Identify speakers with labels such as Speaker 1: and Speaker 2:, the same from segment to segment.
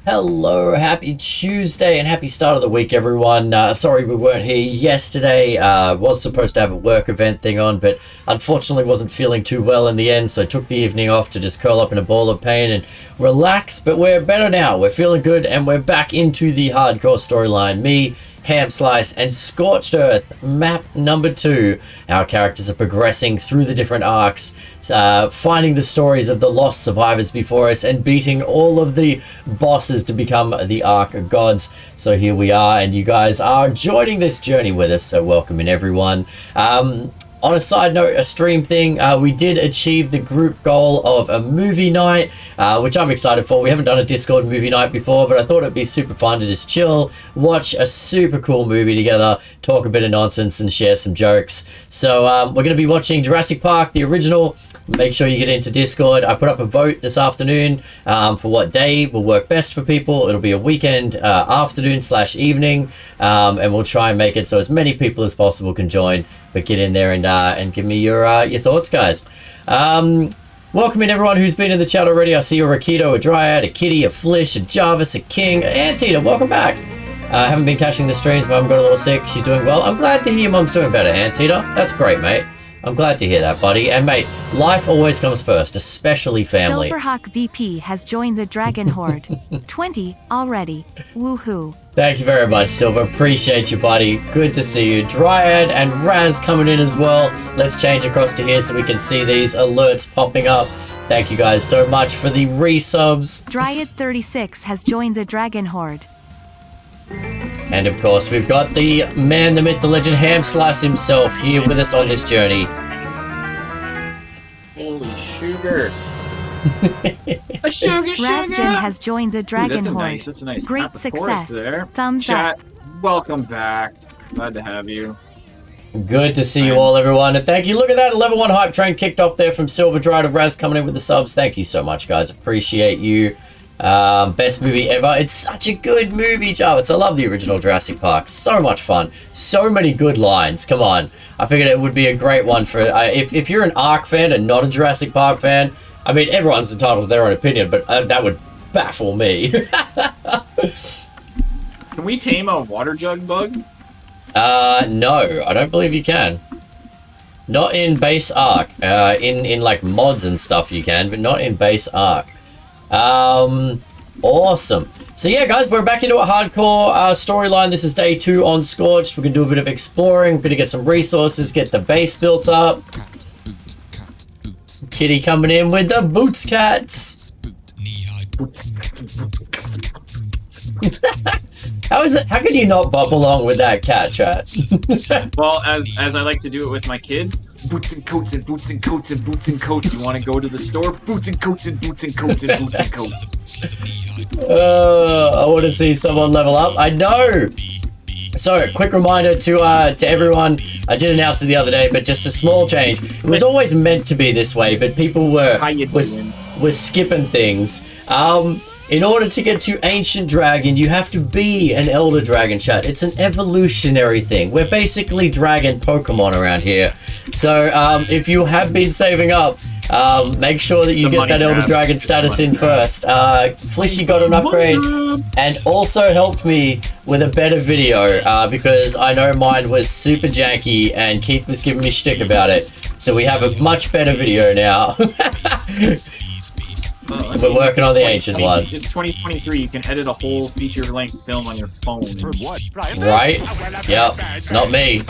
Speaker 1: Hello, happy Tuesday and happy start of the week, everyone. Sorry we weren't here yesterday. Was supposed to have a work event thing on, but unfortunately wasn't feeling too well in the end, so I took the evening off to just curl up in a ball of pain and relax. But we're better now. We're feeling good and we're back into the hardcore storyline. Me, Hamslice, and Scorched Earth, map number 2. Our characters are progressing through the different arcs, finding the stories of the lost survivors before us and beating all of the bosses to become the Ark gods. So here we are, and you guys are joining this journey with us, so welcome in, everyone. On a side note, a stream thing, we did achieve the group goal of a movie night, which I'm excited for. We haven't done a Discord movie night before, but I thought it'd be super fun to just chill, watch a super cool movie together, talk a bit of nonsense and share some jokes. So we're going to be watching Jurassic Park, the original. Make sure you get into Discord. I put up a vote this afternoon for what day will work best for people. It'll be a weekend afternoon / evening, and we'll try and make it so as many people as possible can join. But get in there and give me your thoughts, guys. Welcome in everyone who's been in the chat already. I see a Rakito, a Dryad, a Kitty, a Flish, a Jarvis, a King, Antita. Welcome back. Haven't been catching the streams. Mum got a little sick. She's doing well. I'm glad to hear Mum's doing better, Antita. That's great, mate. I'm glad to hear that, buddy. And mate, life always comes first, especially family.
Speaker 2: Silverhawk VP has joined the Dragon Horde. 20 already. Woohoo.
Speaker 1: Thank you very much, Silver. Appreciate you, buddy. Good to see you. Dryad and Raz coming in as well. Let's change across to here so we can see these alerts popping up. Thank you guys so much for the resubs.
Speaker 2: Dryad 36 has joined the Dragon Horde.
Speaker 1: And of course, we've got the man, the myth, the legend, Hamslice himself here with us on this journey.
Speaker 3: Holy sugar.
Speaker 2: A sugar. Razden has joined the Dragon Horde.
Speaker 3: That's a nice
Speaker 2: Great success.
Speaker 3: There.
Speaker 2: Thumbs
Speaker 3: Chat,
Speaker 2: up.
Speaker 3: welcome back. Glad to have you.
Speaker 1: Good to see you all, everyone. And thank you. Look at that. Level 1 hype train kicked off there from Silver Dry to Raz coming in with the subs. Thank you so much, guys. Appreciate you. Best movie ever. It's such a good movie, Jarvis. I love the original Jurassic Park. So much fun. So many good lines. Come on. I figured it would be a great one for... if you're an Ark fan and not a Jurassic Park fan, I mean, everyone's entitled to their own opinion, but that would baffle me.
Speaker 3: Can we tame a water jug bug?
Speaker 1: No. I don't believe you can. Not in base Ark. In like mods and stuff you can, but not in base Ark. Awesome. So yeah, guys, we're back into a hardcore storyline. This is day 2 on Scorched. We're gonna do a bit of exploring, gonna get some resources, get the base built up. Kitty coming in with the boots cats. How can you not bop along with that cat, chat?
Speaker 3: Well, as I like to do it with my kids, boots and coats and boots and coats and boots and coats. You want to go to the store? Boots and coats and boots and coats and boots and coats.
Speaker 1: I want to see someone level up. I know. So, quick reminder to everyone. I did announce it the other day, but just a small change. It was always meant to be this way, but people were skipping things. In order to get to Ancient Dragon, you have to be an Elder Dragon, chat. It's an evolutionary thing. We're basically dragon Pokemon around here. So, if you have been saving up, make sure that you get that Elder Dragon status in first. Flishy got an upgrade and also helped me with a better video because I know mine was super janky and Keith was giving me shtick about it. So we have a much better video now. We're working on the ancient one.
Speaker 3: It's 2023. You can edit a whole feature-length film on your phone.
Speaker 1: Right? Yep. Not me.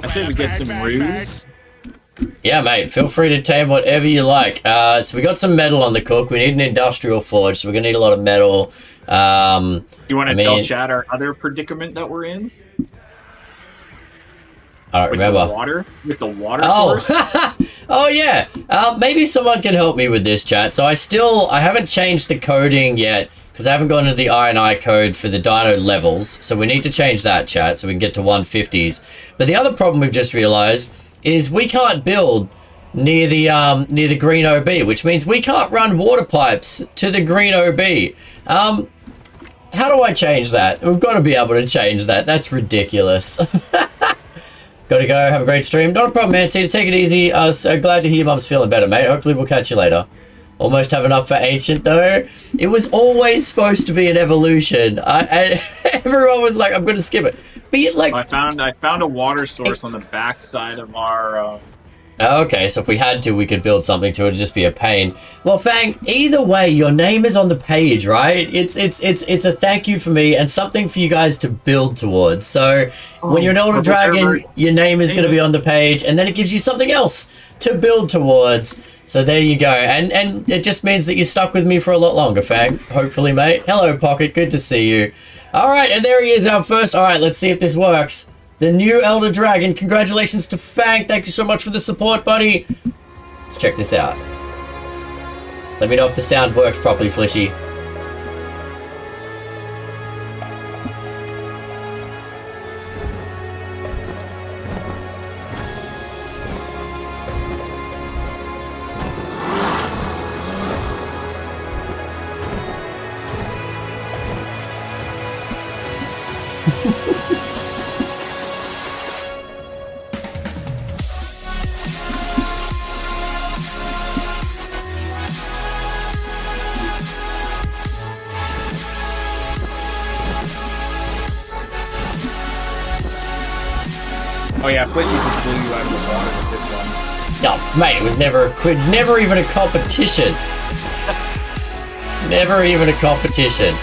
Speaker 3: I say we get some ruse.
Speaker 1: Yeah, mate. Feel free to tame whatever you like. So we got some metal on the cook. We need an industrial forge, so we're gonna need a lot of metal.
Speaker 3: Do you want to tell Chad our other predicament that we're in?
Speaker 1: I don't remember.
Speaker 3: With the water source?
Speaker 1: Oh, yeah. Maybe someone can help me with this, chat. So I haven't changed the coding yet because I haven't gone into the I code for the dino levels. So we need to change that, chat, so we can get to 150s. But the other problem we've just realized is we can't build near the green OB, which means we can't run water pipes to the green OB. How do I change that? We've got to be able to change that. That's ridiculous. Gotta go. Have a great stream. Not a problem, man. See, to take it easy. So glad to hear Mum's feeling better, mate. Hopefully we'll catch you later. Almost have enough for ancient, though. It was always supposed to be an evolution. And everyone was like, I'm gonna skip it. But like,
Speaker 3: I found a water source on the back side of our.
Speaker 1: Okay, so if we had to, we could build something to it. It'd just be a pain. Well, Fang, either way, your name is on the page, right? It's a thank you for me and something for you guys to build towards. So when you're an Elder Dragon, your name is going to be on the page, and then it gives you something else to build towards. So there you go. And it just means that you're stuck with me for a lot longer, Fang. Hopefully, mate. Hello, Pocket. Good to see you. All right, and there he is, our first. All right, let's see if this works. The new Elder Dragon. Congratulations to Fang. Thank you so much for the support, buddy. Let's check this out. Let me know if the sound works properly, Flishy.
Speaker 3: Oh yeah, Flitchy just blew you out of the water with this one.
Speaker 1: No, mate, it was never even a competition. Never even a competition.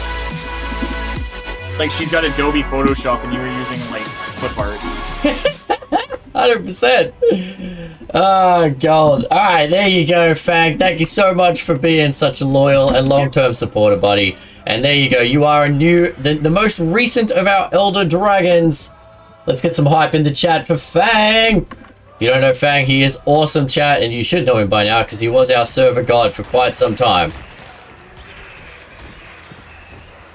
Speaker 3: Like she's got Adobe Photoshop and you were using like clip art.
Speaker 1: 100%. Oh, God. All right, there you go, Fang. Thank you so much for being such a loyal and long-term supporter, buddy. And there you go. You are the most recent of our Elder Dragons. Let's get some hype in the chat for Fang. If you don't know Fang, he is awesome, chat, and you should know him by now because he was our server god for quite some time.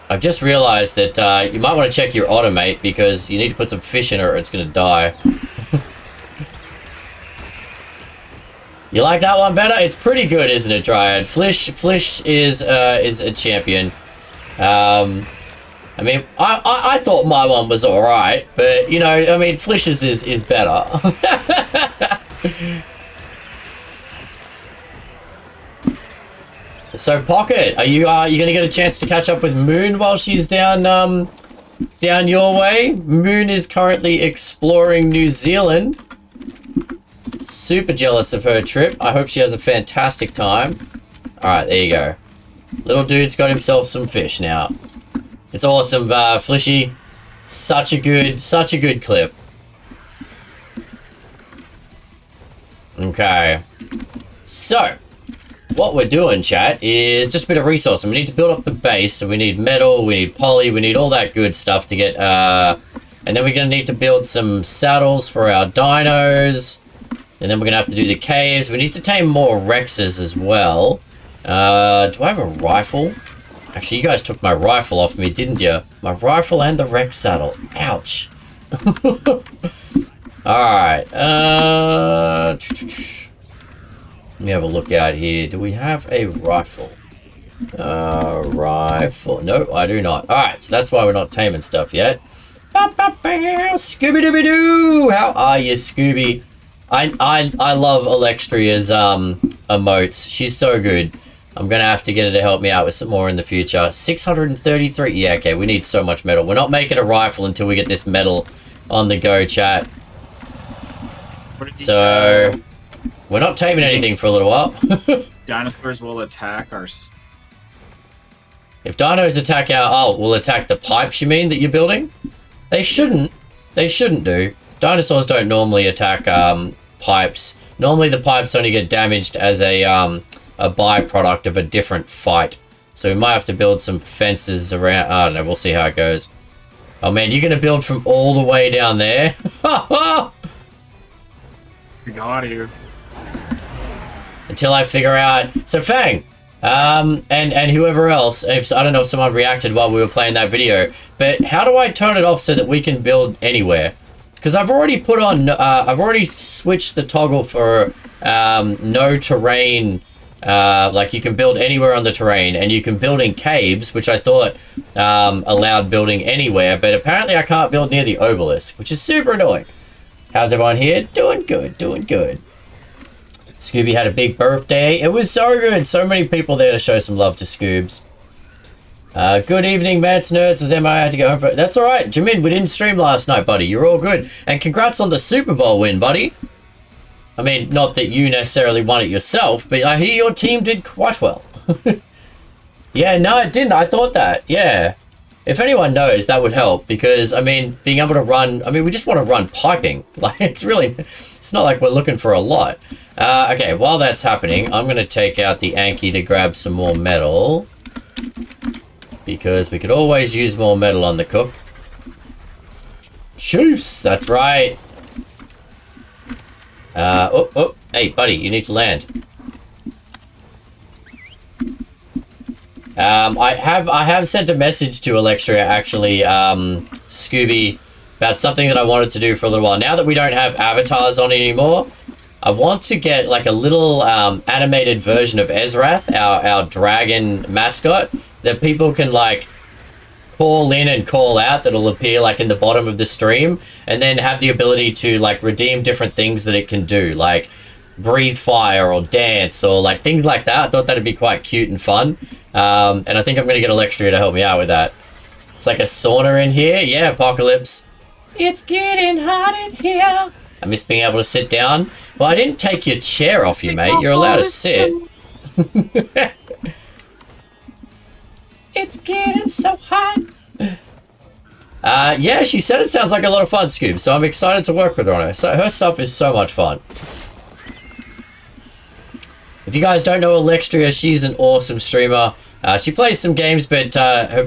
Speaker 1: I've just realized that you might want to check your automate because you need to put some fish in it or it's going to die. You like that one better? It's pretty good, isn't it, Dryad? Flish is a champion. I mean, I thought my one was alright, but, you know, I mean, Flish's is better. So, Pocket, are you going to get a chance to catch up with Moon while she's down your way? Moon is currently exploring New Zealand. Super jealous of her trip. I hope she has a fantastic time. Alright, there you go. Little dude's got himself some fish now. It's awesome, Flishy. Such a good clip. Okay. So, what we're doing, chat, is just a bit of resource. And we need to build up the base. So we need metal, we need poly, we need all that good stuff to get... and then we're going to need to build some saddles for our dinos. And then we're going to have to do the caves. We need to tame more Rexes as well. Do I have a rifle? Actually, you guys took my rifle off me, didn't you? My rifle and the Rex saddle. Ouch. Alright. Let me have a look out here. Do we have a rifle? Rifle. No, I do not. Alright, so that's why we're not taming stuff yet. Scooby-Dooby-Doo! How are you, Scooby? I love Alexstria's emotes. She's so good. I'm gonna have to get her to help me out with some more in the future. 633. Yeah, okay, we need so much metal. We're not making a rifle until we get this metal on the go, chat. So we're not taming anything for a little while.
Speaker 3: Dinosaurs will attack our...
Speaker 1: If dinos attack will attack the pipes, you mean, that you're building? They shouldn't. They shouldn't do. Dinosaurs don't normally attack pipes. Normally the pipes only get damaged as a byproduct of a different fight. So we might have to build some fences around. I don't know, we'll see how it goes. Oh man, you're gonna build from all the way down there?
Speaker 3: We got you.
Speaker 1: Until I figure out... So Fang, and whoever else, if, I don't know if someone reacted while we were playing that video, but how do I turn it off so that we can build anywhere? Because I've already put on, I've already switched the toggle for no terrain, like you can build anywhere on the terrain, and you can build in caves, which I thought allowed building anywhere, but apparently I can't build near the obelisk, which is super annoying. How's everyone here? Doing good, doing good. Scooby had a big birthday. It was so good. So many people there to show some love to Scoobs. Good evening, Mance Nerds. As Emma had to go home for... That's all right. Jamin, we didn't stream last night, buddy. You're all good. And congrats on the Super Bowl win, buddy. I mean, not that you necessarily won it yourself, but I hear your team did quite well. Yeah, no, it didn't. I thought that. Yeah. If anyone knows, that would help because, I mean, being able to run... I mean, we just want to run piping. Like, it's really... It's not like we're looking for a lot. Okay, while that's happening, I'm going to take out the Anki to grab some more metal. Because we could always use more metal on the cook. Chiefs, that's right. Oh, hey, buddy, you need to land. I have sent a message to Alextria, actually, Scooby, about something that I wanted to do for a little while. Now that we don't have avatars on it anymore, I want to get like a little animated version of Ezrath, our dragon mascot, that people can like call in and call out, that'll appear like in the bottom of the stream, and then have the ability to like redeem different things that it can do, like breathe fire or dance or like things like that. I thought that'd be quite cute and fun. And I think I'm gonna get Alextria to help me out with that. It's like a sauna in here. Yeah, Apocalypse. It's getting hot in here. I miss being able to sit down. Well, I didn't take your chair off you, mate. You're allowed to sit. It's getting so hot. Yeah, she said it sounds like a lot of fun, Scoob, so I'm excited to work with her on it. So her stuff is so much fun. If you guys don't know Alextria, she's an awesome streamer. She plays some games, but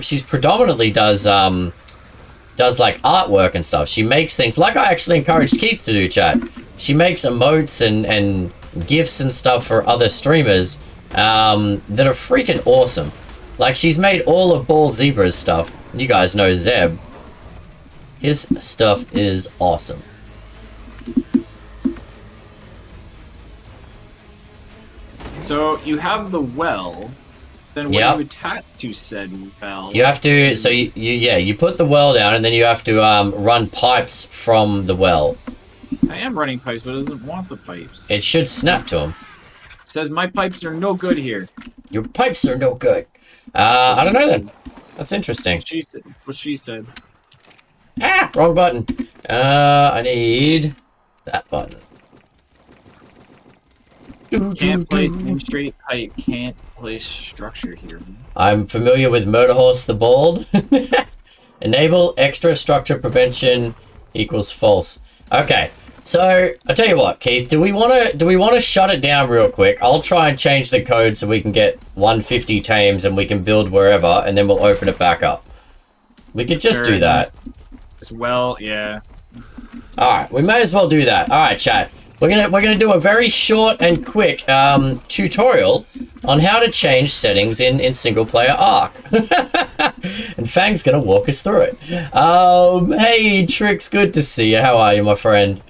Speaker 1: she's predominantly does like artwork and stuff. She makes things like I actually encouraged Keith to do, chat. She makes emotes and gifts and stuff for other streamers that are freaking awesome. Like, she's made all of Bald Zebra's stuff. You guys know Zeb. His stuff is awesome.
Speaker 3: So, you have the well. Then what do you attach to said well?
Speaker 1: You have to... So, you put the well down, and then you have to run pipes from the well.
Speaker 3: I am running pipes, but it doesn't want the pipes.
Speaker 1: It should snap to them.
Speaker 3: It says, my pipes are no good here.
Speaker 1: Your pipes are no good. I don't know then. That's interesting.
Speaker 3: What she said.
Speaker 1: Ah, wrong button. I need that button.
Speaker 3: Can't place in straight pipe. Can't place structure here.
Speaker 1: I'm familiar with Murder Horse the Bald. Enable extra structure prevention equals false. Okay. So, I'll tell you what, Keith, do we want to shut it down real quick? I'll try and change the code so we can get 150 tames and we can build wherever, and then we'll open it back up. We could just do that.
Speaker 3: As well, yeah.
Speaker 1: Alright, we may as well do that. Alright, chat. We're gonna do a very short and quick tutorial on how to change settings in single player Ark. And Fang's gonna walk us through it. Hey Trix, good to see you. How are you, my friend?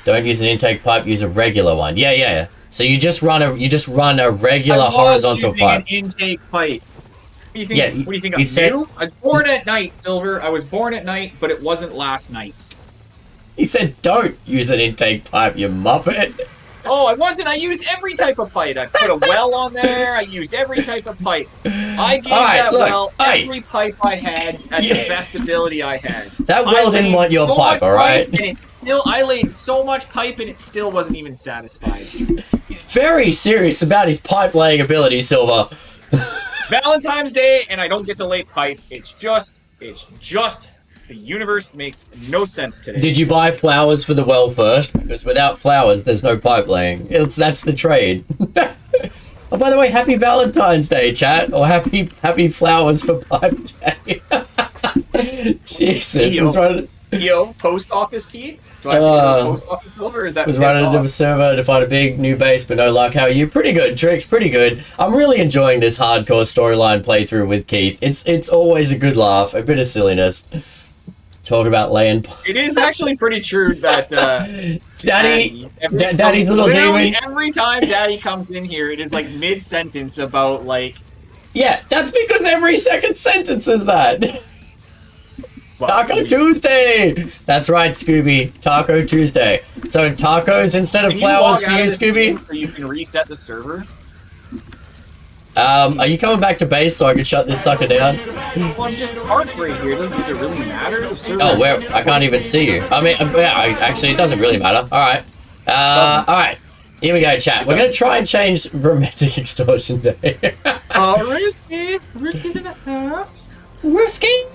Speaker 1: Don't use an intake pipe, use a regular one. Yeah. So you just run a regular horizontal pipe.
Speaker 3: An intake pipe. What do you think?
Speaker 1: Yeah,
Speaker 3: what do you think? I was born at night, Silver. I was born at night, but it wasn't last night.
Speaker 1: He said, "Don't use an intake pipe, you muppet."
Speaker 3: Oh, I wasn't. I used every type of pipe. I put a well on there. I used every type of pipe. I gave every pipe I had at the best ability I had.
Speaker 1: That well didn't want your pipe, all right?
Speaker 3: I laid so much pipe and it still wasn't even satisfied.
Speaker 1: He's very serious about his pipe laying ability, Silver.
Speaker 3: It's Valentine's Day and I don't get to lay pipe. It's just the universe makes no sense today.
Speaker 1: Did you buy flowers for the well first? Because without flowers, there's no pipe laying. That's the trade. Oh, by the way, happy Valentine's Day, chat, or happy flowers for Pipe Day. Jesus,
Speaker 3: Yo, post office key? Do I have to go to the post office over, or is that
Speaker 1: was running into the server to find a big new base, but no luck. How are you? Pretty good, Trix, pretty good. I'm really enjoying this hardcore storyline playthrough with Keith. It's always a good laugh, a bit of silliness. Talk about laying.
Speaker 3: It is actually pretty true that
Speaker 1: Daddy's little demon.
Speaker 3: Every time Daddy comes in here, it is like mid-sentence about like.
Speaker 1: Yeah, that's because every second sentence is that. Taco Tuesday! That's right, Scooby. Taco Tuesday. So tacos instead of flowers for you, Scooby?
Speaker 3: So you can reset the server?
Speaker 1: Are you coming back to base so I can shut this sucker down?
Speaker 3: Well, I'm just parked right here. Does it really matter? The server
Speaker 1: Oh, where? I can't even see you. I mean, yeah, actually, it doesn't really matter. Alright. Alright. Here we go, chat. We're going to try and change Romantic Extortion Day.
Speaker 3: Risky. Risky's in the house.
Speaker 1: Risky!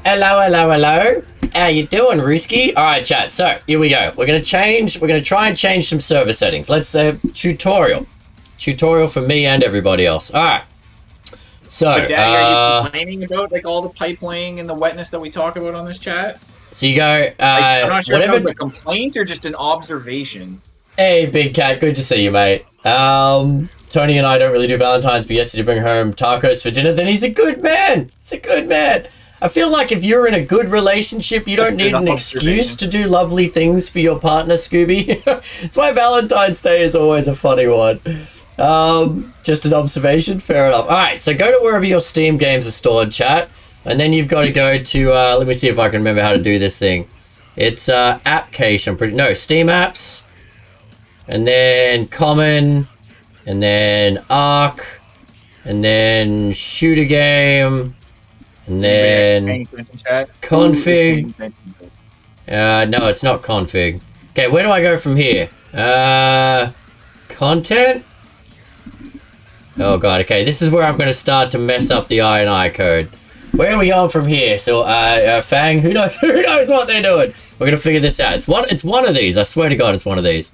Speaker 1: Hello, hello, hello. How you doing, Risky? Alright, chat. So, here we go. We're going to try and change some server settings. Let's say tutorial. Tutorial for me and everybody else. Alright. So,
Speaker 3: but Dad, are you complaining about like all the pipe laying and the wetness that we talk about on this chat?
Speaker 1: So you go,
Speaker 3: I'm not sure if that was a complaint or just an observation.
Speaker 1: Hey, Big Cat, good to see you, mate. Tony and I don't really do Valentine's, but yesterday bring home tacos for dinner, then he's a good man. He's a good man. I feel like if you're in a good relationship, you don't need an excuse to do lovely things for your partner, Scooby. That's why Valentine's Day is always a funny one. Just an observation, fair enough. Alright, so go to wherever your Steam games are stored, chat. And then you've got to go to, let me see if I can remember how to do this thing. It's, Appcation, Steam Apps. And then Common. And then Ark. And then Shoot a Game. And then Config. No, it's not Config. Okay, where do I go from here? Content? Oh god, okay, this is where I'm going to start to mess up the INI code. Where are we going from here? So, Fang, who knows what they're doing? We're going to figure this out. It's one of these, I swear to god it's one of these.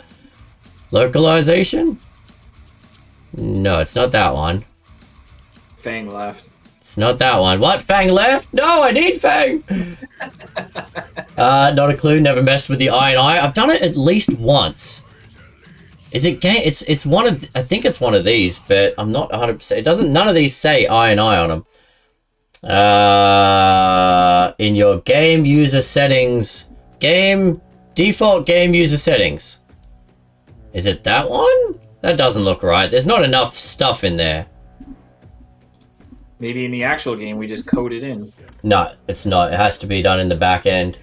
Speaker 1: Localization? No, it's not that one.
Speaker 3: Fang left.
Speaker 1: It's not that one. What? Fang left? No, I need Fang! Not a clue, never messed with the INI. I've done it at least once. Is it game? It's one of, I think it's one of these, but I'm not 100%. It doesn't, none of these say INI on them. In your game user settings, default game user settings. Is it that one? That doesn't look right. There's not enough stuff in there.
Speaker 3: Maybe in the actual game we just code it in.
Speaker 1: No, it's not. It has to be done in the back end.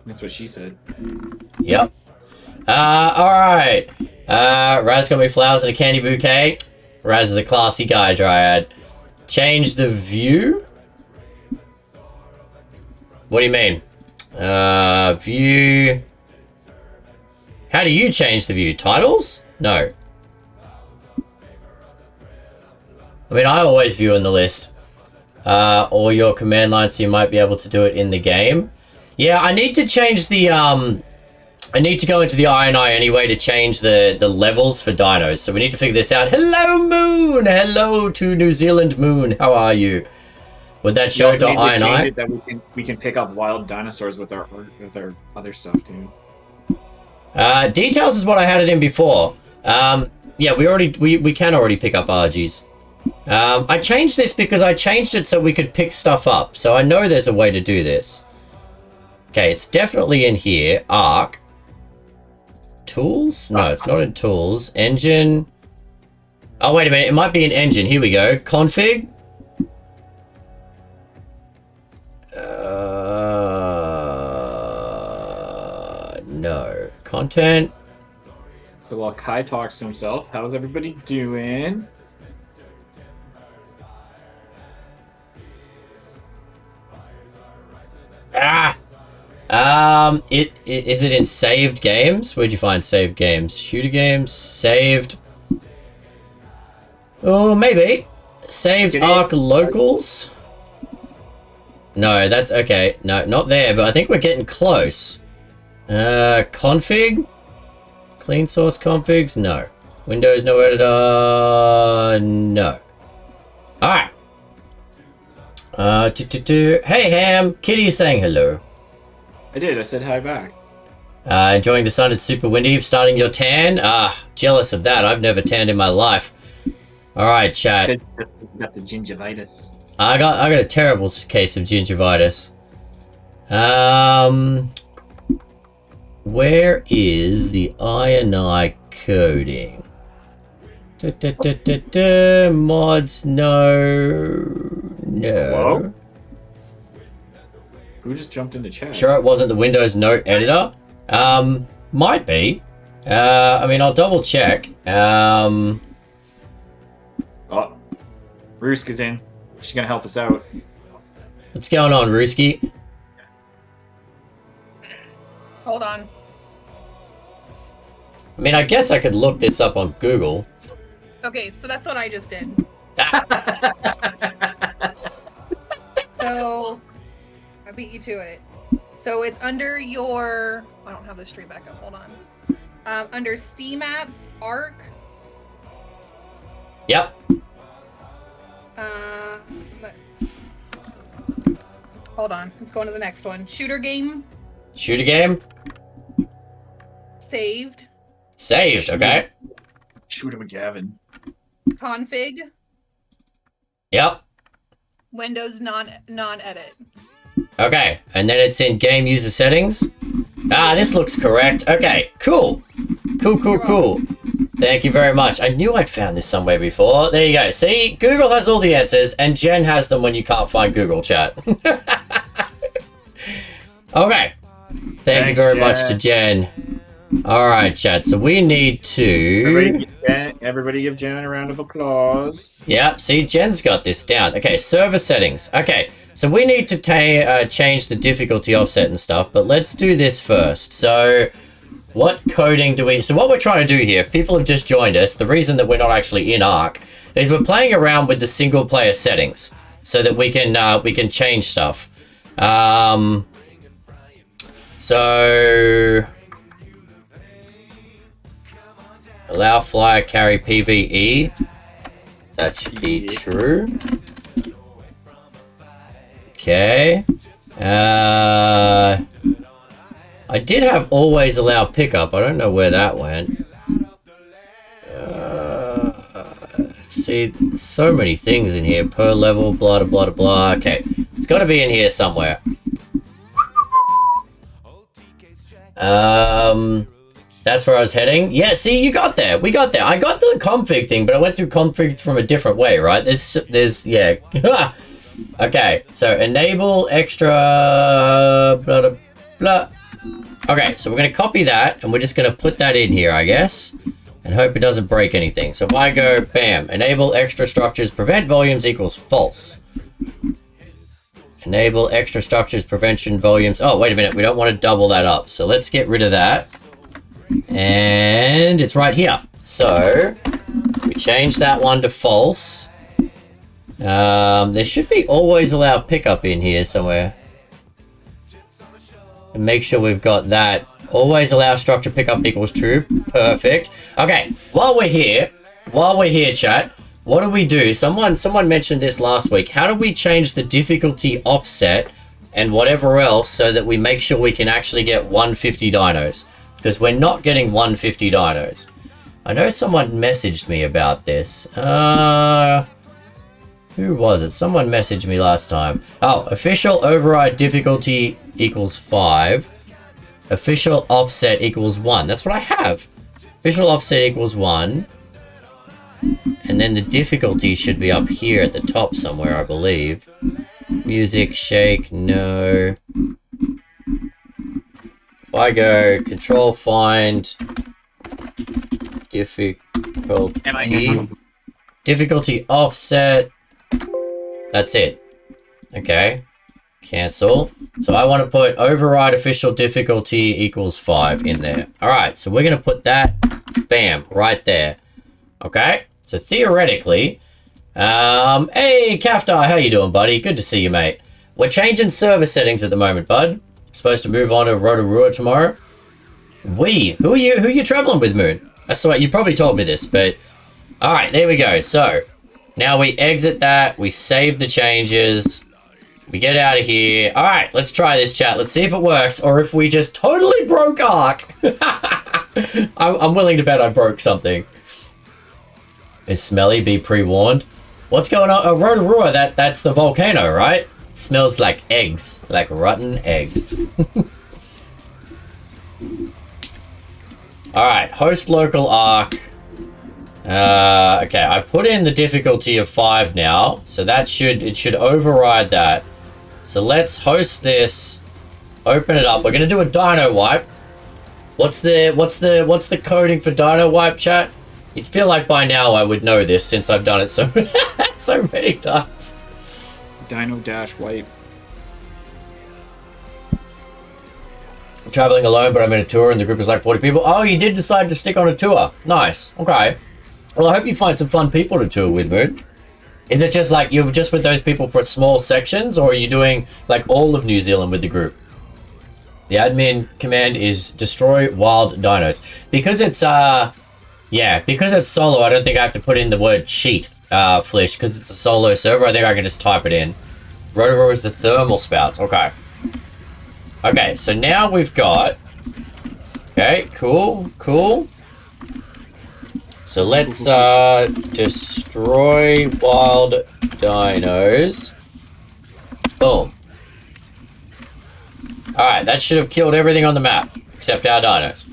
Speaker 3: That's what she said.
Speaker 1: Yep. Alright. Raz got me flowers and a candy bouquet. Raz is a classy guy, Dryad. Change the view? What do you mean? View... How do you change the view? Titles? No. I mean, I always view in the list. Or your command line, so you might be able to do it in the game. Yeah, I need to change the, I need to go into the INI anyway to change the levels for dinos. So we need to figure this out. Hello, Moon! Hello to New Zealand Moon. How are you? Would that show to INI?
Speaker 3: That we can pick up wild dinosaurs with our other stuff too.
Speaker 1: Details is what I had it in before. Yeah, we can already pick up RGs. I changed this because I changed it so we could pick stuff up. So I know there's a way to do this. Okay, it's definitely in here. Ark. Tools? No, it's not in tools. Engine. Oh, wait a minute. It might be an engine. Here we go. Config. No. Content.
Speaker 3: So while Kai talks to himself, how's everybody doing?
Speaker 1: Is it in saved games? Where'd you find saved games? Shooter games? Saved. Oh, maybe. Saved Ark locals? No, that's okay. No, not there, but I think we're getting close. Config? Clean source configs? No. Windows, no editor? No. Alright. Hey, Ham. Kitty's saying hello.
Speaker 3: I did. I said hi back.
Speaker 1: Enjoying the sun. It's super windy. Starting your tan? Jealous of that. I've never tanned in my life. Alright, chat.
Speaker 3: Because you got the gingivitis.
Speaker 1: I got a terrible case of gingivitis. Where is the INI coding? Mods, no.
Speaker 3: Hello? Who just jumped into chat?
Speaker 1: Sure it wasn't the Windows Note editor? Might be. I mean, I'll double check.
Speaker 3: Oh, Ruska's in. She's gonna help us out.
Speaker 1: What's going on, Ruski?
Speaker 4: Hold on.
Speaker 1: I mean, I guess I could look this up on Google.
Speaker 4: Okay, so that's what I just did. So, I beat you to it. So it's under your... I don't have the stream back up. Hold on. Under Steam apps, Ark.
Speaker 1: Yep.
Speaker 4: Hold on. Let's go on to the next one. Shooter game.
Speaker 1: Shooter game?
Speaker 4: Saved.
Speaker 1: Saved, okay.
Speaker 3: Shoot him, Gavin.
Speaker 4: Config.
Speaker 1: Yep.
Speaker 4: Windows non-edit.
Speaker 1: Okay, and then it's in game user settings. Ah, this looks correct. Okay, cool. Cool. Thank you very much. I knew I'd found this somewhere before. There you go. See, Google has all the answers, and Jen has them when you can't find Google Chat. Okay. Thank you very much to Jen. All right, chat. So we need to...
Speaker 3: Everybody give Jen a round of applause.
Speaker 1: Yep, see, Jen's got this down. Okay, server settings. Okay, so we need to change the difficulty offset and stuff, but let's do this first. So what coding do we... So what we're trying to do here, if people have just joined us, the reason that we're not actually in Ark is we're playing around with the single player settings so that we can change stuff. So... Allow flyer carry PvE. That should be true. Okay. I did have always allow pickup. I don't know where that went. See, so many things in here. Per level, blah, blah, blah, blah. Okay. It's got to be in here somewhere. That's where I was heading. Yeah, see, you got there. We got there. I got the config thing, but I went through config from a different way, right? Yeah. Okay, so enable extra blah, blah, blah. Okay, so we're going to copy that, and we're just going to put that in here, I guess, and hope it doesn't break anything. So if I go, bam, enable extra structures, prevent volumes equals false. Enable extra structures, prevention volumes. Oh, wait a minute. We don't want to double that up. So let's get rid of that. And it's right here. So we change that one to false. There should be always allow pickup in here somewhere. And make sure we've got that. Always allow structure pickup equals true. Perfect. Okay, while we're here, chat, what do we do? Someone mentioned this last week. How do we change the difficulty offset and whatever else so that we make sure we can actually get 150 dinos? Because we're not getting 150 dinos. I know someone messaged me about this. Who was it? Someone messaged me last time. Oh, official override difficulty equals 5. Official offset equals 1. That's what I have. Official offset equals 1. And then the difficulty should be up here at the top somewhere, I believe. Music, shake, no. If I go control find difficulty offset, that's it. Okay, cancel. So I want to put override official difficulty equals 5 in there. All right, so we're going to put that, bam, right there. Okay, so theoretically, hey, Kaftar, how you doing, buddy? Good to see you, mate. We're changing server settings at the moment, bud. Supposed to move on to Rotorua tomorrow. Who are you traveling with, Moon? I saw you probably told me this, but all right, there we go. So now we exit that, we save the changes, we get out of here. All right, let's try this, chat. Let's see if it works or if we just totally broke Ark. I'm willing to bet I broke something. Is smelly? Be pre-warned. What's going on? Rotorua, that's the volcano, right? It smells like eggs, like rotten eggs. All right, host local Ark. Okay, I put in the difficulty of 5 now, so it should override that. So let's host this. Open it up. We're gonna do a dino wipe. What's the coding for dino wipe, chat? You feel like by now I would know this since I've done it so so many times.
Speaker 3: Dino dash wipe.
Speaker 1: I'm traveling alone, but I'm in a tour and the group is like 40 people. Oh, you did decide to stick on a tour. Nice. Okay. Well, I hope you find some fun people to tour with, Moon. Is it just like you're just with those people for small sections, or are you doing like all of New Zealand with the group? The admin command is destroy wild dinos. Because it's because it's solo, I don't think I have to put in the word cheat, Flish, because it's a solo server. I think I can just type it in. Rotoro is the thermal spouts. Okay. Okay, so now we've got... Okay, cool. So let's destroy wild dinos. Boom. Alright, that should have killed everything on the map, except our dinos.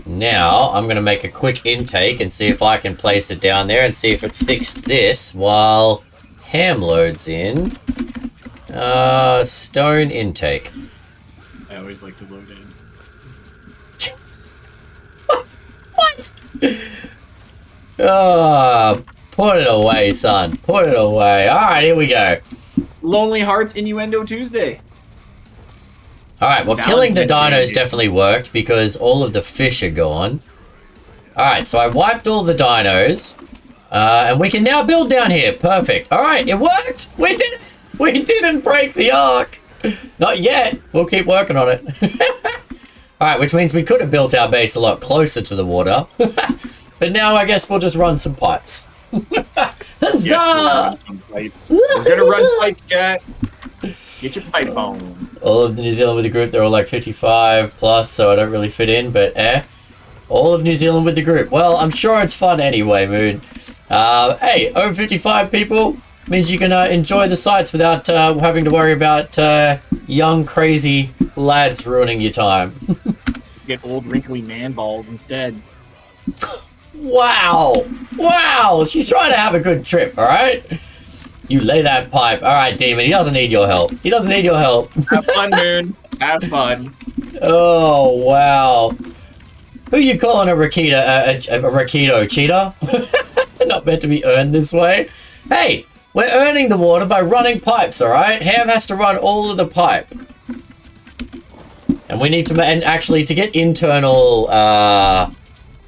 Speaker 1: Now, I'm going to make a quick intake and see if I can place it down there and see if it fixed this while Ham loads in. Stone intake.
Speaker 3: I always like to load in.
Speaker 1: What? Oh, put it away, son. Put it away. Alright, here we go.
Speaker 3: Lonely Hearts Innuendo Tuesday.
Speaker 1: Alright, well, killing the dinos definitely worked because all of the fish are gone. Alright, so I wiped all the dinos. And we can now build down here. Perfect. Alright, it worked! We did it! We didn't break the ark! Not yet. We'll keep working on it. Alright, which means we could have built our base a lot closer to the water. But now I guess we'll just run some pipes. Huzzah!
Speaker 3: Yes, we're gonna run pipes, chat. Get your pipe on.
Speaker 1: All of the New Zealand with the group, they're all like 55 plus, so I don't really fit in, but all of New Zealand with the group. Well, I'm sure it's fun anyway, Moon. Hey, over 55 people means you can enjoy the sights without having to worry about young, crazy lads ruining your time.
Speaker 3: Get old, wrinkly man balls instead.
Speaker 1: Wow! Wow! She's trying to have a good trip, alright? You lay that pipe. Alright, Demon, he doesn't need your help. He doesn't need your help.
Speaker 3: Have fun, Moon. Have fun.
Speaker 1: Oh, wow. Who you calling a Rakido cheater? Not meant to be earned this way. Hey, we're earning the water by running pipes, alright? Ham has to run all of the pipe. And we need to, and actually to get internal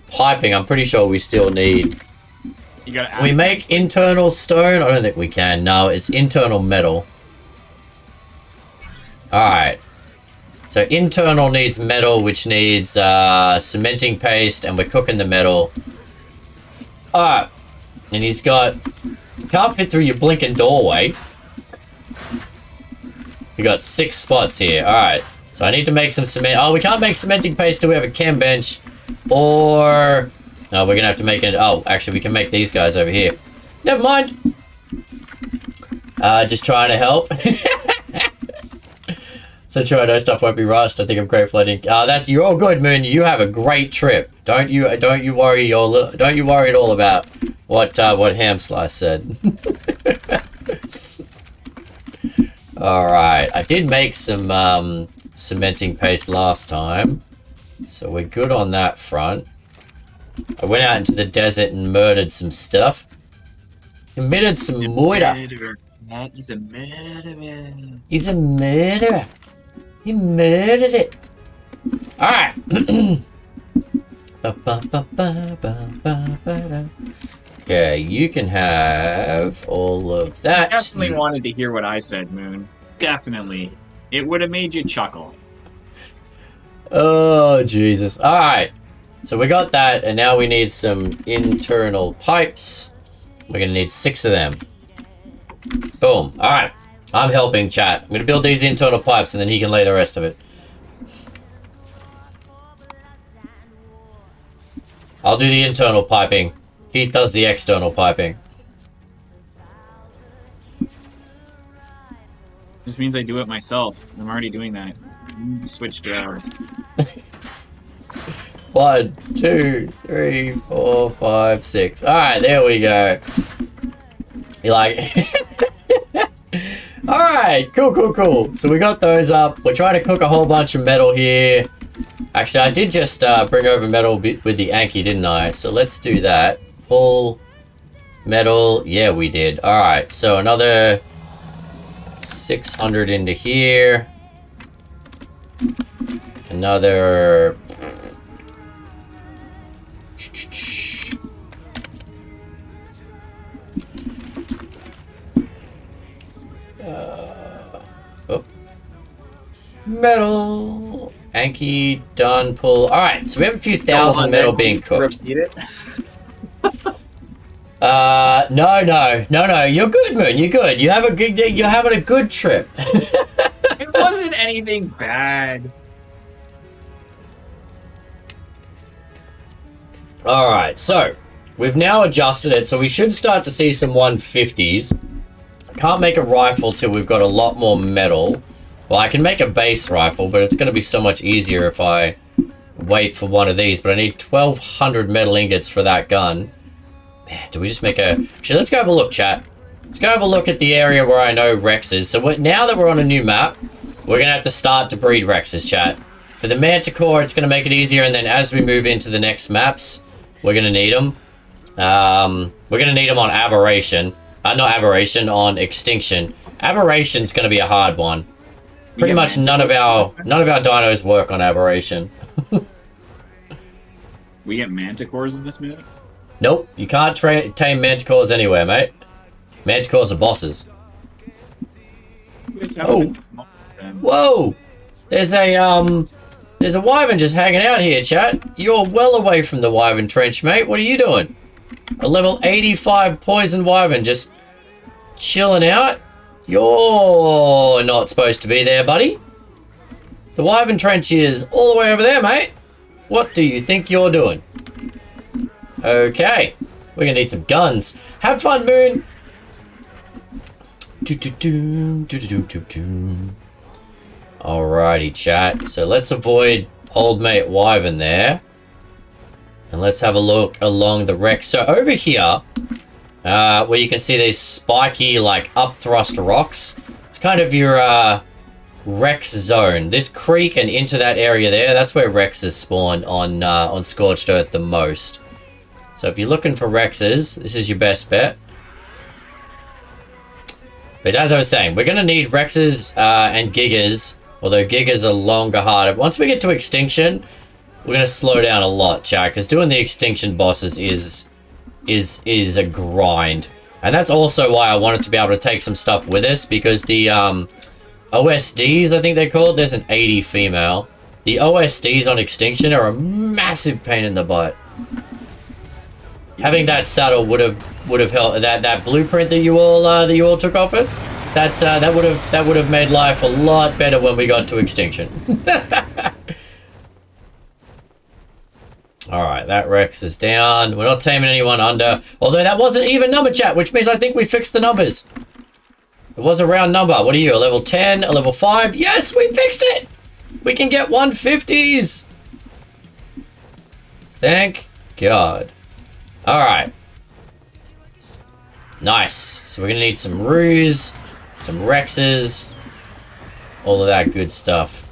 Speaker 1: piping, I'm pretty sure we still need...
Speaker 3: You gotta
Speaker 1: Can we make internal stone? I don't think we can. No, it's internal metal. Alright. So internal needs metal, which needs cementing paste, and we're cooking the metal. Alright. And he's got... Can't fit through your blinking doorway. We got 6 spots here. Alright. So I need to make some cement. Oh, we can't make cementing paste till we have a chem bench. Or... No, we're gonna have to make it... Oh, actually, we can make these guys over here. Never mind. Just trying to help. So true, I know stuff won't be rushed. I think I'm great flooding. You're all good, Moon. You have a great trip. Don't you worry at all about what Hamslice said. All right, I did make some cementing paste last time, so we're good on that front. I went out into the desert and murdered some stuff. Committed some murder.
Speaker 3: Matt, he's a murderer.
Speaker 1: He's a murderer. He murdered it. Alright. Okay, you can have all of that.
Speaker 3: Definitely wanted to hear what I said, Moon. Definitely. It would have made you chuckle.
Speaker 1: Oh, Jesus. Alright. So we got that, and now we need some internal pipes. We're going to need 6 of them. Boom. Alright. I'm helping, chat. I'm going to build these internal pipes, and then he can lay the rest of it. I'll do the internal piping. Keith does the external piping.
Speaker 3: This means I do it myself. I'm already doing that. Switch to hours.
Speaker 1: 1, 2, 3, 4, 5, 6. Alright, there we go. You like... Alright, cool. So we got those up. We're trying to cook a whole bunch of metal here. Actually, I did just bring over metal with the Anki, didn't I? So let's do that. Pull metal. Yeah, we did. Alright, so another 600 into here. Another... oh. Metal. Anki, done, pull. Alright, so we have a few thousand metal being cooked.
Speaker 3: Repeat it.
Speaker 1: No. You're good, Moon. You're good. You're having a good trip.
Speaker 3: It wasn't anything bad.
Speaker 1: Alright, so we've now adjusted it, so we should start to see some 150s. Can't make a rifle till we've got a lot more metal. Well, I can make a base rifle, but it's going to be so much easier if I wait for one of these. But I need 1,200 metal ingots for that gun. Man, do we just make a... Actually, let's go have a look, chat. Let's go have a look at the area where I know Rex is. So now that we're on a new map, we're going to have to start to breed Rexes, chat. For the Manticore, it's going to make it easier, and then as we move into the next maps, we're going to need them. We're going to need them on Aberration. Not Aberration, on Extinction. Aberration's going to be a hard one. Pretty much none of our dinos work on Aberration.
Speaker 3: We get manticores in this movie?
Speaker 1: Nope, you can't tame manticores anywhere, mate. Manticores are bosses. Oh. Whoa! There's a wyvern just hanging out here, chat. You're well away from the wyvern trench, mate. What are you doing? A level 85 poison wyvern just chilling out. You're not supposed to be there, buddy. The wyvern trench is all the way over there, mate. What do you think you're doing? Okay, we're gonna need some guns. Have fun, Moon. Alrighty, chat. So let's avoid old mate wyvern there. And let's have a look along the wreck. So over here, where you can see these spiky, like, up-thrust rocks, it's kind of your Rex zone. This creek and into that area there, that's where Rexes spawn on Scorched Earth the most. So if you're looking for Rexes, this is your best bet. But as I was saying, we're going to need Rexes and Gigas, although Gigas are longer, harder. Once we get to Extinction, we're going to slow down a lot, chat, because doing the Extinction bosses is a grind. And that's also why I wanted to be able to take some stuff with us, because the OSDs, I think they're called, there's an 80 female. The OSDs on Extinction are a massive pain in the butt. Having that saddle would have helped. That blueprint that you all took off us, that would have made life a lot better when we got to Extinction. All right, that Rex is down. We're not taming anyone under. Although that wasn't even number, chat, which means I think we fixed the numbers. It was a round number. What are you? A level 10? A level 5? Yes, we fixed it. We can get 150s. Thank God. All right. Nice. So we're going to need some Roos, some Rexes, all of that good stuff.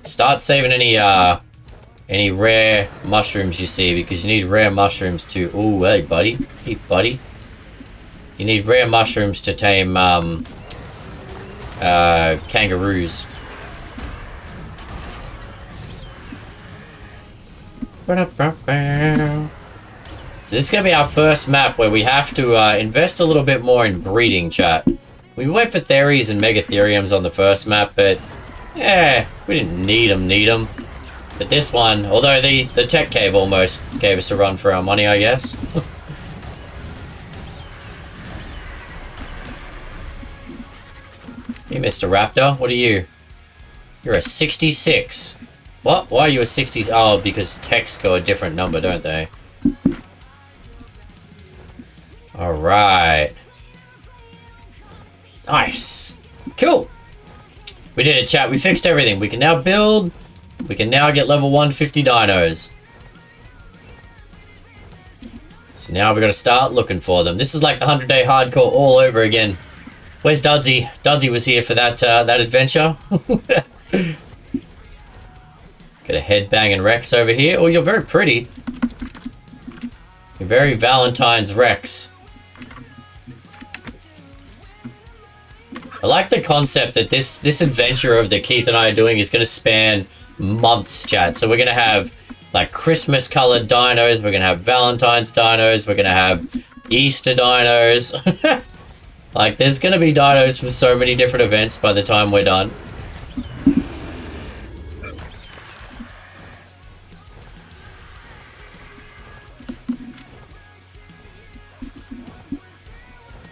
Speaker 1: Start saving any rare mushrooms you see, because you need rare mushrooms to... Ooh, hey, buddy. Hey, buddy. You need rare mushrooms to tame kangaroos. So this is going to be our first map where we have to invest a little bit more in breeding, chat. We went for Theries and Megatheriums on the first map, but yeah, we didn't need them. But this one, although the tech cave almost gave us a run for our money, I guess. Hey, Mr. Raptor, what are you? You're a 66. What? Why are you a 60s? Oh, because techs go a different number, don't they? Alright. Nice. Cool. We did it, chat. We fixed everything. We can now build. We can now get level 150 dinos. So now we've got to start looking for them. This is like the 100-day hardcore all over again. Where's Dudsy? Dudsy was here for that that adventure. Got a headbanging Rex over here. Oh, you're very pretty. You're very Valentine's Rex. I like the concept that this adventure of that Keith and I are doing is going to span months, chat. So we're going to have like Christmas colored dinos. We're going to have Valentine's dinos. We're going to have Easter dinos. Like there's going to be dinos for so many different events by the time we're done.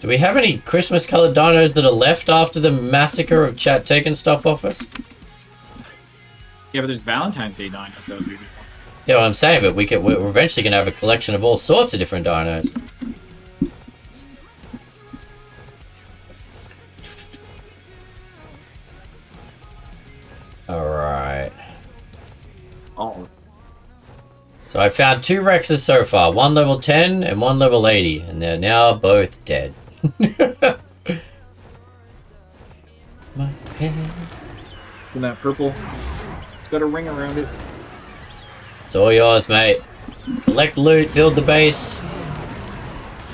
Speaker 1: Do we have any Christmas-colored dinos that are left after the massacre of chat taking stuff off us?
Speaker 3: Yeah, but there's Valentine's Day dinos. That would be
Speaker 1: Yeah, well, I'm saying, but we're eventually going to have a collection of all sorts of different dinos. Alright.
Speaker 3: Oh.
Speaker 1: So I found 2 Rexes so far. One level 10 and one level 80. And they're now both dead. My head.
Speaker 3: And that purple. It's got a ring around it.
Speaker 1: It's all yours, mate. Collect loot, build the base.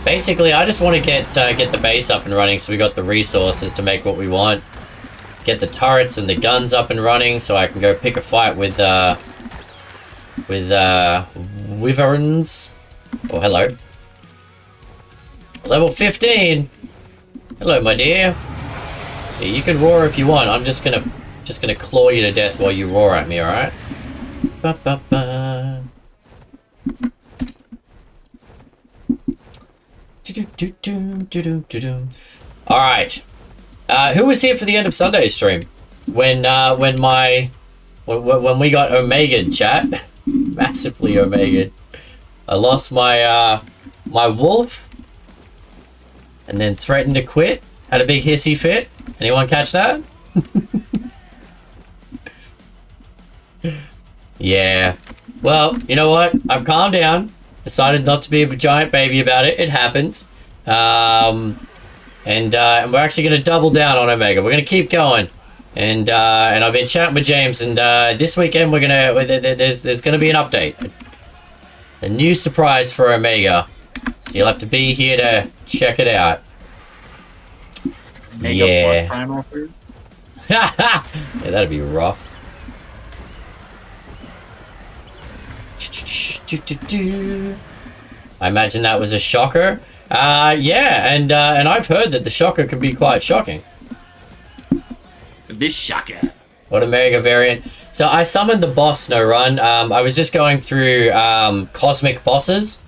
Speaker 1: Basically, I just want to get the base up and running so we got the resources to make what we want. Get the turrets and the guns up and running so I can go pick a fight with wyverns. Oh, hello. Level 15. Hello, my dear. Yeah, you can roar if you want. I'm just gonna claw you to death while you roar at me, alright? Ba ba ba. Alright. Who was here for the end of Sunday's stream? When we got Omega chat. Massively Omega. I lost my my wolf. And then threatened to quit. Had a big hissy fit. Anyone catch that? Yeah. Well, you know what? I've calmed down. Decided not to be a giant baby about it. It happens. And we're actually going to double down on Omega. We're going to keep going. And I've been chatting with James. And this weekend we're gonna there's going to be an update. A new surprise for Omega. So you'll have to be here to check it out.
Speaker 3: Mega plus primal food?
Speaker 1: Yeah, that'd be rough. I imagine that was a shocker. Yeah, and I've heard that the shocker can be quite shocking.
Speaker 3: This shocker.
Speaker 1: What a mega variant. So I summoned the boss, no run. I was just going through cosmic bosses,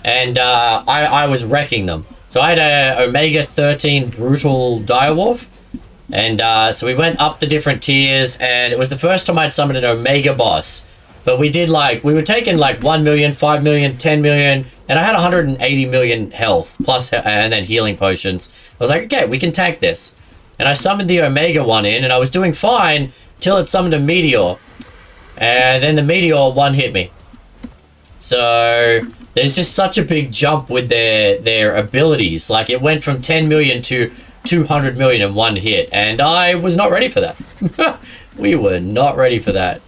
Speaker 1: and I was wrecking them. So I had a Omega 13 brutal direwolf, and so we went up the different tiers, and it was the first time I'd summoned an Omega boss. But we were taking like 1 million, 5 million, 10 million, and I had 180 million health, plus, and then healing potions. I was like, okay, we can tank this. And I summoned the Omega one in, and I was doing fine till it summoned a meteor. And then the meteor one hit me. So there's just such a big jump with their abilities. Like it went from 10 million to 200 million in one hit, and I was not ready for that. We were not ready for that.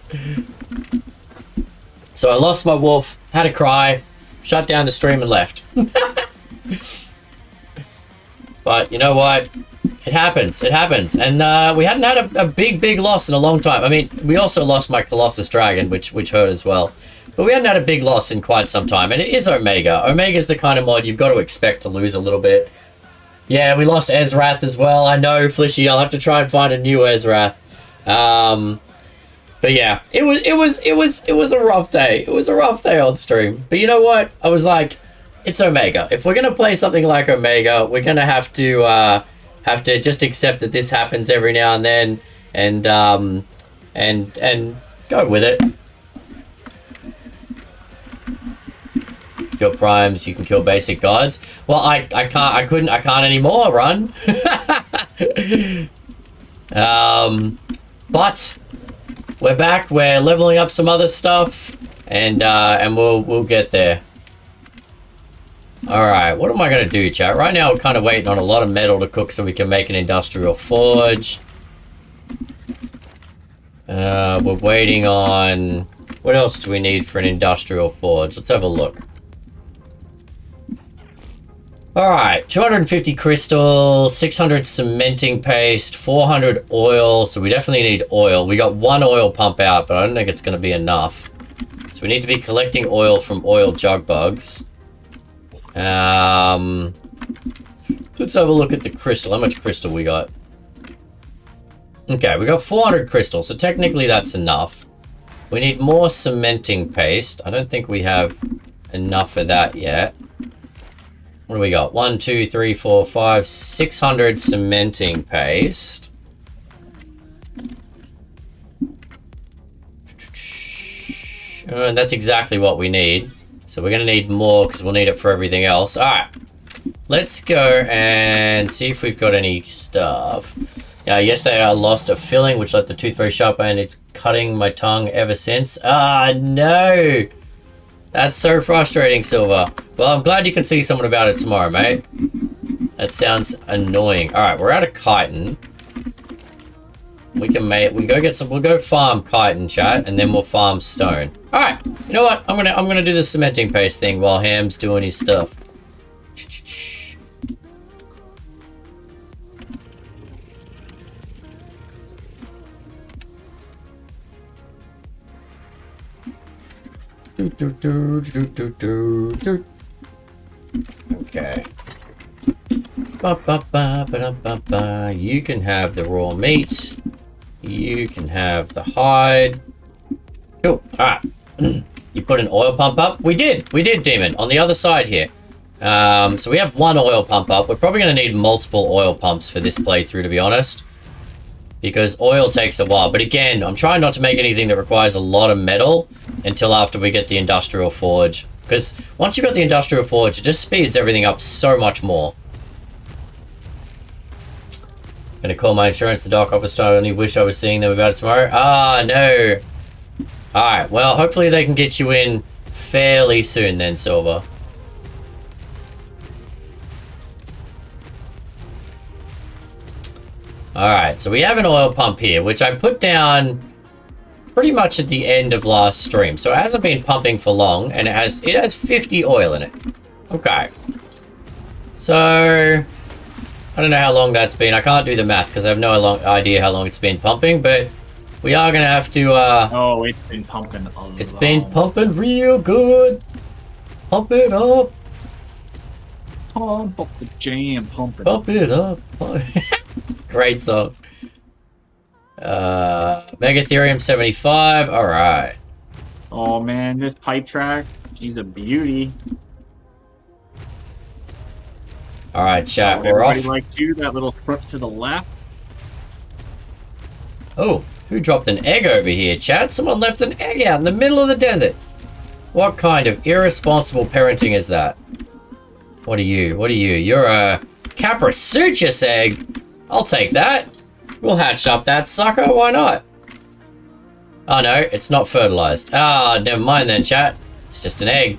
Speaker 1: So I lost my wolf, had a cry, shut down the stream and left. But you know what? It happens. It happens. And we hadn't had a big loss in a long time. I mean, we also lost my Colossus Dragon, which hurt as well. But we hadn't had a big loss in quite some time. And it is Omega. Omega's the kind of mod you've got to expect to lose a little bit. Yeah, we lost Ezrath as well. I know, Flishy. I'll have to try and find a new Ezrath. But yeah, it was a rough day. It was a rough day on stream. But you know what? I was like, it's Omega. If we're gonna play something like Omega, we're gonna have to just accept that this happens every now and then, and go with it. Kill primes, you can kill basic gods. Well, I can't anymore. Run. But we're back. We're leveling up some other stuff, and we'll get there. Alright, what am I going to do, chat? Right now we're kind of waiting on a lot of metal to cook so we can make an industrial forge. We're waiting on... What else do we need for an industrial forge? Let's have a look. Alright, 250 crystal, 600 cementing paste, 400 oil. So we definitely need oil. We got 1 oil pump out, but I don't think it's going to be enough. So we need to be collecting oil from oil jug bugs. Let's have a look at the crystal. How much crystal we got? Okay, we got 400 crystal, so technically that's enough. We need more cementing paste. I don't think we have enough of that yet. What do we got? 1, 2, 3, 4, 5, 600 cementing paste. And that's exactly what we need. So we're going to need more because we'll need it for everything else. Alright. Let's go and see if we've got any stuff. Yesterday I lost a filling which left the tooth very sharp and it's cutting my tongue ever since. Ah, no! That's so frustrating, Silver. Well, I'm glad you can see someone about it tomorrow, mate. That sounds annoying. Alright, we're out of chitin. We can go farm chitin, chat, and then we'll farm stone. Alright, you know what? I'm gonna do the cementing paste thing while Ham's doing his stuff. Okay. You can have the raw meat. You can have the hide. Cool. Alright. You put an oil pump up? We did, Demon, on the other side here. So we have 1 oil pump up. We're probably going to need multiple oil pumps for this playthrough, to be honest. Because oil takes a while. But again, I'm trying not to make anything that requires a lot of metal until after we get the industrial forge. Because once you've got the industrial forge, it just speeds everything up so much more. Gonna call my insurance, the dock office. I only wish I was seeing them about it tomorrow. Ah, no. Alright, well, hopefully they can get you in fairly soon then, Silver. Alright, so we have an oil pump here, which I put down pretty much at the end of last stream. So it hasn't been pumping for long, and it has 50 oil in it. Okay. So, I don't know how long that's been. I can't do the math because I have no idea how long it's been pumping, but we are going to have to...
Speaker 3: Oh, it's been pumping a lot.
Speaker 1: It's been pumping real good. Pump it up.
Speaker 3: Pump up the jam, pump it
Speaker 1: Pump it up. Great song. Megatherium 75. Alright.
Speaker 3: Oh man, this pipe track, she's a beauty.
Speaker 1: Alright, chat, we're
Speaker 3: everybody
Speaker 1: off.
Speaker 3: likes you, that little crook to the left.
Speaker 1: Oh, who dropped an egg over here, chat? Someone left an egg out in the middle of the desert. What kind of irresponsible parenting is that? What are you? What are you? You're a Caprisuchus egg. I'll take that. We'll hatch up that sucker. Why not? Oh no, it's not fertilized. Ah, never mind then, chat. It's just an egg.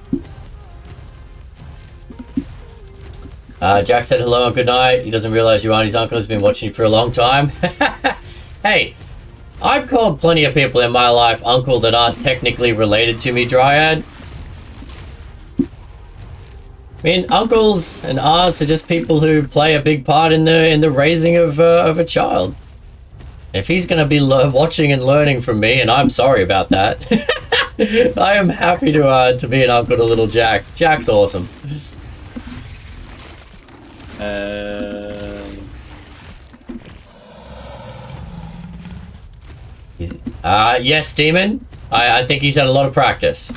Speaker 1: Jack said hello and good night. He doesn't realize you aren't his uncle. He's been watching you for a long time. Hey, I've called plenty of people in my life uncle that aren't technically related to me, Dryad. I mean, uncles and aunts are just people who play a big part in the raising of a child. If he's going to be watching and learning from me, and I'm sorry about that, I am happy to be an uncle to little Jack. Jack's awesome. Yes, Demon. I think he's had a lot of practice.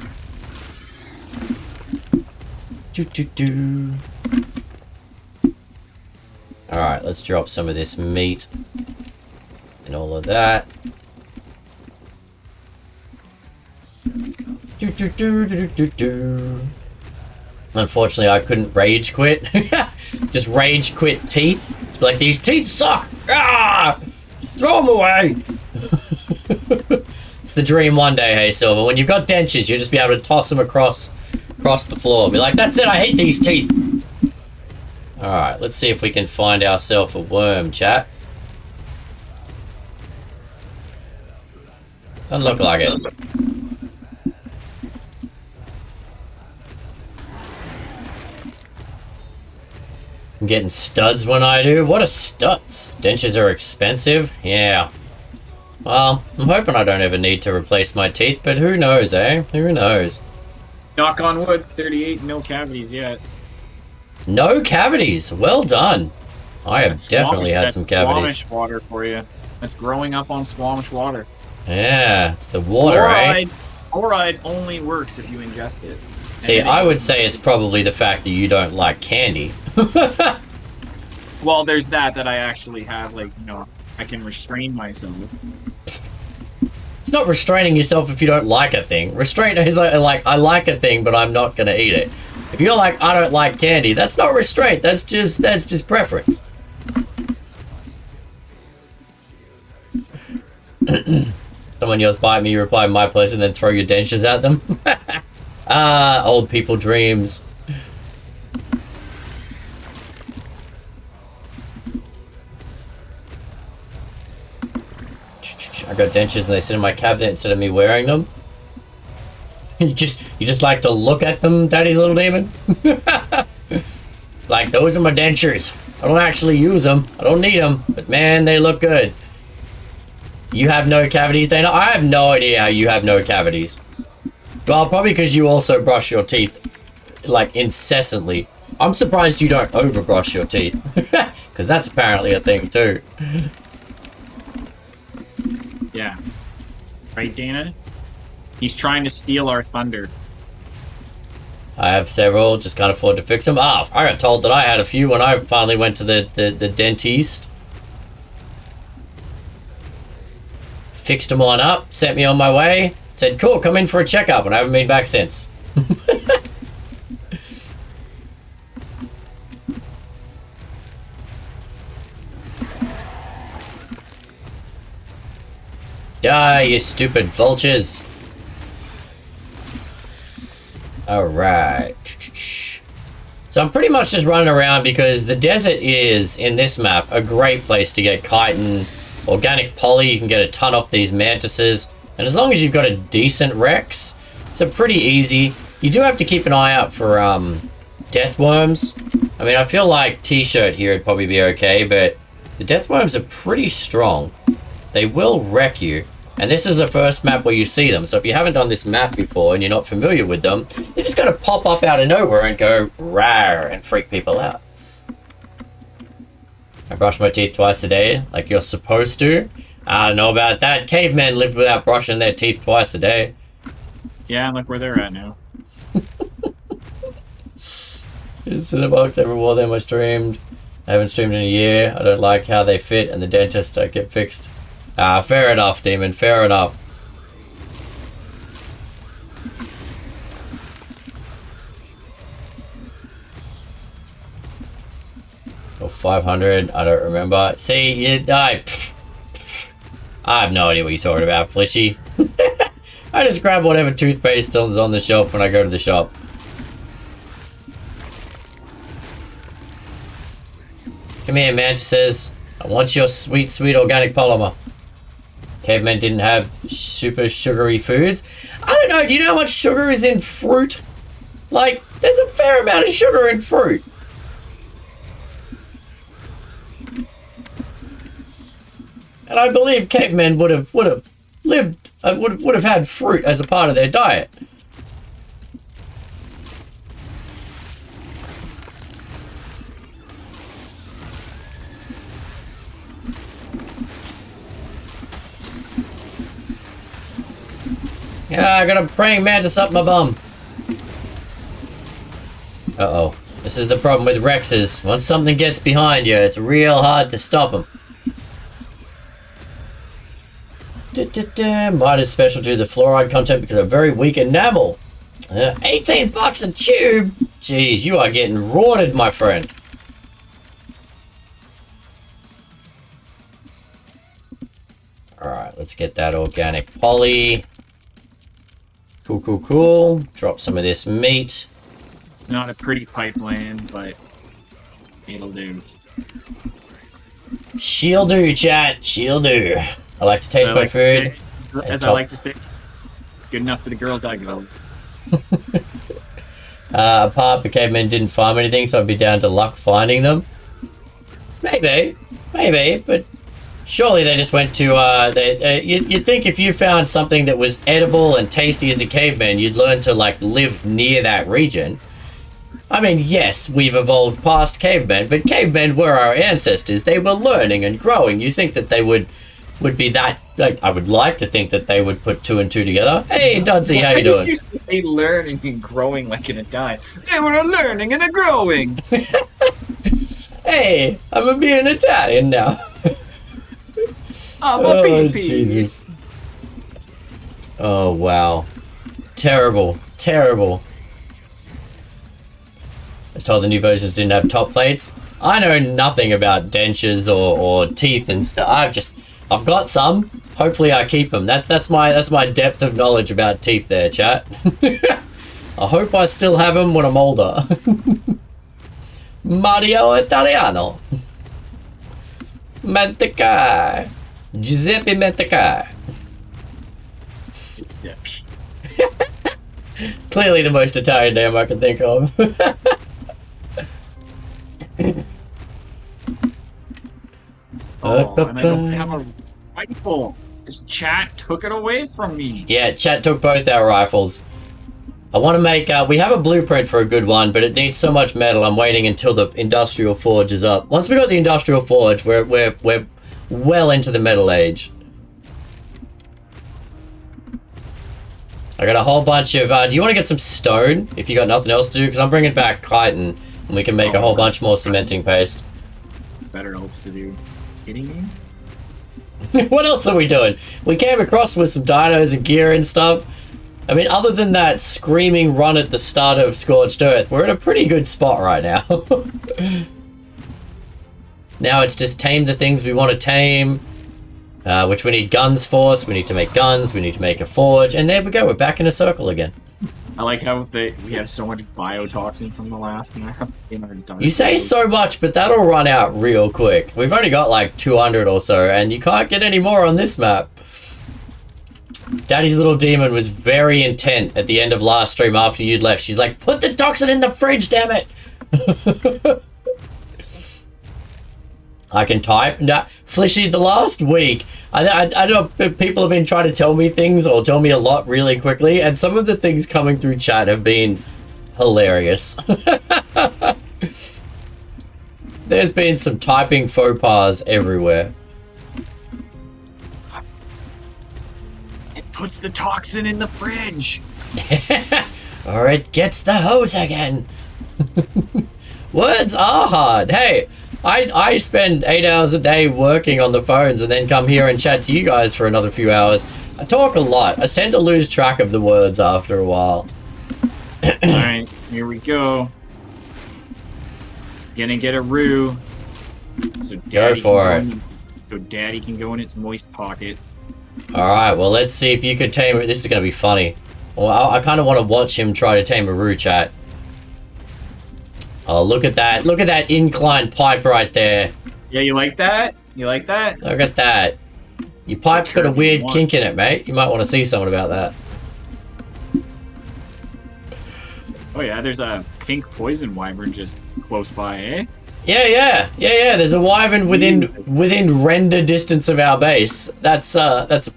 Speaker 1: Alright, let's drop some of this meat and all of that. Unfortunately, I couldn't rage quit. Just rage quit teeth. Just like, these teeth suck! Ah! Just throw them away! It's the dream one day, hey Silver. When you've got dentures, you'll just be able to toss them across across the floor. Be like, that's it, I hate these teeth. Alright, let's see if we can find ourselves a worm, chat. Doesn't look like it. I'm getting studs when I do. What are studs? Dentures are expensive? Yeah. Well, I'm hoping I don't ever need to replace my teeth, but who knows, eh? Who knows?
Speaker 3: Knock on wood, 38, no cavities yet.
Speaker 1: No cavities. Well done. I have definitely had some cavities.
Speaker 3: Squamish water for you. That's growing up on Squamish water.
Speaker 1: Yeah, it's the water, eh?
Speaker 3: Fluoride only works if you ingest it.
Speaker 1: See, I would say it's probably the fact that you don't like candy.
Speaker 3: Well, there's that I actually have, like, you know, I can restrain myself.
Speaker 1: It's not restraining yourself if you don't like a thing. Restraint is like, I like a thing, but I'm not gonna eat it. If you're like, I don't like candy, that's not restraint, that's just preference. Someone yells, bite me, you reply, my pleasure, and then throw your dentures at them. Old people dreams. I got dentures and they sit in my cabinet instead of me wearing them. You just like to look at them, daddy's little demon? Like, those are my dentures. I don't actually use them. I don't need them, but man, they look good. You have no cavities, Dana? I have no idea how you have no cavities. Well, probably because you also brush your teeth, like, incessantly. I'm surprised you don't overbrush your teeth. Because that's apparently a thing, too.
Speaker 3: Yeah. Right, Dana? He's trying to steal our thunder.
Speaker 1: I have several, just can't afford to fix them. Ah, I got told that I had a few when I finally went to the dentist. Fixed them on up, sent me on my way, said, cool, come in for a checkup, and I haven't been back since. Die, you stupid vultures. Alright. So I'm pretty much just running around because the desert is, in this map, a great place to get chitin, organic poly. You can get a ton off these mantises. And as long as you've got a decent Rex, it's a pretty easy. You do have to keep an eye out for death worms. I mean, I feel like T-shirt here would probably be okay, but the death worms are pretty strong. They will wreck you. And this is the first map where you see them. So if you haven't done this map before and you're not familiar with them, they're just going to pop up out of nowhere and go rawr and freak people out. I brush my teeth twice a day, like you're supposed to. I don't know about that. Cavemen lived without brushing their teeth twice a day.
Speaker 3: Yeah, and look where they're at now.
Speaker 1: It's in the box, every wore them I streamed. I haven't streamed in a year. I don't like how they fit and the dentist don't get fixed. Ah, fair enough, Demon, fair enough. Oh, 500, I don't remember. See, I have no idea what you're talking about, Fleshy. I just grab whatever toothpaste is on the shelf when I go to the shop. Come here, Mantises. I want your sweet, sweet organic polymer. Cavemen didn't have super sugary foods. I don't know, do you know how much sugar is in fruit? Like, there's a fair amount of sugar in fruit. And I believe cavemen would have had fruit as a part of their diet. Yeah, I got a praying mantis up my bum. Uh-oh. This is the problem with Rexes. Once something gets behind you, it's real hard to stop them. Mine is special due to the fluoride content because of very weak enamel. 18 bucks a tube? Jeez, you are getting rorted, my friend. Alright, let's get that organic poly. Cool, cool, cool. Drop some of this meat.
Speaker 3: It's not a pretty pipeline, but it'll do.
Speaker 1: She'll do, chat. She'll do. I like to taste my food.
Speaker 3: As I like to say, it's good enough for the girls I go.
Speaker 1: Apart the cavemen didn't farm anything, so I'd be down to luck finding them. Maybe, but surely they just went to, you'd think if you found something that was edible and tasty as a caveman, you'd learn to, like, live near that region. I mean, yes, we've evolved past cavemen, but cavemen were our ancestors. They were learning and growing. You think that they would be that, like, I would like to think that they would put 2 and 2 together. Hey, Dudsy, how you doing?
Speaker 3: You say learning and growing like in a dime. They were a learning and a growing.
Speaker 1: Hey, I'm being Italian now.
Speaker 3: Oh,
Speaker 1: Jesus. Oh, wow. Terrible. I was told the new versions didn't have top plates. I know nothing about dentures or teeth and stuff. I've got some. Hopefully I keep them. That's my depth of knowledge about teeth there, chat. I hope I still have them when I'm older. Mario Italiano. Mantakai. Giuseppe Mantakai.
Speaker 3: Giuseppe.
Speaker 1: Clearly the most Italian name I can think of.
Speaker 3: Oh, and I don't have a rifle. This chat took it away from me.
Speaker 1: Yeah, chat took both our rifles. I want to make, we have a blueprint for a good one, but it needs so much metal, I'm waiting until the industrial forge is up. Once we got the industrial forge, we're well into the metal age. I got a whole bunch of, do you want to get some stone, if you got nothing else to do? Because I'm bringing back chitin, and we can make a whole bunch more cementing paste.
Speaker 3: Better else to do. Kidding
Speaker 1: me? What else are we doing? We came across with some dinos and gear and stuff. I mean, other than that screaming run at the start of Scorched Earth, we're in a pretty good spot right now. Now it's just tame the things we want to tame, which we need guns for, so we need to make guns, we need to make a forge, and there we go, we're back in a circle again.
Speaker 3: I like how we have so much biotoxin from the last map in our dark.
Speaker 1: You say so much, but that'll run out real quick. We've only got like 200 or so, and you can't get any more on this map. Daddy's little demon was very intent at the end of last stream after you'd left. She's like, put the toxin in the fridge, damn it! I can type. No, Flishy, the last week, I don't know if people have been trying to tell me things or tell me a lot really quickly, and some of the things coming through chat have been hilarious. There's been some typing faux pas everywhere.
Speaker 3: Puts the toxin in the fridge.
Speaker 1: Or it gets the hose again. Words are hard. Hey, I spend 8 hours a day working on the phones and then come here and chat to you guys for another few hours. I talk a lot. I tend to lose track of the words after a while.
Speaker 3: Alright, here we go. Gonna get a roo. So
Speaker 1: Go for it.
Speaker 3: So Daddy can go in its moist pocket.
Speaker 1: Alright, well, let's see if you could tame it. This is going to be funny. Well, I kind of want to watch him try to tame a Roo, chat. Oh, look at that. Look at that inclined pipe right there.
Speaker 3: Yeah, you like that? You like that?
Speaker 1: Look at that. Your pipe's got a weird kink in it, mate. You might want to see someone about that.
Speaker 3: Oh, yeah, there's a pink poison wyvern just close by, eh?
Speaker 1: Yeah. There's a wyvern within render distance of our base. That's. I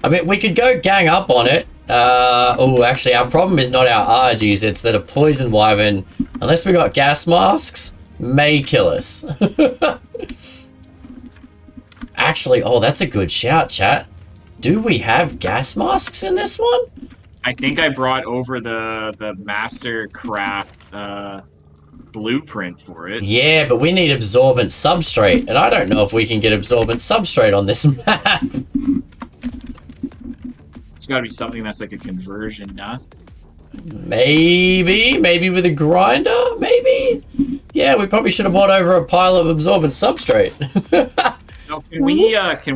Speaker 1: mean, we could go gang up on it. Oh, actually, our problem is not our RGs. It's that a poison wyvern, unless we got gas masks, may kill us. Actually, oh, that's a good shout, chat. Do we have gas masks in this one?
Speaker 3: I think I brought over the Mastercraft blueprint for it.
Speaker 1: Yeah, but we need absorbent substrate, and I don't know if we can get absorbent substrate on this map.
Speaker 3: It's got to be something that's like a conversion, huh?
Speaker 1: Maybe with a grinder, maybe? Yeah, we probably should have brought over a pile of absorbent substrate.
Speaker 3: Now, can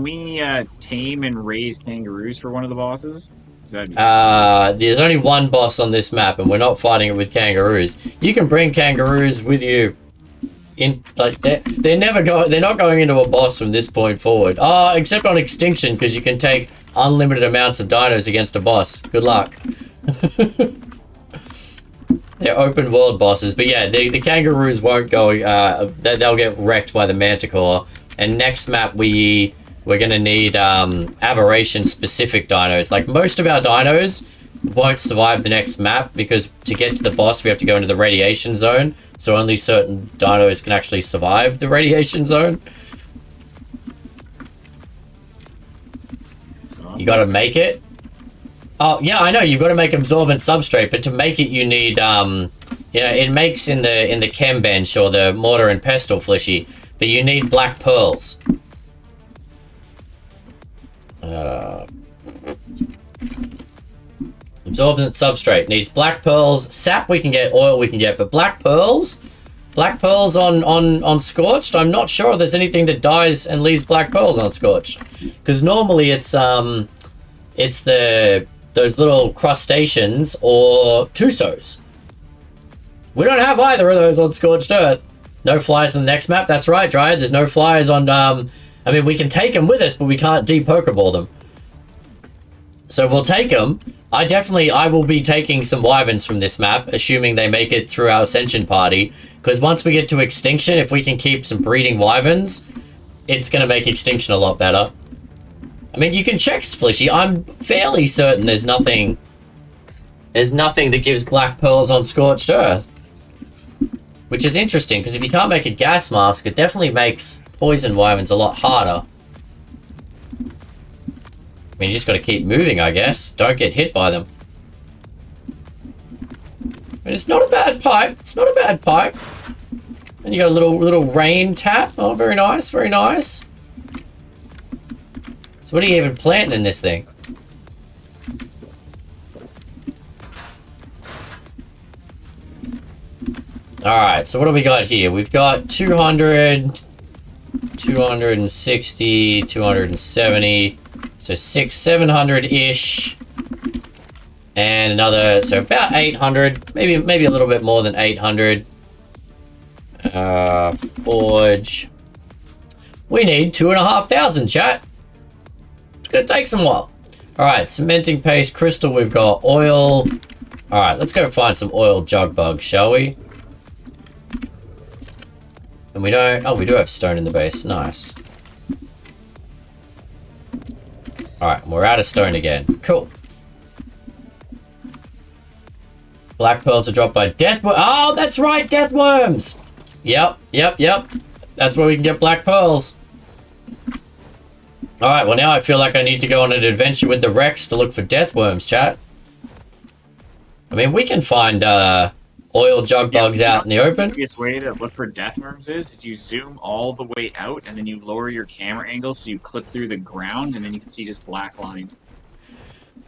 Speaker 3: we tame and raise kangaroos for one of the bosses? Is That'd be
Speaker 1: there's only one boss on this map, and we're not fighting it with kangaroos. You can bring kangaroos with you. They're not going into a boss from this point forward. Except on extinction, because you can take unlimited amounts of dinos against a boss. Good luck. They're open world bosses, but yeah, the kangaroos won't go. They'll get wrecked by the manticore. And next map we're gonna need aberration specific dinos. Like most of our dinos won't survive the next map because to get to the boss we have to go into the radiation zone. So only certain dinos can actually survive the radiation zone. You gotta make it. Oh, yeah, I know, you've got to make absorbent substrate, but to make it you need, it makes in the chem bench or the mortar and pestle fleshy, but you need black pearls. Absorbent substrate needs black pearls. Sap we can get, oil we can get, but black pearls on Scorched, I'm not sure there's anything that dies and leaves black pearls on Scorched. Because normally it's those little crustaceans or Tusos. We don't have either of those on Scorched Earth. No flies in the next map, that's right, Dryad. There's no flies on, I mean, we can take them with us, but we can't de-Pokeball them. So we'll take them. I will be taking some wyverns from this map, assuming they make it through our Ascension party. Because once we get to Extinction, if we can keep some breeding wyverns, it's going to make Extinction a lot better. I mean, you can check Splishy. I'm fairly certain there's nothing that gives black pearls on Scorched Earth. Which is interesting, because if you can't make a gas mask, it definitely makes poison wyverns a lot harder. I mean, you just got to keep moving, I guess. Don't get hit by them. I mean, it's not a bad pipe. It's not a bad pipe. And you got a little rain tap. Oh, very nice, very nice. So what are you even planting in this thing? Alright, so what do we got here? We've got 200, 260, 270, so 700-ish. And another, so about 800, maybe a little bit more than 800. Forge. We need 2,500, chat. It's gonna take some while. Alright, cementing paste, crystal, we've got oil. Alright, let's go find some oil jug bugs, shall we? And we don't, oh, we do have stone in the base, nice. Alright, we're out of stone again, cool. Black pearls are dropped by deathworms. Oh, that's right, deathworms! Yep. That's where we can get black pearls. Alright, well now I feel like I need to go on an adventure with the Rex to look for deathworms, chat. I mean, we can find oil jug bugs out in the open.
Speaker 3: The easiest way to look for deathworms is you zoom all the way out and then you lower your camera angle so you clip through the ground and then you can see just black lines.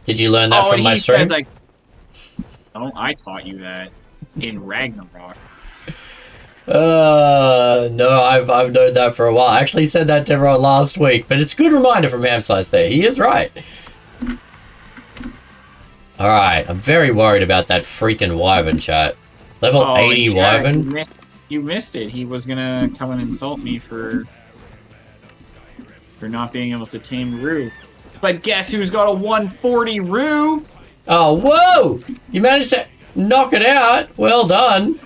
Speaker 1: Did you learn that from my stream?
Speaker 3: I taught you that in Ragnarok.
Speaker 1: No, I've known that for a while. I actually said that to everyone last week, but it's a good reminder from Hamslice there. He is right. Alright, I'm very worried about that freaking wyvern, chat. Level 80 wyvern?
Speaker 3: You missed it. He was gonna come and insult me for not being able to tame Rue. But guess who's got a 140 Rue?
Speaker 1: Oh, whoa! You managed to knock it out. Well done.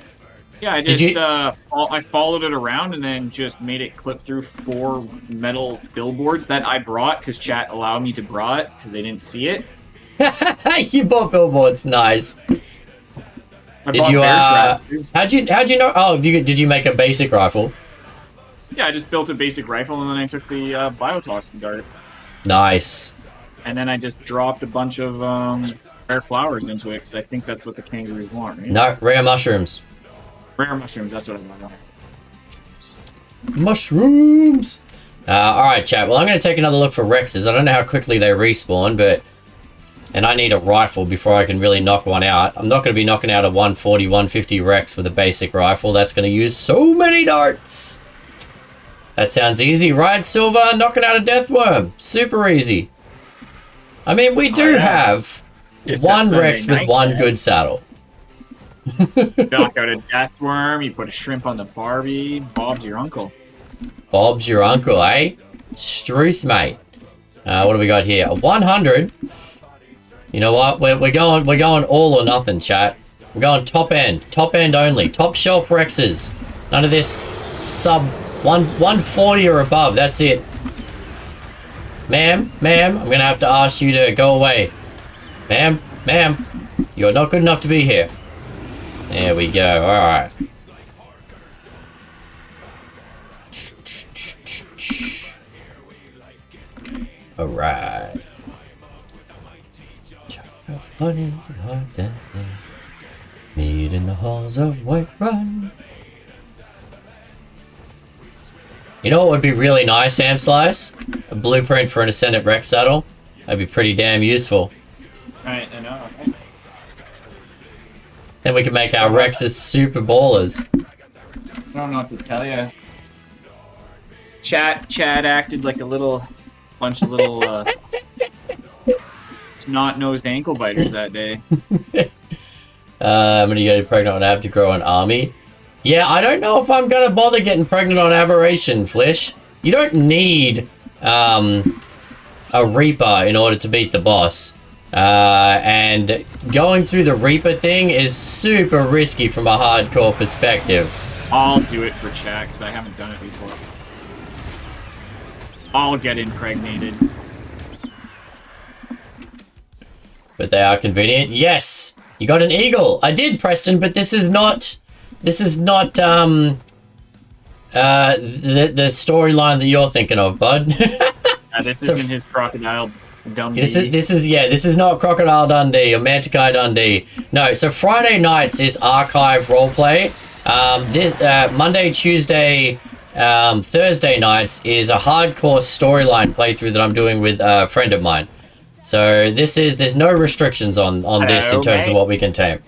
Speaker 3: Yeah, I just I followed it around and then just made it clip through 4 metal billboards that I brought because chat allowed me to bring it because they didn't see it.
Speaker 1: You bought billboards, nice. Did you how'd you know? Oh, did you make a basic rifle?
Speaker 3: Yeah, I just built a basic rifle and then I took the biotoxin darts.
Speaker 1: Nice.
Speaker 3: And then I just dropped a bunch of rare flowers into it because I think that's what the kangaroos want, right?
Speaker 1: No, rare mushrooms.
Speaker 3: Rare mushrooms, that's what I want.
Speaker 1: Mushrooms! Alright, chat. Well, I'm going to take another look for Rexes. I don't know how quickly they respawn, but... And I need a rifle before I can really knock one out. I'm not going to be knocking out a 140, 150 Rex with a basic rifle. That's going to use so many darts! That sounds easy, right, Silver? Knocking out a deathworm. Super easy. I mean, we do have
Speaker 3: Just a
Speaker 1: one
Speaker 3: Sunday
Speaker 1: Rex with
Speaker 3: night,
Speaker 1: one
Speaker 3: man.
Speaker 1: good saddle.
Speaker 3: Knock out a death worm, you put a shrimp on the Barbie, Bob's your uncle.
Speaker 1: Bob's your uncle, eh? Struth, mate. What do we got here? A 100. You know what? We're going all or nothing, chat. We're going top end only. Top shelf Rexes. None of this sub 140 or above. That's it. Ma'am, I'm gonna have to ask you to go away. Ma'am, you're not good enough to be here. There we go. All right. All right. Funny, meet in the halls of Whiterun. You know what would be really nice, Hamslice? A blueprint for an Ascendant Rex saddle. That'd be pretty damn useful.
Speaker 3: I know. Okay.
Speaker 1: Then we can make our Rexes super ballers.
Speaker 3: I don't know what to tell you. Chad acted like a bunch of little snot-nosed ankle biters that day.
Speaker 1: I'm gonna get pregnant on Ab to grow an army. Yeah, I don't know if I'm gonna bother getting pregnant on Aberration, Flish. You don't need a Reaper in order to beat the boss. And going through the Reaper thing is super risky from a hardcore perspective.
Speaker 3: I'll do it for chat, because I haven't done it before. I'll get impregnated.
Speaker 1: But they are convenient. Yes! You got an eagle! I did, Preston, but this is not the storyline that you're thinking of, bud.
Speaker 3: This isn't his Crocodile Dundee.
Speaker 1: This is not Crocodile Dundee or Mantakai Dundee. No, so Friday nights is archive roleplay. This Monday, Tuesday, Thursday nights is a hardcore storyline playthrough that I'm doing with a friend of mine. So there's no restrictions on this in terms of what we can tame.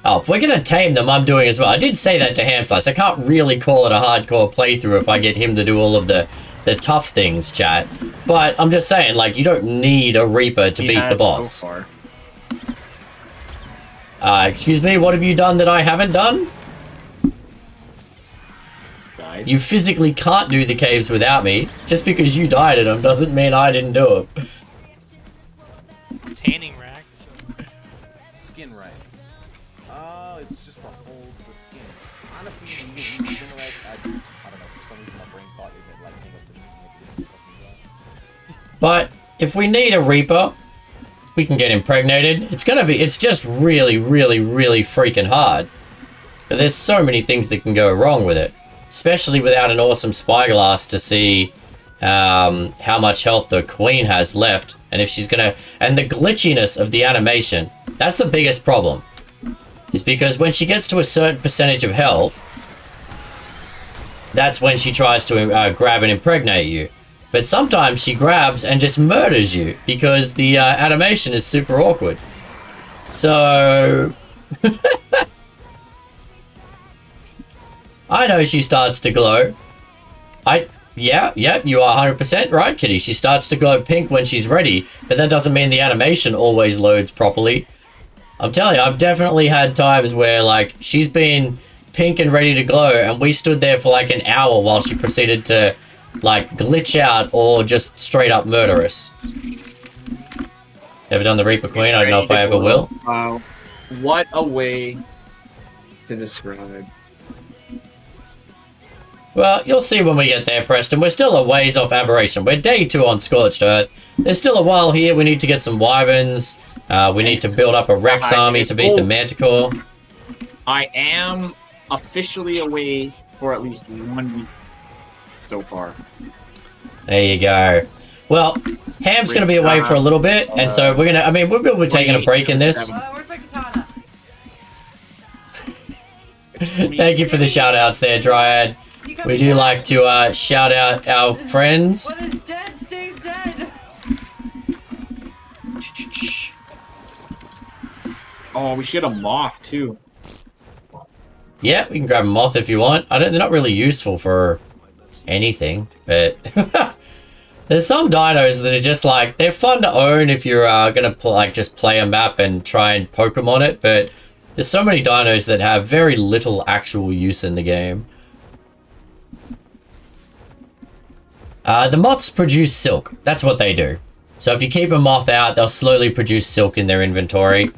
Speaker 1: Oh, if we're gonna tame them, I'm doing as well. I did say that to Hamslice. I can't really call it a hardcore playthrough if I get him to do all of the tough things, chat. But I'm just saying, like, you don't need a Reaper to beat the boss.
Speaker 3: So far.
Speaker 1: Excuse me, what have you done that I haven't done?
Speaker 3: Died.
Speaker 1: You physically can't do the caves without me. Just because you died at them doesn't mean I didn't do it.
Speaker 5: Tanning racks.
Speaker 6: Skin right. Oh, it's just to hold the skin. Honestly, you use skin right. I don't know. For some reason, my brain thought it would like hang up the meat and make it.
Speaker 1: But if we need a Reaper, we can get impregnated. It's just really, really, really freaking hard. But there's so many things that can go wrong with it. Especially without an awesome spyglass to see how much health the queen has left. And if she's gonna... And the glitchiness of the animation. That's the biggest problem. Is because when she gets to a certain percentage of health, that's when she tries to grab and impregnate you. But sometimes she grabs and just murders you because the animation is super awkward. So... I know she starts to glow. Yeah, you are 100% right, Kitty. She starts to glow pink when she's ready, but that doesn't mean the animation always loads properly. I'm telling you, I've definitely had times where, like, she's been pink and ready to glow, and we stood there for, like, an hour while she proceeded to, like, glitch out or just straight up murder us. Ever done the Reaper Queen? I don't know if I ever will.
Speaker 3: Wow. What a way to describe.
Speaker 1: Well, you'll see when we get there, Preston. We're still a ways off Aberration. We're day 2 on Scorched Earth. There's still a while here. We need to get some wyverns. We need to build up a Rex army to beat the Manticore.
Speaker 3: I am officially away for at least 1 week so far.
Speaker 1: There you go. Well, Ham's going to be away for a little bit, and so we're going to... I mean, we're going to be taking a break in this.
Speaker 4: Where's my katana?
Speaker 1: Thank you for the shout-outs there, Dryad. We do like to shout out our friends.
Speaker 4: What is dead stays dead.
Speaker 3: Oh, we should have moth too.
Speaker 1: Yeah, we can grab a moth if you want. They're not really useful for anything, but There's some dinos that are just like, they're fun to own if you're gonna just play a map and try and Pokemon it, but there's so many dinos that have very little actual use in the game. The moths produce silk. That's what they do. So if you keep a moth out, they'll slowly produce silk in their inventory.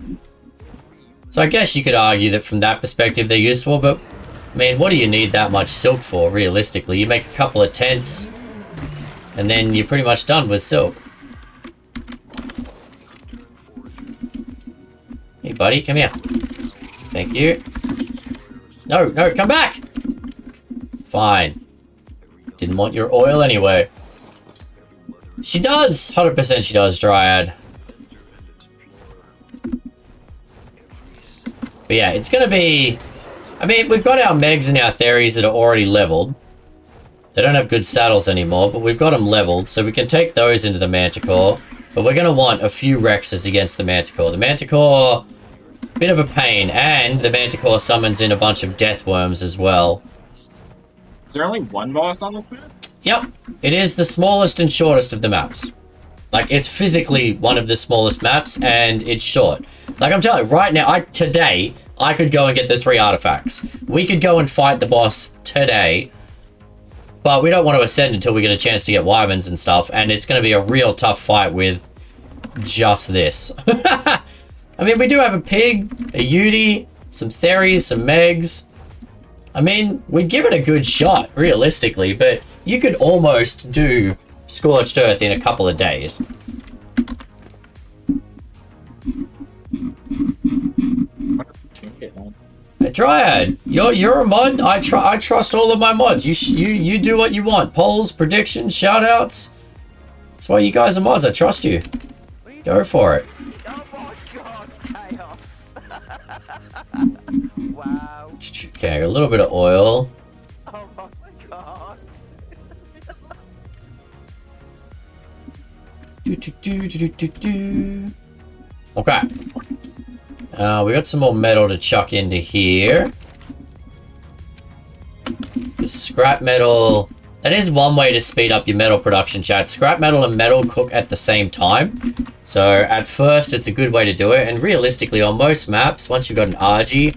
Speaker 1: So I guess you could argue that from that perspective they're useful, but I mean, what do you need that much silk for, realistically? You make a couple of tents, and then you're pretty much done with silk. Hey, buddy, come here. Thank you. No, come back! Fine. Didn't want your oil anyway. She does! 100% she does, Dryad. But yeah, it's gonna be... I mean, we've got our Megs and our Theries that are already leveled. They don't have good saddles anymore, but we've got them leveled, so we can take those into the Manticore. But we're gonna want a few Rexes against the Manticore. The Manticore... bit of a pain, and the Manticore summons in a bunch of death worms as well.
Speaker 3: Is there only one boss on this map?
Speaker 1: Yep, it is the smallest and shortest of the maps. Like, it's physically one of the smallest maps, and it's short. Like, I'm telling you, right now, today, I could go and get the 3 artifacts. We could go and fight the boss today, but we don't want to ascend until we get a chance to get wyverns and stuff, and it's going to be a real tough fight with just this. I mean, we do have a pig, a Yudi, some Theries, some Megs. I mean, we'd give it a good shot, realistically, but you could almost do Scorched Earth in a couple of days. Hey, Dryad, you're a mod. I trust all of my mods. You do what you want. Polls, predictions, shoutouts. That's why you guys are mods. I trust you. Go for it.
Speaker 5: Oh my god, chaos. Wow.
Speaker 1: Okay, a little bit of oil.
Speaker 5: Oh my god.
Speaker 1: Okay. We got some more metal to chuck into here. The scrap metal... That is one way to speed up your metal production, chat. Scrap metal and metal cook at the same time. So, at first, it's a good way to do it. And realistically, on most maps, once you've got an RG,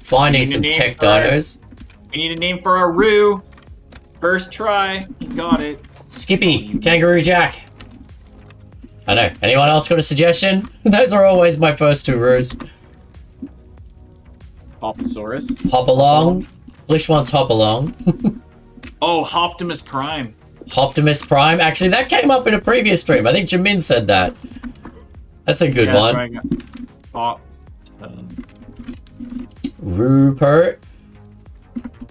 Speaker 1: finding some tech dinos...
Speaker 3: We need a name for our Roo. First try. You got it.
Speaker 1: Skippy, Kangaroo Jack. I know. Anyone else got a suggestion? Those are always my first 2 roos.
Speaker 3: Hoposaurus.
Speaker 1: Hop along. Flish wants hop along.
Speaker 3: Oh, Optimus Prime.
Speaker 1: Optimus Prime. Actually, that came up in a previous stream. I think Jamin said that. That's a good one. Rupert.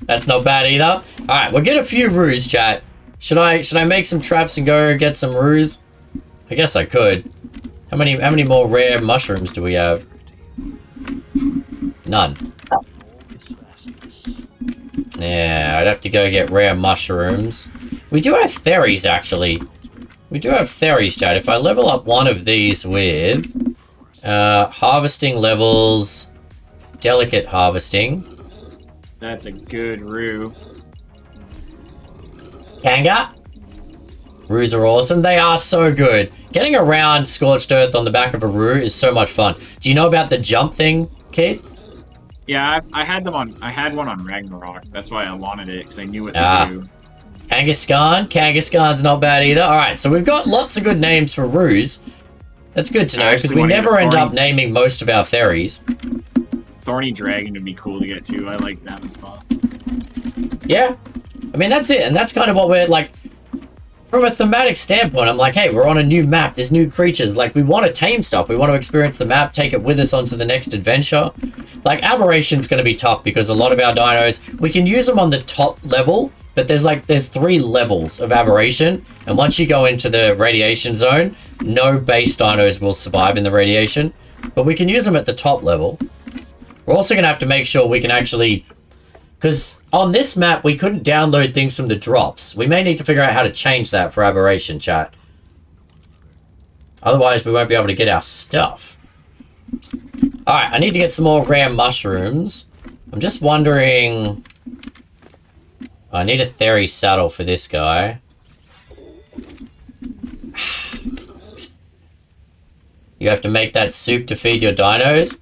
Speaker 1: That's not bad either. Alright, we'll get a few roos, chat. Should I make some traps and go get some roos? I guess I could. How many more rare mushrooms do we have? None. Yeah, I'd have to go get rare mushrooms. We do have Theries, actually. We do have Theries, chat. If I level up one of these with... harvesting levels... Delicate harvesting.
Speaker 3: That's a good Roo.
Speaker 1: Kanga? Roos are awesome. They are so good. Getting around Scorched Earth on the back of a Roo is so much fun. Do you know about the jump thing, Keith?
Speaker 3: Yeah, I had one on Ragnarok. That's why I wanted it, because I knew what to do.
Speaker 1: Kangaskhan? Kangaskhan's not bad either. Alright, so we've got lots of good names for Roos. That's good to know, because we never end up naming most of our Theries.
Speaker 3: Thorny Dragon would be cool to get to. I like that as well.
Speaker 1: Yeah. I mean, that's it. And that's kind of what we're, like... From a thematic standpoint, I'm like, hey, we're on a new map. There's new creatures. Like, we want to tame stuff. We want to experience the map, take it with us onto the next adventure. Like, Aberration's going to be tough because a lot of our dinos, we can use them on the top level, but there's 3 levels of Aberration. And once you go into the radiation zone, no base dinos will survive in the radiation. But we can use them at the top level. We're also going to have to make sure we can actually... Because on this map, we couldn't download things from the drops. We may need to figure out how to change that for Aberration, chat. Otherwise, we won't be able to get our stuff. Alright, I need to get some more rare mushrooms. I'm just wondering... I need a Theory saddle for this guy. You have to make that soup to feed your dinos.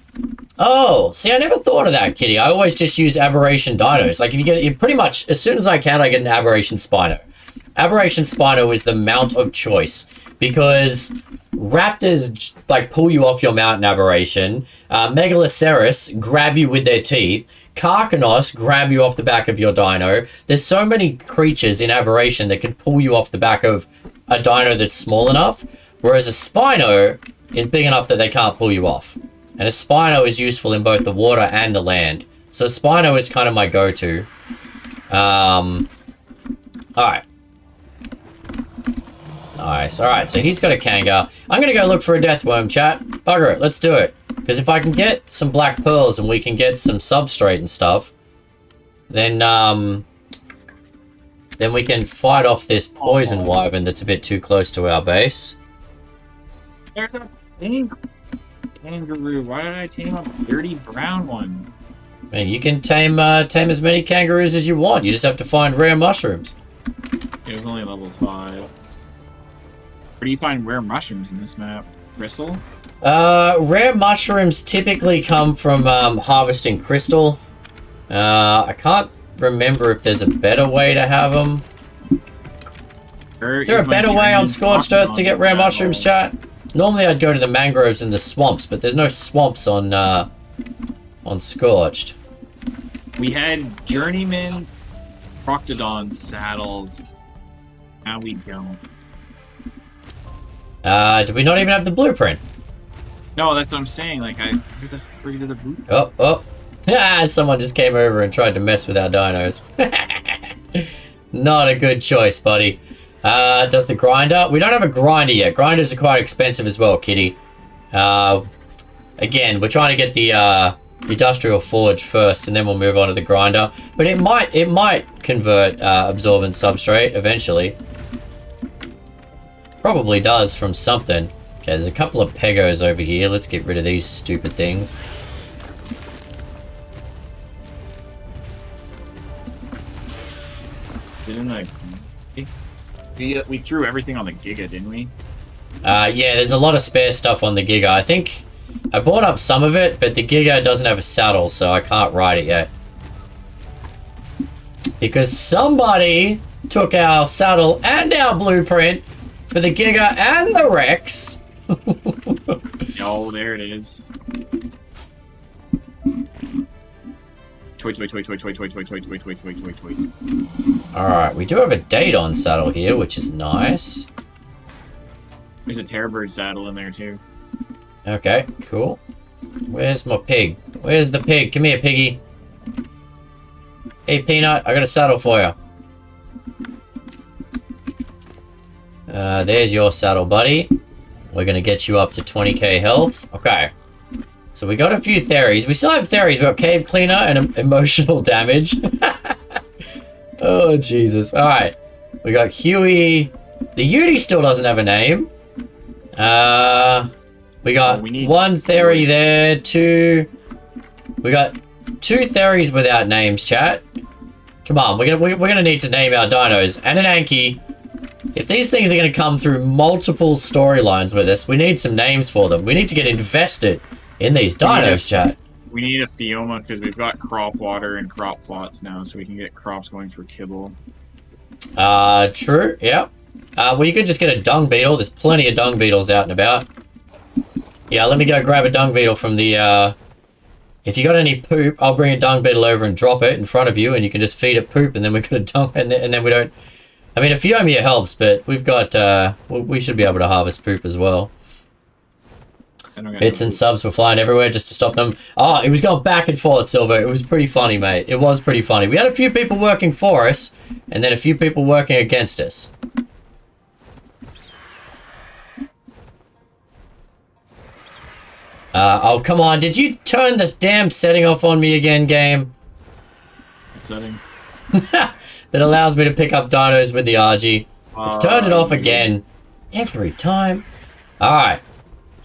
Speaker 1: Oh, see, I never thought of that, Kitty. I always just use aberration dinos. Like, if you get it, pretty much, as soon as I can, I get an aberration Spino. Aberration Spino is the mount of choice, because raptors, like, pull you off your mount in aberration. Megaloceros grab you with their teeth. Karkanos grab you off the back of your dino. There's so many creatures in aberration that can pull you off the back of a dino that's small enough, whereas a Spino is big enough that they can't pull you off. And a Spino is useful in both the water and the land. So Spino is kind of my go-to. Alright. Nice. Alright, so he's got a Kanga. I'm going to go look for a Deathworm, chat. Bugger it, let's do it. Because if I can get some black pearls and we can get some substrate and stuff, then we can fight off this poison wyvern that's a bit too close to our base.
Speaker 3: There's a pink kangaroo. Why did I tame a dirty brown one?
Speaker 1: Man, you can tame as many kangaroos as you want. You just have to find rare mushrooms.
Speaker 3: It was only level 5. Where do you find rare mushrooms in this map? Bristle?
Speaker 1: Rare mushrooms typically come from harvesting crystal. I can't remember if there's a better way to have them. Is there a better way on Scorched Earth to get rare mushrooms, chat? Normally I'd go to the mangroves and the swamps, but there's no swamps on Scorched.
Speaker 3: We had Journeyman Proctodon saddles. Now we don't.
Speaker 1: Did we not even have the blueprint?
Speaker 3: No, that's what I'm saying. Like, where the freak did the blueprint?
Speaker 1: Oh. Someone just came over and tried to mess with our dinos. Not a good choice, buddy. Does the grinder? We don't have a grinder yet. Grinders are quite expensive as well, Kitty. Again, we're trying to get the industrial forge first, and then we'll move on to the grinder. But it might convert absorbent substrate eventually. Probably does from something. Okay, there's a couple of pegos over here. Let's get rid of these stupid things.
Speaker 3: Is it in the... We threw everything on the Giga, didn't we?
Speaker 1: Yeah, there's a lot of spare stuff on the Giga. I think I bought up some of it, but the Giga doesn't have a saddle, so I can't ride it yet. Because somebody took our saddle and our blueprint for the Giga and the Rex.
Speaker 3: Oh, there it is. Wait.
Speaker 1: Alright, we do have a date on saddle here, which is nice.
Speaker 3: There's a Terrorbird saddle in there, too.
Speaker 1: Okay, cool. Where's my pig? Where's the pig? Come here, piggy. Hey, Peanut, I got a saddle for you. There's your saddle, buddy. We're gonna get you up to 20k health. Okay. So we got a few theories. We still have theories. We got Cave Cleaner and emotional damage. Oh, Jesus. Alright. We got Huey. The Yudi still doesn't have a name. We got one theory there, two. We got two theories without names, chat. Come on, we're gonna need to name our dinos. And an Anki. If these things are gonna come through multiple storylines with us, we need some names for them. We need to get invested in these dinos, chat.
Speaker 3: We need a Fioma because we've got crop water and crop plots now, so we can get crops going for kibble.
Speaker 1: True, yeah. Well, you could just get a dung beetle. There's plenty of dung beetles out and about. Yeah, let me go grab a dung beetle from the, if you got any poop, I'll bring a dung beetle over and drop it in front of you, and you can just feed it poop, and then we got a dung, and then we don't... I mean, a Fiomia helps, but we've got, we should be able to harvest poop as well. Bits and subs were flying everywhere just to stop them. Oh, it was going back and forth, Silver. It was pretty funny, mate. It was pretty funny. We had a few people working for us, and then a few people working against us. Oh, come on. Did you turn this damn setting off on me again, game?
Speaker 3: What setting?
Speaker 1: That allows me to pick up dinos with the RG. It's turned it off again. Every time. Alright.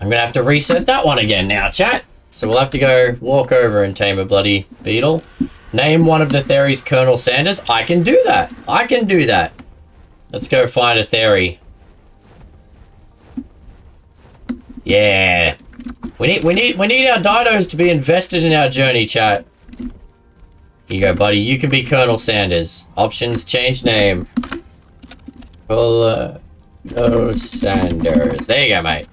Speaker 1: I'm going to have to reset that one again now, chat. So we'll have to go walk over and tame a bloody beetle. Name one of the theories Colonel Sanders. I can do that. I can do that. Let's go find a theory. Yeah. We need our dinos to be invested in our journey, chat. Here you go, buddy. You can be Colonel Sanders. Options, change name. Colonel Sanders. There you go, mate.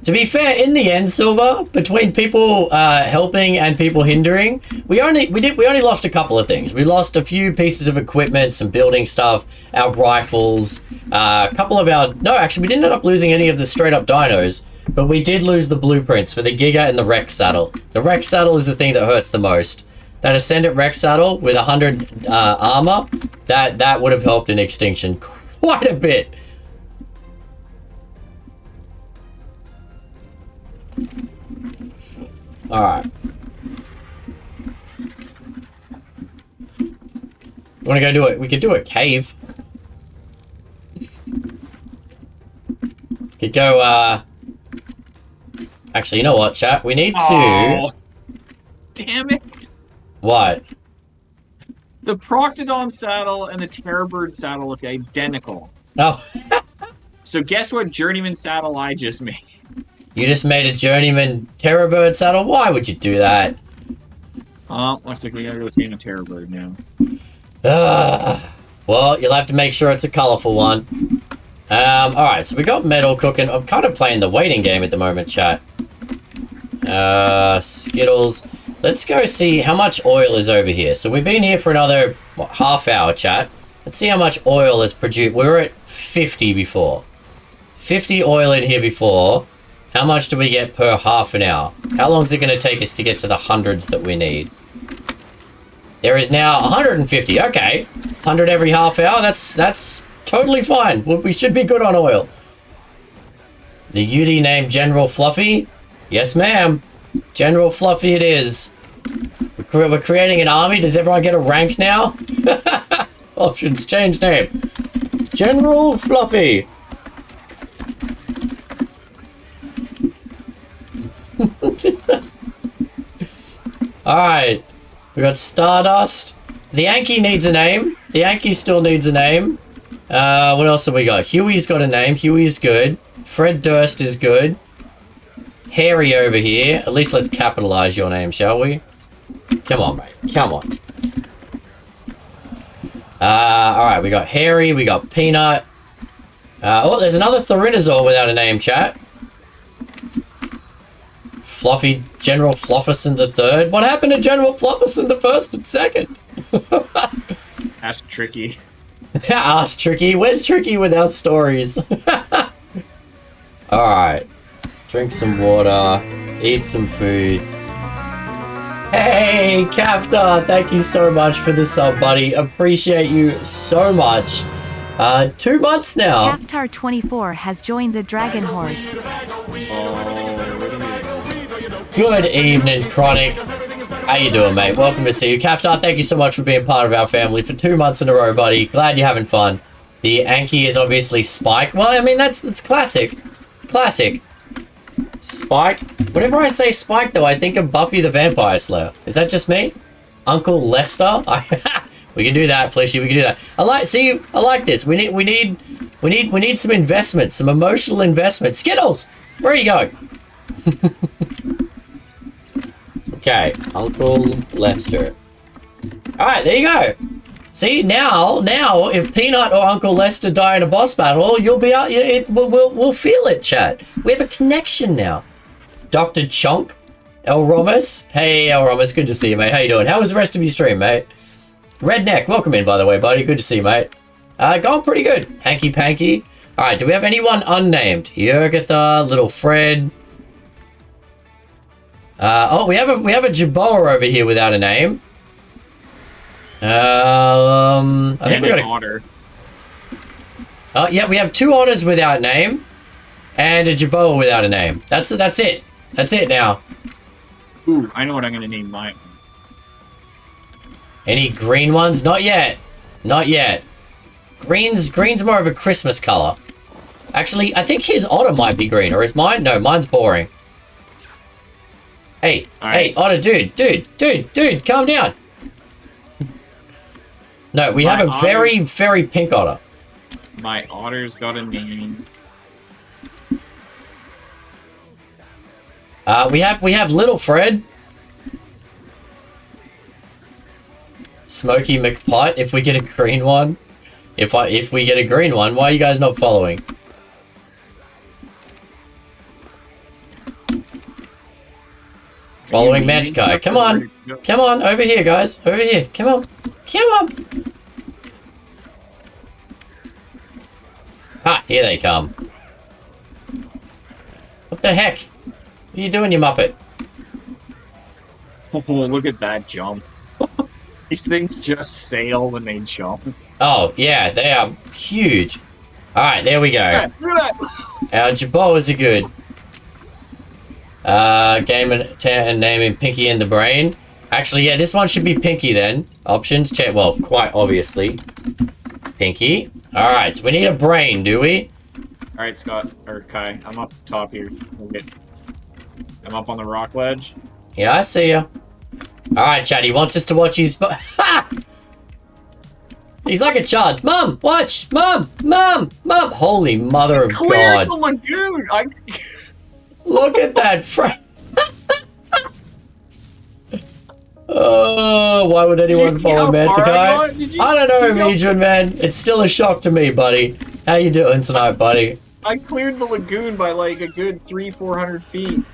Speaker 1: To be fair, in the end, Silver, between people helping and people hindering, we only lost a couple of things. We lost a few pieces of equipment, some building stuff, our rifles, a couple of our... No, actually, we didn't end up losing any of the straight-up dinos, but we did lose the blueprints for the Giga and the Rex saddle. The Rex saddle is the thing that hurts the most. That Ascendant Rex saddle with 100 armor, that would have helped in Extinction quite a bit. Alright. Wanna go do it? We could do a cave. Could go, Actually, you know what, chat? We need to...
Speaker 3: Damn it!
Speaker 1: What?
Speaker 3: The Proctodon saddle and the Terrorbird saddle look identical.
Speaker 1: Oh.
Speaker 3: So guess what journeyman saddle I just made?
Speaker 1: You just made a journeyman Terrorbird saddle? Why would you do that?
Speaker 3: Oh, looks like we gotta go tame a Terrorbird now.
Speaker 1: Well, you'll have to make sure it's a colorful one. Alright, so we got metal cooking. I'm kind of playing the waiting game at the moment, chat. Skittles. Let's go see how much oil is over here. So we've been here for another, what, half hour, chat. Let's see how much oil is produced. We were at 50 before. 50 oil in here before. How much do we get per half an hour? How long is it going to take us to get to the hundreds that we need? There is now 150. Okay. 100 every half hour. That's totally fine. We should be good on oil. The UD named General Fluffy? Yes, ma'am. General Fluffy it is. We're creating an army. Does everyone get a rank now? Options, change name. General Fluffy. Alright. We got Stardust. The Yankee needs a name. The Yankee still needs a name. What else have we got? Huey's got a name. Huey's good. Fred Durst is good. Harry over here. At least let's capitalize your name, shall we? Come on, mate. Come on. Alright, we got Harry. We got Peanut. Oh, there's another Thyrannosaur without a name, chat. Fluffy, General Flufferson the Third. What happened to General Flufferson the First and Second?
Speaker 3: That's tricky.
Speaker 1: Ask Tricky. Where's Tricky with our stories? Alright. Drink some water. Eat some food. Hey, Kafta! Thank you so much for the sub, buddy. Appreciate you so much. 2 months now.
Speaker 2: Kaftar24 has joined the Dragon Horde.
Speaker 1: Good evening, Chronic. How you doing, mate? Welcome to see you. Kaftar, thank you so much for being part of our family for 2 months in a row, buddy. Glad you're having fun. The Anki is obviously Spike. Well, I mean, that's classic. Classic. Spike. Whenever I say Spike, though, I think of Buffy the Vampire Slayer. Is that just me? Uncle Lester? We can do that, Fleshy. We can do that. I like this. We need some investment, some emotional investment. Skittles! Where are you going? Okay, Uncle Lester. Alright, there you go. See, now, if Peanut or Uncle Lester die in a boss battle, you'll be out. We'll feel it, chat. We have a connection now. Dr. Chonk, El Romas. Hey, El Romas, good to see you, mate. How you doing? How was the rest of your stream, mate? Redneck, welcome in, by the way, buddy. Good to see you, mate. Going pretty good. Hanky Panky. Alright, do we have anyone unnamed? Yergatha, Little Fred. Oh, we have a Jaboa over here without a name. I think we got an
Speaker 3: otter.
Speaker 1: Oh, yeah, we have 2 otters without name, and a Jaboa without a name. That's it. That's it now.
Speaker 3: Ooh, I know what I'm gonna name mine.
Speaker 1: Any green ones? Not yet. Not yet. Green's more of a Christmas color. Actually, I think his otter might be green, or is mine? No, mine's boring. Hey, hey, otter, dude, calm down. No, we have a very, very pink otter.
Speaker 3: My otter's got a name.
Speaker 1: We have Little Fred. Smoky McPot, if we get a green one. If we get a green one, why are you guys not following? Following Mantakai. Come on. Come on, over here, guys. Over here. Come on. Come on. Ah, here they come. What the heck? What are you doing, you muppet?
Speaker 3: Oh, look at that jump. These things just sail when they jump.
Speaker 1: Oh, yeah, they are huge. Alright, there we go.
Speaker 3: Yeah, look at that.
Speaker 1: Our Jaboas are good. Game and naming Pinky in the Brain. Actually, yeah, this one should be Pinky then. Options, check. Well, quite obviously. Pinky. Alright, so we need a brain, do we?
Speaker 3: Alright, Scott, or Kai, I'm up top here. I'm up on the rock ledge.
Speaker 1: Yeah, I see ya. Alright, Chad, he wants us to watch his... Ha! He's like a child. Mum, watch! Mum! Mum! Mum! Holy mother of
Speaker 3: Cleared
Speaker 1: God.
Speaker 3: the lagoon!
Speaker 1: Look at that friend. Oh, why would anyone follow Mantakai? I don't know, Mijun, man. It's still a shock to me, buddy. How you doing tonight, buddy?
Speaker 3: I cleared the lagoon by like a good 300-400 feet.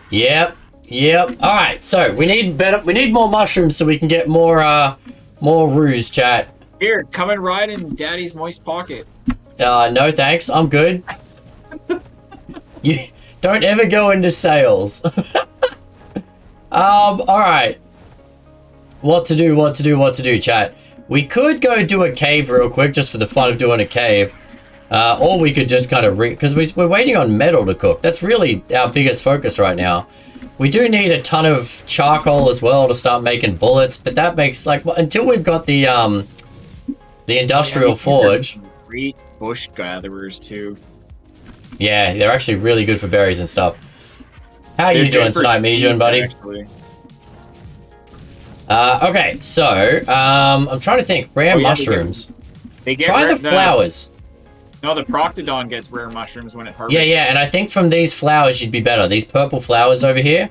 Speaker 1: Yep. Yep. Alright, so we need more mushrooms so we can get more ruse, chat.
Speaker 3: Here, come and ride in Daddy's moist pocket.
Speaker 1: No thanks, I'm good. You don't ever go into sales. Alright. What to do, chat. We could go do a cave real quick just for the fun of doing a cave. Or we could just kind of because we're waiting on metal to cook. That's really our biggest focus right now. We do need a ton of charcoal as well to start making bullets, but that makes like until we've got the industrial forge.
Speaker 3: Great bush gatherers too.
Speaker 1: Yeah, they're actually really good for berries and stuff. How are you doing tonight, Mijun, buddy?
Speaker 3: Actually.
Speaker 1: Okay, so I'm trying to think. Rare mushrooms.
Speaker 3: They get
Speaker 1: Try the flowers.
Speaker 3: No, the Proctodon gets rare mushrooms when it harvests.
Speaker 1: Yeah, and I think from these flowers you'd be better. These purple flowers over here.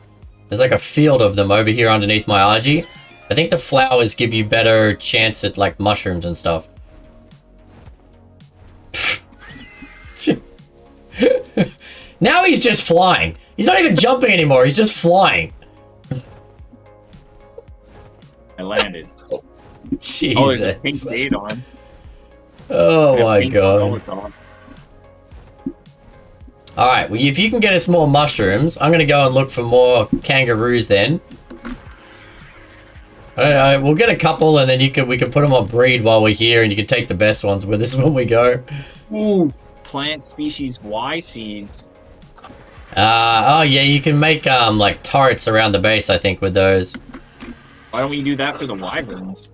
Speaker 1: There's like a field of them over here underneath my algae. I think the flowers give you better chance at like mushrooms and stuff. Now he's just flying. He's not even jumping anymore. He's just flying.
Speaker 3: I landed.
Speaker 1: Jesus.
Speaker 3: Oh, there's a pink date on.
Speaker 1: Oh my God. Alright, well if you can get us more mushrooms, I'm gonna go and look for more kangaroos then. I don't know, we'll get a couple and then we can put them on breed while we're here and you can take the best ones with us when we go.
Speaker 3: Ooh, plant species Y seeds.
Speaker 1: Oh yeah, you can make like turrets around the base I think with those.
Speaker 3: Why don't we do that for the wyverns?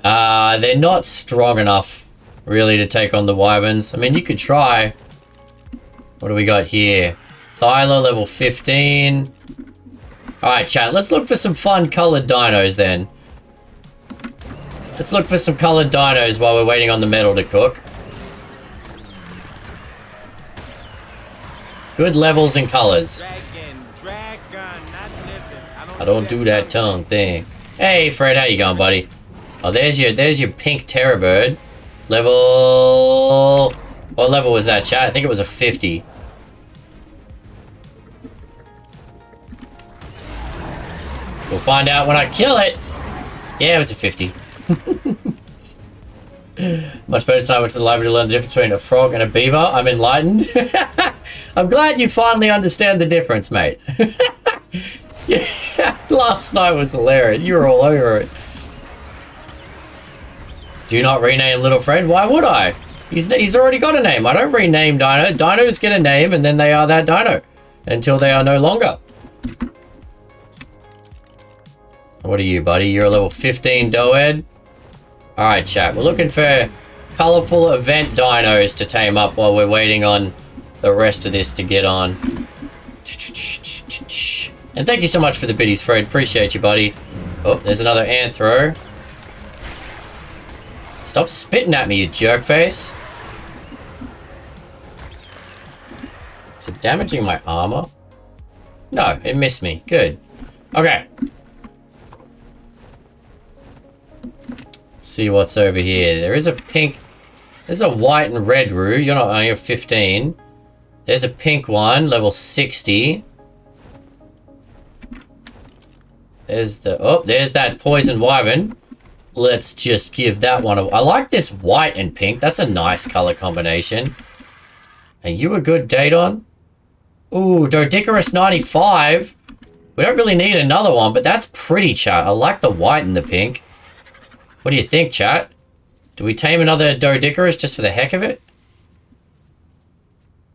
Speaker 1: They're not strong enough really to take on the wyverns. I mean, you could try. What do we got here? Thyla, level 15. Alright, chat, let's look for some fun colored dinos then. Let's look for some colored dinos while we're waiting on the metal to cook. Good levels and colors. I don't do that tongue thing. Hey, Fred, how you going, buddy? Oh, there's your pink terror bird. Level... What level was that, chat? I think it was a 50. We'll find out when I kill it. Yeah, it was a 50. Much better tonight. I went to the library to learn the difference between a frog and a beaver. I'm enlightened. I'm glad you finally understand the difference, mate. Yeah, last night was hilarious. You were all over it. Do not rename Little Fred. Why would I? He's already got a name. I don't rename Dino. Dinos get a name and then they are that Dino until they are no longer. What are you, buddy? You're a level 15 Doed. Alright, chat. We're looking for colorful event dinos to tame up while we're waiting on the rest of this to get on. And thank you so much for the biddies, Fred. Appreciate you, buddy. Oh, there's another anthro. Stop spitting at me, you jerk face. Is it damaging my armor? No, it missed me. Good. Okay. Let's see what's over here. There is a pink... There's a white and red Roo. You're not... Oh, you're 15. There's a pink one, level 60. There's the... Oh, there's that poison wyvern. Let's just give that one a... I like this white and pink. That's a nice color combination. Are you a good date on? Ooh, Dodicarus 95. We don't really need another one, but that's pretty, chat. I like the white and the pink. What do you think, chat? Do we tame another Dodicarus just for the heck of it?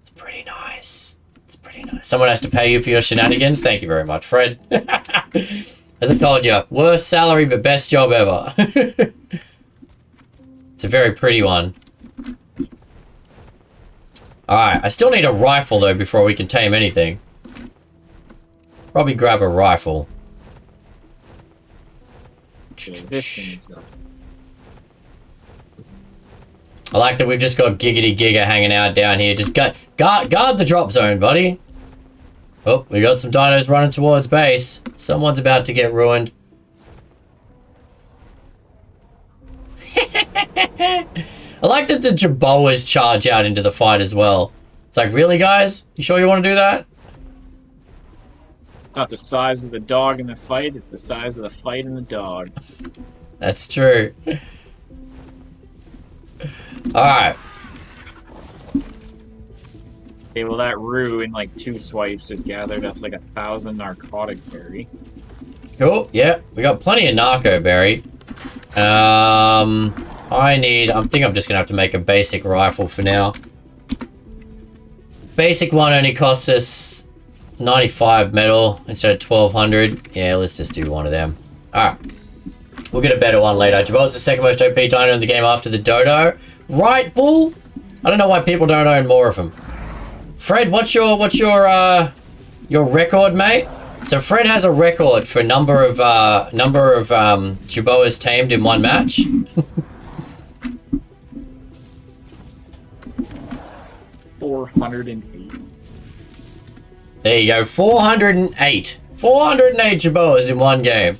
Speaker 1: It's pretty nice. It's pretty nice. Someone has to pay you for your shenanigans. Thank you very much, Fred. As I told you, worst salary but best job ever. It's a very pretty one. Alright, I still need a rifle though before we can tame anything. Probably grab a rifle. I like that we've just got Giggity Giga hanging out down here. Just guard the drop zone, buddy. Oh, we got some dinos running towards base. Someone's about to get ruined. I like that the Jaboas charge out into the fight as well. It's like, really, guys? You sure you want to do that?
Speaker 3: It's not the size of the dog in the fight, it's the size of the fight in the dog.
Speaker 1: That's true. Alright.
Speaker 3: Okay, well that Roo in like 2 swipes just gathered us like 1,000 narcotic berry.
Speaker 1: Cool, yeah. We got plenty of narco berry. I think I'm just gonna have to make a basic rifle for now. Basic one only costs us 95 metal instead of 1200. Yeah, let's just do one of them. Alright. We'll get a better one later. Jabal's the second most OP dino in the game after the Dodo. Right, Bull? I don't know why people don't own more of them. Fred, what's your record, mate? So Fred has a record for number of Jaboas tamed in one match.
Speaker 3: 408.
Speaker 1: There you go, 408. 408 Jaboas in one game.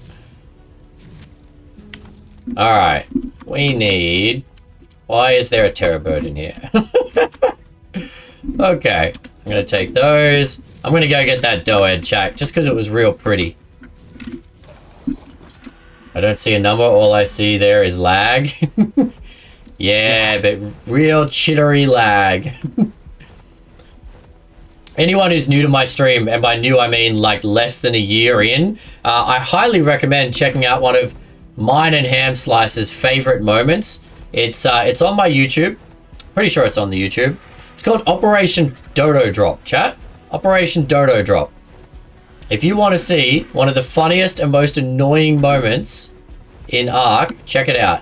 Speaker 1: Alright, we need... Why is there a terror bird in here? Okay, I'm gonna take those. I'm gonna go get that doe-head chat, just because it was real pretty. I don't see a number, all I see there is lag. Yeah, but real chittery lag. Anyone who's new to my stream, and by new I mean like less than a year in, I highly recommend checking out one of mine and Hamslice's favorite moments. It's on my YouTube. Pretty sure it's on the YouTube. It's called Operation Dodo Drop, chat. Operation Dodo Drop. If you want to see one of the funniest and most annoying moments in Ark, check it out.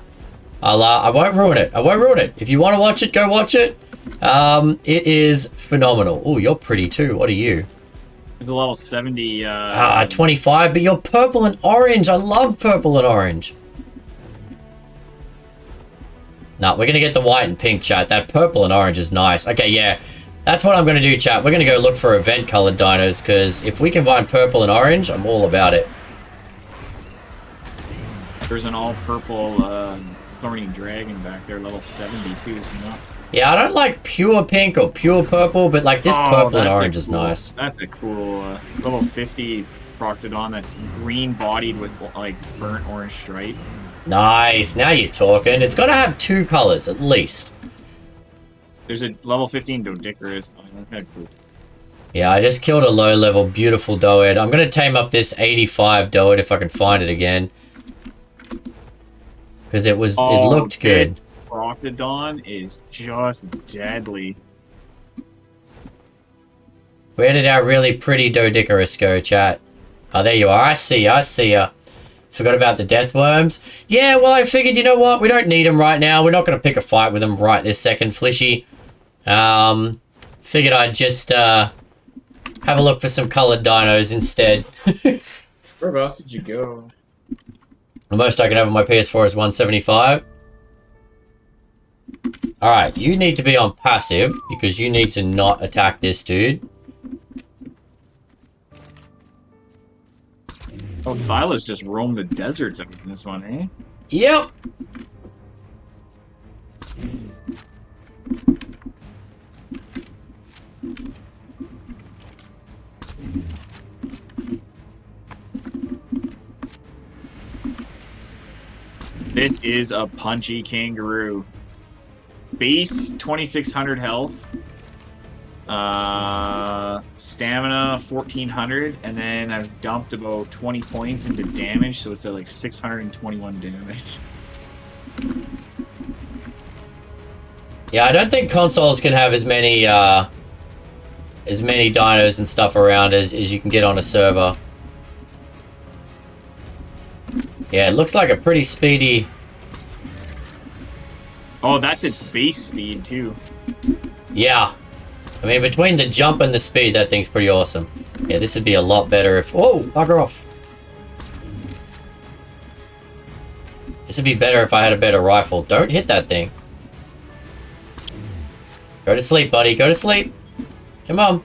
Speaker 1: I won't ruin it. I won't ruin it. If you want to watch it, go watch it. It is phenomenal. Oh, you're pretty too. What are you?
Speaker 3: The level 70.
Speaker 1: 25, but you're purple and orange. I love purple and orange. No, we're going to get the white and pink, chat. That purple and orange is nice. Okay, yeah. That's what I'm going to do, chat. We're going to go look for event-colored dinos, because if we can find purple and orange, I'm all about it.
Speaker 3: There's an all-purple thorny dragon back there, level 72, so not...
Speaker 1: Yeah, I don't like pure pink or pure purple, but like this purple and orange is nice.
Speaker 3: That's a cool level 50 Proctodon that's green-bodied with like burnt orange stripe.
Speaker 1: Nice, now you're talking. It's got to have 2 colors at least.
Speaker 3: There's a level 15 Dodicarus. Oh, that's kind of cool.
Speaker 1: Yeah, I just killed a low-level beautiful doehead. I'm going to tame up this 85 doehead if I can find it again. Because it looked good.
Speaker 3: Proctodon is just deadly.
Speaker 1: Where did our really pretty Dodicarus go, chat? Oh, there you are. I see ya. Forgot about the death worms. Yeah, well, I figured, you know what? We don't need them right now. We're not going to pick a fight with them right this second, Flishy. Figured I'd just have a look for some colored dinos instead.
Speaker 3: Whereabouts did you go?
Speaker 1: The most I can have on my PS4 is 175. Alright, you need to be on passive, because you need to not attack this dude.
Speaker 3: Oh, Thyla's just roamed the deserts in this one, eh?
Speaker 1: Yep.
Speaker 3: This is a punchy kangaroo. Base 2600 health. Stamina 1400, and then I've dumped about 20 points into damage, so it's at like 621 damage.
Speaker 1: Yeah, I don't think consoles can have as many dinos and stuff around as you can get on a server. Yeah, it looks like a pretty speedy...
Speaker 3: Oh, that's its base speed, too.
Speaker 1: Yeah. I mean, between the jump and the speed, that thing's pretty awesome. Yeah, this would be a lot better if... Whoa, bugger off. This would be better if I had a better rifle. Don't hit that thing. Go to sleep, buddy. Go to sleep. Come on.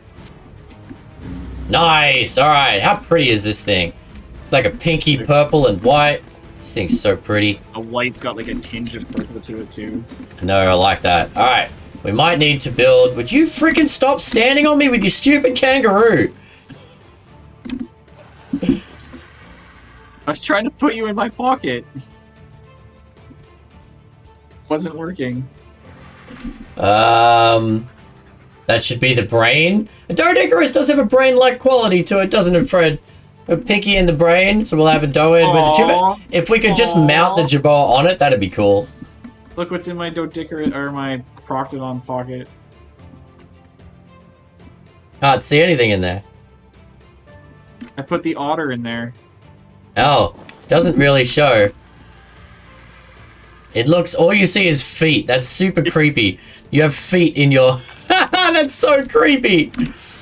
Speaker 1: Nice. All right. How pretty is this thing? It's like a pinky purple and white. This thing's so pretty.
Speaker 3: The white's got like a tinge of purple to it, too.
Speaker 1: No, I like that. All right. We might need to build... Would you freaking stop standing on me with your stupid kangaroo?
Speaker 3: I was trying to put you in my pocket. Wasn't working.
Speaker 1: That should be the brain. A Dodicarus does have a brain-like quality to it, doesn't it, Fred? A pinky in the brain, so we'll have a Doed with a Jibba. If we could just mount the Jabba on it, that'd be cool.
Speaker 3: Look what's in my Dodicarus, or my Proctodon pocket.
Speaker 1: Can't see anything in there.
Speaker 3: I put the otter in there.
Speaker 1: Oh, doesn't really show. It looks, all you see is feet. That's super creepy. You have feet in your... That's so creepy.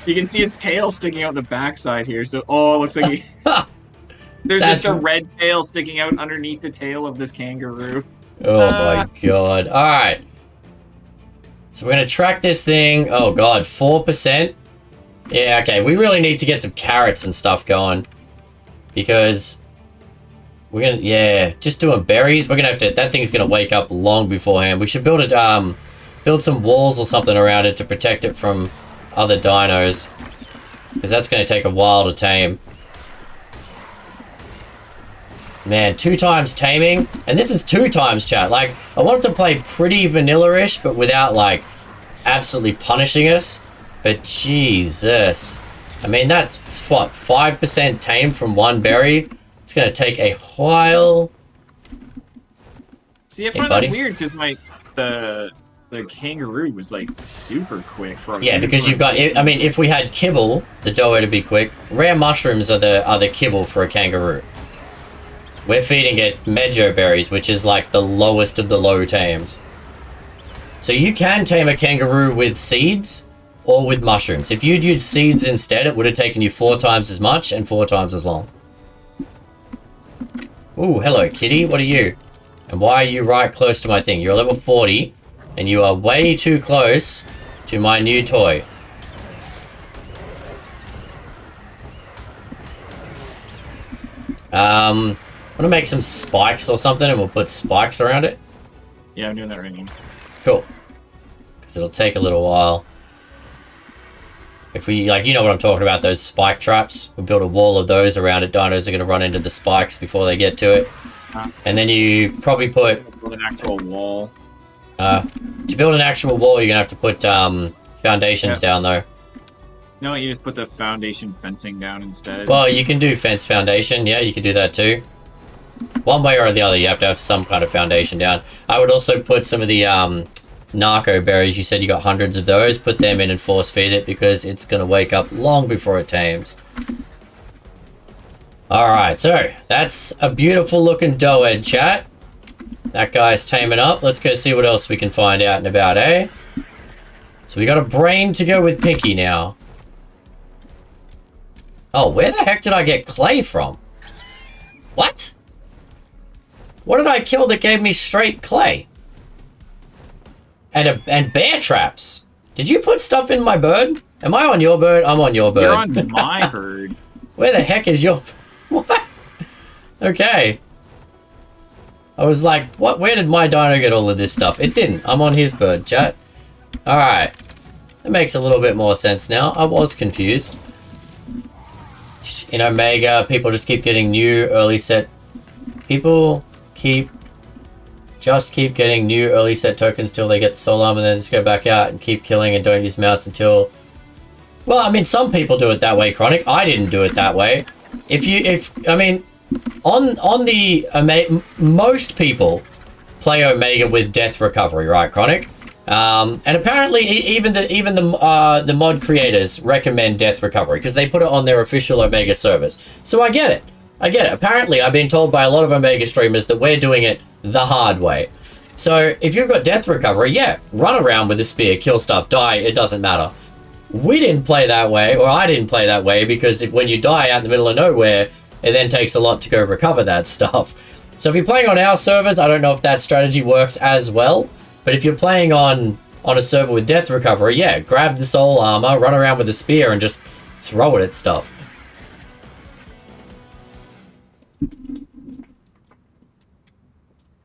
Speaker 3: You can see its tail sticking out the backside here, so... Oh, it looks like... There's just a red tail sticking out underneath the tail of this kangaroo.
Speaker 1: Oh my god. Alright. So we're going to track this thing. Oh god, 4%. Yeah, okay. We really need to get some carrots and stuff going. Because... We're going to... Yeah, just doing berries. We're going to have to... That thing's going to wake up long beforehand. We should build it... Build some walls or something around it to protect it from other dinos. Because that's going to take a while to tame. Man, 2 times taming. And this is 2 times, chat. Like, I wanted to play pretty vanilla-ish, but without, like, absolutely punishing us. But Jesus. I mean, that's, what, 5% tame from 1 berry? It's going to take a while.
Speaker 3: See, I find that weird, because the kangaroo was, like, super quick for...
Speaker 1: Yeah, because you've got... I mean, if we had kibble, the doe to be quick. Rare mushrooms are the kibble for a kangaroo. We're feeding it mejo berries, which is like the lowest of the low tames. So you can tame a kangaroo with seeds or with mushrooms. If you'd used seeds instead, it would have taken you 4 times as much and 4 times as long. Ooh, hello, kitty. What are you? And why are you right close to my thing? You're level 40, and you are way too close to my new toy. I'm gonna make some spikes or something, and we'll put spikes around it.
Speaker 3: Yeah, I'm doing that right now.
Speaker 1: Cool. Because it'll take a little while. If we, like, you know what I'm talking about, those spike traps. We build a wall of those around it. Dinos are going to run into the spikes before they get to it. And then you probably put...
Speaker 3: Build an actual wall.
Speaker 1: To build an actual wall, you're going to have to put foundations down, though.
Speaker 3: No, you just put the foundation fencing down instead.
Speaker 1: Well, you can do fence foundation. Yeah, you can do that, too. One way or the other, you have to have some kind of foundation down. I would also put some of the narco berries. You said you got hundreds of those. Put them in and force feed it because it's going to wake up long before it tames. Alright, so that's a beautiful looking doed, chat. That guy's taming up. Let's go see what else we can find out and about, eh? So we got a brain to go with Pinky now. Oh, where the heck did I get clay from? What? What did I kill that gave me straight clay? And bear traps. Did you put stuff in my bird? Am I on your bird? I'm on your bird.
Speaker 3: You're on my bird.
Speaker 1: Where the heck is your... What? Okay. I was like, what? Where did my dino get all of this stuff? It didn't. I'm on his bird, chat. Alright. That makes a little bit more sense now. I was confused. In Omega, people just keep getting new early set... People just keep getting new early set tokens till they get the soul armor, and then just go back out and keep killing and don't use mounts until... Well, I mean, some people do it that way, Chronic. I didn't do it that way. Most people play Omega with death recovery, right, Chronic? And apparently, even the mod creators recommend death recovery because they put it on their official Omega servers. So I get it. Apparently, I've been told by a lot of Omega streamers that we're doing it the hard way. So if you've got death recovery, yeah, run around with a spear, kill stuff, die, it doesn't matter. We didn't play that way, or I didn't play that way, because when you die out in the middle of nowhere, it then takes a lot to go recover that stuff. So if you're playing on our servers, I don't know if that strategy works as well. But if you're playing on a server with death recovery, yeah, grab the soul armor, run around with a spear, and just throw it at stuff.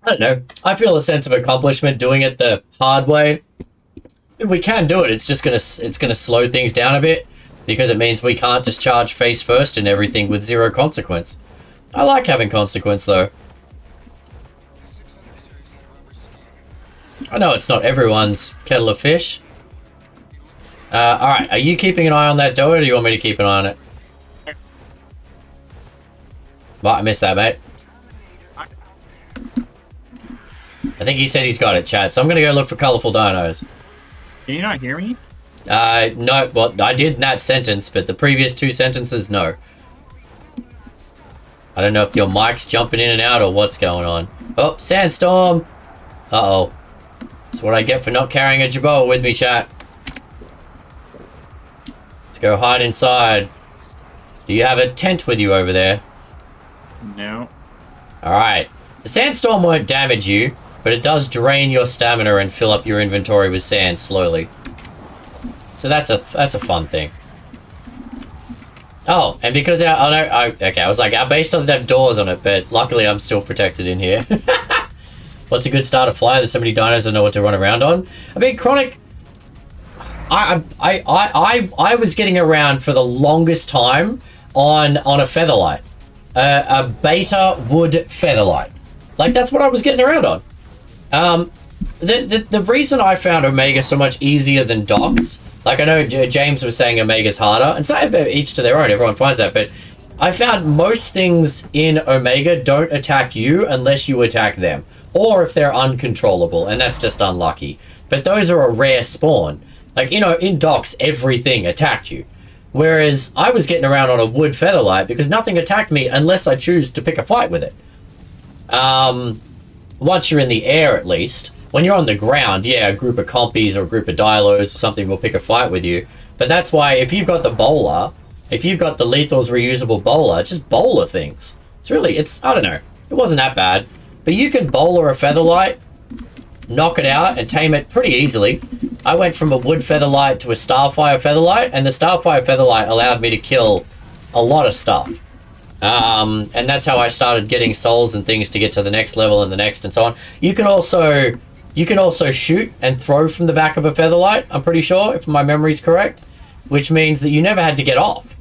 Speaker 1: I don't know. I feel a sense of accomplishment doing it the hard way. We can do it. It's just gonna slow things down a bit, because it means we can't just charge face first and everything with zero consequence. I like having consequence, though. I know it's not everyone's kettle of fish. Alright, are you keeping an eye on that dough, or do you want me to keep an eye on it? Well, I missed that, mate. I think he said he's got it, Chad, so I'm gonna go look for colourful dinos.
Speaker 3: Can you not hear me?
Speaker 1: No, well, I did in that sentence, but the previous two sentences, no. I don't know if your mic's jumping in and out or what's going on. Oh, sandstorm! Uh-oh. That's what I get for not carrying a Jaboa with me, chat. Let's go hide inside. Do you have a tent with you over there?
Speaker 3: No.
Speaker 1: Alright. The sandstorm won't damage you, but it does drain your stamina and fill up your inventory with sand slowly. So that's a fun thing. Oh, and because okay, I was like, our base doesn't have doors on it, but luckily I'm still protected in here. What's a good starter flyer? There's so many dinos I know what to run around on. I mean, Chronic, I was getting around for the longest time on a featherlight, a beta wood featherlight. Like, that's what I was getting around on. The reason I found Omega so much easier than Docs, like I know James was saying Omega's harder, and so each to their own, everyone finds that, but I found most things in Omega don't attack you unless you attack them, or if they're uncontrollable, and that's just unlucky. But those are a rare spawn. Like, you know, in Docs, everything attacked you. Whereas I was getting around on a wood featherlight because nothing attacked me unless I choose to pick a fight with it. Once you're in the air, at least. When you're on the ground, yeah, a group of compies or a group of dilos or something will pick a fight with you. But that's why if you've got the bowler, if you've got the Lethal's reusable bowler, just bowler things. I don't know. It wasn't that bad. But you can bowler a featherlight, knock it out, and tame it pretty easily. I went from a wood featherlight to a starfire featherlight, and the starfire featherlight allowed me to kill a lot of stuff. And that's how I started getting souls and things to get to the next level and the next and so on. You can also shoot and throw from the back of a featherlight, I'm pretty sure, if my memory's correct, which means that you never had to get off.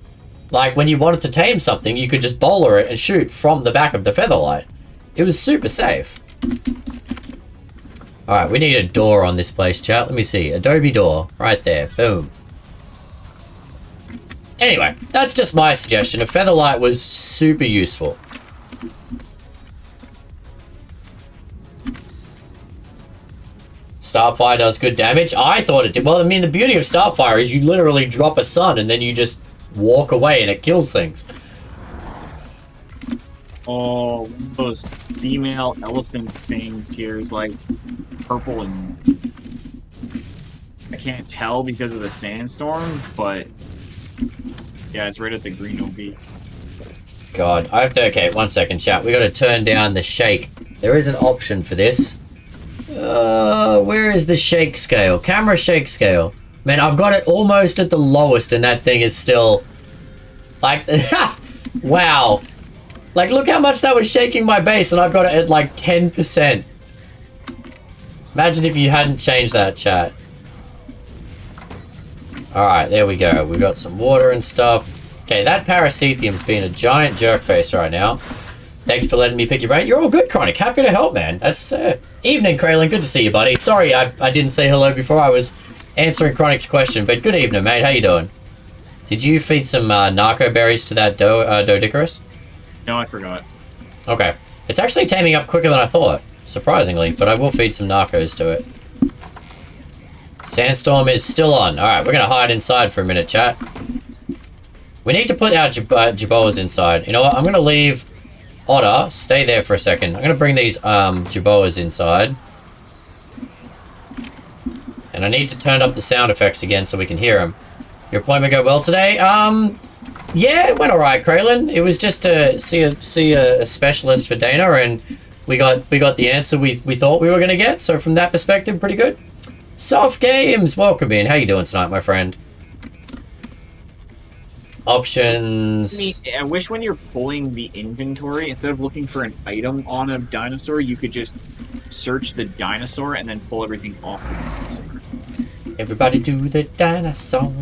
Speaker 1: Like, when you wanted to tame something, you could just bowler it and shoot from the back of the featherlight. It was super safe. Alright, we need a door on this place, chat. Let me see. Adobe door. Right there. Boom. Anyway, that's just my suggestion. A featherlight was super useful. Starfire does good damage. I thought it did. Well, I mean, the beauty of Starfire is you literally drop a sun and then you just walk away and it kills things.
Speaker 3: Oh, one of those female elephant things here is like purple and I can't tell because of the sandstorm, but yeah, it's right at the green OB.
Speaker 1: God, I have to... Okay, 1 second, chat. We got to turn down the shake. There is an option for this. Where is the shake scale? Camera shake scale. Man, I've got it almost at the lowest and that thing is still... Like... Wow. Like, look how much that was shaking my base, and I've got it at like 10%. Imagine if you hadn't changed that, chat. Alright, there we go. We've got some water and stuff. Okay, that Parasithium's being a giant jerk face right now. Thanks for letting me pick your brain. You're all good, Chronic. Happy to help, man. That's evening, Kraylin. Good to see you, buddy. Sorry, I didn't say hello before. I was answering Chronic's question, but good evening, mate. How you doing? Did you feed some narco berries to that Doedicurus?
Speaker 3: No, I forgot.
Speaker 1: Okay. It's actually taming up quicker than I thought, surprisingly, but I will feed some narcos to it. Sandstorm is still on. Alright, we're going to hide inside for a minute, chat. We need to put our Jaboas inside. You know what? I'm going to leave Otter. Stay there for a second. I'm going to bring these Jaboas inside. And I need to turn up the sound effects again so we can hear them. Your appointment go well today? Yeah, it went alright, Kraylin. It was just to see a specialist for Dana, and we got the answer we thought we were going to get. So from that perspective, pretty good. Soft Games, welcome in. How you doing tonight, my friend? Options.
Speaker 3: I wish when you're pulling the inventory, instead of looking for an item on a dinosaur, you could just search the dinosaur and then pull everything off the dinosaur.
Speaker 1: Everybody do the dinosaur.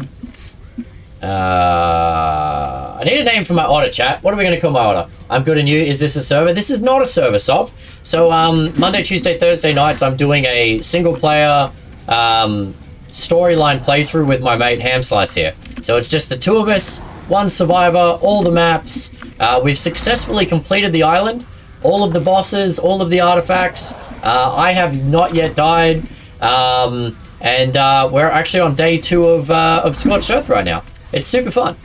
Speaker 1: I need a name for my otter, chat. What are we going to call my otter? I'm good and you. Is this a server? This is not a server, Soft. So Monday, Tuesday, Thursday nights, I'm doing a single player storyline playthrough with my mate Hamslice here. So it's just the two of us, one survivor, all the maps. We've successfully completed the island, all of the bosses, all of the artifacts. I have not yet died. And we're actually on day 2 of Scorched Earth right now. It's super fun.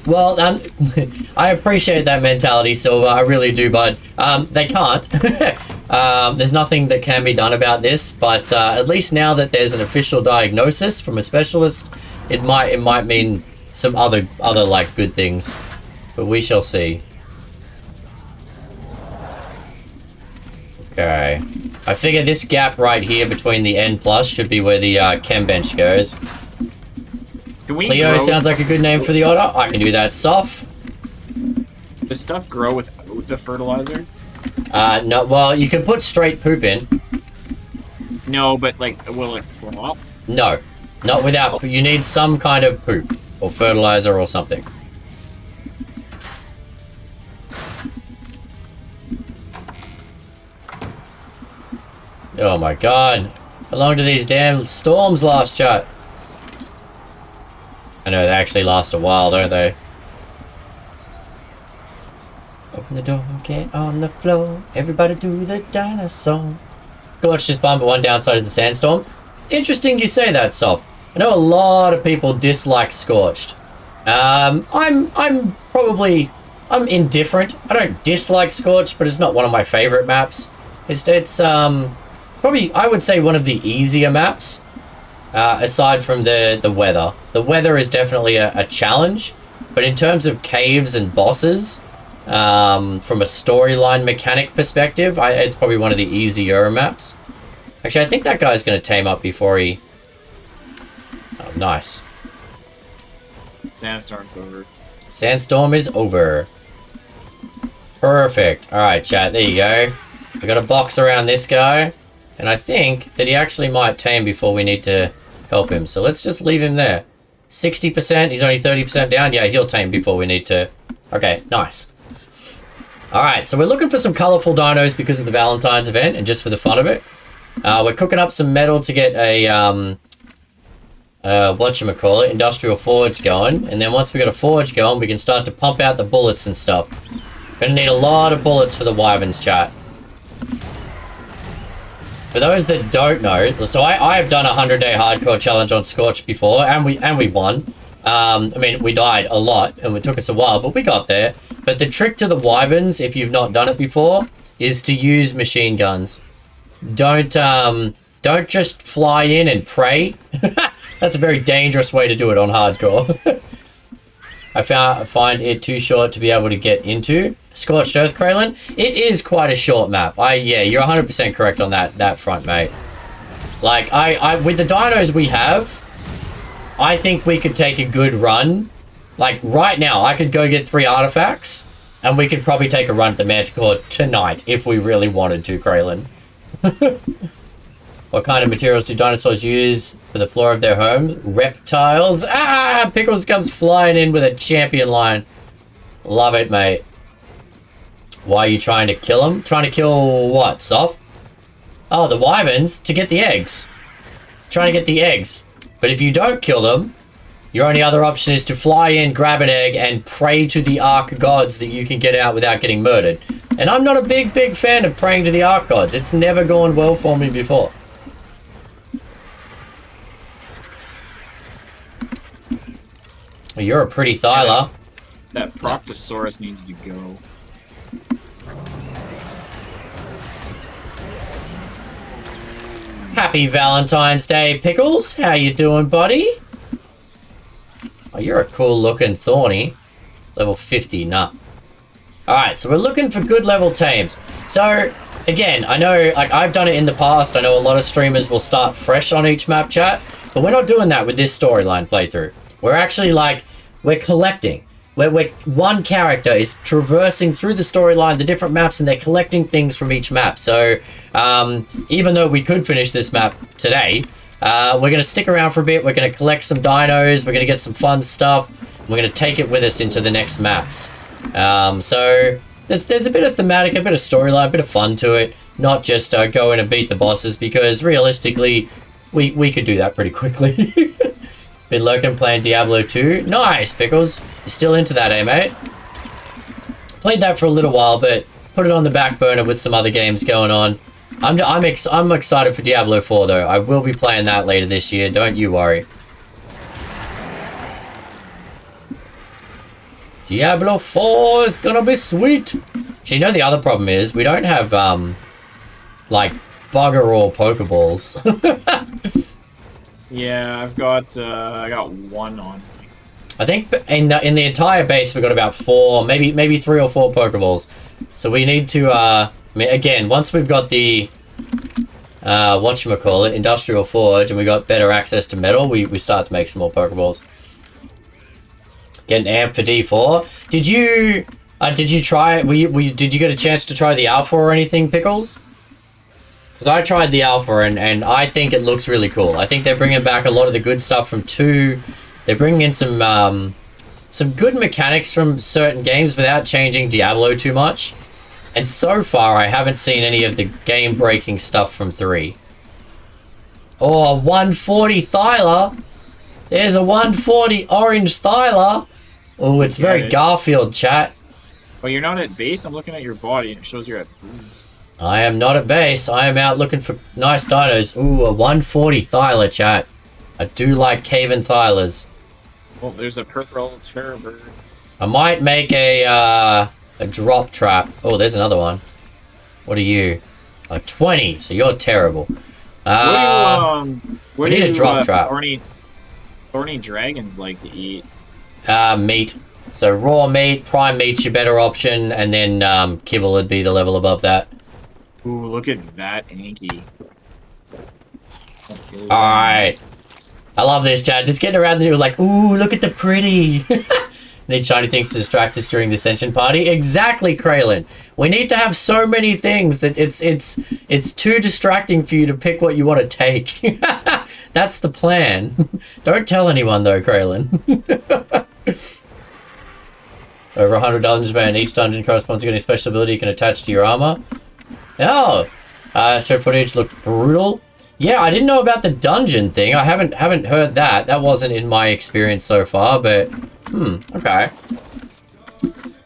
Speaker 1: Well, I appreciate that mentality, Silver. I really do, bud. They can't. There's nothing that can be done about this, but at least now that there's an official diagnosis from a specialist, it might mean some other like good things. But we shall see. Okay. I figure this gap right here between the N plus should be where the chem bench goes. Cleo sounds like a good name for the otter. I can do that. Soft.
Speaker 3: Does stuff grow without the fertilizer?
Speaker 1: No. Well, you can put straight poop in.
Speaker 3: No, but like, will it grow up?
Speaker 1: No, not without. You need some kind of poop or fertilizer or something. Oh my god. How long do these damn storms last, chat? I know, they actually last a while, don't they? Open the door, get on the floor. Everybody do the dinosaur. Scorched is fun, but one downside is the sandstorms. It's interesting you say that, Soft. I know a lot of people dislike Scorched. I'm indifferent. I don't dislike Scorched, but it's not one of my favorite maps. It's probably, I would say, one of the easier maps. Aside from the weather. The weather is definitely a challenge, but in terms of caves and bosses, from a storyline mechanic perspective, it's probably one of the easier maps. Actually, I think that guy's going to tame up before he... Oh, nice.
Speaker 3: Sandstorm's over.
Speaker 1: Sandstorm is over. Perfect. Alright, chat, there you go. We got a box around this guy, and I think that he actually might tame before we need to help him. So let's just leave him there. 60%, he's only 30% down. Yeah, he'll tame before we need to. Okay, nice. Alright, so we're looking for some colorful dinos because of the Valentine's event and just for the fun of it. We're cooking up some metal to get a, whatchamacallit, industrial forge going. And then once we got a forge going, we can start to pump out the bullets and stuff. Gonna need a lot of bullets for the wyverns, chat. For those that don't know, so I have done a 100-day hardcore challenge on Scorch before, and we won. I mean, we died a lot, and it took us a while, but we got there. But the trick to the wyverns, if you've not done it before, is to use machine guns. Don't just fly in and pray. That's a very dangerous way to do it on hardcore. I find it too short to be able to get into. Scorched Earth, Kraylin. It is quite a short map. Yeah, you're 100% correct on that front, mate. Like, with the dinos we have, I think we could take a good run Like, right now, I could go get 3 artifacts, and we could probably take a run at the Manticore tonight, if we really wanted to, Kraylin. What kind of materials do dinosaurs use for the floor of their homes? Reptiles. Ah! Pickles comes flying in with a champion line. Love it, mate. Why are you trying to kill them? Trying to kill what, Soph? Oh, the wyverns to get the eggs. Trying to get the eggs. But if you don't kill them, your only other option is to fly in, grab an egg, and pray to the Ark gods that you can get out without getting murdered. And I'm not a big fan of praying to the Ark gods. It's never gone well for me before. Well, you're a pretty Thyla.
Speaker 3: That Proctosaurus needs to go.
Speaker 1: Happy Valentine's Day, Pickles. How you doing, buddy? Oh, you're a cool looking Thorny. Level 50, nah. Alright, so we're looking for good level tames. So, again, I know, like, I've done it in the past. I know a lot of streamers will start fresh on each map chat, but we're not doing that with this storyline playthrough. We're actually, like, we're collecting. Where one character is traversing through the storyline, the different maps, and they're collecting things from each map. So, even though we could finish this map today, we're going to stick around for a bit. We're going to collect some dinos. We're going to get some fun stuff. We're going to take it with us into the next maps. So, there's a bit of thematic, a bit of storyline, a bit of fun to it. Not just go in and beat the bosses, because realistically, we could do that pretty quickly. Been lurking playing Diablo 2. Nice, Pickles. You're still into that, eh, mate? Played that for a little while, but put it on the back burner with some other games going on. I'm excited for Diablo 4, though. I will be playing that later this year. Don't you worry. Diablo 4 is gonna be sweet. So, you know, the other problem is we don't have, like, bugger all Pokeballs.
Speaker 3: Yeah, I got 1 on me.
Speaker 1: I think in the entire base we've got about 4, maybe 3 or 4 Pokeballs. So we need to, I mean, again, once we've got the, whatchamacallit, Industrial Forge, and we got better access to metal, we start to make some more Pokeballs. Get an amp for D4. Did you try, did you get a chance to try the Alpha or anything, Pickles? Because I tried the Alpha, and I think it looks really cool. I think they're bringing back a lot of the good stuff from 2. They're bringing in some good mechanics from certain games without changing Diablo too much. And so far, I haven't seen any of the game-breaking stuff from 3. Oh, 140 Thyla! There's a 140 orange Thyla! Oh, it's very Garfield, chat.
Speaker 3: Well, you're not at base. I'm looking at your body, and it shows you're at base.
Speaker 1: I am not at base. I am out looking for nice dinos. Ooh, a 140 Thyla, chat. I do like Caven Thylas.
Speaker 3: Well, there's a purple terror bird.
Speaker 1: I might make a drop trap. Oh, there's another one. What are you? A 20, so you're terrible.
Speaker 3: What
Speaker 1: need a drop trap.
Speaker 3: Thorny dragons like to eat?
Speaker 1: Meat. So raw meat, prime meat's your better option, and then kibble would be the level above that.
Speaker 3: Ooh, look at that Anki.
Speaker 1: Alright. I love this, chat. Just getting around there like, ooh, look at the pretty. Need shiny things to distract us during the Ascension party. Exactly, Kraylin. We need to have so many things that it's too distracting for you to pick what you want to take. That's the plan. Don't tell anyone though, Kraylin. Over 100 dungeons, man. Each dungeon corresponds to getting a special ability you can attach to your armor. Oh, so footage looked brutal. Yeah, I didn't know about the dungeon thing. I haven't heard that. That wasn't in my experience so far, but okay.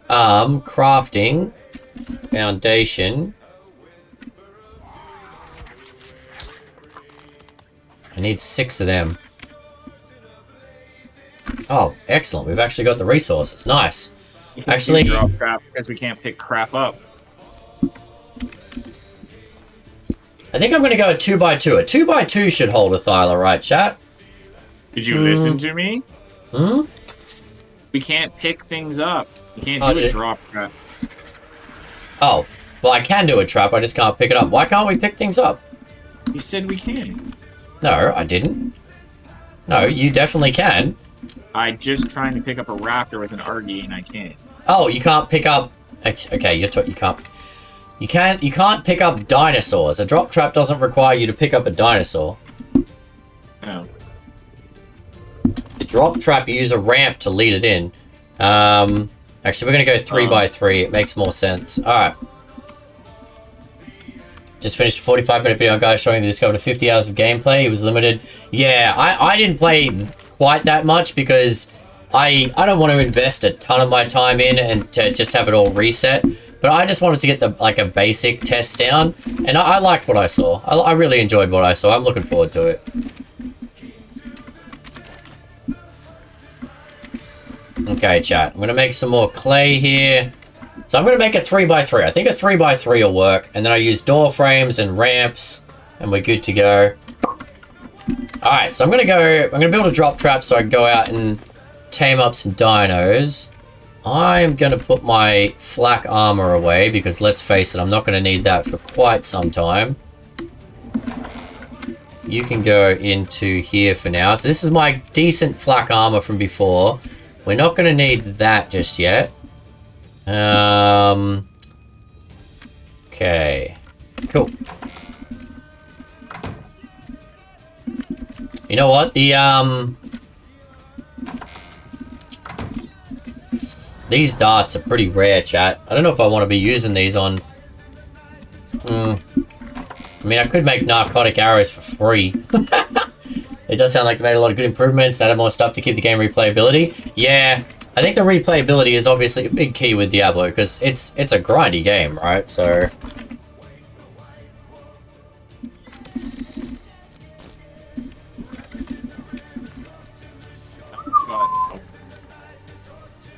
Speaker 1: Crafting, foundation. I need 6 of them. Oh, excellent. We've actually got the resources. Nice. Actually,
Speaker 3: drop crap because we can't pick crap up.
Speaker 1: I think I'm going to go a 2x2. A 2x2 should hold a Thyla, right, chat?
Speaker 3: Did you listen to me?
Speaker 1: Hmm?
Speaker 3: We can't pick things up. You can't do a drop trap.
Speaker 1: Oh, well, I can do a trap. I just can't pick it up. Why can't we pick things up?
Speaker 3: You said we can.
Speaker 1: No, I didn't. No, you definitely can.
Speaker 3: I just trying to pick up a raptor with an Argy and I can't.
Speaker 1: Oh, you can't pick up. Okay, you can't. You can't pick up dinosaurs. A drop trap doesn't require you to pick up a dinosaur.
Speaker 3: Oh.
Speaker 1: The drop trap, you use a ramp to lead it in. Actually, we're gonna go 3x3. It makes more sense. All right. Just finished a 45-minute video, guys, showing the discovered 50 hours of gameplay. It was limited. Yeah, I didn't play quite that much because I don't want to invest a ton of my time in and to just have it all reset. But I just wanted to get a basic test down, and I liked what I saw. I really enjoyed what I saw. I'm looking forward to it. Okay, chat. I'm gonna make some more clay here. So I'm gonna make a 3x3. I think a 3x3 will work, and then I use door frames and ramps, and we're good to go. All right, so I'm gonna build a drop trap so I can go out and tame up some dinos. I'm gonna put my flak armor away because let's face it, I'm not gonna need that for quite some time. You can go into here for now. So this is my decent flak armor from before. We're not gonna need that just yet. Okay. Cool. You know what? These darts are pretty rare, chat. I don't know if I want to be using these on... I mean, I could make narcotic arrows for free. It does sound like they made a lot of good improvements and added more stuff to keep the game replayability. Yeah, I think the replayability is obviously a big key with Diablo because it's a grindy game, right? So...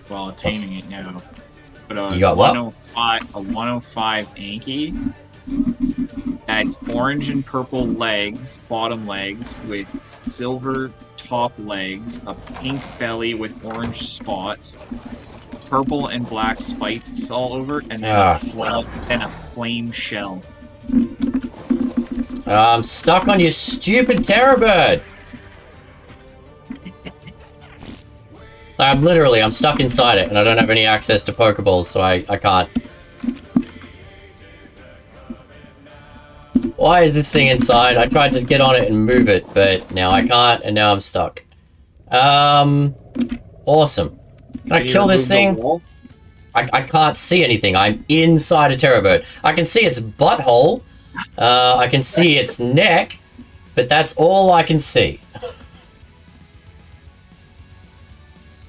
Speaker 3: Well, attaining it now. But
Speaker 1: you got what?
Speaker 3: 105 Anki. That's orange and purple legs, bottom legs, with silver top legs, a pink belly with orange spots, purple and black spikes all over, and then a flame shell.
Speaker 1: I'm stuck on your stupid terror bird. I'm stuck inside it, and I don't have any access to Pokeballs, so I can't. Why is this thing inside? I tried to get on it and move it, but now I can't, and now I'm stuck. Awesome. Can I kill this thing? I can't see anything. I'm inside a terror bird. I can see its butthole. I can see its neck, but that's all I can see.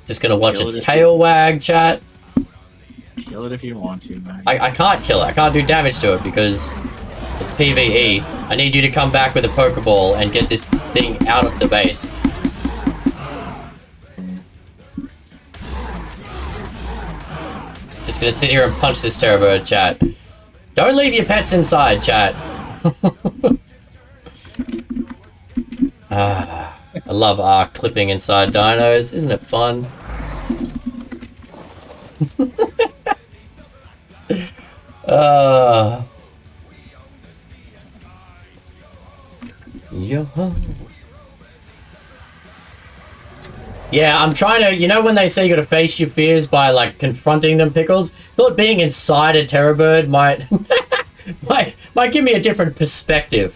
Speaker 1: Just gonna watch its tail wag, chat.
Speaker 3: Kill it if you want to, man.
Speaker 1: I can't kill it. I can't do damage to it because it's PvE. I need you to come back with a Pokeball and get this thing out of the base. Just gonna sit here and punch this terror bird, chat. Don't leave your pets inside, chat. I love arc clipping inside dinos. Isn't it fun? Yo. Yeah, I'm trying to, you know when they say you gotta face your fears by like confronting them, Pickles? Thought being inside a terror bird might might give me a different perspective.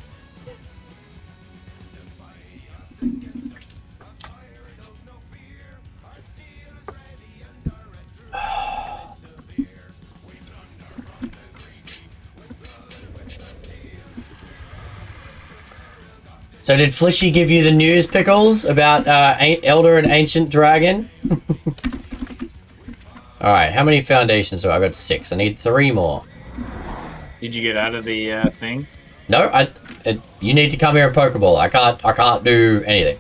Speaker 1: So did Flishy give you the news, Pickles, about Elder and Ancient Dragon? Alright, how many foundations do I got? 6. I need 3 more.
Speaker 3: Did you get out of the thing?
Speaker 1: No, you need to come here and Pokeball. I can't do anything.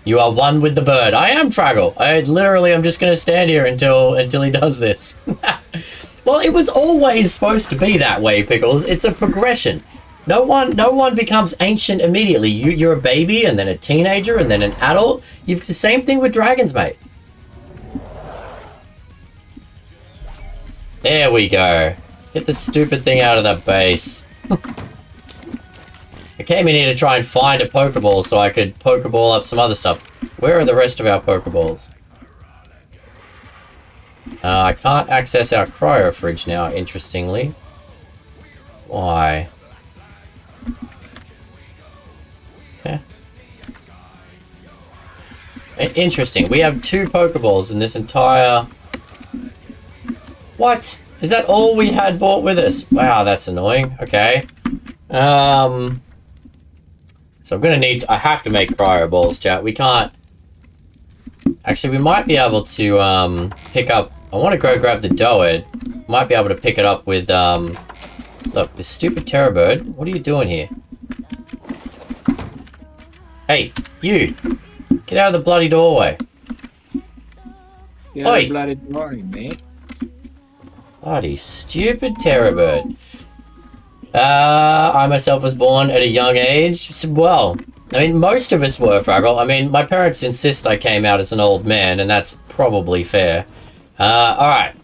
Speaker 1: You are one with the bird. I am Fraggle. I'm just gonna stand here until he does this. Well, it was always supposed to be that way, Pickles. It's a progression. No one becomes ancient immediately. You're a baby, and then a teenager, and then an adult. You've the same thing with dragons, mate. There we go. Get the stupid thing out of that base. I came in here to try and find a Pokeball so I could Pokeball up some other stuff. Where are the rest of our Pokeballs? I can't access our cryo fridge now, interestingly. Why? Yeah. Interesting. We have 2 Pokeballs in this entire... What? Is that all we had brought with us? Wow, that's annoying. Okay. So I'm gonna need... I have to make cryo balls, chat. We can't... Actually, we might be able to pick up... I want to go grab the Doed. Might be able to pick it up with... Look, this stupid terror bird. What are you doing here? Hey, you! Get out of the bloody doorway.
Speaker 3: Yeah,
Speaker 1: Oi!
Speaker 3: bloody morning, mate.
Speaker 1: Bloody stupid terror bird. I myself was born at a young age. Well, I mean, most of us were, Fraggle. I mean, my parents insist I came out as an old man, and that's probably fair. Alright.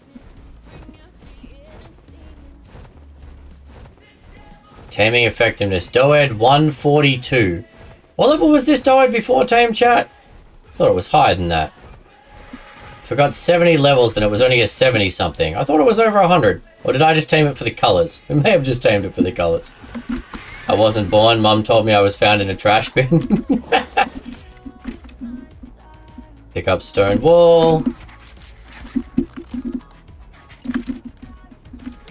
Speaker 1: Taming effectiveness. Doed 142. What level was this Doed before tame, chat? Thought it was higher than that. If I got 70 levels, then it was only a 70 something. I thought it was over 100. Or did I just tame it for the colors? We may have just tamed it for the colors. I wasn't born. Mum told me I was found in a trash bin. Pick up stone wall.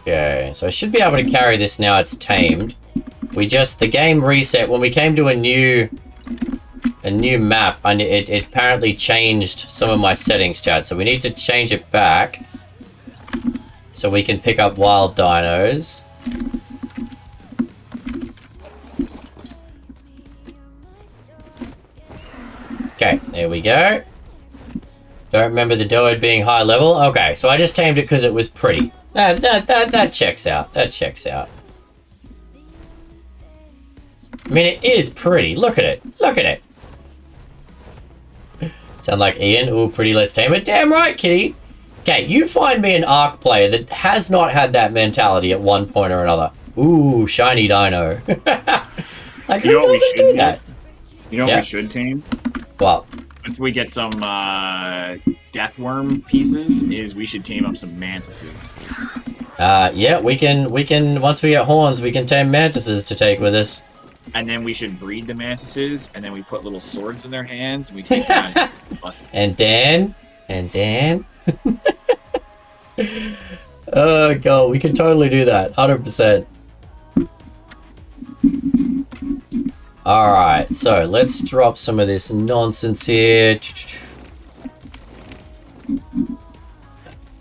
Speaker 1: Okay, so I should be able to carry this now it's tamed. The game reset when we came to a new map, and it apparently changed some of my settings, chat. So we need to change it back so we can pick up wild dinos. Okay, there we go. Don't remember the Doed being high level. Okay, so I just tamed it because it was pretty. That checks out. That checks out. I mean, it is pretty. Look at it. Look at it. Sound like Ian. Ooh, pretty, let's tame it. Damn right, kitty. Okay, you find me an Ark player that has not had that mentality at one point or another. Ooh, shiny dino. Like, who doesn't do that?
Speaker 3: You know what we should tame?
Speaker 1: What?
Speaker 3: Once we get some deathworm pieces, is we should tame up some mantises.
Speaker 1: Yeah, we can, once we get horns, we can tame mantises to take with us.
Speaker 3: And then we should breed the mantises, and then we put little swords in their hands, and we take them
Speaker 1: and then... Oh god, we can totally do that, 100%. Alright, so let's drop some of this nonsense here.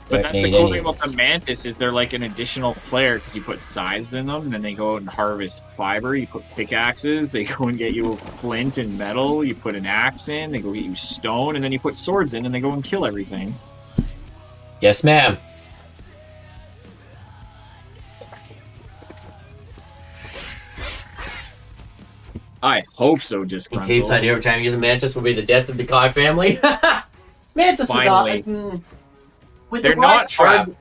Speaker 3: But that's the cool thing about the mantis is they're like an additional player because you put scythes in them, and then they go out and harvest fiber. You put pickaxes, they go and get you flint and metal. You put an axe in, they go get you stone, and then you put swords in, and they go and kill everything.
Speaker 1: Yes, ma'am.
Speaker 3: I hope so, Disgruntled.
Speaker 1: Kate's idea of trying to use a mantis will be the death of the Kai family. Mantises are... with
Speaker 3: they're
Speaker 1: the right
Speaker 3: not
Speaker 1: trap.
Speaker 3: hard.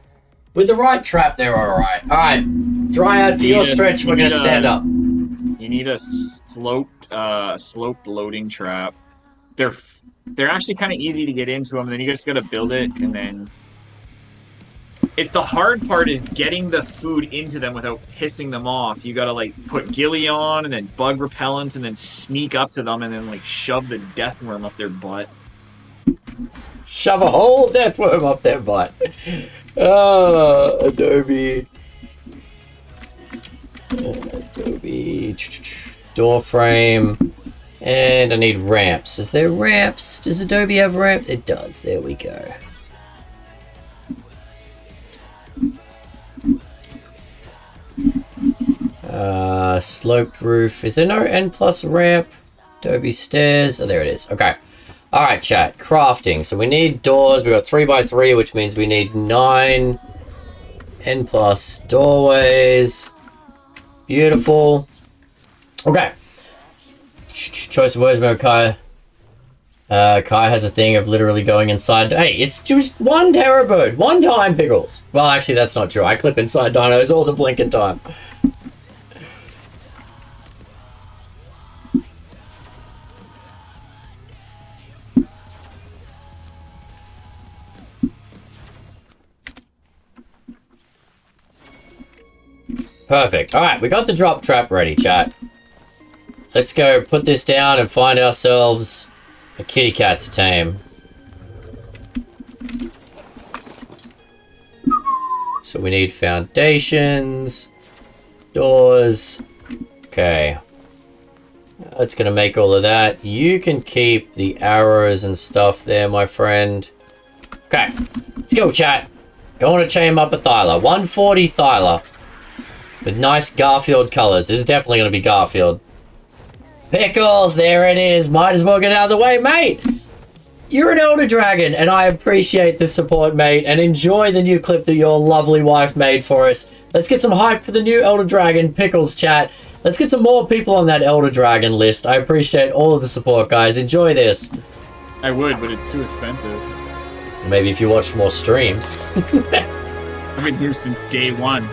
Speaker 1: With the right trap, they're alright. Alright, Dryad, for your stretch, we're going to stand up.
Speaker 3: You need a sloped loading trap. They're actually kind of easy to get into them, and then you just got to build it, and then... It's the hard part is getting the food into them without pissing them off. You gotta like put ghillie on and then bug repellent and then sneak up to them and then like shove the deathworm up their butt.
Speaker 1: Shove a whole deathworm up their butt. Oh, Adobe. Adobe. Door frame. And I need ramps. Is there ramps? Does Adobe have ramps? It does. There we go. Sloped roof. Is there no N plus ramp? Adobe stairs. Oh, there it is. Okay. Alright, chat. Crafting. So we need doors. We've got 3x3, which means we need 9 N plus doorways. Beautiful. Okay. Choice of words, Kai. Kai has a thing of literally going inside. Hey, it's just one terror bird. One time, Pickles. Well, actually, that's not true. I clip inside dinos all the blinking time. Perfect. Alright, we got the drop trap ready, chat. Let's go put this down and find ourselves a kitty cat to tame. So we need foundations, doors. Okay. That's gonna make all of that. You can keep the arrows and stuff there, my friend. Okay, let's go, chat. Going to chain up a Thyla. 140 Thyla. With nice Garfield colors. This is definitely gonna be Garfield. Pickles, there it is. Might as well get out of the way, mate. You're an Elder Dragon, and I appreciate the support, mate, and enjoy the new clip that your lovely wife made for us. Let's get some hype for the new Elder Dragon, Pickles, chat. Let's get some more people on that Elder Dragon list. I appreciate all of the support, guys. Enjoy this.
Speaker 3: I would, but it's too expensive.
Speaker 1: Maybe if you watch more streams.
Speaker 3: I've been here since day one.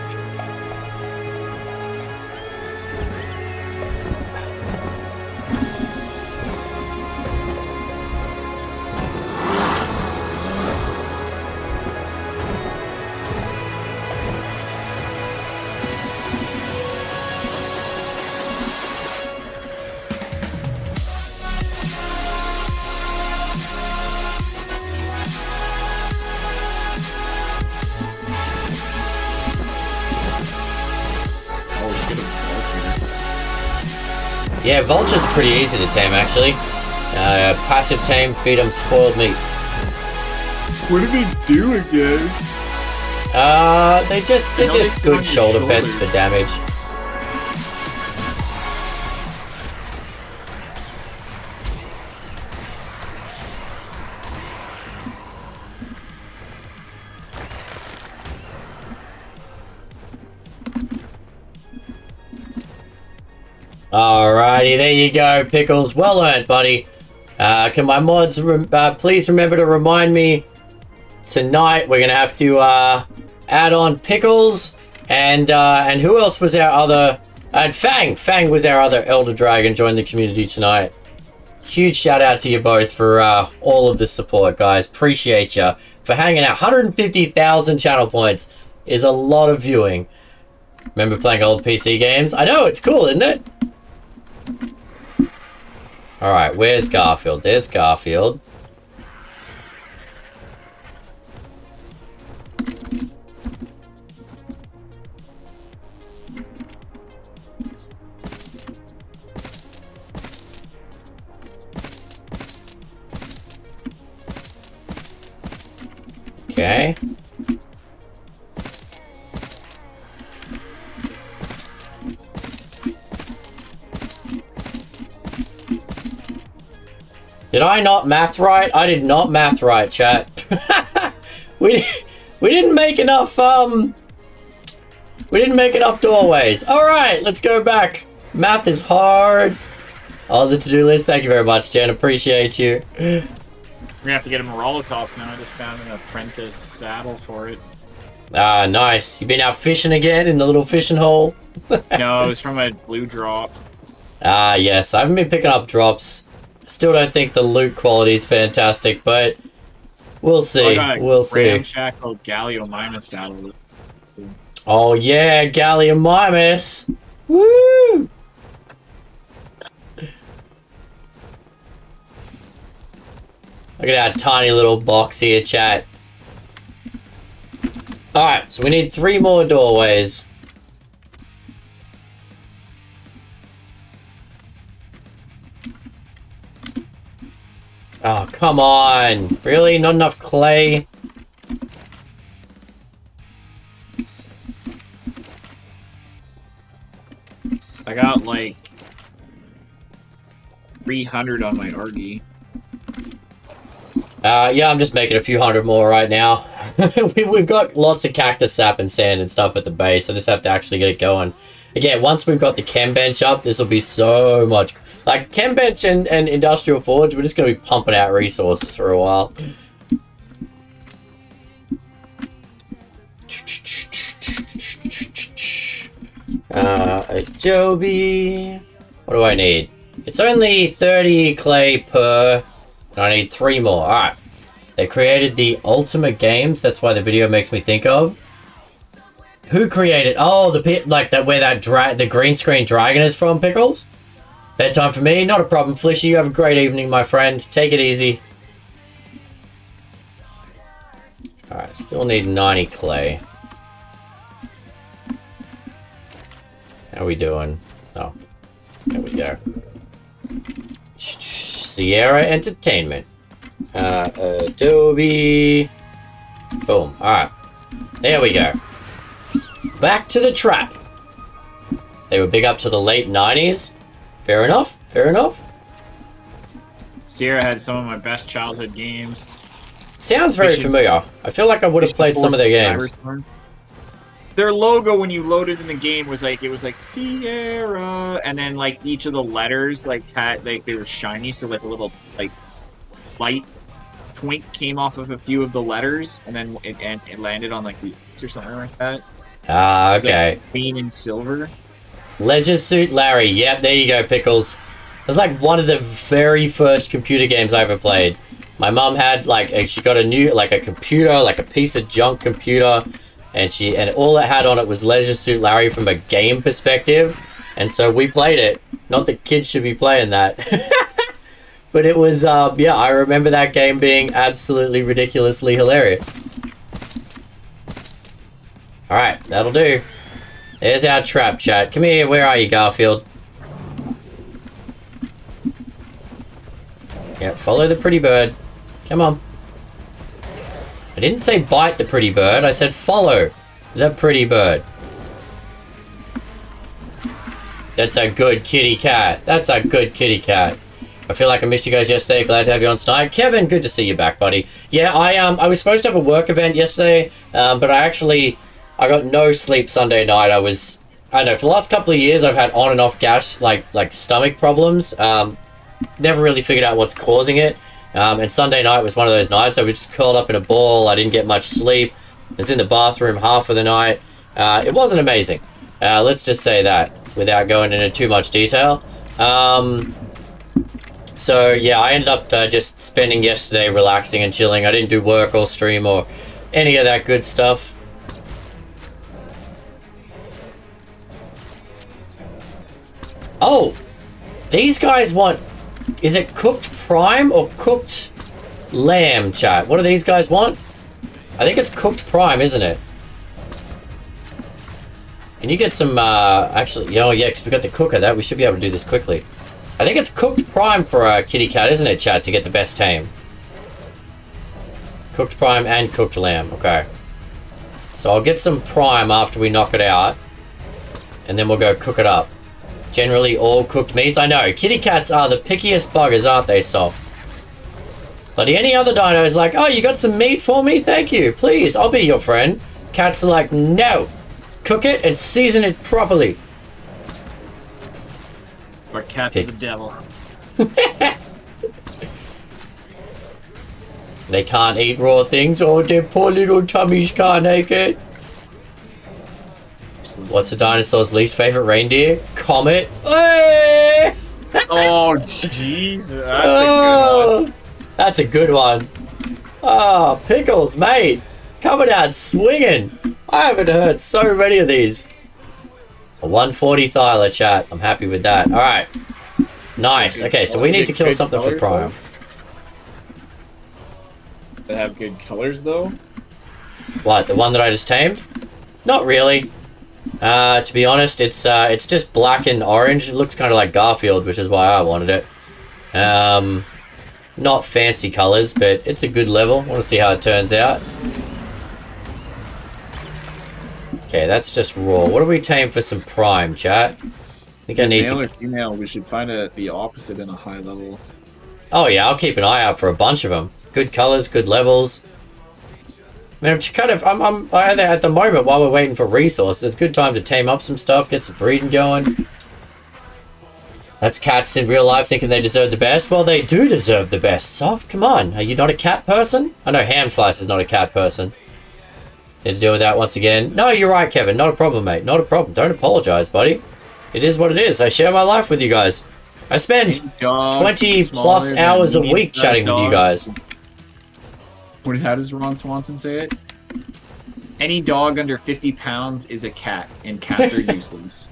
Speaker 1: Yeah, vultures are pretty easy to tame, actually. Passive tame, feed them spoiled meat.
Speaker 3: What do they do again?
Speaker 1: They're just good shoulder pets for damage. Alrighty, there you go, Pickles. Well earned, buddy. Can my mods please remember to remind me tonight we're gonna have to add on Pickles and who else was our other? And Fang. Fang was our other Elder Dragon. Joined the community tonight. Huge shout out to you both for all of the support, guys. Appreciate you for hanging out. 150,000 channel points is a lot of viewing. Remember playing old PC games? I know, it's cool, isn't it? Alright, where's Garfield? There's Garfield. Okay. Did I not math right? I did not math right, chat. we didn't make enough we didn't make enough doorways. Alright, let's go back. Math is hard. Oh, the to-do list. Thank you very much, Jen. Appreciate you.
Speaker 3: We're gonna have to get him Rollotops now. I just found an apprentice saddle for it.
Speaker 1: Ah, nice. You been out fishing again in the little fishing hole?
Speaker 3: No, it was from a blue drop.
Speaker 1: Ah, yes. I haven't been picking up drops. Still don't think the loot quality is fantastic, but we'll see.
Speaker 3: I got a
Speaker 1: we'll see.
Speaker 3: ramshackle Galliomimus saddle. So.
Speaker 1: Oh yeah, Galliomimus. Woo! Look at that tiny little box here, chat. Alright, so we need 3 more doorways. Oh, come on. Really? Not enough clay?
Speaker 3: I got like 300 on my RD.
Speaker 1: Yeah, I'm just making a few hundred more right now. We've got lots of cactus sap and sand and stuff at the base. I just have to actually get it going. Again, once we've got the chem bench up, this will be so much. Like, chem bench and industrial forge, we're just going to be pumping out resources for a while. Adobe. What do I need? It's only 30 clay per... I need 3 more. Alright. They created the Ultimate Games. That's why the video makes me think of. Who created? Oh, like that where the green screen dragon is from, Pickles? Bedtime for me? Not a problem, Flishy. You have a great evening, my friend. Take it easy. Alright, still need 90 clay. How are we doing? Oh, there we go. Sierra Entertainment. Adobe. Boom. Alright. There we go. Back to the trap. They were big up to the late 90s. Fair enough. Fair enough.
Speaker 3: Sierra had some of my best childhood games.
Speaker 1: Sounds very familiar. I feel like I would have played some of their games.
Speaker 3: Their logo when you loaded in the game was like Sierra, and then like each of the letters like had like they were shiny, so like a little like light twink came off of a few of the letters, and then it landed on like the X or something like that.
Speaker 1: Ah, okay.
Speaker 3: Like green and silver.
Speaker 1: Leisure Suit Larry. Yep, there you go, Pickles. It was like one of the very first computer games I ever played. My mom had like she got a new like a computer, like a piece of junk computer, and all it had on it was Leisure Suit Larry from a game perspective, and so we played it. Not that kids should be playing that. But it was yeah, I remember that game being absolutely ridiculously hilarious. Alright, that'll do. There's our trap, chat. Come here, where are you, Garfield? Yeah, follow the pretty bird. Come on. I didn't say bite the pretty bird, I said follow the pretty bird. That's a good kitty cat. That's a good kitty cat. I feel like I missed you guys yesterday. Glad to have you on tonight. Kevin, good to see you back, buddy. Yeah, I was supposed to have a work event yesterday, but I got no sleep Sunday night. I don't know, for the last couple of years I've had on and off gas, like stomach problems. Never really figured out what's causing it. And Sunday night was one of those nights I was just curled up in a ball. I didn't get much sleep. I was in the bathroom half of the night. It wasn't amazing. Let's just say that without going into too much detail. So yeah, I ended up just spending yesterday relaxing and chilling. I didn't do work or stream or any of that good stuff. Oh, these guys want... Is it cooked prime or cooked lamb, chat? What do these guys want? I think it's cooked prime, isn't it? Can you get some, actually, oh yeah, because we got the cooker. We should be able to do this quickly. I think it's cooked prime for a kitty cat, isn't it, chat, to get the best tame? Cooked prime and cooked lamb, okay. So I'll get some prime after we knock it out, and then we'll go cook it up. Generally all cooked meats. I know, kitty cats are the pickiest buggers, aren't they, Soft? Bloody any other dino is like, oh, you got some meat for me? Thank you, please, I'll be your friend. Cats are like, no. Cook it and season it properly.
Speaker 3: Or cats are the devil.
Speaker 1: They can't eat raw things, or their poor little tummies can't take it. What's a dinosaur's least favorite reindeer? Comet. Hey!
Speaker 3: Oh, jeez. That's a good one.
Speaker 1: That's a good one. Oh, Pickles, mate. Coming out swinging. I haven't heard so many of these. A 140 Thyla, chat. I'm happy with that. Alright. Nice. Okay, so we need to kill something for Prime.
Speaker 3: They have good colors, though?
Speaker 1: What, the one that I just tamed? Not really. To be honest, it's just black and orange. It looks kind of like Garfield, which is why I wanted it. Not fancy colors, but it's a good level. Want to see how it turns out. Okay, that's just raw. What do we tame for some prime, chat? I think I need
Speaker 3: male or female, we should find the opposite in a high level.
Speaker 1: Oh yeah, I'll keep an eye out for a bunch of them. Good colors, good levels. I mean, I'm at the moment while we're waiting for resources. It's a good time to tame up some stuff, get some breeding going. That's cats in real life thinking they deserve the best. Well, they do deserve the best. Soft, come on. Are you not a cat person? I know Hamslice is not a cat person. Need to deal with that once again. No, you're right, Kevin. Not a problem, mate. Not a problem. Don't apologize, buddy. It is what it is. I share my life with you guys. I spend 20 plus hours a week chatting with you guys.
Speaker 3: How does Ron Swanson say it? Any dog under 50 pounds is a cat, and cats are useless.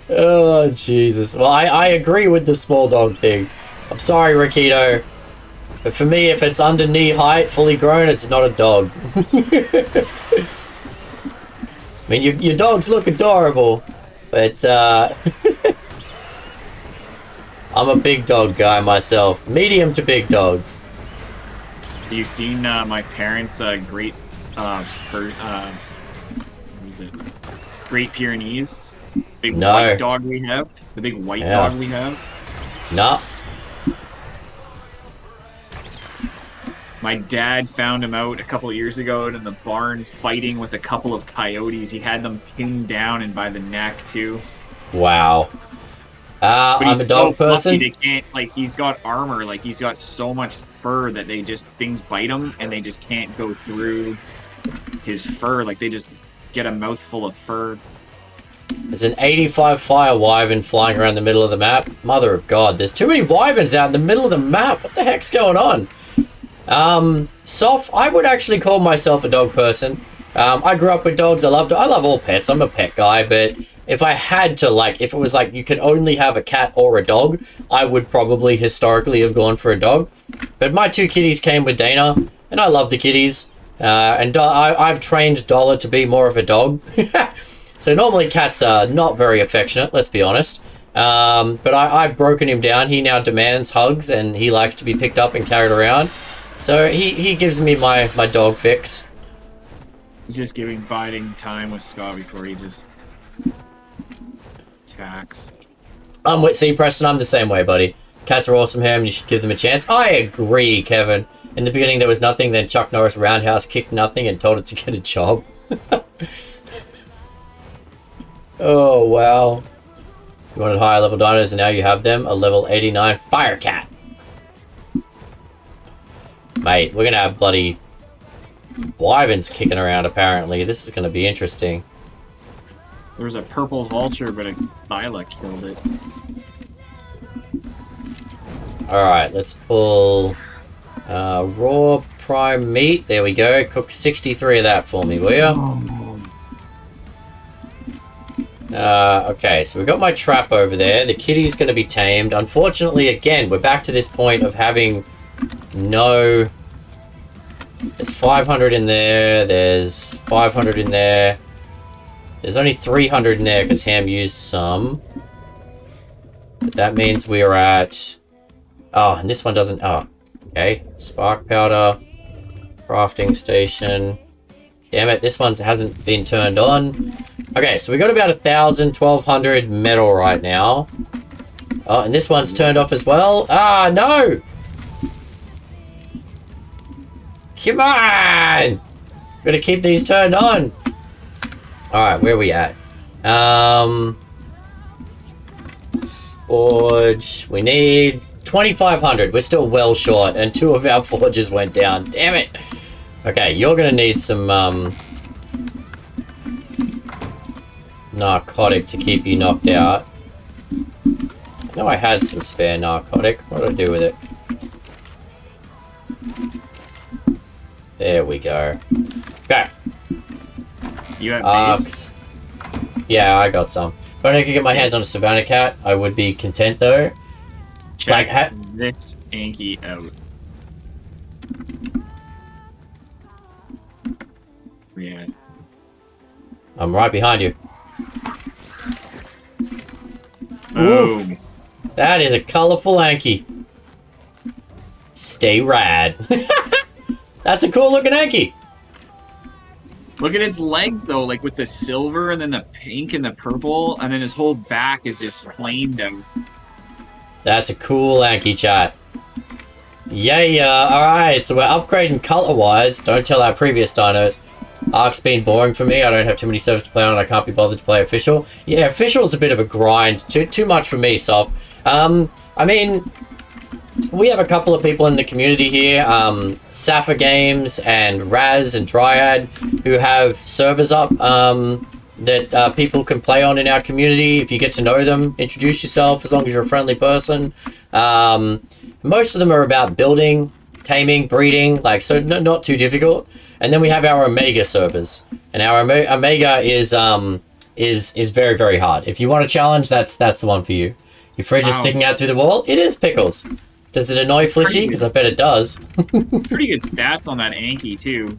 Speaker 1: Oh, Jesus. Well, I agree with the small dog thing. I'm sorry, Rakito. But for me, if it's under knee height, fully grown, it's not a dog. I mean, your dogs look adorable, but I'm a big dog guy myself. Medium to big dogs.
Speaker 3: You seen my parents' Great what is it? Great Pyrenees? Big
Speaker 1: No.
Speaker 3: white dog we have. The big white dog we have.
Speaker 1: Nah.
Speaker 3: My dad found him out a couple of years ago out in the barn fighting with a couple of coyotes. He had them pinned down and by the neck too.
Speaker 1: Wow.
Speaker 3: But he's
Speaker 1: I'm a dog
Speaker 3: so fluffy,
Speaker 1: person.
Speaker 3: they can't, like, he's got armor, like, he's got so much fur that things bite him and they just can't go through his fur. Like, they just get a mouthful of fur.
Speaker 1: There's an 85 fire wyvern flying around the middle of the map. Mother of God, there's too many wyverns out in the middle of the map. What the heck's going on? I would actually call myself a dog person. I grew up with dogs. I love all pets. I'm a pet guy, but if I had to, like, if it was like you could only have a cat or a dog, I would probably historically have gone for a dog. But my 2 kitties came with Dana, and I love the kitties. I've trained Dollar to be more of a dog. So normally cats are not very affectionate, let's be honest. But I've broken him down. He now demands hugs, and he likes to be picked up and carried around. So he gives me my dog fix.
Speaker 3: He's just biding time with Scott before he just attacks.
Speaker 1: See, Preston, I'm the same way, buddy. Cats are awesome, Ham. You should give them a chance. I agree, Kevin. In the beginning, there was nothing. Then Chuck Norris roundhouse kicked nothing and told it to get a job. Oh, wow. You wanted higher level dinos, and now you have them. A level 89 fire cat. Mate, we're going to have bloody wyverns kicking around, apparently. This is going to be interesting.
Speaker 3: There was a purple vulture, but a Thyla killed it.
Speaker 1: Alright, let's pull raw prime meat. There we go. Cook 63 of that for me, will you? Okay, so we've got my trap over there. The kitty's going to be tamed. Unfortunately, again, we're back to this point of having no... There's 500 in there. There's 500 in there. There's only 300 in there because Ham used some. But that means we are at... Oh, and this one doesn't... Oh, okay. Spark powder. Crafting station. Damn it, this one hasn't been turned on. Okay, so we got about 1,000, 1,200 metal right now. Oh, and this one's turned off as well. Ah, no! Come on! Gotta keep these turned on. Alright, where are we at? Forge. We need 2,500. We're still well short, and 2 of our forges went down. Damn it! Okay, you're gonna need some, narcotic to keep you knocked out. I know I had some spare narcotic. What do I do with it? There we go. Okay.
Speaker 3: You have
Speaker 1: Arks.
Speaker 3: base?
Speaker 1: Yeah, I got some. If I could get my hands on a Savannah cat, I would be content though.
Speaker 3: Check
Speaker 1: Like,
Speaker 3: this Anki out. Yeah.
Speaker 1: I'm right behind you.
Speaker 3: Boom.
Speaker 1: Oof. That is a colorful Anki. Stay rad. That's a cool looking Anki.
Speaker 3: Look at its legs though, like with the silver and then the pink and the purple, and then his whole back is just flamed out.
Speaker 1: That's a cool Anki, chat. Yeah. Alright, so we're upgrading color-wise. Don't tell our previous dinos. Ark's been boring for me. I don't have too many servers to play on, and I can't be bothered to play official. Yeah, official is a bit of a grind. Too much for me, Sop. I mean, we have a couple of people in the community here, Safa Games and Raz and Dryad, who have servers up that people can play on in our community. If you get to know them, introduce yourself as long as you're a friendly person. Most of them are about building, taming, breeding, like, so not too difficult. and then we have our Omega servers. And our Omega is very, very hard. If you want a challenge, that's the one for you. Your fridge is sticking out through the wall. It is Pickles. Does it annoy Flishy? Because I bet it does.
Speaker 3: Pretty good stats on that Anki, too.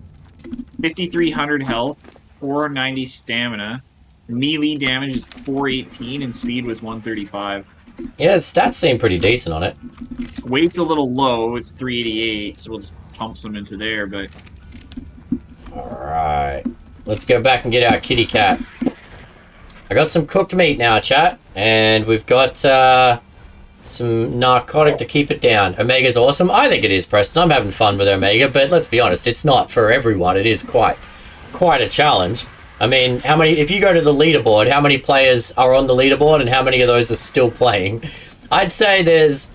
Speaker 3: 5,300 health, 490 stamina, melee damage is 418, and speed was 135.
Speaker 1: Yeah, the stats seem pretty decent on it.
Speaker 3: Weight's a little low, it's 388, so we'll just pump some into there, but...
Speaker 1: Alright. Let's go back and get our kitty cat. I got some cooked meat now, chat. And we've got some narcotic to keep it down. Omega's awesome. I think it is, Preston. I'm having fun with Omega, but let's be honest, it's not for everyone. It is quite a challenge. I mean, how many, if you go to the leaderboard, how many players are on the leaderboard and how many of those are still playing? I'd say there's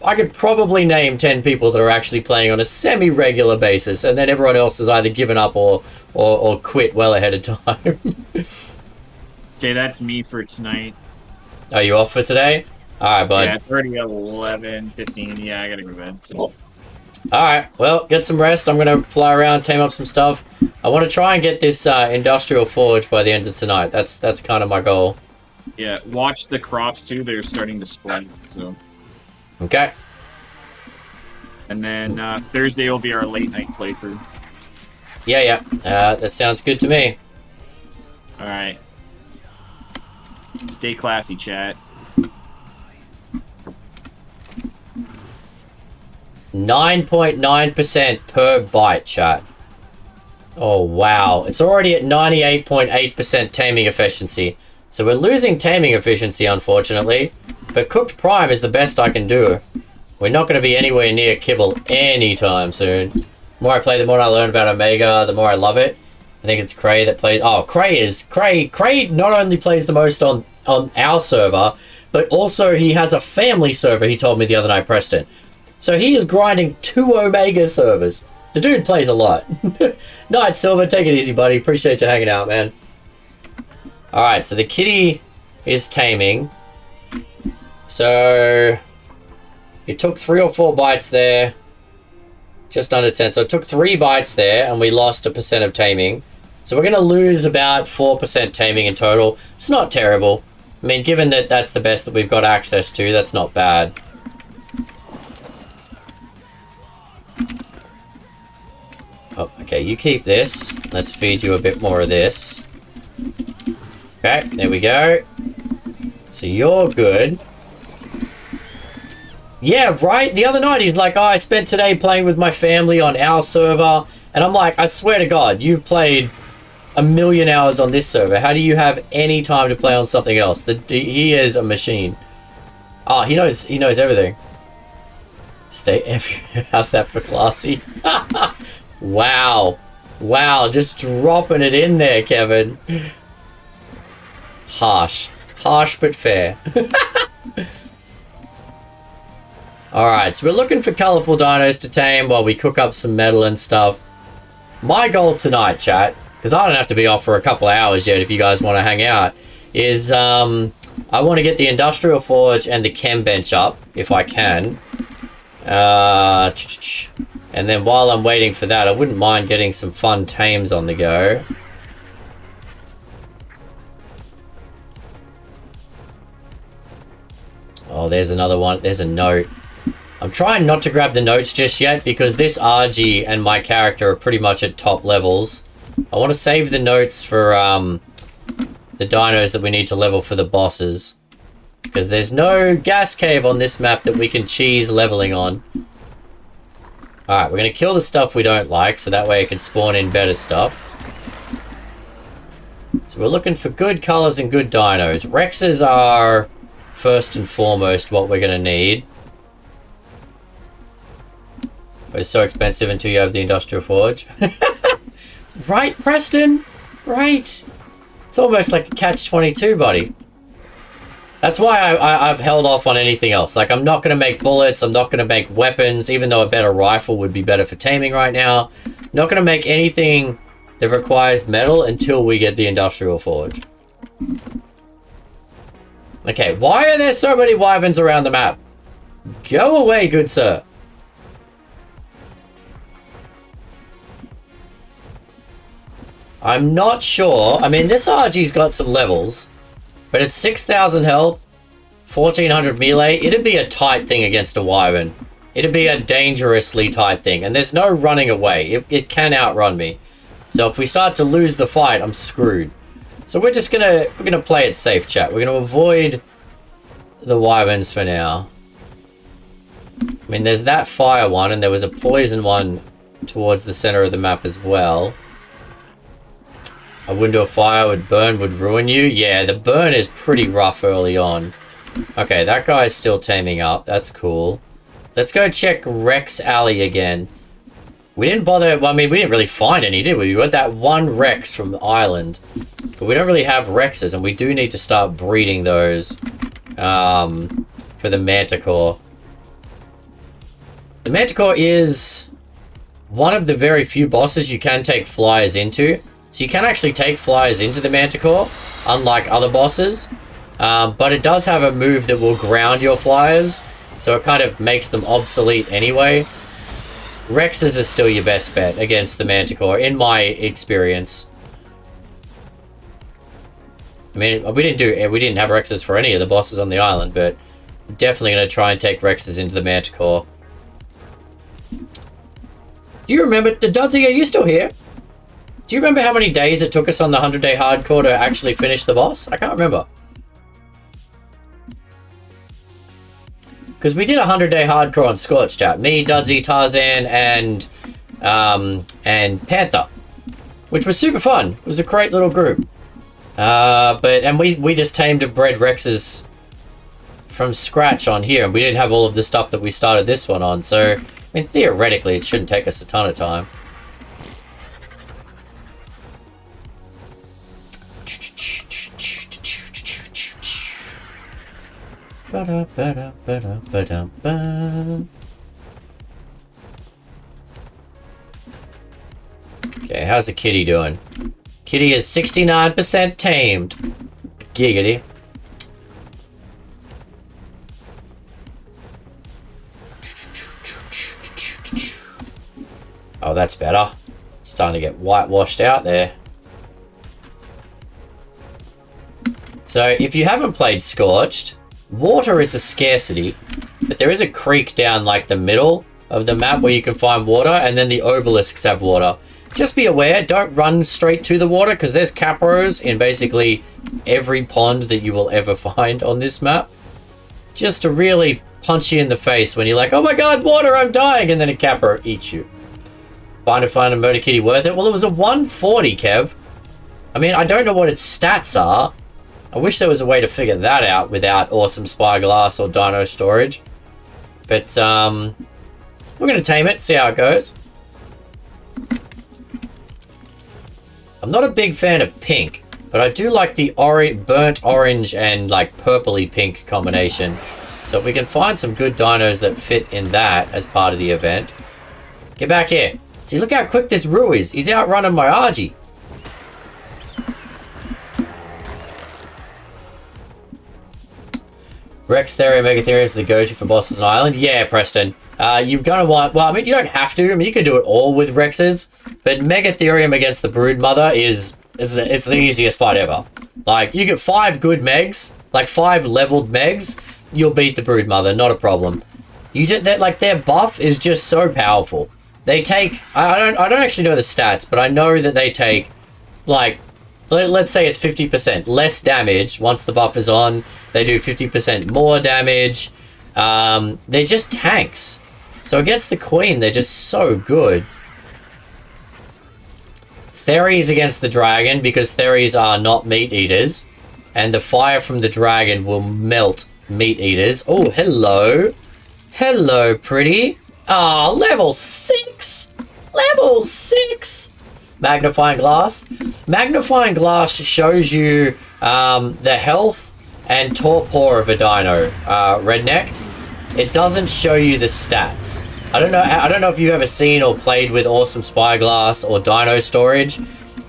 Speaker 1: I could probably name 10 people that are actually playing on a semi-regular basis, and then everyone else has either given up or quit well ahead of time.
Speaker 3: Okay, that's me for tonight.
Speaker 1: Are you off for today? Alright, bud.
Speaker 3: Yeah, it's already 11:15. Yeah, I gotta go to bed. So.
Speaker 1: Alright, well, get some rest. I'm gonna fly around, tame up some stuff. I want to try and get this industrial forge by the end of tonight. That's kind of my goal.
Speaker 3: Yeah, watch the crops too. They're starting to sprout, so.
Speaker 1: Okay.
Speaker 3: And then Thursday will be our late night playthrough.
Speaker 1: Yeah. That sounds good to me.
Speaker 3: Alright. Stay classy, chat.
Speaker 1: 9.9% per byte, chat. Oh, wow. It's already at 98.8% taming efficiency. So we're losing taming efficiency, unfortunately. But cooked prime is the best I can do. We're not going to be anywhere near kibble anytime soon. The more I play, the more I learn about Omega, the more I love it. I think it's Cray that plays... Oh, Cray not only plays the most on our server, but also he has a family server, he told me the other night, Preston. So he is grinding 2 Omega servers. The dude plays a lot. Night, Silver. Take it easy, buddy. Appreciate you hanging out, man. Alright, so the kitty is taming. So it took 3 or 4 bites there. Just under 10. So it took 3 bites there, and we lost 1% of taming. So we're going to lose about 4% taming in total. It's not terrible. I mean, given that that's the best that we've got access to, that's not bad. Oh, okay, you keep this. Let's feed you a bit more of this. Okay, there we go. So you're good. Yeah, right? The other night he's like, oh, I spent today playing with my family on our server. And I'm like, I swear to God, you've played 1,000,000 hours on this server. How do you have any time to play on something else? He is a machine. Oh, he knows everything. Stay everywhere. How's that for classy? Wow. Wow, just dropping it in there, Kevin. Harsh. Harsh but fair. Alright, so we're looking for colourful dinos to tame while we cook up some metal and stuff. My goal tonight, chat, because I don't have to be off for a couple of hours yet if you guys want to hang out, is I want to get the industrial forge and the chem bench up, if I can. And then while I'm waiting for that, I wouldn't mind getting some fun tames on the go. Oh, there's another one. There's a note. I'm trying not to grab the notes just yet because this RG and my character are pretty much at top levels. I want to save the notes for the dinos that we need to level for the bosses. Because there's no gas cave on this map that we can cheese leveling on. Alright, we're going to kill the stuff we don't like, so that way it can spawn in better stuff. So we're looking for good colors and good dinos. Rexes are first and foremost what we're going to need. But it's so expensive until you have the industrial forge. Right, Preston? Right. It's almost like a catch-22, buddy. That's why I've held off on anything else. Like, I'm not going to make bullets. I'm not going to make weapons, even though a better rifle would be better for taming right now. Not going to make anything that requires metal until we get the industrial forge. Okay, why are there so many wyverns around the map? Go away, good sir. I'm not sure. I mean, this RG's got some levels, but it's 6,000 health, 1,400 melee. It'd be a tight thing against a wyvern. It'd be a dangerously tight thing, and there's no running away. It can outrun me. So if we start to lose the fight, I'm screwed. So we're gonna play it safe, chat. We're gonna avoid the wyverns for now. I mean, there's that fire one, and there was a poison one towards the center of the map as well. A window of fire would ruin you. Yeah, the burn is pretty rough early on. Okay, that guy's still taming up. That's cool. Let's go check Rex Alley again. We didn't bother... Well, I mean, we didn't really find any, did we? We got that one Rex from the island. But we don't really have Rexes, and we do need to start breeding those for the Manticore. The Manticore is one of the very few bosses you can take flyers into. So you can actually take flyers into the Manticore, unlike other bosses. But it does have a move that will ground your flyers, so it kind of makes them obsolete anyway. Rexes are still your best bet against the Manticore, in my experience. I mean, we didn't have Rexes for any of the bosses on the island, but definitely going to try and take Rexes into the Manticore. Do you remember... Dudzy, are you still here? Do you remember how many days it took us on the 100-day hardcore to actually finish the boss? I can't remember. Because we did a 100-day hardcore on Scorch, chat. Me, Dudzy, Tarzan, and Panther. Which was super fun. It was a great little group. And we just tamed and bred Rexes from scratch on here. And we didn't have all of the stuff that we started this one on. So, I mean, theoretically, it shouldn't take us a ton of time. Okay, how's the kitty doing? Kitty is 69% tamed. Giggity. Oh, that's better. Starting to get whitewashed out there. So, if you haven't played Scorched, water is a scarcity, but there is a creek down like the middle of the map where you can find water, and then the obelisks have water. Just be aware, don't run straight to the water, because there's capros in basically every pond that you will ever find on this map. Just to really punch you in the face when you're like, oh my god, water, I'm dying, and then a capro eats you. Find a Murder Kitty worth it? Well, it was a 140, Kev. I mean, I don't know what its stats are. I wish there was a way to figure that out without awesome spyglass or dino storage. But, we're going to tame it, see how it goes. I'm not a big fan of pink, but I do like the burnt orange and, like, purpley pink combination. So if we can find some good dinos that fit in that as part of the event. Get back here. See, look how quick this Roo is. He's outrunning my Argy. Rex Theria, Megatherium is the go-to for bosses on Island. Yeah, Preston. You're gonna want... Well, I mean, you don't have to. I mean, you can do it all with Rexes. But Megatherium against the Broodmother it's the easiest fight ever. Like, you get 5 good Megs, like 5 leveled Megs, you'll beat the Broodmother, not a problem. Their buff is just so powerful. They take... I don't actually know the stats, but I know that they take, like... Let's say it's 50% less damage once the buff is on. They do 50% more damage. They're just tanks. So against the Queen, they're just so good. Theries against the Dragon, because Theries are not meat eaters. And the fire from the Dragon will melt meat eaters. Oh, hello. Hello, pretty. Ah, level 6. Level 6. Magnifying glass. Magnifying glass shows you the health and torpor of a dino, Redneck. It doesn't show you the stats. I don't know if you've ever seen or played with Awesome Spyglass or Dino Storage,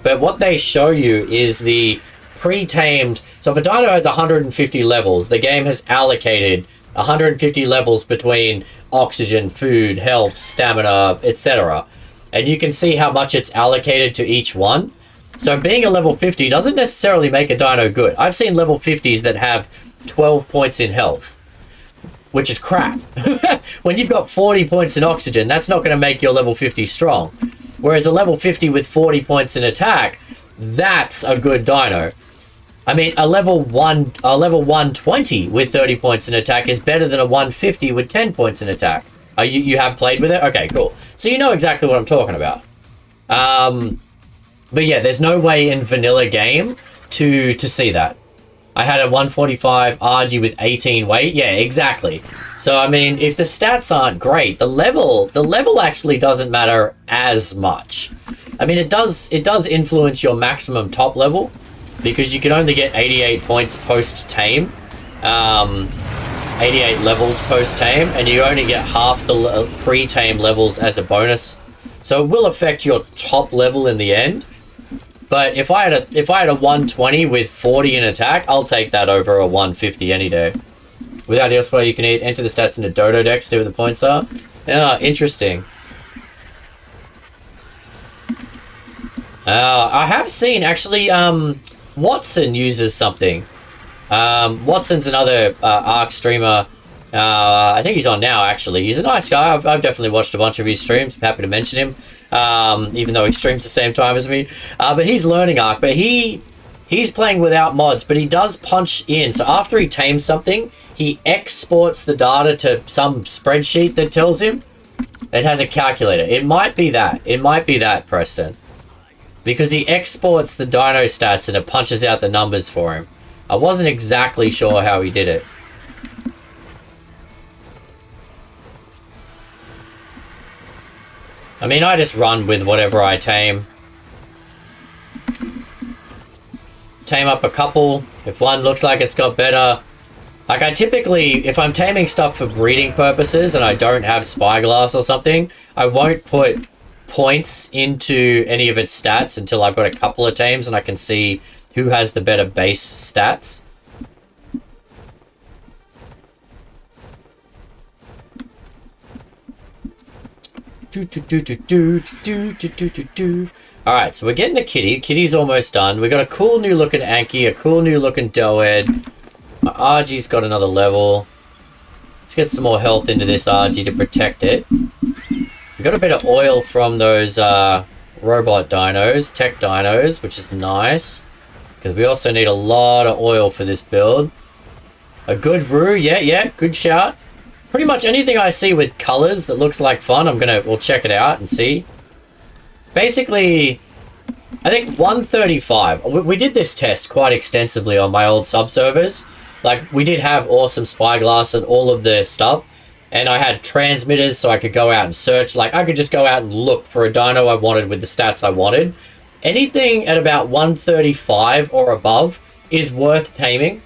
Speaker 1: but what they show you is the pre-tamed... So if a dino has 150 levels, the game has allocated 150 levels between oxygen, food, health, stamina, etc. And you can see how much it's allocated to each one. So being a level 50 doesn't necessarily make a dino good. I've seen level 50s that have 12 points in health, which is crap. When you've got 40 points in oxygen, that's not going to make your level 50 strong. Whereas a level 50 with 40 points in attack, that's a good dino. I mean, a level 120 with 30 points in attack is better than a 150 with 10 points in attack. You have played with it? Okay, cool. So you know exactly what I'm talking about. But yeah, there's no way in vanilla game to see that. I had a 145 RG with 18 weight. Yeah, exactly. So I mean, if the stats aren't great, the level actually doesn't matter as much. I mean, it does influence your maximum top level, because you can only get 88 points post-tame, 88 levels post-tame, and you only get half the pre-tame levels as a bonus. So it will affect your top level in the end. But if I had a 120 with 40 in attack, I'll take that over a 150 any day. Without else way, you can enter the stats in the Dodo deck, see what the points are. Yeah, interesting. I have seen actually Watson uses something. Watson's another Ark streamer. I think he's on now, actually. He's a nice guy. I've definitely watched a bunch of his streams. I'm happy to mention him, even though he streams the same time as me. But he's learning Ark. But he's playing without mods, but he does punch in. So after he tames something, he exports the data to some spreadsheet that tells him. It has a calculator. It might be that. It might be that, Preston. Because he exports the dino stats and it punches out the numbers for him. I wasn't exactly sure how he did it. I mean, I just run with whatever I tame. Tame up a couple. If one looks like it's got better. Like, I typically, if I'm taming stuff for breeding purposes and I don't have spyglass or something, I won't put points into any of its stats until I've got a couple of tames and I can see who has the better base stats. Alright, so we're getting a kitty. Kitty's almost done. We got a cool new looking Anki, a cool new looking Doed. My RG's got another level. Let's get some more health into this RG to protect it. We got a bit of oil from those robot dinos, tech dinos, which is nice. Because we also need a lot of oil for this build. A good Roo, yeah, good shout. Pretty much anything I see with colors that looks like fun, we'll check it out and see. Basically, I think 135. We did this test quite extensively on my old subservers. Like, we did have awesome spyglass and all of the stuff. And I had transmitters so I could go out and search. Like, I could just go out and look for a dino I wanted with the stats I wanted. Anything at about 135 or above is worth taming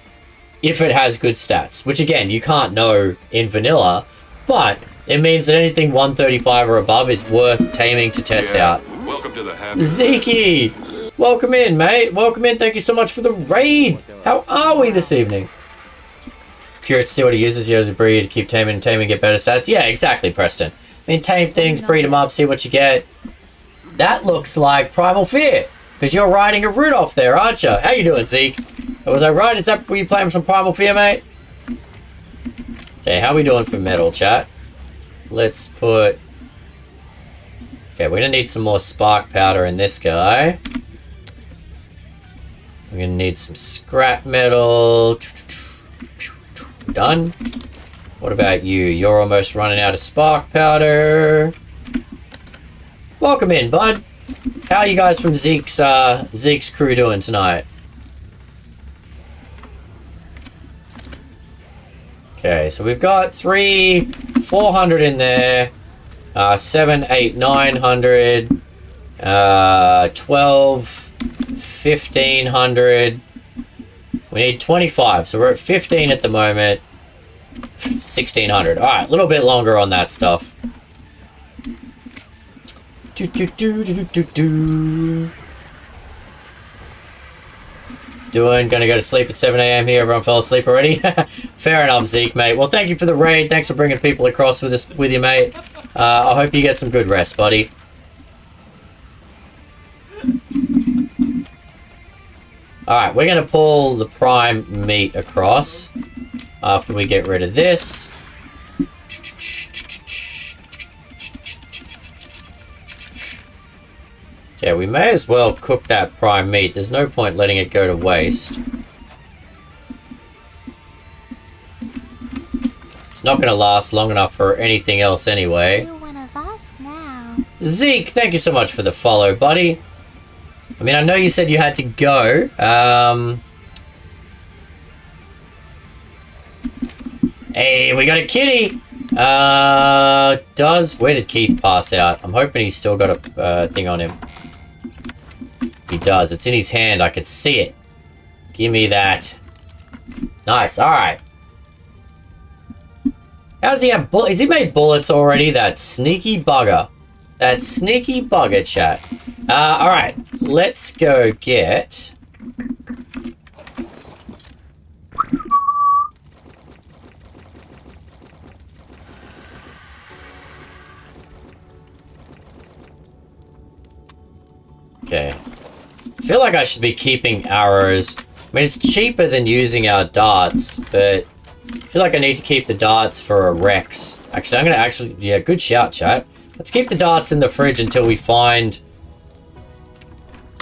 Speaker 1: if it has good stats. Which, again, you can't know in vanilla. But it means that anything 135 or above is worth taming to test out.
Speaker 7: Welcome to the happy.
Speaker 1: Zeke! Welcome in, mate. Welcome in. Thank you so much for the raid. How are we this evening? Curious to see what he uses here as a breed to keep taming and taming, get better stats. Yeah, exactly, Preston. I mean, tame things, breed them up, see what you get. That looks like Primal Fear, because you're riding a Rudolph there, aren't you? How you doing, Zeke? Was I right? Is that were you playing some Primal Fear, mate? Okay, how we doing for metal, chat? Let's put... Okay, we're going to need some more spark powder in this guy. We're going to need some scrap metal. Done. What about you? You're almost running out of spark powder. Welcome in, bud. How are you guys from Zeke's crew doing tonight? Okay, so we've got 400 in there. 7, 8, 900. 12, 1500. We need 25, so we're at 15 at the moment. 1600. All right, a little bit longer on that stuff. Gonna go to sleep at 7 a.m. here. Everyone fell asleep already. Fair enough, Zeke, mate. Well, thank you for the raid. Thanks for bringing people across with you, mate. I hope you get some good rest, buddy. Alright, we're going to pull the prime meat across after we get rid of this. Okay, we may as well cook that prime meat. There's no point letting it go to waste. It's not going to last long enough for anything else anyway.
Speaker 7: You're one of us now.
Speaker 1: Zeke, thank you so much for the follow, buddy. I mean, I know you said you had to go. Hey, we got a kitty. Where did Keith pass out? I'm hoping he's still got a thing on him. He does. It's in his hand. I could see it. Give me that. Nice. All right. How does he have bullets? Has he made bullets already? That sneaky bugger. That sneaky bugger, chat. All right. Let's go get... Okay. I feel like I should be keeping arrows. I mean, it's cheaper than using our darts, but I feel like I need to keep the darts for a Rex. Actually, I'm going to yeah, good shout, chat. Let's keep the darts in the fridge until we find...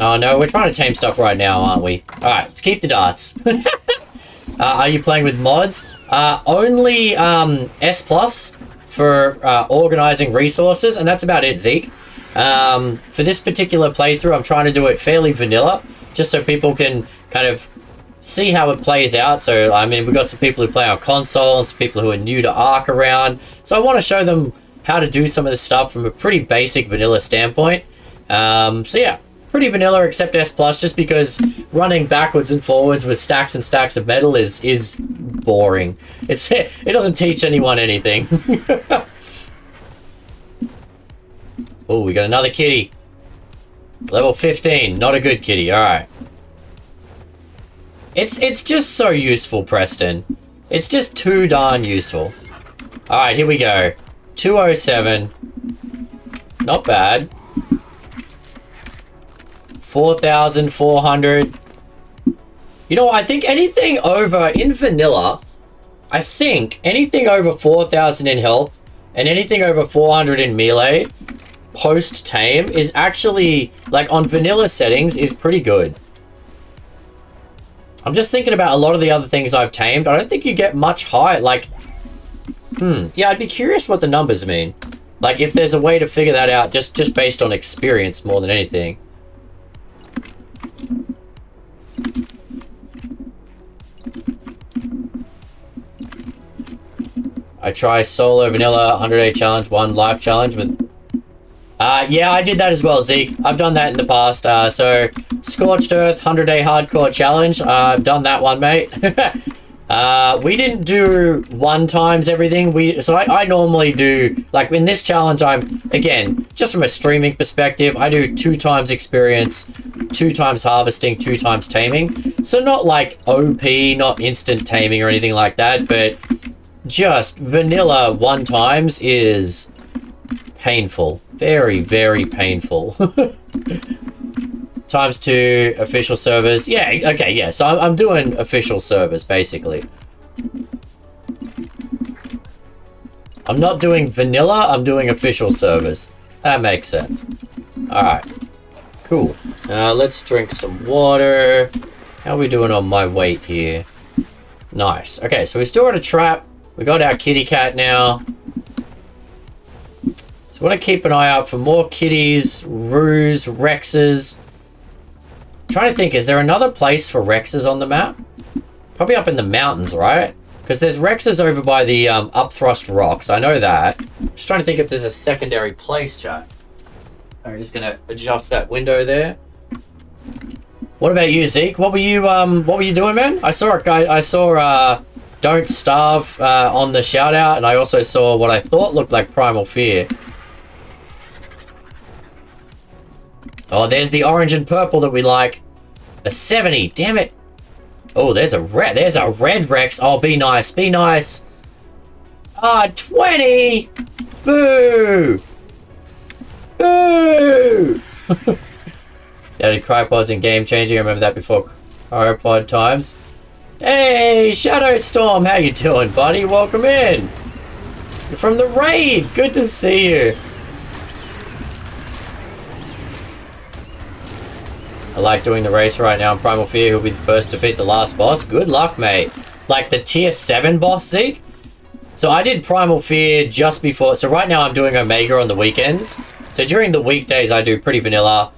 Speaker 1: Oh, no, we're trying to tame stuff right now, aren't we? Alright, let's keep the darts. Are you playing with mods? Only S Plus for organizing resources, and that's about it, Zeke. For this particular playthrough, I'm trying to do it fairly vanilla, just so people can kind of see how it plays out. So, I mean, we've got some people who play on console and some people who are new to Ark around. So I want to show them how to do some of this stuff from a pretty basic vanilla standpoint. So yeah, pretty vanilla except S+, just because running backwards and forwards with stacks and stacks of metal is boring. It doesn't teach anyone anything. Oh, we got another kitty. Level 15. Not a good kitty. Alright. It's just so useful, Preston. It's just too darn useful. Alright, here we go. 207. Not bad. 4,400. You know, I think anything over, in vanilla, I think anything over 4,000 in health and anything over 400 in melee post-tame is actually, like, on vanilla settings, is pretty good. I'm just thinking about a lot of the other things I've tamed. I don't think you get much higher, like... Yeah, I'd be curious what the numbers mean. Like, if there's a way to figure that out just based on experience more than anything. I try solo vanilla 100-day challenge, 1 life challenge with... yeah, I did that as well, Zeke. I've done that in the past. So, Scorched Earth 100-day hardcore challenge. I've done that one, mate. We didn't do 1 times everything. So I normally do, like in this challenge, again, just from a streaming perspective, I do 2 times experience, 2 times harvesting, 2 times taming. So not like OP, not instant taming or anything like that, but just vanilla 1 times is painful. Very, very painful. Times 2 official servers. Yeah, okay, yeah. So I'm doing official servers, basically. I'm not doing vanilla, I'm doing official servers. That makes sense. Alright. Cool. Let's drink some water. How are we doing on my weight here? Nice. Okay, so we still got a trap. We got our kitty cat now. So I want to keep an eye out for more kitties, roos, rexes. I'm trying to think, is there another place for rexes on the map? Probably up in the mountains, right? Because there's rexes over by the upthrust rocks. I know that. Just trying to think if there's a secondary place, chat. I'm just gonna adjust that window there. What about you, Zeke? What were you doing, man? I saw a guy. I saw Don't Starve on the shout out, and I also saw what I thought looked like Primal Fear. Oh, there's the orange and purple that we like. A 70. Damn it. Oh, there's a red Rex. Oh, be nice. Be nice. 20. Boo. Boo. Yeah, the crypods and game changing. I remember that before. Aeropod times. Hey, Shadow Storm, how you doing, buddy? Welcome in. You're from the raid. Good to see you. I like doing the race right now in Primal Fear. Who'll be the first to defeat the last boss? Good luck, mate. Like the tier 7 boss, Zeke? So I did Primal Fear just before. So right now I'm doing Omega on the weekends. So during the weekdays I do pretty vanilla.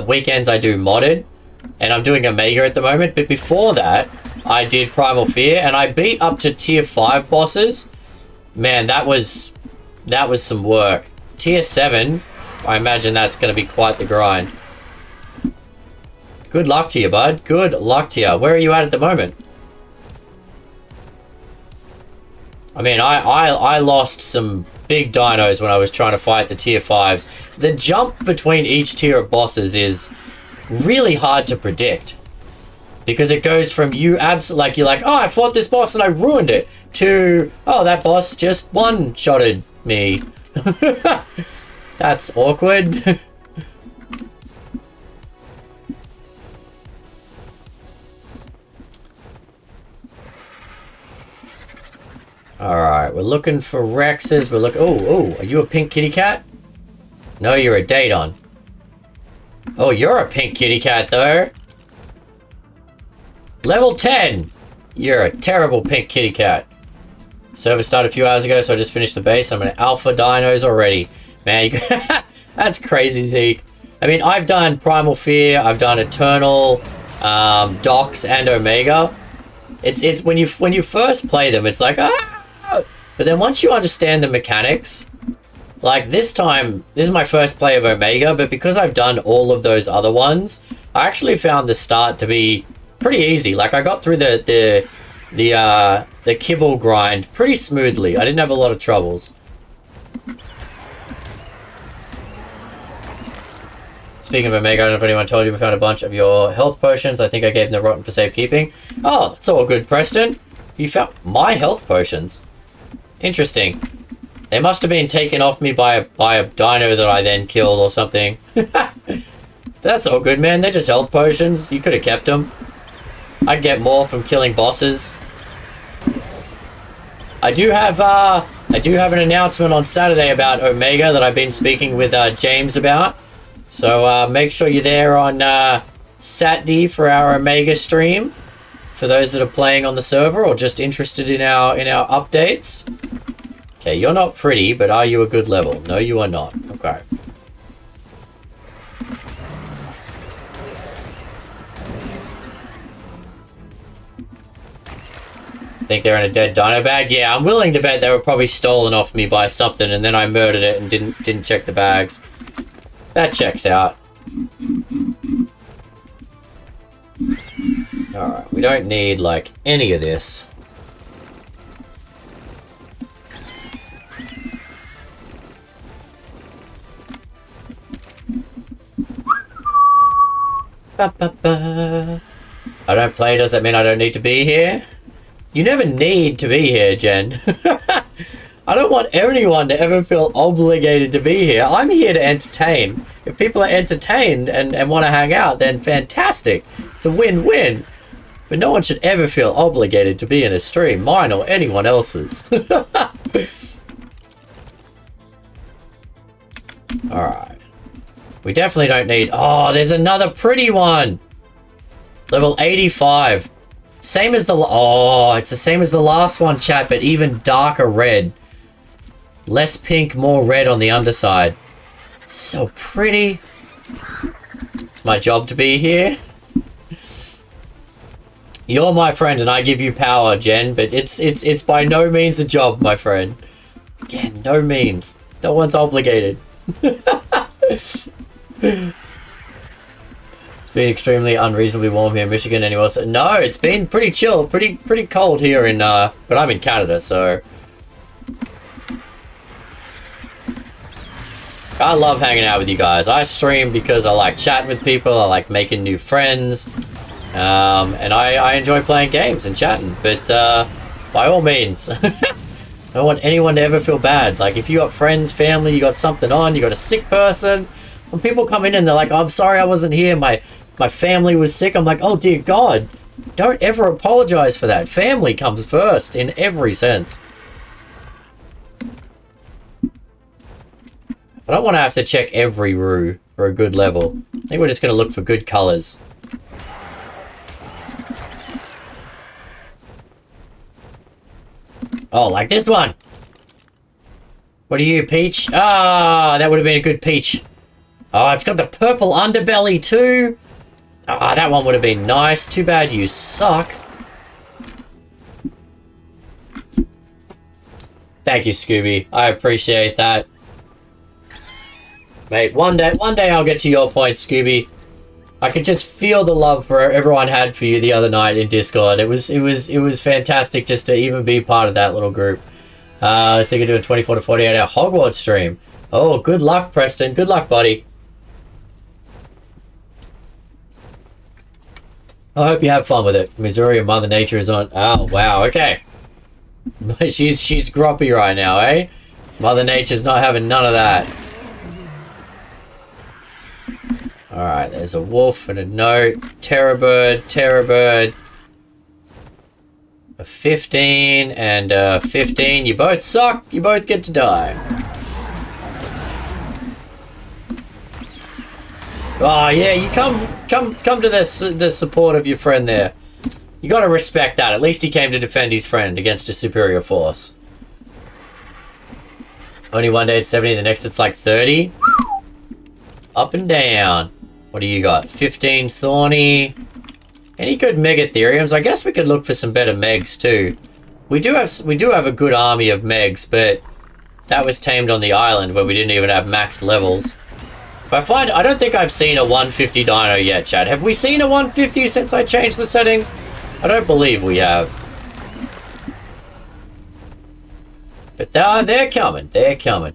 Speaker 1: Weekends I do modded. And I'm doing Omega at the moment. But before that, I did Primal Fear. And I beat up to tier 5 bosses. Man, that was some work. Tier 7, I imagine that's going to be quite the grind. Good luck to you, bud. Good luck to you. Where are you at the moment? I mean, I lost some big dinos when I was trying to fight the tier 5s. The jump between each tier of bosses is really hard to predict. Because it goes from you absolutely, like, you're like, oh, I fought this boss and I ruined it, to, oh, that boss just one-shotted me. That's awkward. Alright, we're looking for Rexes. We're looking... Oh, are you a pink kitty cat? No, you're a Daedon. Oh, you're a pink kitty cat, though. Level 10! You're a terrible pink kitty cat. Server started a few hours ago, so I just finished the base. I'm an alpha dinos already. Man, that's crazy, Zeke. I mean, I've done Primal Fear. I've done Eternal, Docs, and Omega. It's when you first play them, it's like, ah! But then once you understand the mechanics, like this time, this is my first play of Omega, but because I've done all of those other ones, I actually found the start to be pretty easy. Like I got through the kibble grind pretty smoothly. I didn't have a lot of troubles. Speaking of Omega, I don't know if anyone told you we found a bunch of your health potions. I think I gave them the rotten for safekeeping. Oh, that's all good, Preston. You found my health potions. Interesting. They must have been taken off me by a dino that I then killed or something. That's all good, man. They're just health potions. You could have kept them. I'd get more from killing bosses. I do have an announcement on Saturday about Omega that I've been speaking with James about. So make sure you're there on Saturday for our Omega stream. For those that are playing on the server or just interested in our updates. Okay, you're not pretty, but are you a good level? No, you are not. Okay. Think they're in a dead dino bag? Yeah, I'm willing to bet they were probably stolen off me by something and then I murdered it and didn't check the bags. That checks out. Alright, we don't need, like, any of this. Ba, ba, ba. I don't play, does that mean I don't need to be here? You never need to be here, Jen. I don't want anyone to ever feel obligated to be here. I'm here to entertain. If people are entertained and want to hang out, then fantastic. It's a win-win. But no one should ever feel obligated to be in a stream, mine or anyone else's. Alright. We definitely don't need... Oh, there's another pretty one! Level 85. Same as the... Oh, it's the same as the last one, chat, but even darker red. Less pink, more red on the underside. So pretty. It's my job to be here. You're my friend and I give you power, Jen, but it's by no means a job, my friend. Again, no means. No one's obligated. It's been extremely unreasonably warm here in Michigan anyway. So no, it's been pretty chill, pretty cold here in but I'm in Canada, so I love hanging out with you guys. I stream because I like chatting with people, I like making new friends. And I enjoy playing games and chatting, but by all means, I don't want anyone to ever feel bad. Like if you got friends, family, you got something on, you got a sick person, when people come in and they're like, oh, I'm sorry I wasn't here, my My family was sick. I'm like, oh dear God, don't ever apologize for that. Family comes first in every sense. I don't want to have to check every roo for a good level. I think we're just going to look for good colors. Oh, like this one. What are you, Peach? Ah, that would have been a good Peach. Oh, it's got the purple underbelly too. Ah, that one would have been nice. Too bad you suck. Thank you, Scooby. I appreciate that. Mate, one day I'll get to your point, Scooby. I could just feel the love for everyone had for you the other night in Discord. It was fantastic just to even be part of that little group. I was thinking of doing a 24 to 48 hour Hogwarts stream. Oh, good luck, Preston. Good luck, buddy. I hope you have fun with it. Missouri and Mother Nature is on. Oh, wow. Okay. She's grumpy right now, eh? Mother Nature's not having none of that. Alright, there's a wolf and a note. Terror bird. A 15 and a 15. You both suck. You both get to die. Oh yeah, you come to the support of your friend there. You gotta respect that. At least he came to defend his friend against a superior force. Only one day it's 70, the next it's like 30. Up and down. What do you got? 15 thorny. Any good megatheriums? I guess we could look for some better megs too. We do have a good army of megs, but that was tamed on the island where we didn't even have max levels. I don't think I've seen a 150 dino yet, Chad. Have we seen a 150 since I changed the settings? I don't believe we have. But they're coming. They're coming.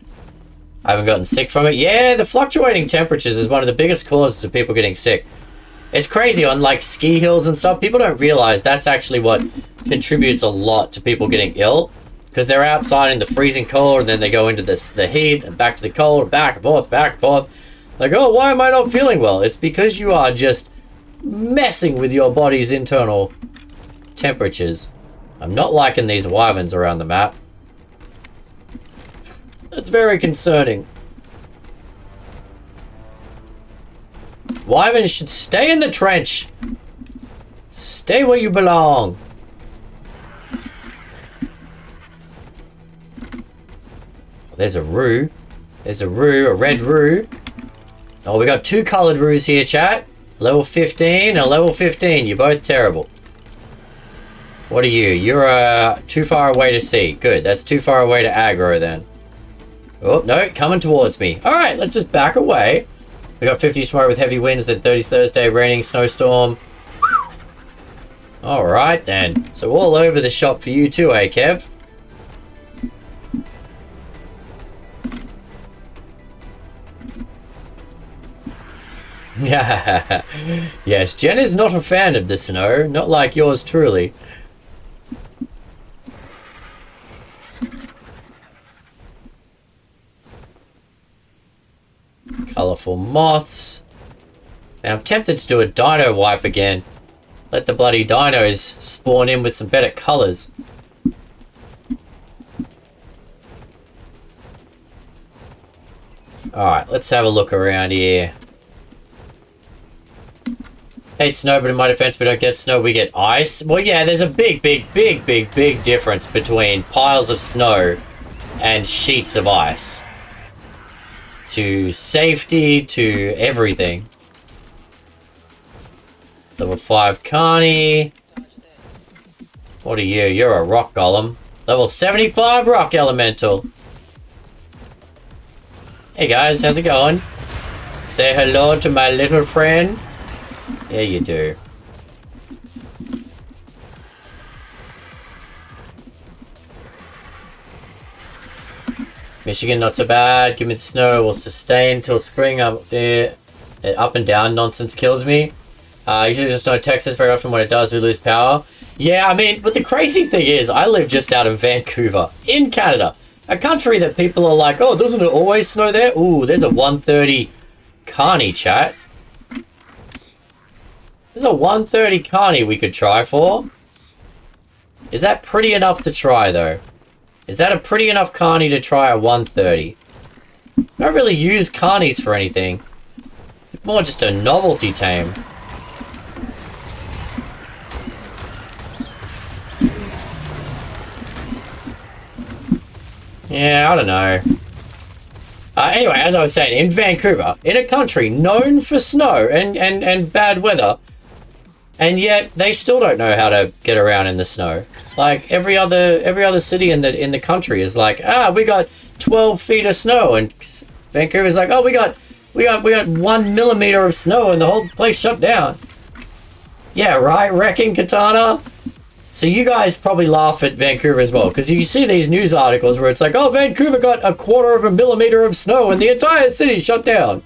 Speaker 1: I haven't gotten sick from it. Yeah, the fluctuating temperatures is one of the biggest causes of people getting sick. It's crazy on like ski hills and stuff. People don't realize that's actually what contributes a lot to people getting ill. Because they're outside in the freezing cold and then they go into the heat and back to the cold and back and forth, back and forth. Like, oh, why am I not feeling well? It's because you are just messing with your body's internal temperatures. I'm not liking these wyverns around the map. That's very concerning. Wyverns should stay in the trench. Stay where you belong. There's a roo. There's a roo, a red roo. Oh, we got two colored roos here, chat. Level 15 and level 15. You're both terrible. What are you? You're too far away to see. Good, that's too far away to aggro then. Oh, no, coming towards me. All right, let's just back away. We got 50 tomorrow with heavy winds, then 30's Thursday, raining, snowstorm. All right, then. So all over the shop for you too, eh, Kev? Yes, Jen is not a fan of the snow, not like yours truly. Colourful moths. And I'm tempted to do a dino wipe again. Let the bloody dinos spawn in with some better colours. Alright, let's have a look around here. Hate snow, but in my defense, we don't get snow, we get ice. Well, yeah, there's a big difference between piles of snow and sheets of ice. To safety, to everything. Level 5 Carney. What are you? You're a rock golem. Level 75 rock elemental. Hey guys, how's it going? Say hello to my little friend. Yeah, you do. Michigan, not so bad. Give me the snow. We'll sustain till spring. Up there. Up and down nonsense kills me. Usually just not Texas. Very often when it does, we lose power. Yeah, I mean, but the crazy thing is, I live just out of Vancouver, in Canada. A country that people are like, oh, doesn't it always snow there? Ooh, there's a 130 Carney, chat. There's a 130 carny we could try for. Is that pretty enough to try, though? Is that a pretty enough carny to try a 130? I don't really use carnies for anything. It's more just a novelty tame. Yeah, I don't know. Anyway, as I was saying, in Vancouver, in a country known for snow and bad weather, and yet they still don't know how to get around in the snow. Like every other city in the country is like, we got 12 feet of snow, and Vancouver's like, oh, we got 1 millimeter of snow, and the whole place shut down. Yeah, right, wrecking Katana. So you guys probably laugh at Vancouver as well, because you see these news articles where it's like, oh, Vancouver got 1/4 millimeter of snow and the entire city shut down.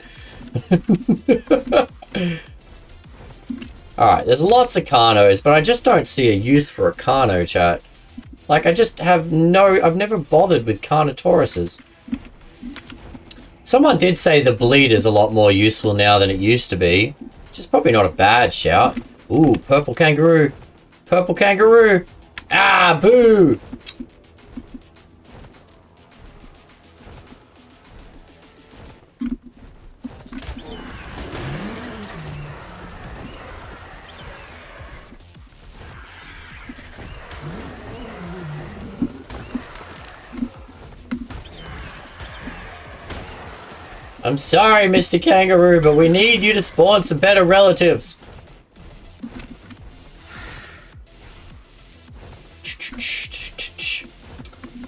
Speaker 1: Alright, there's lots of Carnos, but I just don't see a use for a Carno, chat. Like, I've never bothered with Carnotauruses. Someone did say the bleed is a lot more useful now than it used to be, which is probably not a bad shout. Ooh, purple kangaroo. Purple kangaroo! Ah, boo! I'm sorry, Mr. Kangaroo, but we need you to spawn some better relatives.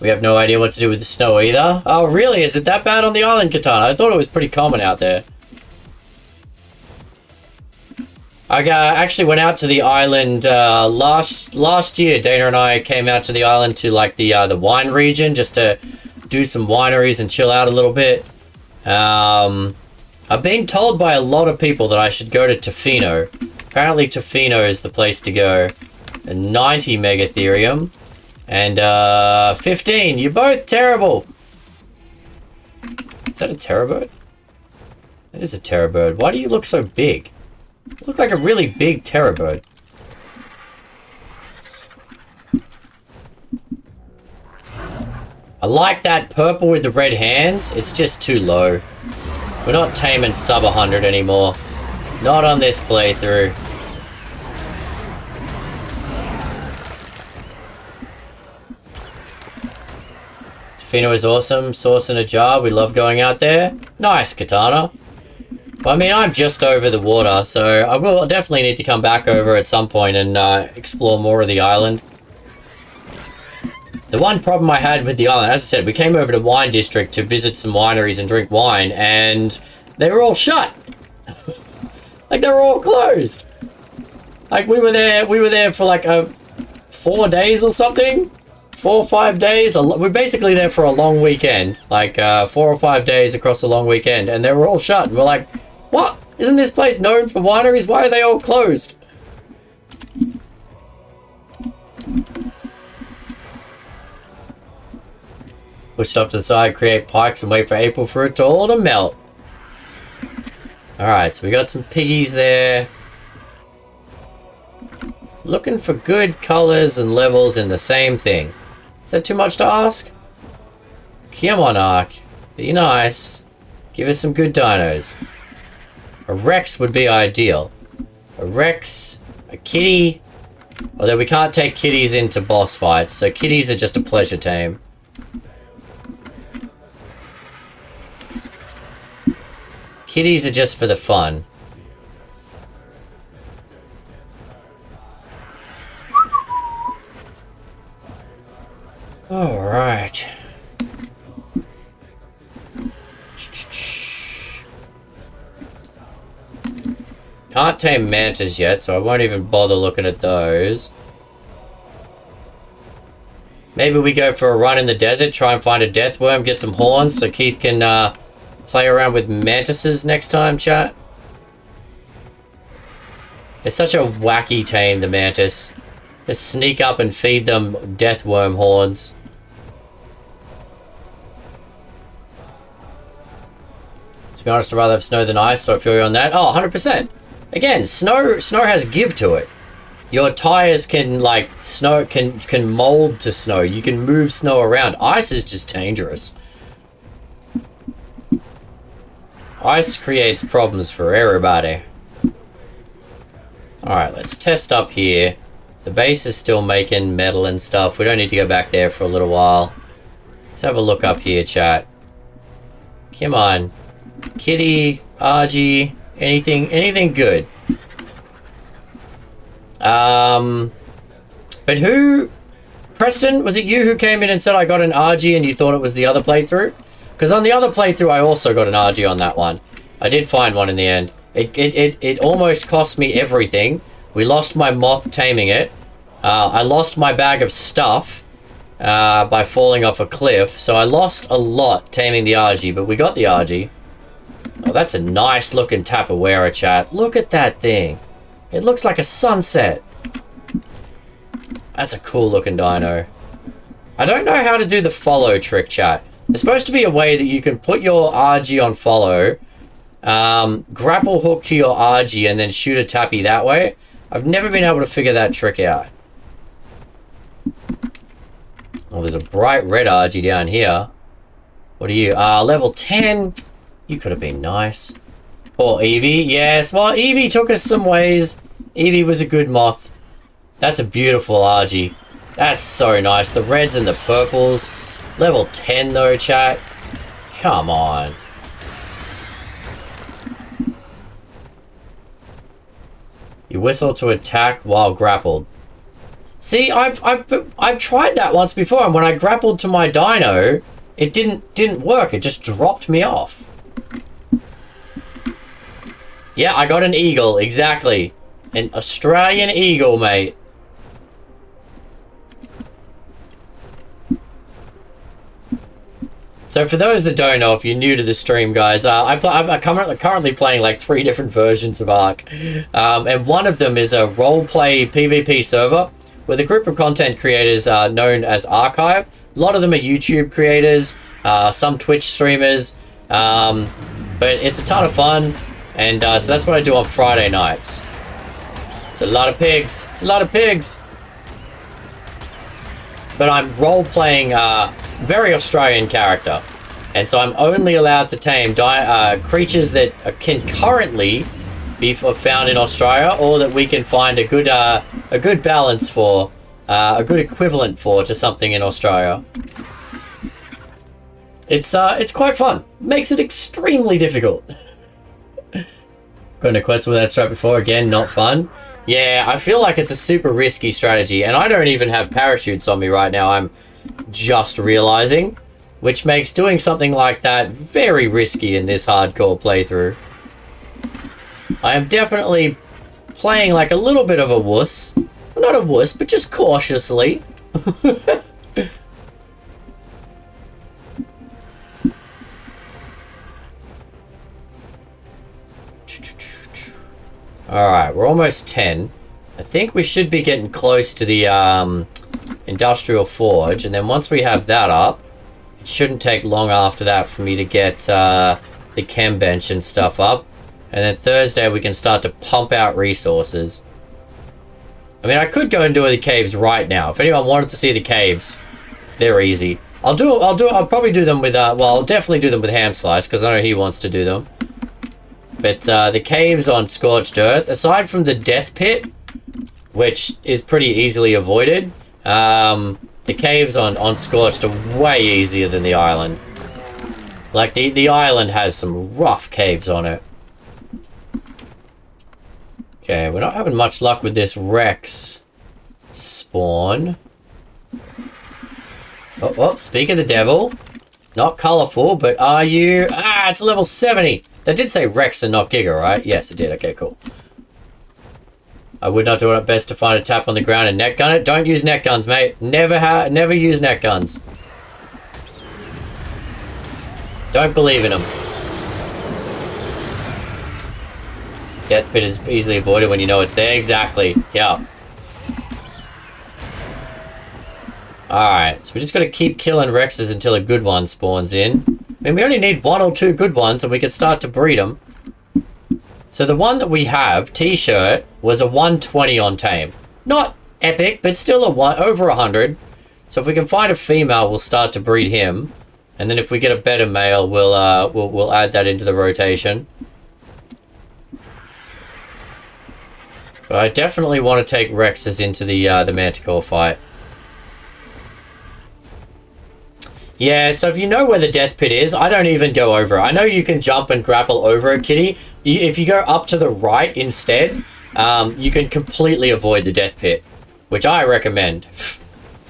Speaker 1: We have no idea what to do with the snow either. Oh, really? Is it that bad on the island, Katana? I thought it was pretty common out there. I actually went out to the island last year. Dana and I came out to the island to like the wine region just to do some wineries and chill out a little bit. I've been told by a lot of people that I should go to Tofino. Apparently Tofino is the place to go. And 90 megatherium. And 15. You're both terrible. Is that a terrorbird? That is a terrorbird. Why do you look so big? You look like a really big terrorbird. I like that purple with the red hands. It's just too low. We're not taming sub 100 anymore. Not on this playthrough. Tofino is awesome. Sauce in a jar. We love going out there. Nice, Katana. Well, I mean, I'm just over the water, so I will definitely need to come back over at some point and explore more of the island. The one problem I had with the island, as I said, we came over to Wine District to visit some wineries and drink wine, and they were all shut. Like, they were all closed. Like, we were there for like 4 days or something. 4 or 5 days. We're basically there for a long weekend. Like 4 or 5 days across a long weekend, and they were all shut. And we're like, what? Isn't this place known for wineries? Why are they all closed? Push stuff to the side, create pikes, and wait for April for it to all to melt. Alright, so we got some piggies there. Looking for good colors and levels in the same thing. Is that too much to ask? Come on, Ark. Be nice. Give us some good dinos. A Rex would be ideal. A Rex, a kitty. Although we can't take kitties into boss fights, so kitties are just a pleasure tame. Kitties are just for the fun. Alright. Can't tame mantas yet, so I won't even bother looking at those. Maybe we go for a run in the desert, try and find a death worm, get some horns so Keith can play around with mantises next time, chat. It's such a wacky tame, the mantis. Just sneak up and feed them death worm horns. To be honest, I'd rather have snow than ice, so I feel you on that. Oh, 100%. Again, snow has give to it. Your tires can like snow can mold to snow. You can move snow around. Ice is just dangerous. Ice creates problems for everybody. Alright, let's test up here. The base is still making metal and stuff. We don't need to go back there for a little while. Let's have a look up here, chat. Come on. Kitty, RG, anything good. But who... Preston, was it you who came in and said I got an RG and you thought it was the other playthrough? Because on the other playthrough, I also got an RG on that one. I did find one in the end. It almost cost me everything. We lost my moth taming it. I lost my bag of stuff by falling off a cliff. So I lost a lot taming the RG, but we got the RG. Oh, that's a nice looking Tapawera, chat. Look at that thing. It looks like a sunset. That's a cool looking dino. I don't know how to do the follow trick, chat. There's supposed to be a way that you can put your RG on follow, grapple hook to your RG, and then shoot a tappy that way. I've never been able to figure that trick out. Oh, there's a bright red RG down here. What are you? Level 10? You could have been nice. Poor Eevee. Yes, well, Eevee took us some ways. Eevee was a good moth. That's a beautiful RG. That's so nice. The reds and the purples. Level 10 though, chat. Come on. You whistle to attack while grappled. See, I've tried that once before, and when I grappled to my dino, it didn't work. It just dropped me off. Yeah, I got an eagle, exactly. An Australian eagle, mate. So for those that don't know, if you're new to the stream, guys, I'm currently playing like 3 different versions of Ark. And one of them is a roleplay PvP server with a group of content creators known as Archive. A lot of them are YouTube creators, some Twitch streamers, but it's a ton of fun. And so that's what I do on Friday nights. It's a lot of pigs. It's a lot of pigs. But I'm role-playing very Australian character. And so I'm only allowed to tame creatures that can currently be found in Australia, or that we can find a good balance for, a good equivalent for to something in Australia. It's quite fun. Makes it extremely difficult. Going to quits with that strat before, again, not fun. Yeah, I feel like it's a super risky strategy, and I don't even have parachutes on me right now, I'm just realizing, which makes doing something like that very risky in this hardcore playthrough. I am definitely playing like a little bit of a wuss. Well, not a wuss, but just cautiously. Alright, we're almost 10. I think we should be getting close to the industrial forge, and then once we have that up, it shouldn't take long after that for me to get the chem bench and stuff up. And then Thursday we can start to pump out resources. I mean, I could go and do the caves right now. If anyone wanted to see the caves, they're easy. I'll probably do them with well, I'll definitely do them with Hamslice, because I know he wants to do them. But the caves on Scorched Earth, aside from the death pit, which is pretty easily avoided, the caves on Scorched are way easier than the island. Like, the island has some rough caves on it. Okay, we're not having much luck with this Rex spawn. Oh, speak of the devil. Not colourful, but are you... Ah, it's level 70! That did say Rex and not Giga, right? Yes, it did. Okay, cool. I would not do it best to find a tap on the ground and net gun it. Don't use net guns, mate. Never use net guns. Don't believe in them. Death pit is easily avoided when you know it's there. Exactly. Yeah. Alright, so we just got to keep killing Rexes until a good one spawns in. I mean, we only need 1 or 2 good ones and we can start to breed them. So the one that we have, T-shirt, was a 120 on tame. Not epic, but still over 100. So if we can find a female, we'll start to breed him. And then if we get a better male, we'll add that into the rotation. But I definitely want to take Rexes into the Manticore fight. Yeah, so if you know where the death pit is, I don't even go over it. I know you can jump and grapple over it, Kitty. If you go up to the right instead, you can completely avoid the death pit, which I recommend.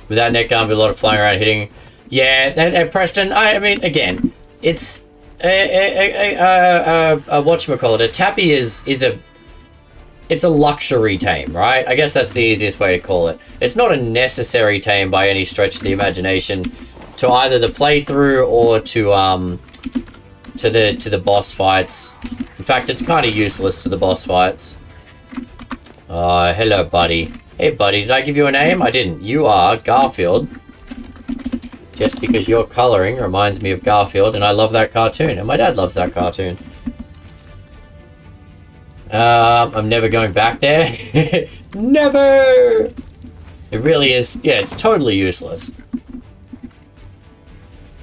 Speaker 1: With that net gun, with a lot of flying around hitting. Yeah, and Preston, I mean, again, it's whatchamacallit, a tappy is it's a luxury tame, right? I guess that's the easiest way to call it. It's not a necessary tame by any stretch of the imagination to either the playthrough or to the boss fights. In fact, it's kind of useless to the boss fights. Hello, buddy. Hey, buddy, did I give you a name? I didn't. You are Garfield. Just because your coloring reminds me of Garfield, and I love that cartoon, and my dad loves that cartoon. I'm never going back there. Never! It really is. Yeah, it's totally useless.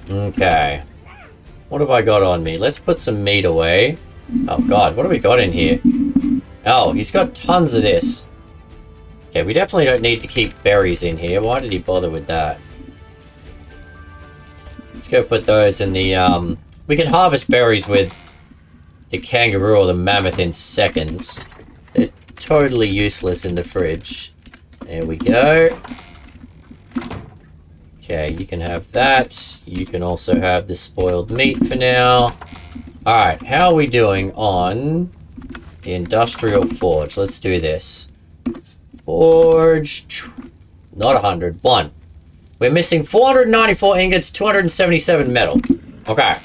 Speaker 1: Okay. What have I got on me? Let's put some meat away. Oh, God, what have we got in here? Oh, he's got tons of this. Okay, we definitely don't need to keep berries in here. Why did he bother with that? Let's go put those in the, we can harvest berries with the kangaroo or the mammoth in seconds. They're totally useless in the fridge. There we go. Okay, you can have that. You can also have the spoiled meat for now. Alright, how are we doing on the industrial forge? Let's do this. Forge. Not 100. 1. We're missing 494 ingots, 277 metal. Okay.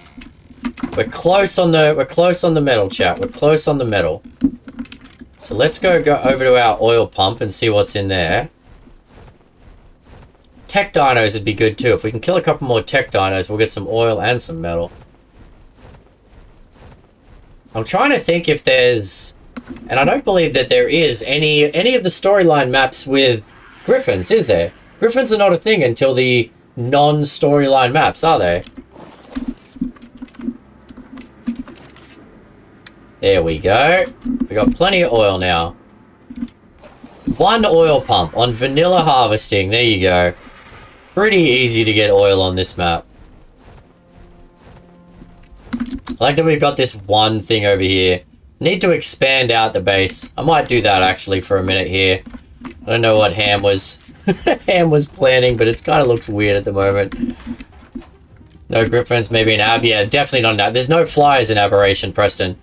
Speaker 1: We're close on the metal, chat. We're close on the metal. So let's go over to our oil pump and see what's in there. Tech dinos would be good too. If we can kill a couple more tech dinos, we'll get some oil and some metal. I'm trying to think if there's, and I don't believe that there is any of the storyline maps with griffins, is there? Griffins are not a thing until the non-storyline maps, are they? There we go. We got plenty of oil now. 1 oil pump on vanilla harvesting. There you go. Pretty easy to get oil on this map. I like that we've got this one thing over here. Need to expand out the base. I might do that actually for a minute here. I don't know what Ham was planning, but it kind of looks weird at the moment. No griffins, maybe an ab. Yeah, definitely not an ab. There's no flyers in Aberration, Preston.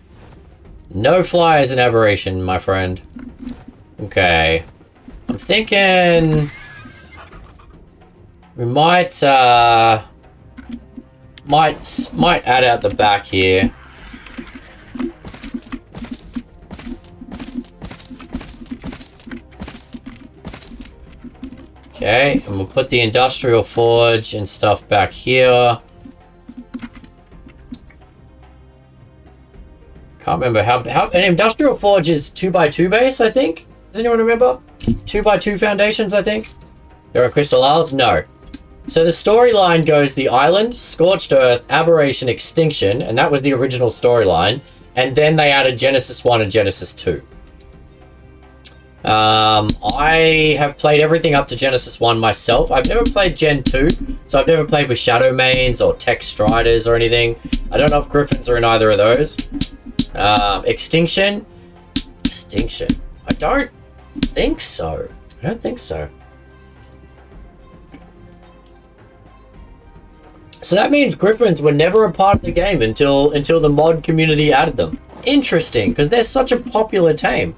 Speaker 1: No flyers in Aberration, my friend. Okay. I'm thinking we might add out the back here. Okay, and we'll put the industrial forge and stuff back here. Can't remember how an industrial forge is 2x2 base, I think. Does anyone remember? 2x2 foundations, I think. There are crystal isles? No. So the storyline goes the island, scorched earth, aberration, extinction, and that was the original storyline. And then they added Genesis 1 and Genesis 2. I have played everything up to Genesis 1 myself. I've never played Gen 2, so I've never played with Shadow Mains or Tech Striders or anything. I don't know if Griffins are in either of those. Extinction? I don't think so. So that means Griffins were never a part of the game until the mod community added them. Interesting, because they're such a popular tame.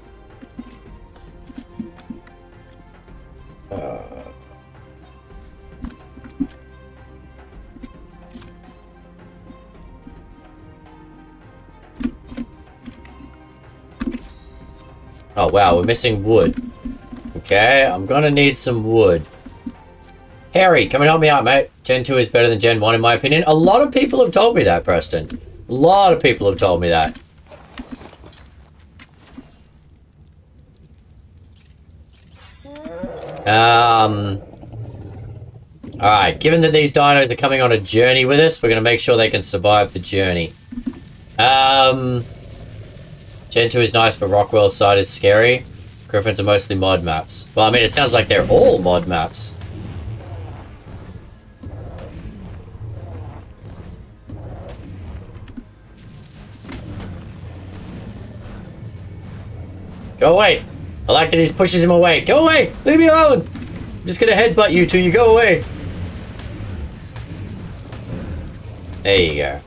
Speaker 1: Oh wow, we're missing wood. Okay, I'm gonna need some wood. Harry, come and help me out, mate. Gen 2 is better than Gen 1 in my opinion. A lot of people have told me that, Preston. A lot of people have told me that. Alright, given that these dinos are coming on a journey with us, we're going to make sure they can survive the journey. Gen 2 is nice, but Rockwell's side is scary. Griffins are mostly mod maps. Well, I mean, it sounds like they're all mod maps. Go away. I like that he pushes him away. Go away. Leave me alone. I'm just going to headbutt you till you go away. There you go.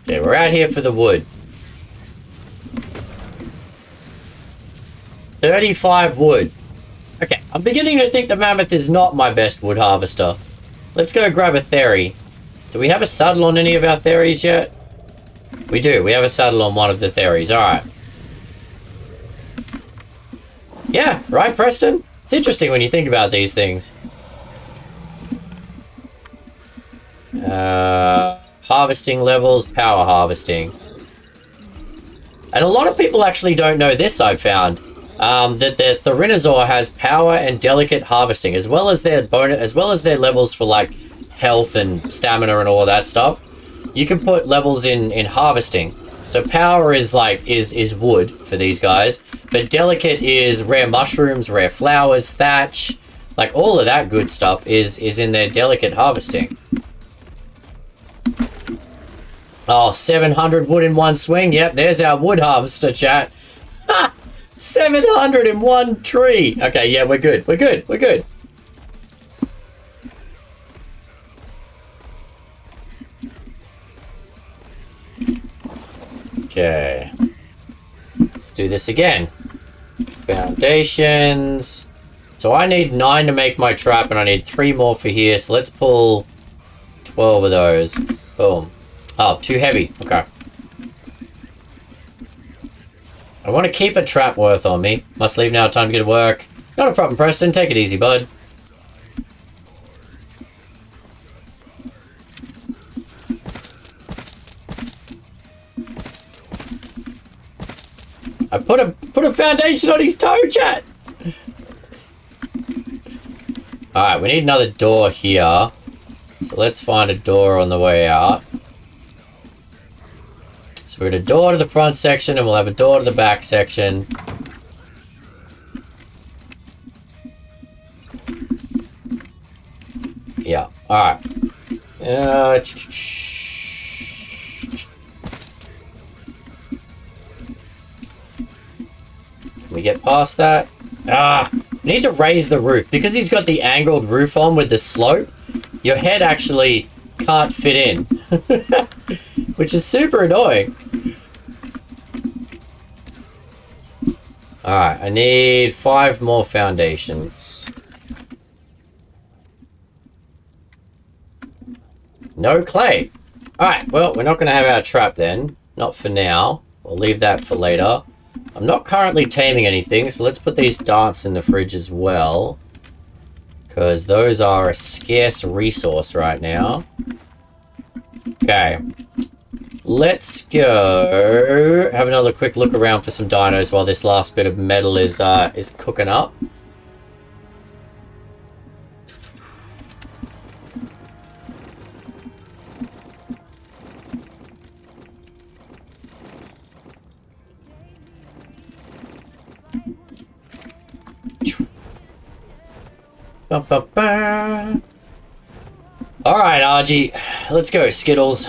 Speaker 1: Okay, we're out here for the wood. 35 wood. Okay, I'm beginning to think the mammoth is not my best wood harvester. Let's go grab a theory. Do we have a saddle on any of our theories yet? We do. We have a saddle on one of the theories. Alright. Yeah, right, Preston? It's interesting when you think about these things. Harvesting levels, power harvesting. And a lot of people actually don't know this, I've found. That the Therinosaur has power and delicate harvesting, as well as their levels for like health and stamina and all of that stuff. You can put levels in harvesting. So power is like is wood for these guys, but delicate is rare mushrooms, rare flowers, thatch, like all of that good stuff is in their delicate harvesting. Oh, 700 wood in one swing. Yep, there's our wood harvester, chat. Ha! 700 in one tree. Okay, yeah, we're good. We're good. We're good. Okay. Let's do this again. Foundations. So I need 9 to make my trap, and I need 3 more for here. So let's pull 12 of those. Boom. Oh, too heavy. Okay. I want to keep a trap worth on me. Must leave now. Time to get to work. Not a problem, Preston. Take it easy, bud. I put a foundation on his toe, chat. All right, we need another door here. So let's find a door on the way out. So we're going to door to the front section, and we'll have a door to the back section. Yeah, alright. Can we get past that? We need to raise the roof. Because he's got the angled roof on with the slope, your head actually can't fit in. Which is super annoying. Alright, I need 5 more foundations. No clay. Alright, well, we're not going to have our trap then. Not for now. We'll leave that for later. I'm not currently taming anything, so let's put these darts in the fridge as well. Because those are a scarce resource right now. Okay. Let's go have another quick look around for some dinos while this last bit of metal is cooking up. Ba, ba, ba. All right, Argy, let's go, Skittles.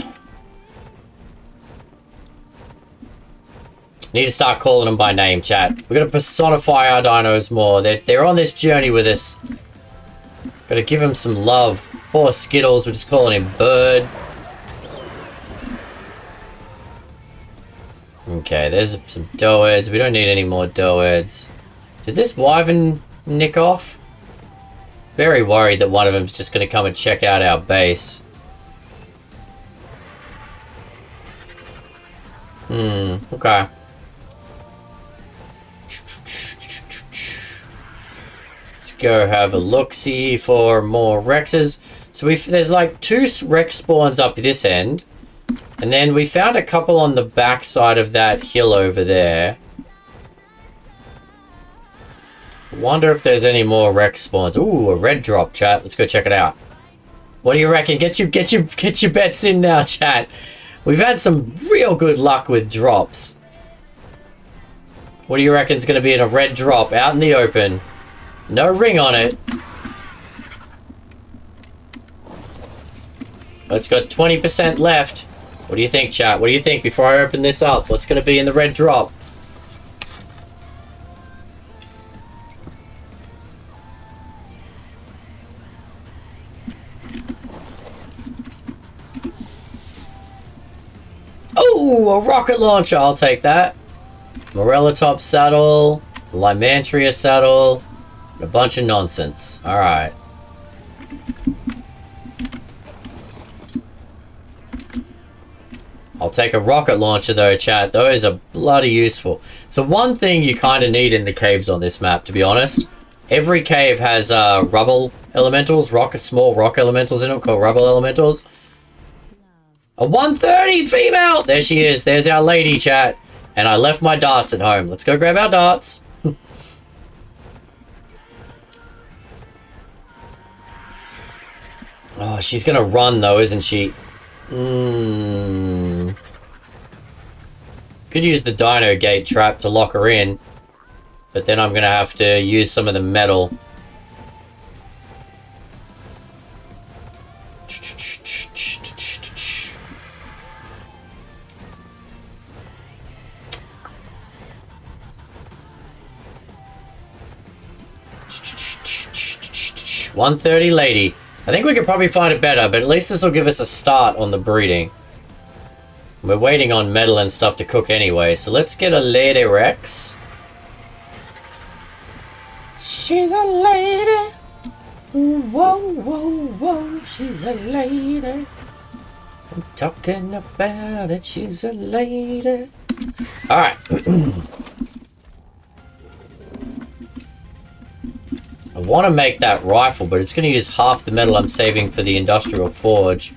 Speaker 1: Need to start calling them by name, chat. We're gonna personify our dinos more. They're on this journey with us. Gotta give them some love. Poor Skittles, we're just calling him Bird. Okay, there's some doeheads. We don't need any more doeheads. Did this wyvern nick off? Very worried that one of them's just gonna come and check out our base. Okay. Let's go have a look-see for more Rexes. So there's like 2 wreck spawns up this end. And then we found a couple on the back side of that hill over there. Wonder if there's any more wreck spawns. Ooh, a red drop, chat. Let's go check it out. What do you reckon? Get your bets in now, chat. We've had some real good luck with drops. What do you reckon is going to be in a red drop out in the open? No ring on it. It's got 20% left. What do you think, chat? What do you think before I open this up? What's going to be in the red drop? Oh, a rocket launcher. I'll take that. Morella top saddle, Limantria saddle, and a bunch of nonsense. Alright. I'll take a rocket launcher though, chat. Those are bloody useful. So one thing you kind of need in the caves on this map, to be honest. Every cave has rubble elementals, small rock elementals in them called rubble elementals. A 130 female! There she is. There's our lady, chat. And I left my darts at home. Let's go grab our darts. Oh, she's gonna run though, isn't she? Could use the dino gate trap to lock her in. But then I'm gonna have to use some of the metal. $130 lady. I think we could probably find it better, but at least this will give us a start on the breeding. We're waiting on metal and stuff to cook anyway, so let's get a lady Rex. She's a lady. Whoa, whoa, whoa. She's a lady. I'm talking about it. She's a lady. Alright. I want to make that rifle, but it's going to use half the metal I'm saving for the industrial forge.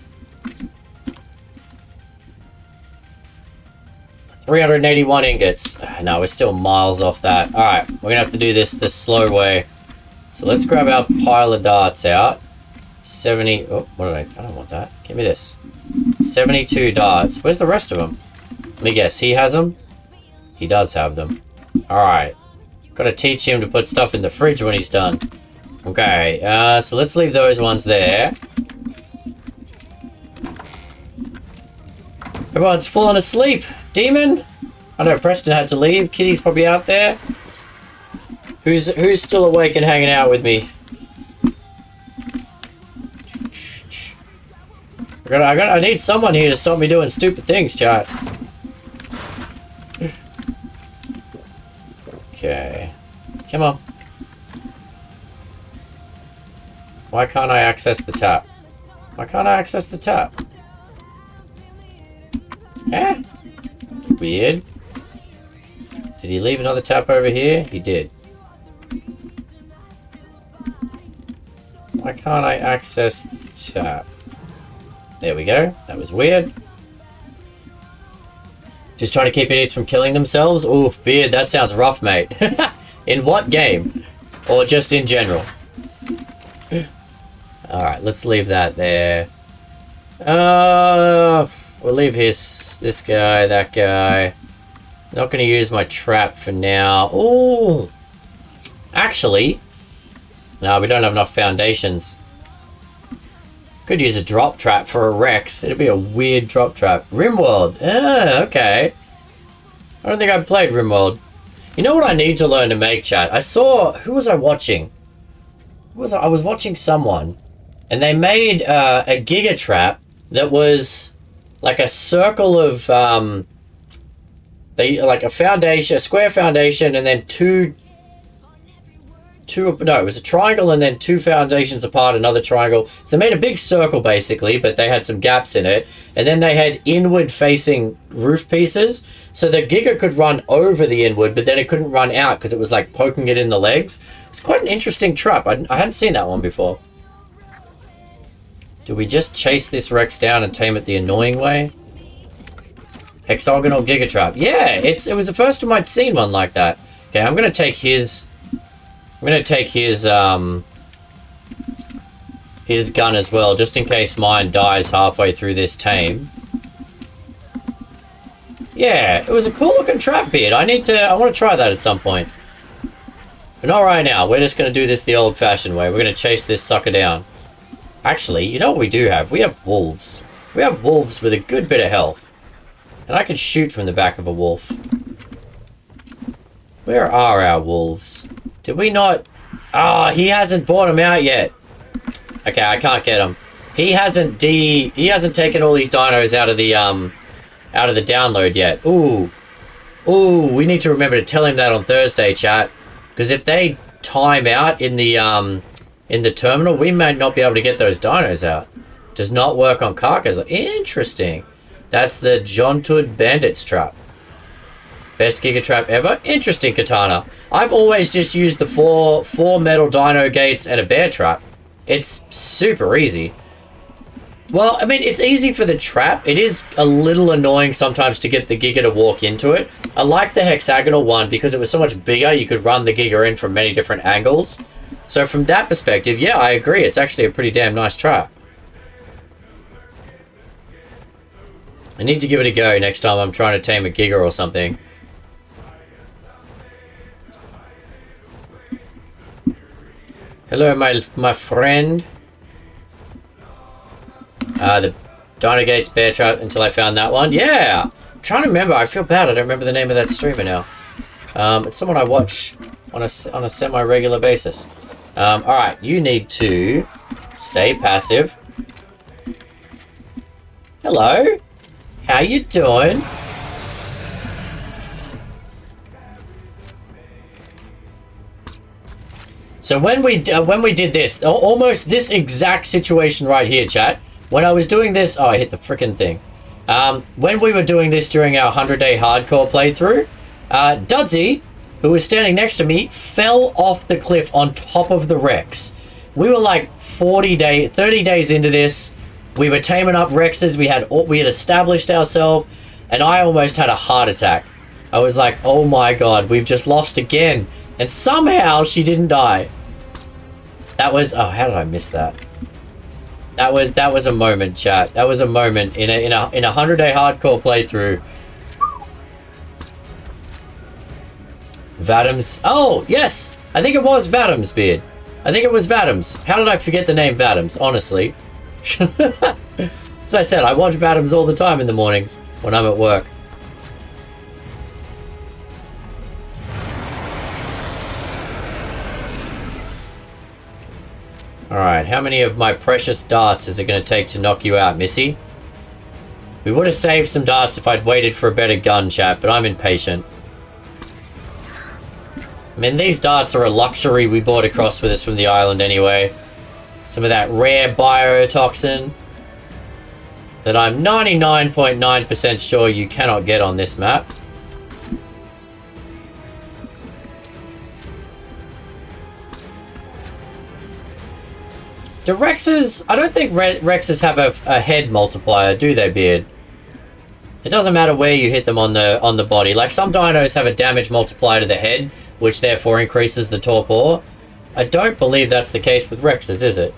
Speaker 1: 381 ingots. No, we're still miles off that. Alright, we're going to have to do this the slow way. So let's grab our pile of darts out. 70... Oh, what did I don't want that. Give me this. 72 darts. Where's the rest of them? Let me guess. He has them? He does have them. Alright. Gotta teach him to put stuff in the fridge when he's done. Okay, so let's leave those ones there. Everyone's falling asleep. Demon? I know Preston had to leave. Kitty's probably out there. Who's still awake and hanging out with me? I need someone here to stop me doing stupid things, chat. Okay. Come on. Why can't I access the tap? Why can't I access the tap? Eh? Weird. Did he leave another tap over here? He did. Why can't I access the tap? There we go. That was weird. Just trying to keep idiots from killing themselves? Oof, Beard, that sounds rough, mate. In what game? Or just in general? Alright, let's leave that there. We'll leave this guy, that guy. Not going to use my trap for now. Oh, actually, no, we don't have enough foundations. Could use a drop trap for a Rex. It'd be a weird drop trap. Rimworld. Ah, okay. I don't think I've played Rimworld. You know what I need to learn to make, chat? I saw... Who was I watching? I was watching someone. And they made a Giga Trap that was like a circle of... like a foundation, a square foundation, and then two... No, it was a triangle and then two foundations apart, another triangle. So they made a big circle basically, but they had some gaps in it. And then they had inward facing roof pieces. So the Giga could run over the inward, but then it couldn't run out because it was like poking it in the legs. It's quite an interesting trap. I hadn't seen that one before. Do we just chase this Rex down and tame it the annoying way? Hexagonal Giga Trap. Yeah, it was the first time I'd seen one like that. Okay, I'm gonna take his gun as well, just in case mine dies halfway through this tame. Yeah, it was a cool looking trap, Beard. I want to try that at some point. But not right now. We're just gonna do this the old fashioned way. We're gonna chase this sucker down. Actually, you know what we do have? We have wolves. We have wolves with a good bit of health. And I can shoot from the back of a wolf. Where are our wolves? Did we not... Ah, he hasn't brought them out yet. Okay, I can't get him. He hasn't taken all these dinos out of the download yet. Ooh. Ooh, we need to remember to tell him that on Thursday, chat. Because if they time out in the terminal, we may not be able to get those dinos out. Does not work on carcass. Interesting. That's the Jontud Bandits trap. Best Giga Trap ever? Interesting, Katana. I've always just used the four metal dino gates and a bear trap. It's super easy. Well, I mean, it's easy for the trap. It is a little annoying sometimes to get the Giga to walk into it. I like the hexagonal one because it was so much bigger. You could run the Giga in from many different angles. So from that perspective, yeah, I agree. It's actually a pretty damn nice trap. I need to give it a go next time I'm trying to tame a Giga or something. Hello, my friend. The Dino Gates Bear Trap until I found that one. Yeah! I'm trying to remember. I feel bad. I don't remember the name of that streamer now. It's someone I watch on a semi-regular basis. Alright, you need to stay passive. Hello? How you doing? So when we did this, almost this exact situation right here, chat. When I was doing this, oh, I hit the frickin' thing. When we were doing this during our 100-day hardcore playthrough, Dudsy, who was standing next to me, fell off the cliff on top of the Rex. We were like 30 days into this. We were taming up Rexes. We had established ourselves, and I almost had a heart attack. I was like, oh my god, we've just lost again. And somehow she didn't die. That was... Oh, how did I miss that? That was a moment, chat. That was a moment in a 100-day hardcore playthrough. Vadam's... Oh, yes! I think it was Vadam's beard. I think it was Vadam's. How did I forget the name Vadam's, honestly? As I said, I watch Vadam's all the time in the mornings when I'm at work. Alright, how many of my precious darts is it going to take to knock you out, Missy? We would have saved some darts if I'd waited for a better gun, chat, but I'm impatient. I mean, these darts are a luxury we brought across with us from the island anyway. Some of that rare biotoxin that I'm 99.9% sure you cannot get on this map. Do Rexes... I don't think Rexes have a head multiplier, do they, Beard? It doesn't matter where you hit them on the body. Like, some dinos have a damage multiplier to the head, which therefore increases the torpor. I don't believe that's the case with Rexes, is it?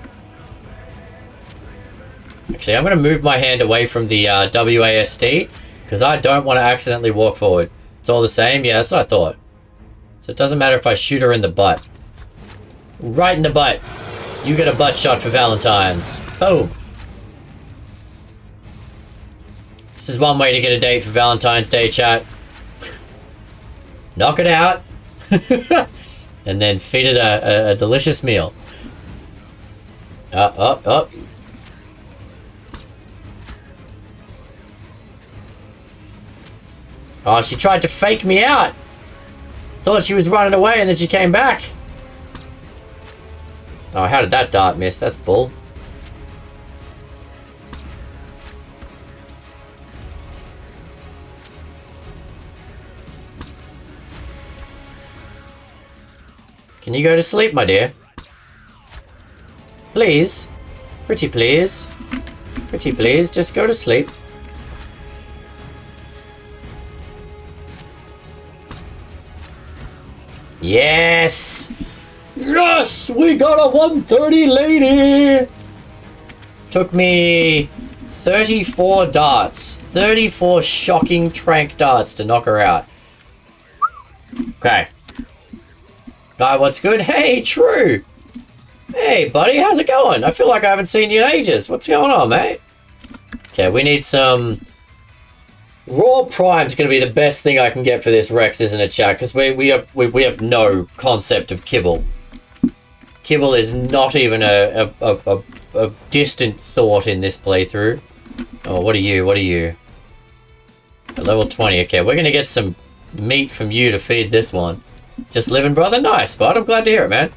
Speaker 1: Actually, I'm going to move my hand away from the WASD, because I don't want to accidentally walk forward. It's all the same? Yeah, that's what I thought. So it doesn't matter if I shoot her in the butt. Right in the butt. You get a butt shot for Valentine's. Boom. This is one way to get a date for Valentine's Day, chat. Knock it out. And then feed it a delicious meal. Up. Oh, she tried to fake me out. Thought she was running away and then she came back. Oh, how did that dart miss? That's bull. Can you go to sleep, my dear? Please? Pretty please. Pretty please, just go to sleep. Yes! Yes! We got a 130 lady! Took me 34 darts. 34 shocking trank darts to knock her out. Okay. Guy, what's good? Hey, True! Hey, buddy, how's it going? I feel like I haven't seen you in ages. What's going on, mate? Okay, we need some... Raw Prime's going to be the best thing I can get for this Rex, isn't it, chat? Because we have no concept of kibble. Kibble is not even a distant thought in this playthrough. Oh, what are you? What are you? A level 20. Okay, we're going to get some meat from you to feed this one. Just living, brother? Nice, bud. I'm glad to hear it, man.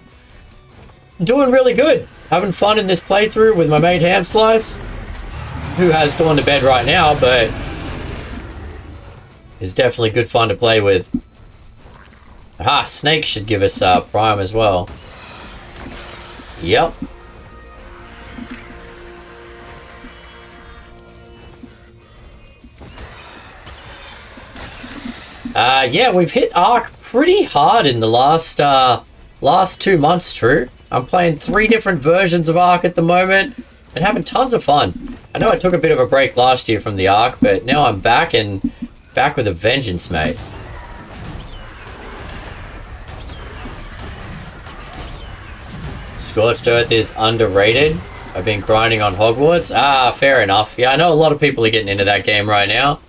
Speaker 1: Doing really good. Having fun in this playthrough with my mate Hamslice, who has gone to bed right now, but is definitely good fun to play with. Aha, Snake should give us Prime as well. Yep. Yeah, we've hit Ark pretty hard in the last 2 months, True. I'm playing 3 different versions of Ark at the moment and having tons of fun. I know I took a bit of a break last year from the Ark, but now I'm back and back with a vengeance, mate. Scorched Earth is underrated. I've been grinding on Hogwarts. Ah, fair enough. Yeah, I know a lot of people are getting into that game right now.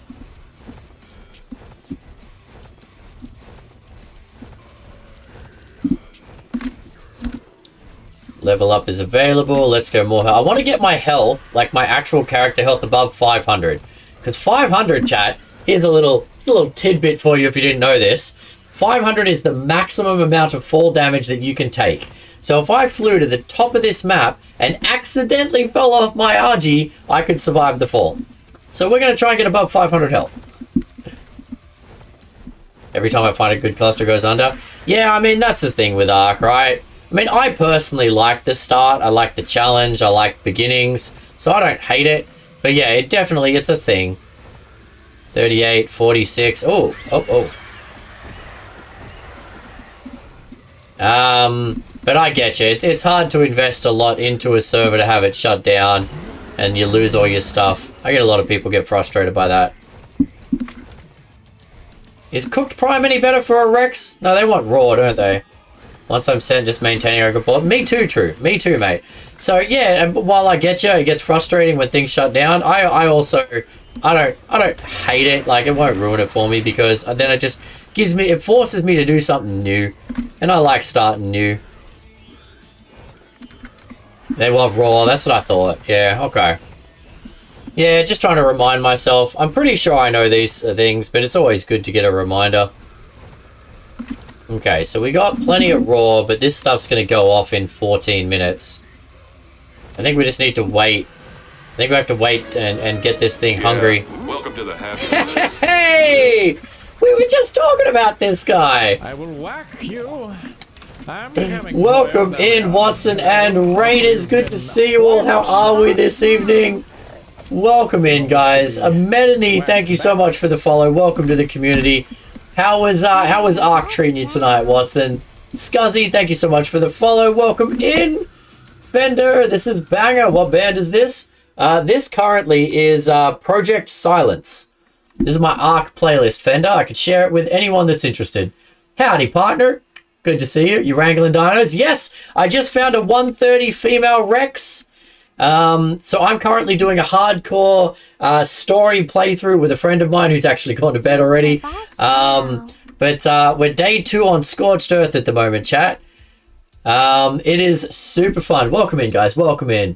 Speaker 1: Level up is available. Let's go more health. I want to get my health, like my actual character health, above 500. Because 500, chat, here's a little tidbit for you if you didn't know this. 500 is the maximum amount of fall damage that you can take. So if I flew to the top of this map and accidentally fell off my RG, I could survive the fall. So we're going to try and get above 500 health. Every time I find a good cluster goes under. Yeah, I mean, that's the thing with Ark, right? I mean, I personally like the start. I like the challenge. I like beginnings. So I don't hate it. But yeah, it's a thing. 38, 46. Oh. But I get you. It's hard to invest a lot into a server to have it shut down and you lose all your stuff. I get a lot of people get frustrated by that. Is cooked prime any better for a Rex? No, they want raw, don't they? Once I'm sent, just maintaining a good board. Me too, True. Me too, mate. So yeah, and while I get you, it gets frustrating when things shut down. I also don't hate it. Like, it won't ruin it for me because then it just it forces me to do something new, and I like starting new. They want raw. That's what I thought. Yeah. Okay. Yeah, just trying to remind myself. I'm pretty sure I know these things, but it's always good to get a reminder. Okay, so we got plenty of raw, but this stuff's going to go off in 14 minutes. I think we just need to wait. I think we have to wait and get this thing hungry.
Speaker 8: Welcome to the happy.
Speaker 1: Hey! We were just talking about this guy.
Speaker 9: I will whack you. I'm becoming
Speaker 1: Welcome in, Watson and Raiders. Good to see you all. How are we this evening? Welcome in, guys. Amenity, thank you so much for the follow. Welcome to the community. How was Ark treating you tonight, Watson? Scuzzy, thank you so much for the follow. Welcome in. Fender, this is Banger. What band is this? This currently is Project Silence. This is my Ark playlist, Fender. I could share it with anyone that's interested. Howdy, partner. Good to see you. You wrangling dinos? Yes, I just found a 130 female Rex. So I'm currently doing a hardcore story playthrough with a friend of mine who's actually gone to bed already. But we're day 2 on Scorched Earth at the moment, chat. It is super fun. Welcome in, guys. Welcome in.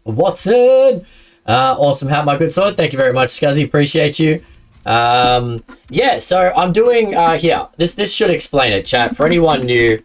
Speaker 1: Watson! Awesome hat, my good sword. Thank you very much, Scuzzy. Appreciate you. Yeah, so I'm doing here. This should explain it, chat. For anyone new,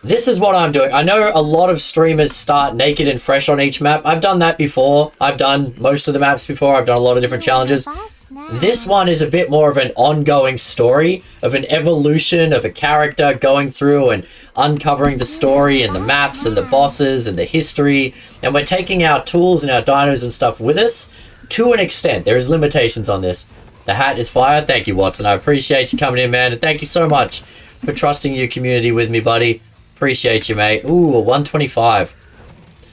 Speaker 1: this is what I'm doing. I know a lot of streamers start naked and fresh on each map. I've done that before. I've done most of the maps before. I've done a lot of different challenges.
Speaker 7: now.
Speaker 1: This one is a bit more of an ongoing story of an evolution of a character going through and uncovering the story and the maps and the bosses and the history. And we're taking our tools and our dinos and stuff with us to an extent. There is limitations on this. The hat is fire. Thank you, Watson. I appreciate you coming in, man. And thank you so much for trusting your community with me, buddy. Appreciate you, mate. Ooh, 125.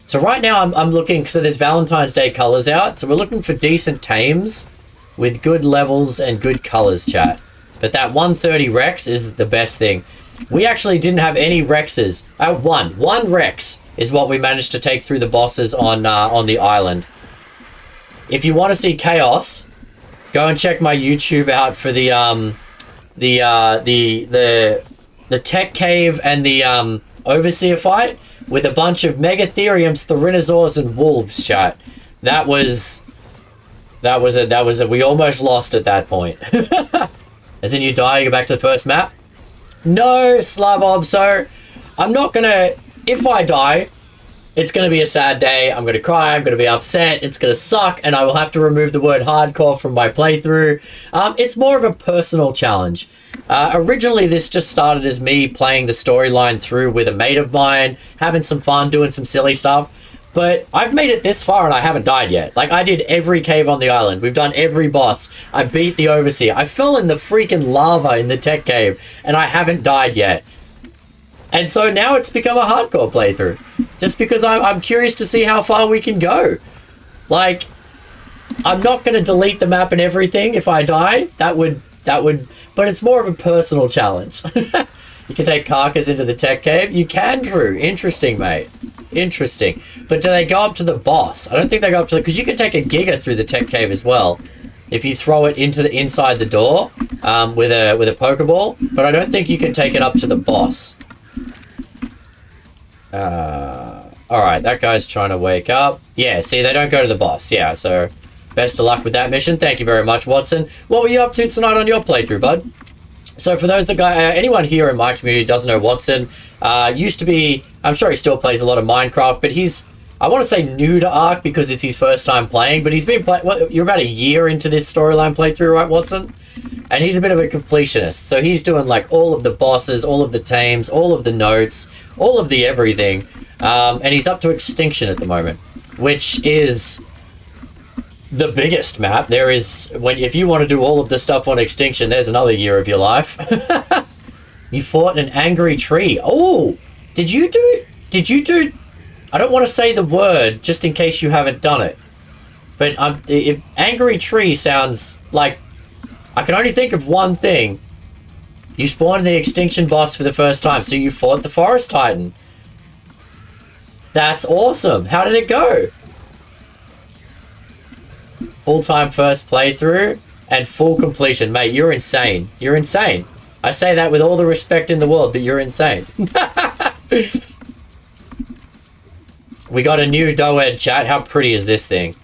Speaker 1: So right now I'm looking, so there's Valentine's Day colors out. So we're looking for decent tames with good levels and good colors, chat. But that 130 Rex is the best thing. We actually didn't have any Rexes. One Rex is what we managed to take through the bosses on the island. If you want to see chaos, go and check my YouTube out for the tech cave and the overseer fight with a bunch of Megatheriums, Tyranosaurs, and wolves, chat. That was we almost lost at that point. As in you die, you go back to the first map? No, Slavov, so I'm not gonna, if I die, it's gonna be a sad day. I'm gonna cry, I'm gonna be upset, it's gonna suck, and I will have to remove the word hardcore from my playthrough. It's more of a personal challenge. Originally, this just started as me playing the storyline through with a mate of mine, having some fun, doing some silly stuff. But I've made it this far and I haven't died yet. Like, I did every cave on the island. We've done every boss. I beat the Overseer. I fell in the freaking lava in the tech cave and I haven't died yet. And so now it's become a hardcore playthrough. Just because I'm curious to see how far we can go. Like, I'm not going to delete the map and everything if I die. That would... But it's more of a personal challenge. You can take Carcass into the tech cave. You can, Drew. Interesting, mate. Interesting. But do they go up to the boss? I don't think they go up to the... Because you can take a Giga through the tech cave as well. If you throw it into the inside the door with a Pokeball. But I don't think you can take it up to the boss. Alright, that guy's trying to wake up. Yeah, see, they don't go to the boss. Yeah, so... Best of luck with that mission. Thank you very much, Watson. What were you up to tonight on your playthrough, bud? So for those that anyone here in my community doesn't know Watson, used to be, I'm sure he still plays a lot of Minecraft, but he's, I want to say new to Ark because it's his first time playing, but he's been playing, you're about a year into this storyline playthrough, right, Watson? And he's a bit of a completionist, so he's doing like all of the bosses, all of the tames, all of the notes, all of the everything, and he's up to Extinction at the moment, which is... the biggest map. There is, if you want to do all of the stuff on Extinction, there's another year of your life. You fought an angry tree. Oh, did you do, I don't want to say the word just in case you haven't done it. But if angry tree sounds like, I can only think of one thing. You spawned the Extinction boss for the first time, so you fought the Forest Titan. That's awesome. How did it go? Full-time first playthrough and full completion. Mate, you're insane. You're insane. I say that with all the respect in the world, but you're insane. We got a new Doed chat. How pretty is this thing?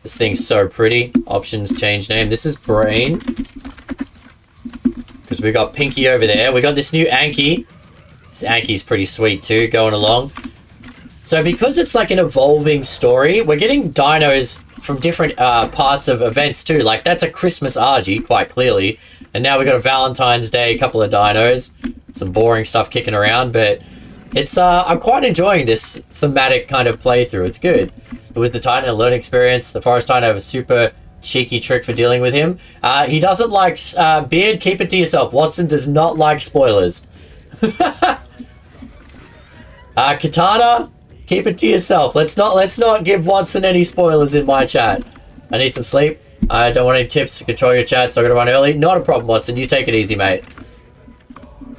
Speaker 1: This thing's so pretty. Options, change name. This is Brain. Because we got Pinky over there. We got this new Anki. This Anki's pretty sweet too, going along. So because it's like an evolving story, we're getting dinos from different parts of events too. Like that's a Christmas Argy, quite clearly. And now we got a Valentine's Day, a couple of dinos. Some boring stuff kicking around, but it's I'm quite enjoying this thematic kind of playthrough. It's good. It was the Titan a learning experience. The Forest Titan have a super cheeky trick for dealing with him. He doesn't like Beard, keep it to yourself. Watson does not like spoilers. Katana, keep it to yourself. Let's not give Watson any spoilers in my chat. I need some sleep. I don't want any tips to control your chat, so I'm gonna run early. Not a problem, Watson. You take it easy, mate.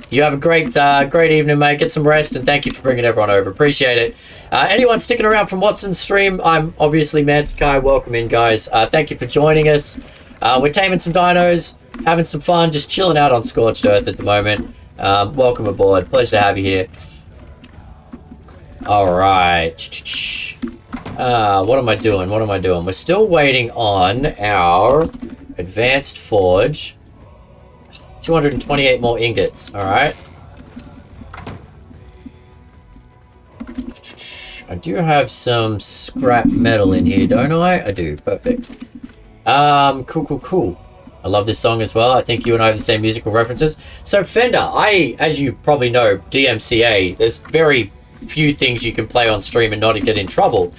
Speaker 1: You have a great evening, mate. Get some rest, and thank you for bringing everyone over. Appreciate it. Anyone sticking around from Watson's stream, I'm obviously Mantakai. Welcome in, guys. Thank you for joining us. We're taming some dinos, having some fun, just chilling out on Scorched Earth at the moment. Welcome aboard. Pleasure to have you here. All right. What am I doing? We're still waiting on our advanced forge. 228 more ingots. All right. I do have some scrap metal in here, don't I? I do. Perfect. Cool. I love this song as well. I think you and I have the same musical references. So Fender, as you probably know, DMCA, there's very few things you can play on stream and not get in trouble.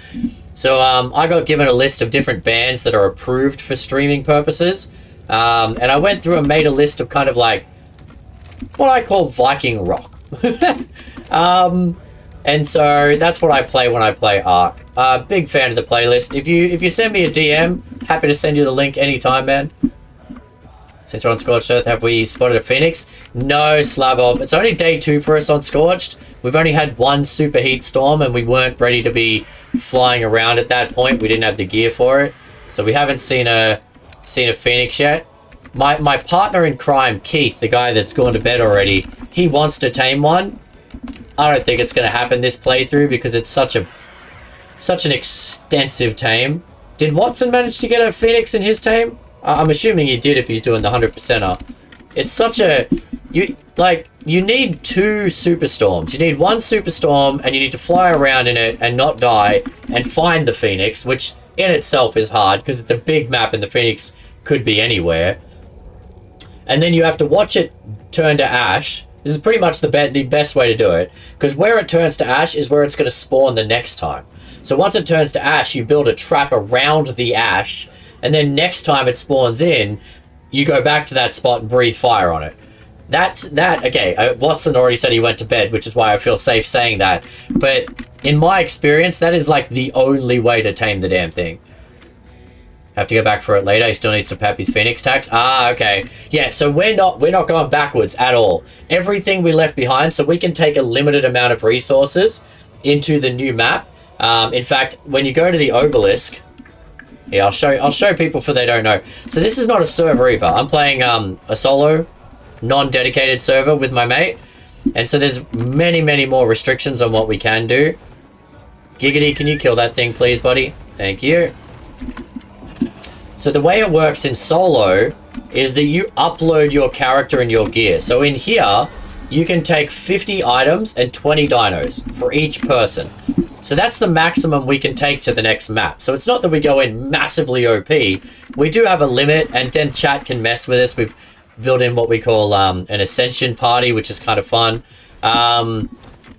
Speaker 1: So I got given a list of different bands that are approved for streaming purposes. And I went through and made a list of kind of like what I call Viking rock. And so that's what I play when I play Ark. Big fan of the playlist. If you send me a DM, happy to send you the link anytime, man. Since we're on Scorched Earth, have we spotted a phoenix? No, Slavov. It's only day 2 for us on Scorched. We've only had one super heat storm and we weren't ready to be flying around at that point. We didn't have the gear for it. So we haven't seen a phoenix yet. My partner in crime, Keith, the guy that's gone to bed already, he wants to tame one. I don't think it's going to happen this playthrough because it's such an extensive tame. Did Watson manage to get a phoenix in his tame? I'm assuming he did if he's doing the 100%er. It's such a... You need 2 superstorms. You need 1 superstorm and you need to fly around in it and not die and find the phoenix, which in itself is hard because it's a big map and the phoenix could be anywhere. And then you have to watch it turn to ash. This is pretty much the best way to do it, because where it turns to ash is where it's going to spawn the next time. So once it turns to ash, you build a trap around the ash, and then next time it spawns in, you go back to that spot and breathe fire on it. Okay, Watson already said he went to bed, which is why I feel safe saying that. But in my experience, that is like the only way to tame the damn thing. Have to go back for it later. He still needs to pap his phoenix tax. Okay. Yeah, so we're not going backwards at all. Everything we left behind, so we can take a limited amount of resources into the new map. In fact, when you go to the obelisk, yeah, I'll show people for they don't know. So this is not a server either. I'm playing a solo, non-dedicated server with my mate, and so there's many more restrictions on what we can do. Giggity, can you kill that thing, please, buddy? Thank you. So the way it works in solo is that you upload your character and your gear. So in here, you can take 50 items and 20 dinos for each person. So that's the maximum we can take to the next map. So it's not that we go in massively OP. We do have a limit, and then chat can mess with us. We've built in what we call an ascension party, which is kind of fun. Yeah,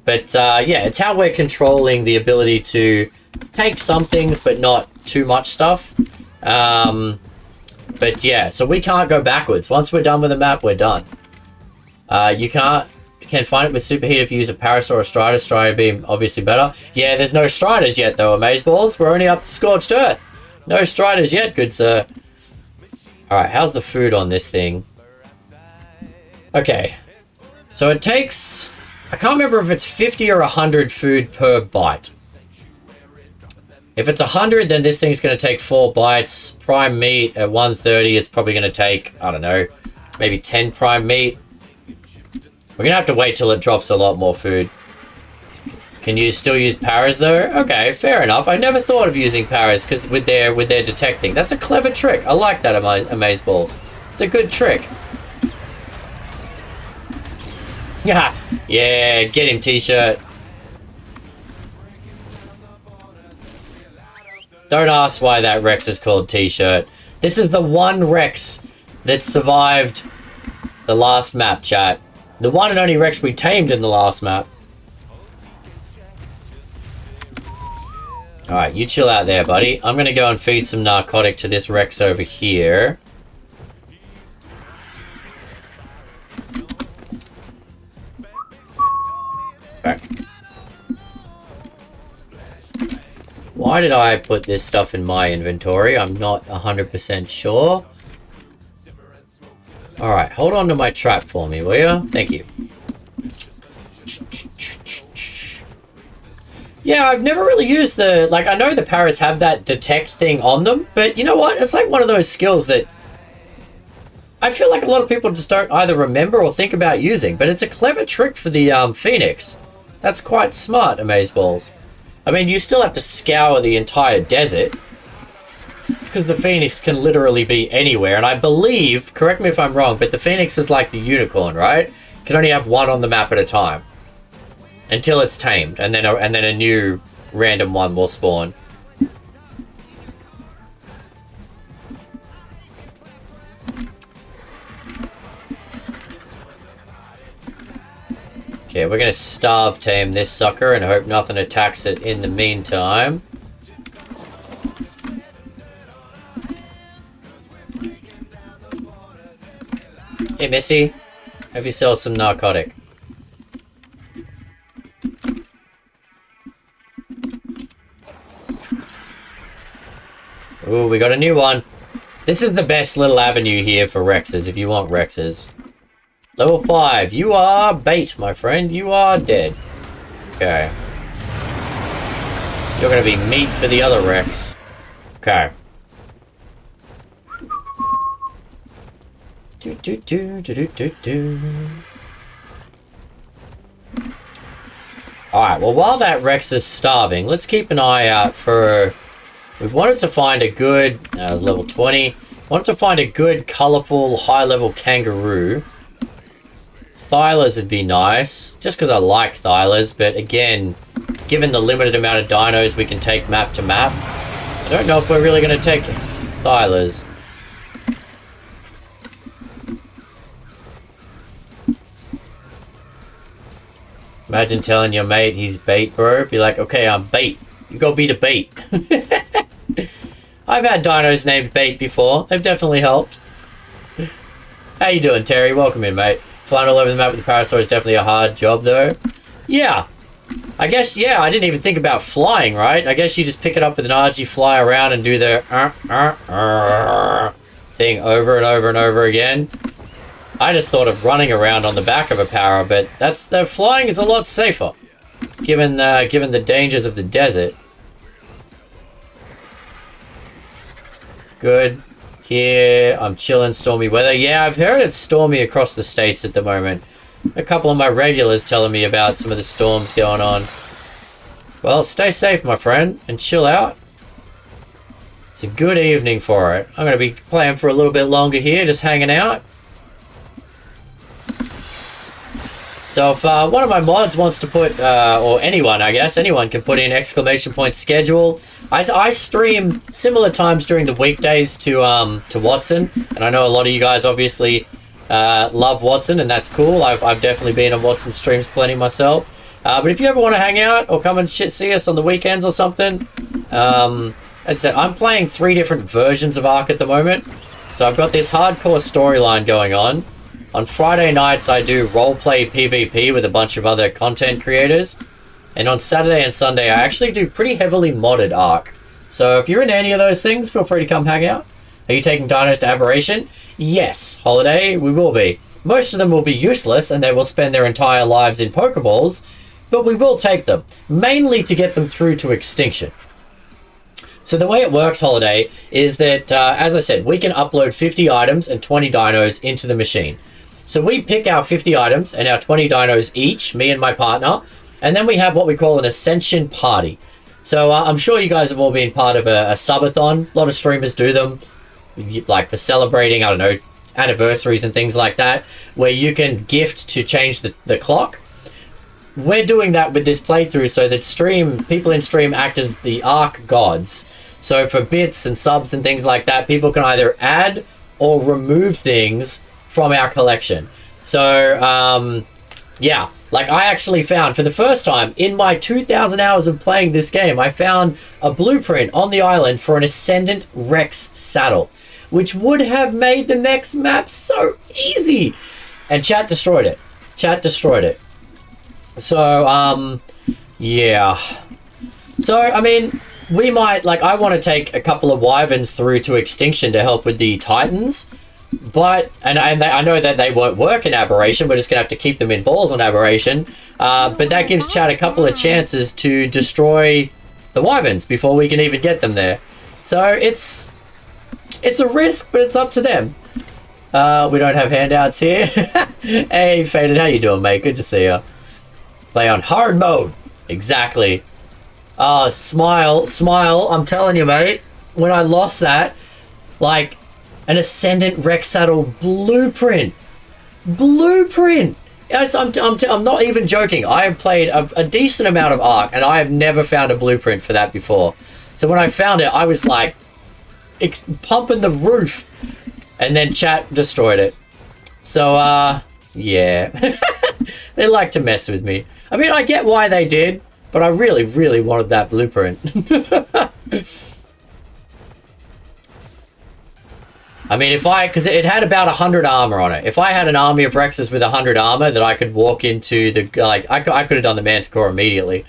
Speaker 1: it's how we're controlling the ability to take some things, but not too much stuff. But yeah, so we can't go backwards. Once we're done with the map, we're done. You can find it with superheat if you use a Paris or a Strider. Strider would be obviously better. Yeah, there's no Striders yet though, Amazeballs. We're only up to Scorched Earth. No Striders yet, good sir. Alright, how's the food on this thing? Okay. So it takes... I can't remember if it's 50 or 100 food per bite. If it's 100, then this thing's going to take 4 bites. Prime meat at 130, it's probably going to take, I don't know, maybe 10 prime meat. We're going to have to wait till it drops a lot more food. Can you still use paras though? Okay, fair enough. I never thought of using paras because with their detecting. That's a clever trick. I like that, Amazeballs. It's a good trick. Yeah, get him, T-shirt. Don't ask why that Rex is called T-shirt. This is the one Rex that survived the last map, chat. The one and only Rex we tamed in the last map. Alright, you chill out there, buddy. I'm gonna go and feed some narcotic to this Rex over here. Okay. Why did I put this stuff in my inventory? I'm not 100% sure. Alright, hold on to my trap for me, will you? Thank you. Yeah, I've never really used the... Like, I know the paras have that detect thing on them, but you know what? It's like one of those skills that I feel like a lot of people just don't either remember or think about using, but it's a clever trick for the Phoenix. That's quite smart, Amazeballs. I mean, you still have to scour the entire desert, because the Phoenix can literally be anywhere, and I believe, correct me if I'm wrong, but the Phoenix is like the unicorn, right? You can only have one on the map at a time. Until it's tamed, and then a new random one will spawn. Okay, we're gonna starve tame this sucker and hope nothing attacks it in the meantime. Hey, Missy. Have yourself some narcotic. Ooh, we got a new one. This is the best little avenue here for Rexes, if you want Rexes. Level 5. You are bait, my friend. You are dead. Okay. You're gonna be meat for the other Rex. Okay. Alright, well, while that Rex is starving, let's keep an eye out for... We wanted to find a good... level 20. Wanted to find a good, colourful, high-level kangaroo. Thylers would be nice, just because I like Thylers, but again, given the limited amount of dinos we can take map to map, I don't know if we're really going to take Thylers. Imagine telling your mate he's bait, bro. Be like, okay, I'm bait. You go be the bait. I've had dinos named bait before. They've definitely helped. How you doing, Terry? Welcome in, mate. Flying all over the map with the Parasaur is definitely a hard job, though. Yeah. I guess, yeah, I didn't even think about flying, right? I guess you just pick it up with an RG, fly around, and do the thing over and over and over again. I just thought of running around on the back of a para, but the flying is a lot safer, given the dangers of the desert. Good. Here, I'm chilling, stormy weather. Yeah, I've heard it's stormy across the states at the moment. A couple of my regulars telling me about some of the storms going on. Well, stay safe, my friend, and chill out. It's a good evening for it. I'm going to be playing for a little bit longer here, just hanging out. So if one of my mods wants to put, or anyone, I guess, anyone can put in ! schedule. I stream similar times during the weekdays to Watson, and I know a lot of you guys obviously love Watson, and that's cool. I've definitely been on Watson streams plenty myself. But if you ever want to hang out or come and see us on the weekends or something, as I said, I'm playing 3 different versions of Ark at the moment. So I've got this hardcore storyline going on. On Friday nights, I do roleplay PvP with a bunch of other content creators. And on Saturday and Sunday, I actually do pretty heavily modded Ark. So if you're into any of those things, feel free to come hang out. Are you taking dinos to Aberration? Yes, Holiday, we will be. Most of them will be useless, and they will spend their entire lives in Pokeballs. But we will take them, mainly to get them through to extinction. So the way it works, Holiday, is that, as I said, we can upload 50 items and 20 dinos into the machine. So we pick our 50 items and our 20 dinos each, me and my partner, and then we have what we call an ascension party. So I'm sure you guys have all been part of a subathon. A lot of streamers do them, like for celebrating, I don't know, anniversaries and things like that, where you can gift to change the clock. We're doing that with this playthrough so that people in stream act as the Ark gods. So for bits and subs and things like that, people can either add or remove things from our collection. So, yeah, like I actually found, for the first time in my 2,000 hours of playing this game, I found a blueprint on the island for an Ascendant Rex saddle, which would have made the next map so easy. And chat destroyed it. Chat destroyed it. So, yeah. So, I mean, we might, like, I want to take a couple of wyverns through to extinction to help with the Titans. But, I know that they won't work in Aberration. We're just going to have to keep them in balls on Aberration. But that gives Chad a couple of chances to destroy the wyverns before we can even get them there. So it's a risk, but it's up to them. We don't have handouts here. Hey, Faded, how you doing, mate? Good to see you. Play on hard mode. Exactly. Smile. I'm telling you, mate. When I lost that, like, an Ascendant Rex saddle blueprint. Yes, I'm not even joking. I have played a decent amount of Ark, and I have never found a blueprint for that before. So when I found it, I was like pumping the roof, and then chat destroyed it. So yeah. They like to mess with me. I mean, I get why they did, but I really, really wanted that blueprint. I mean, because it had about 100 armor on it. If I had an army of Rexes with 100 armor that I could walk into the, like, I could have done the Manticore immediately.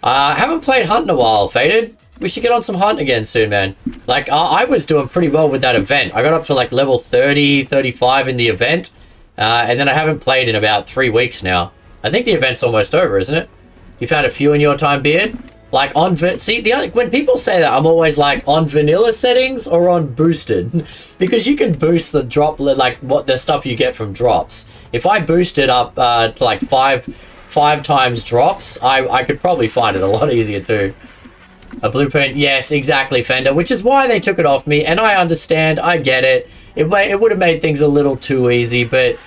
Speaker 1: Haven't played Hunt in a while, Faded. We should get on some Hunt again soon, man. Like, I was doing pretty well with that event. I got up to, like, level 30, 35 in the event. And then I haven't played in about 3 weeks now. I think the event's almost over, isn't it? You found a few in your time, Beard? Like, when people say that, I'm always like, on vanilla settings or on boosted? Because you can boost the drop, like, what the stuff you get from drops. If I boost it up to, like, five times drops, I could probably find it a lot easier, too. A blueprint, yes, exactly, Fender, which is why they took it off me, and I understand, I get it. It would have made things a little too easy, but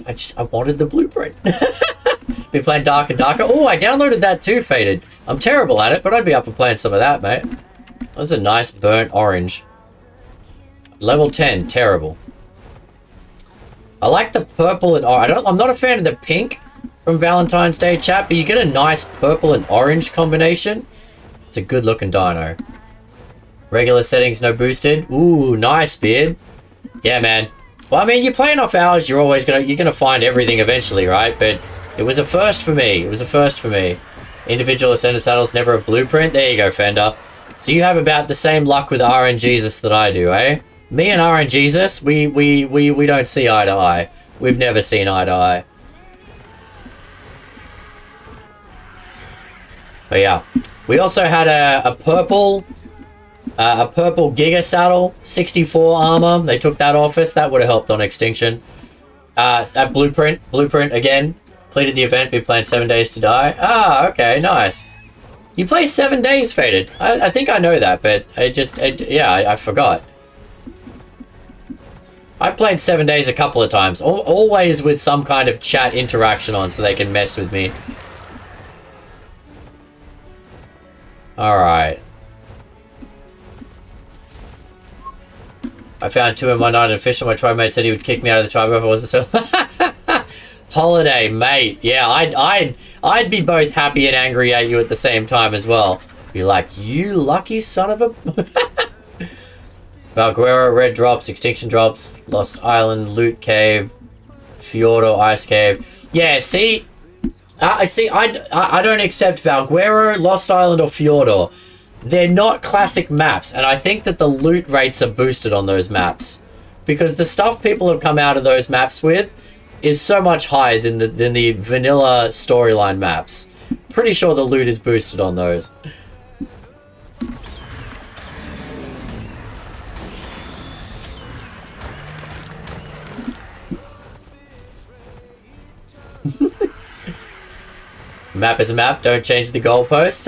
Speaker 1: I wanted the blueprint. Been playing Darker Darker. Oh, I downloaded that too, Faded. I'm terrible at it, but I'd be up for playing some of that, mate. That's a nice burnt orange. Level 10, terrible. I like the purple and orange. I'm not a fan of the pink from Valentine's Day chat, but you get a nice purple and orange combination. It's a good looking dino. Regular settings, no boosted. Ooh, nice, Beard. Yeah, man. Well, I mean, you play enough hours, you're gonna find everything eventually, right? But it was a first for me. It was a first for me. Individual Ascended Saddles, never a blueprint. There you go, Fender. So you have about the same luck with RNGesus that I do, eh? Me and RNGesus, we don't see eye to eye. We've never seen eye to eye. But yeah, we also had a purple Giga Saddle, 64 armor. They took that off us. That would have helped on Extinction. At Blueprint again. Completed the event. Been playing 7 Days to Die. Ah, okay, nice. You play 7 days, Faded. I think I know that, but I forgot. I played 7 days a couple of times. Always with some kind of chat interaction on so they can mess with me. Alright. I found 2 in one night and official. My tribe mate said he would kick me out of the tribe if I wasn't so... Holiday, mate. Yeah, I'd be both happy and angry at you at the same time as well. Be like, you lucky son of a... Valguero, Red Drops, Extinction Drops, Lost Island, Loot Cave, Fjordo, Ice Cave. Yeah, see... I don't accept Valguero, Lost Island, or Fjordo. They're not classic maps, and I think that the loot rates are boosted on those maps. Because the stuff people have come out of those maps with is so much higher than the vanilla storyline maps. Pretty sure the loot is boosted on those. Map is a map, don't change the goalposts.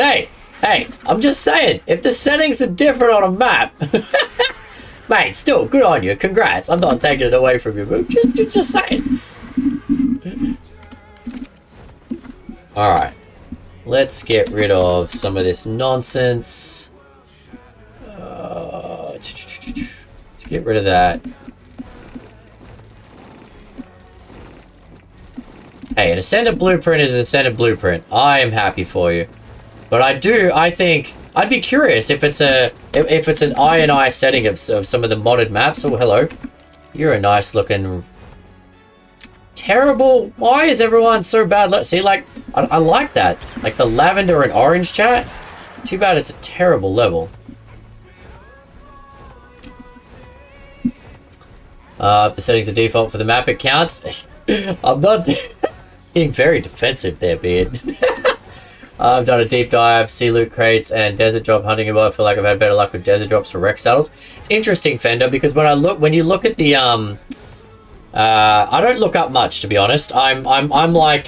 Speaker 1: Hey, I'm just saying, if the settings are different on a map, mate, still, good on you, congrats. I'm not taking it away from you, but just saying. Alright, let's get rid of some of this nonsense. Let's get rid of that. Hey, an Ascended Blueprint is an Ascended Blueprint. I am happy for you. But I think, I'd be curious if it's an I setting of some of the modded maps. Oh, hello. You're a nice looking... Terrible. Why is everyone so bad? See, like, I like that. Like the lavender and orange chat. Too bad it's a terrible level. If the settings are default for the map, it counts. I'm not... Getting very defensive there, Beard. I've done a deep dive, sea loot crates, and desert drop hunting. I feel like I've had better luck with desert drops for Rex saddles. It's interesting, Fender, because when you look at the I don't look up much, to be honest. I'm like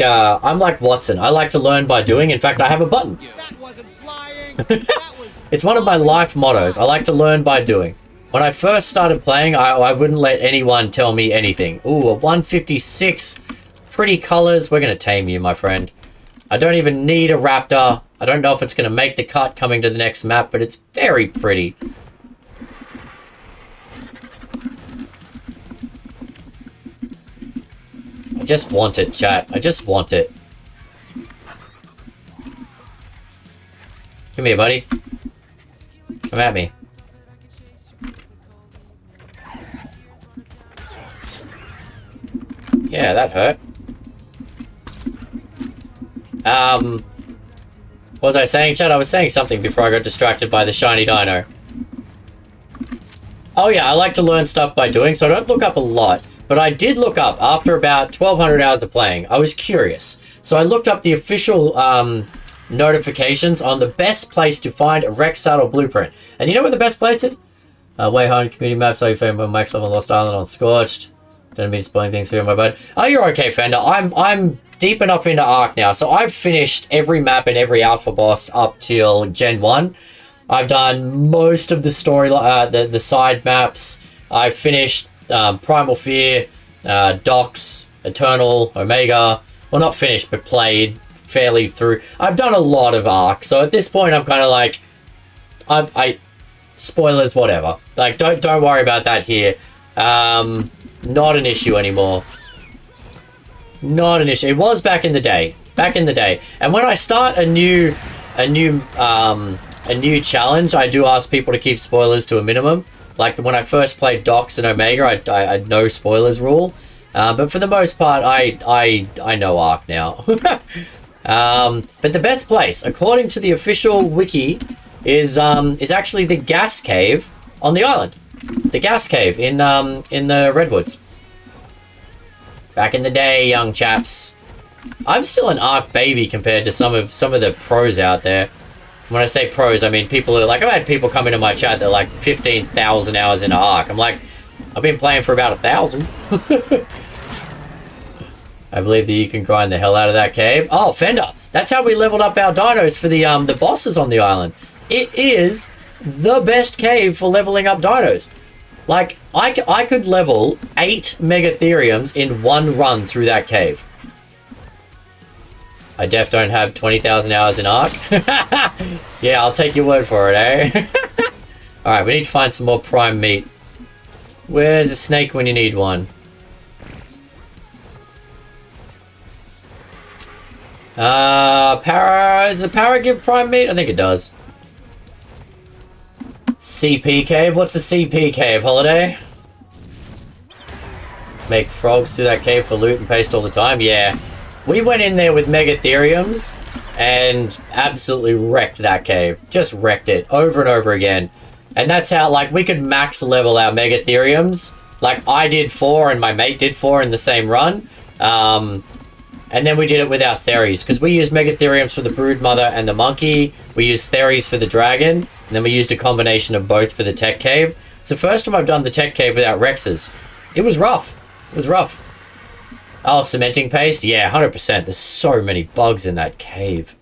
Speaker 1: Watson. I like to learn by doing. In fact, I have a button.
Speaker 5: That wasn't flying.
Speaker 1: It's one of my life mottos. I like to learn by doing. When I first started playing, I wouldn't let anyone tell me anything. Ooh, a 156. Pretty colors. We're going to tame you, my friend. I don't even need a raptor. I don't know if it's going to make the cut coming to the next map, but it's very pretty. just want it, chat. I just want it. Come here, buddy. Come at me. Yeah, that hurt. What was I saying, Chad? I was saying something before I got distracted by the shiny dino. Oh yeah, I like to learn stuff by doing, so I don't look up a lot. But I did look up after about 1,200 hours of playing. I was curious. So I looked up the official notifications on the best place to find a Rex saddle blueprint. And you know where the best place is? Way home, community maps, how you found Max level Lost Island on Scorched. Don't mean spoiling things for you, my bud. Oh, you're okay, Fender. I'm deep enough into Ark now, so I've finished every map and every alpha boss up till Gen 1. I've done most of the story, the side maps. I've finished Primal Fear, Docks, Eternal, Omega. Well, not finished, but played fairly through. I've done a lot of Ark, so at this point, I'm kind of like, I spoilers, whatever. Like, don't worry about that here. Not an issue anymore. Not an issue. It was back in the day. Back in the day. And when I start a new challenge, I do ask people to keep spoilers to a minimum. Like when I first played Docks and Omega, I no spoilers rule. But for the most part, I know Ark now. But the best place, according to the official wiki, is actually the gas cave on the island. The gas cave in the Redwoods. Back in the day, young chaps. I'm still an Ark baby compared to some of the pros out there. When I say pros, I mean people who are like, I've had people come into my chat that are like 15,000 hours into Ark. I'm like, I've been playing for about 1,000. I believe that you can grind the hell out of that cave. Oh, Fender. That's how we leveled up our dinos for the bosses on the island. It is the best cave for leveling up dinos. Like, I could level 8 Megatheriums in one run through that cave. I def don't have 20,000 hours in Ark. Yeah, I'll take your word for it, eh? Alright, we need to find some more prime meat. Where's a snake when you need one? Does a para give prime meat? I think it does. CP cave? What's a CP cave, Holiday? Make frogs through that cave for loot and paste all the time? Yeah. We went in there with Megatheriums and absolutely wrecked that cave. Just wrecked it over and over again. And that's how, like, we could max level our Megatheriums. Like, I did 4 and my mate did 4 in the same run. And then we did it with our Theries, because we used Megatheriums for the Broodmother and the Monkey. We used Theries for the Dragon. And then we used a combination of both for the Tech Cave. It's the first time I've done the Tech Cave without Rexes. It was rough. It was rough. Oh, cementing paste? Yeah, 100%. There's so many bugs in that cave.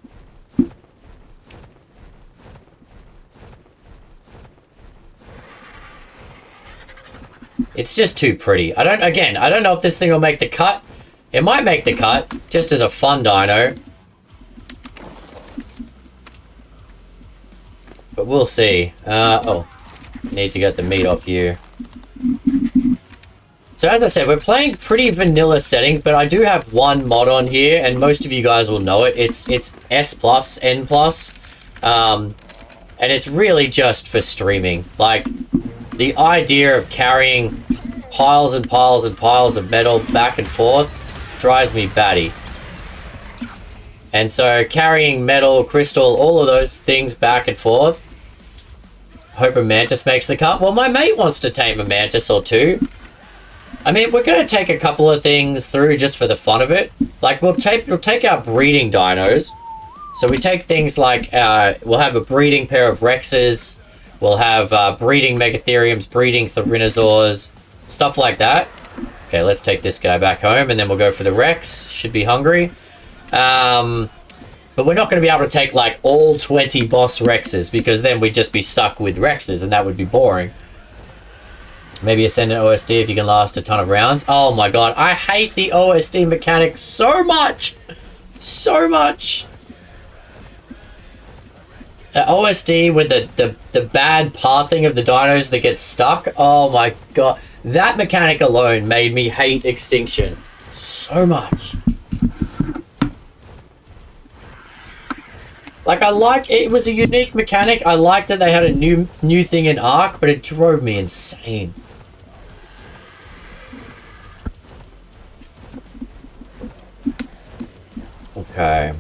Speaker 1: It's just too pretty. I don't know if this thing will make the cut. It might make the cut, just as a fun dino. But we'll see. Oh. Need to get the meat off you. So as I said, we're playing pretty vanilla settings, but I do have one mod on here, and most of you guys will know it. It's S+, N+. And it's really just for streaming. Like, the idea of carrying piles and piles and piles of metal back and forth drives me batty. And so carrying metal, crystal, all of those things back and forth. Hope a mantis makes the cut. Well, my mate wants to tame a mantis or two. I mean, we're going to take a couple of things through just for the fun of it. Like, we'll take our breeding dinos. So we take things like, we'll have a breeding pair of Rexes. We'll have breeding Megatheriums, breeding Therinosaurs, stuff like that. Okay, let's take this guy back home, and then we'll go for the Rex. Should be hungry. But we're not going to be able to take, like, all 20 boss Rexes, because then we'd just be stuck with Rexes, and that would be boring. Maybe Ascendant OSD if you can last a ton of rounds. Oh my god, I hate the OSD mechanic so much! So much! OSD with the bad pathing of the dinos that get stuck. Oh my god. That mechanic alone made me hate Extinction so much. Like, I like, it was a unique mechanic. I like that they had a new thing in Ark, but it drove me insane. Okay.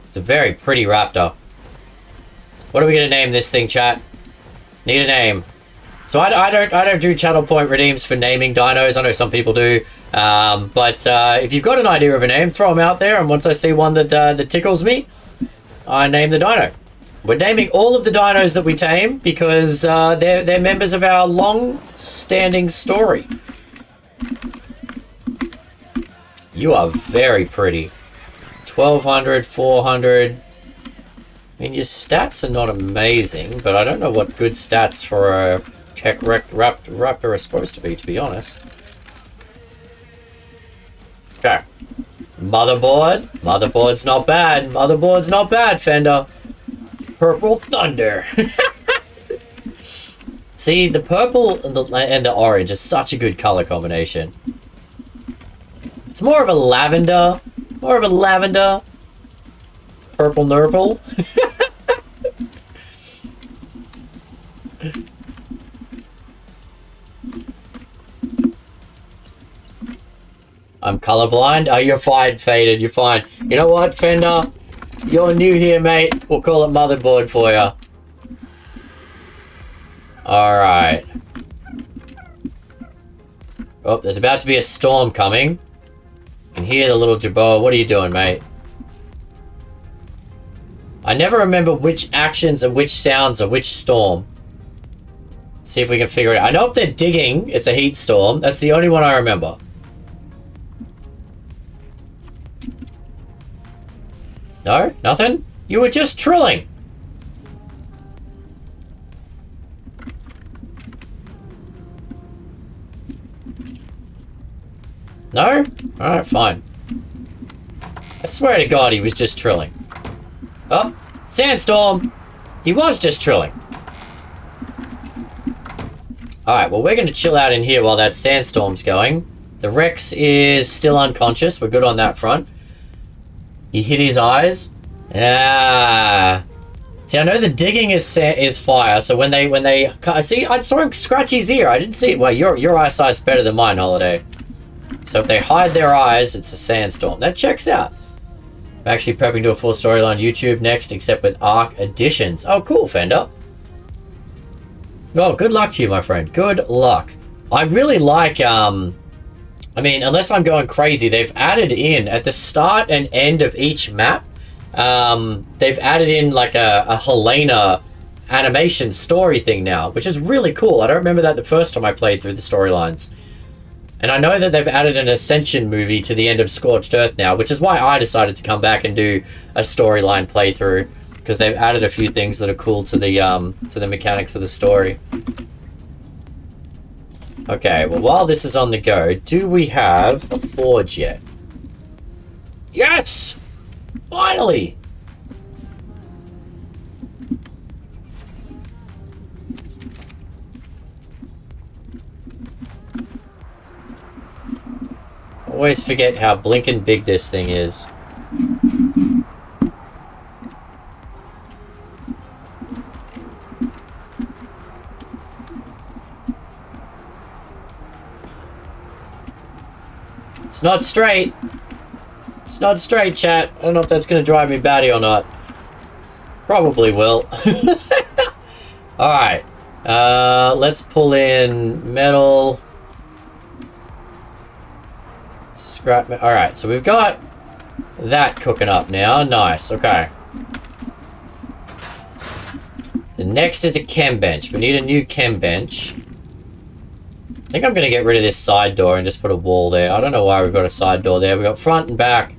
Speaker 1: It's a very pretty raptor. What are we gonna name this thing, chat? Need a name. So I don't do channel point redeems for naming dinos. I know some people do, but if you've got an idea of a name, throw them out there. And once I see one that tickles me, I name the dino. We're naming all of the dinos that we tame because they're members of our long-standing story. You are very pretty. 1200, 400. I mean, your stats are not amazing, but I don't know what good stats for a tech raptor are supposed to be honest. Okay. Motherboard. Motherboard's not bad. Motherboard's not bad, Fender. Purple Thunder. See, the purple and the orange is such a good color combination. It's more of a lavender. More of a lavender. Purple nurple. I'm colorblind. Oh, you're fine, Faded. You're fine. You know what, Fender? You're new here, mate. We'll call it Motherboard for you. Alright. Oh, there's about to be a storm coming. You can hear the little Jabot. What are you doing, mate? I never remember which actions and which sounds are which storm. See if we can figure it out. I know if they're digging, it's a heat storm. That's the only one I remember. No? Nothing? You were just trilling. No? Alright, fine. I swear to God he was just trilling. Oh, sandstorm! He was just trilling. Alright, well we're going to chill out in here while that sandstorm's going. The Rex is still unconscious. We're good on that front. He hit his eyes. Ah. See, I know the digging is fire, so when they see, I saw him scratch his ear. I didn't see it. Well, your eyesight's better than mine, Holiday. So if they hide their eyes, it's a sandstorm. That checks out. I'm actually prepping to a full storyline YouTube next, except with Ark additions. Oh, cool, Fender. Well, good luck to you, my friend. Good luck. I really like, I mean, unless I'm going crazy, they've added in, at the start and end of each map, they've added in like a Helena animation story thing now, which is really cool. I don't remember that the first time I played through the storylines. And I know that they've added an Ascension movie to the end of Scorched Earth now, which is why I decided to come back and do a storyline playthrough, because they've added a few things that are cool to the mechanics of the story. Okay, well, while this is on the go, do we have a forge yet? Yes! Finally! Always forget how blinking big this thing is. It's not straight. It's not straight, chat. I don't know if that's going to drive me batty or not. Probably will. Alright. Let's pull in metal. Scrap. Alright, so we've got that cooking up now. Nice. Okay. The next is a chem bench. We need a new chem bench. I think I'm going to get rid of this side door and just put a wall there. I don't know why we've got a side door there. We've got front and back.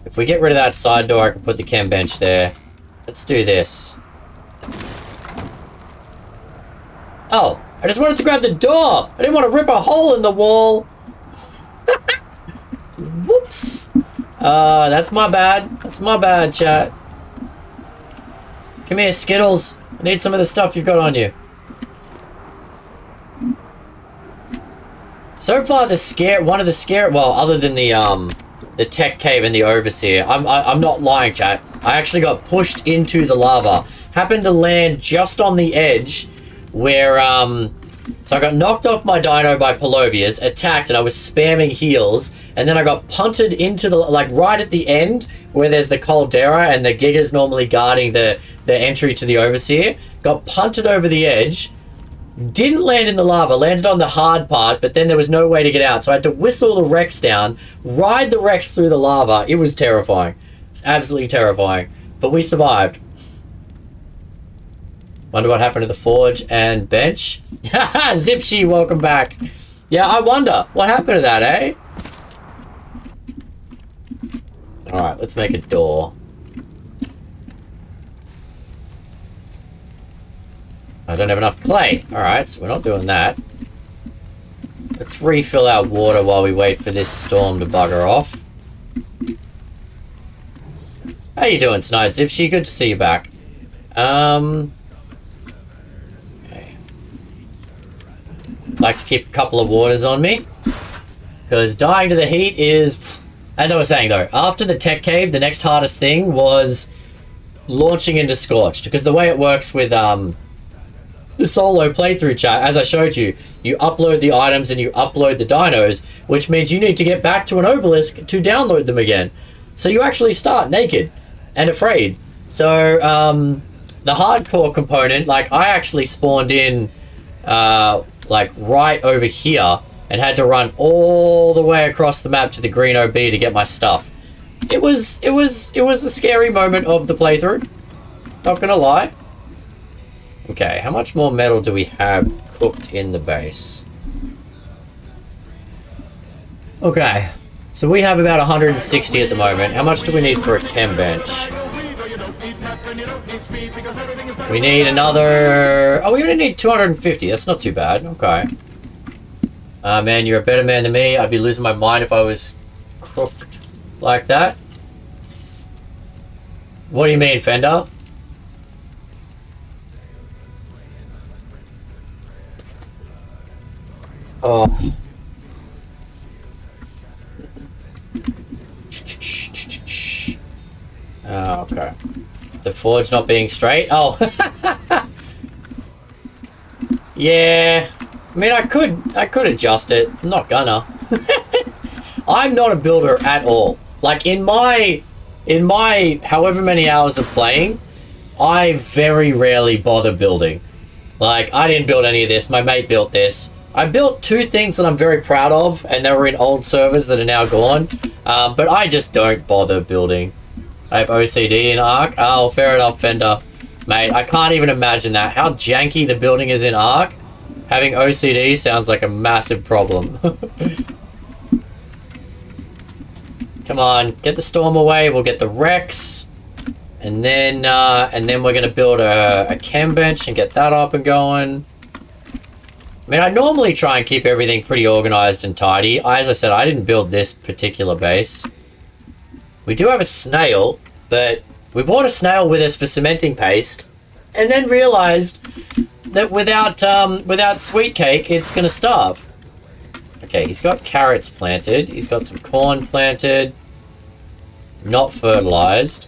Speaker 1: If we get rid of that side door, I can put the chem bench there. Let's do this. Oh, I just wanted to grab the door. I didn't want to rip a hole in the wall. Whoops. That's my bad. That's my bad, chat. Come here, Skittles. I need some of the stuff you've got on you. So far, well, other than the tech cave and the overseer, I'm not lying, chat. I actually got pushed into the lava. Happened to land just on the edge where, so I got knocked off my dino by Palovias, attacked, and I was spamming heals, and then I got punted into the, like, right at the end where there's the caldera and the gigas normally guarding the entry to the overseer. Got punted over the edge. Didn't land in the lava, landed on the hard part, but then there was no way to get out. So I had to whistle the Rex down, ride the Rex through the lava. It was terrifying. It's absolutely terrifying. But we survived. Wonder what happened to the forge and bench. Haha, Zipshy, welcome back. Yeah, I wonder what happened to that, eh? Alright, let's make a door. I don't have enough clay. Alright, so we're not doing that. Let's refill our water while we wait for this storm to bugger off. How you doing tonight, Zipshy? Good to see you back. Okay. Like to keep a couple of waters on me. Because dying to the heat is... As I was saying though, after the tech cave, the next hardest thing was launching into Scorched. Because the way it works with the solo playthrough chat, as I showed you, you upload the items and you upload the dinos, which means you need to get back to an obelisk to download them again. So you actually start naked and afraid. So the hardcore component, like I actually spawned in like right over here and had to run all the way across the map to the green OB to get my stuff. It was a scary moment of the playthrough, not gonna lie. Okay, how much more metal do we have cooked in the base? Okay, so we have about 160 at the moment. How much do we need for a chem bench? We need another... Oh, we only need 250. That's not too bad. Okay. Man, you're a better man than me. I'd be losing my mind if I was cooked like that. What do you mean, Fender? Oh. Oh, okay. The forge not being straight? Oh. Yeah. I mean, I could adjust it. I'm not gonna. I'm not a builder at all. Like, in my however many hours of playing, I very rarely bother building. Like, I didn't build any of this. My mate built this. I built two things that I'm very proud of, and they were in old servers that are now gone. But I just don't bother building. I have OCD in Ark. Oh, fair enough, Fender. Mate, I can't even imagine that. How janky the building is in Ark. Having OCD sounds like a massive problem. Come on, get the storm away. We'll get the Rex. And then we're going to build a chem bench and get that up and going. I mean, I normally try and keep everything pretty organized and tidy. As I said, I didn't build this particular base. We do have a snail, but we bought a snail with us for cementing paste, and then realized that without sweet cake, it's gonna starve. Okay, he's got carrots planted. He's got some corn planted, not fertilized.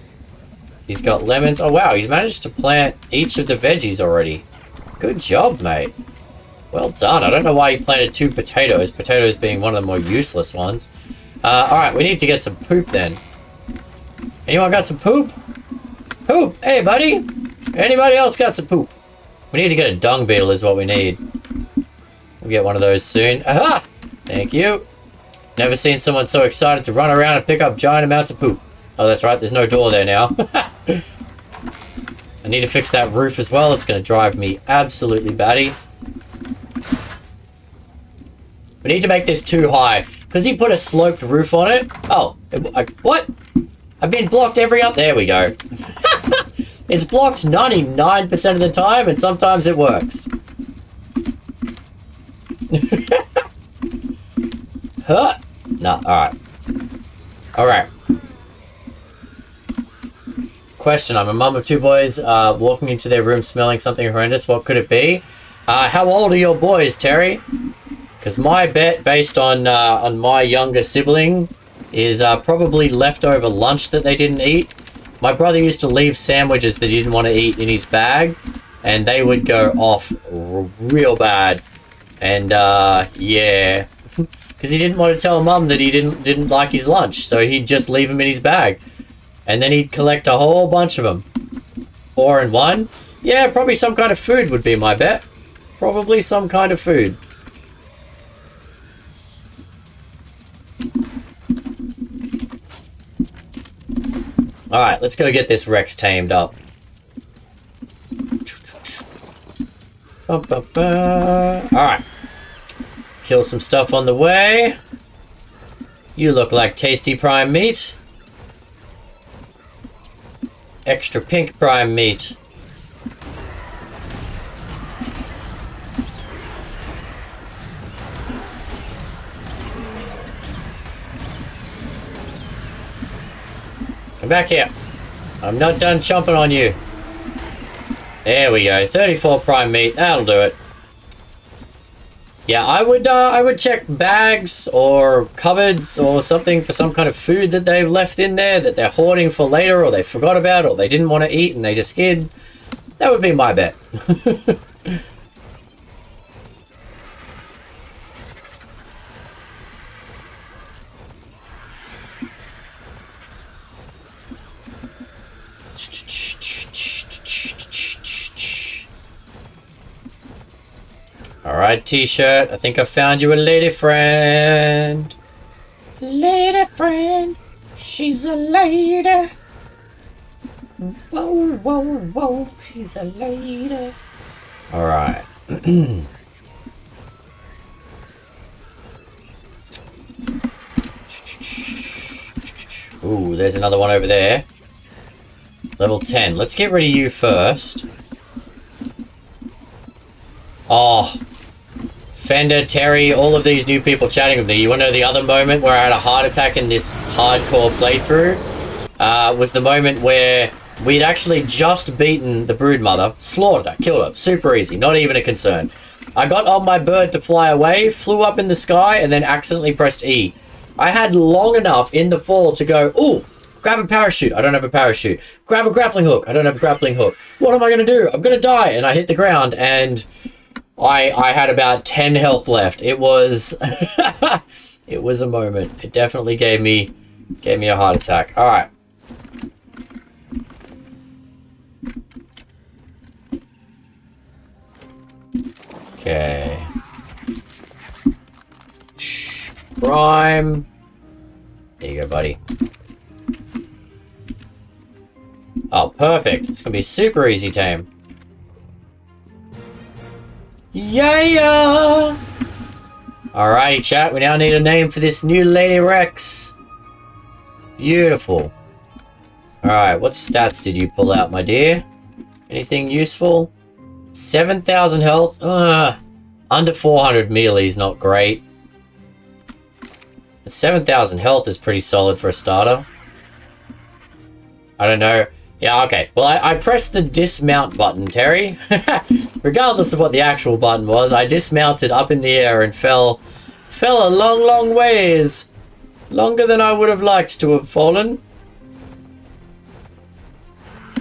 Speaker 1: He's got lemons. Oh wow, he's managed to plant each of the veggies already. Good job, mate. Well done. I don't know why he planted 2 potatoes, potatoes being one of the more useless ones. Alright, we need to get some poop then. Anyone got some poop? Poop! Hey, buddy! Anybody else got some poop? We need to get a dung beetle is what we need. We'll get one of those soon. Aha! Thank you. Never seen someone so excited to run around and pick up giant amounts of poop. Oh, that's right. There's no door there now. I need to fix that roof as well. It's going to drive me absolutely batty. We need to make this too high. Because he put a sloped roof on it. Oh, what? I've been blocked every up. There we go. It's blocked 99% of the time, and sometimes it works. Huh? No, alright. Alright. Question, I'm a mum of 2 boys, walking into their room smelling something horrendous. What could it be? How old are your boys, Terry? Because my bet, based on my younger sibling, is probably leftover lunch that they didn't eat. My brother used to leave sandwiches that he didn't want to eat in his bag, and they would go off real bad. And yeah, because he didn't want to tell mum that he didn't like his lunch, so he'd just leave them in his bag, and then he'd collect a whole bunch of them. 4 in 1. Yeah, probably some kind of food would be my bet. Probably some kind of food. Alright, let's go get this Rex tamed up. Alright. Kill some stuff on the way. You look like tasty prime meat. Extra pink prime meat. Come back here. I'm not done chomping on you. There we go. 34 prime meat. That'll do it. Yeah, I would check bags or cupboards or something for some kind of food that they've left in there that they're hoarding for later, or they forgot about, or they didn't want to eat and they just hid. That would be my bet. Alright, T-shirt. I think I found you a lady friend. Lady friend. She's a lady. Whoa, whoa, whoa. She's a lady. Alright. Ooh, there's another one over there. Level 10. Let's get rid of you first. Oh. Fender, Terry, all of these new people chatting with me. You want to know the other moment where I had a heart attack in this hardcore playthrough? Was the moment where we'd actually just beaten the broodmother, slaughtered her, killed her. Super easy, not even a concern. I got on my bird to fly away, flew up in the sky, and then accidentally pressed E. I had long enough in the fall to go, ooh, grab a parachute. I don't have a parachute. Grab a grappling hook. I don't have a grappling hook. What am I going to do? I'm going to die. And I hit the ground, and I had about 10 health left. It was it was a moment. It definitely gave me a heart attack. All right. Okay. Prime. There you go, buddy. Oh, perfect. It's gonna be super easy tame. Yeah! Alrighty, chat. We now need a name for this new Lady Rex. Beautiful. Alright, what stats did you pull out, my dear? Anything useful? 7,000 health? Under 400 melee is not great. 7,000 health is pretty solid for a starter. I don't know. Yeah, okay. Well, I pressed the dismount button, Terry. Regardless of what the actual button was, I dismounted up in the air and fell a long, long ways. Longer than I would have liked to have fallen.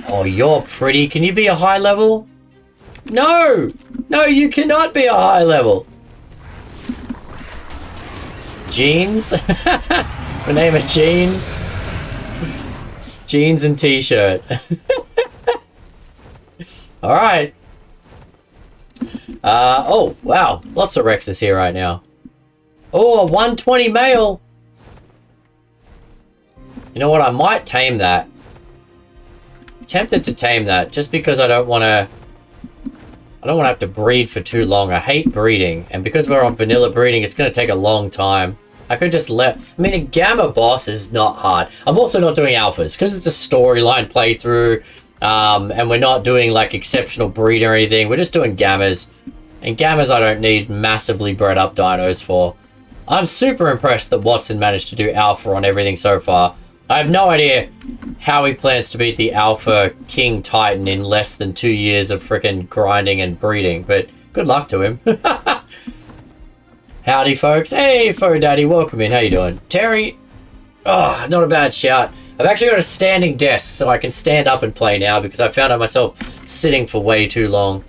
Speaker 1: Oh, you're pretty. Can you be a high level? No! No, you cannot be a high level. Jeans? The name of jeans? Jeans and t-shirt. Alright. Oh, wow. Lots of Rexes here right now. Oh, a 120 male. You know what? I might tame that. Tempted to tame that just because I don't want to have to breed for too long. I hate breeding, and because we're on vanilla breeding, it's going to take a long time. I could just I mean, a gamma boss is not hard. I'm also not doing alphas because it's a storyline playthrough, and we're not doing like exceptional breed or anything. We're just doing gammas, and gammas I don't need massively bred up dinos for. I'm super impressed that Watson managed to do alpha on everything so far. I have no idea how he plans to beat the Alpha King Titan in less than 2 years of frickin' grinding and breeding, but good luck to him. Howdy, folks. Hey, Fo Daddy, welcome in. How you doing? Terry? Oh, not a bad shout. I've actually got a standing desk, so I can stand up and play now because I found out myself sitting for way too long.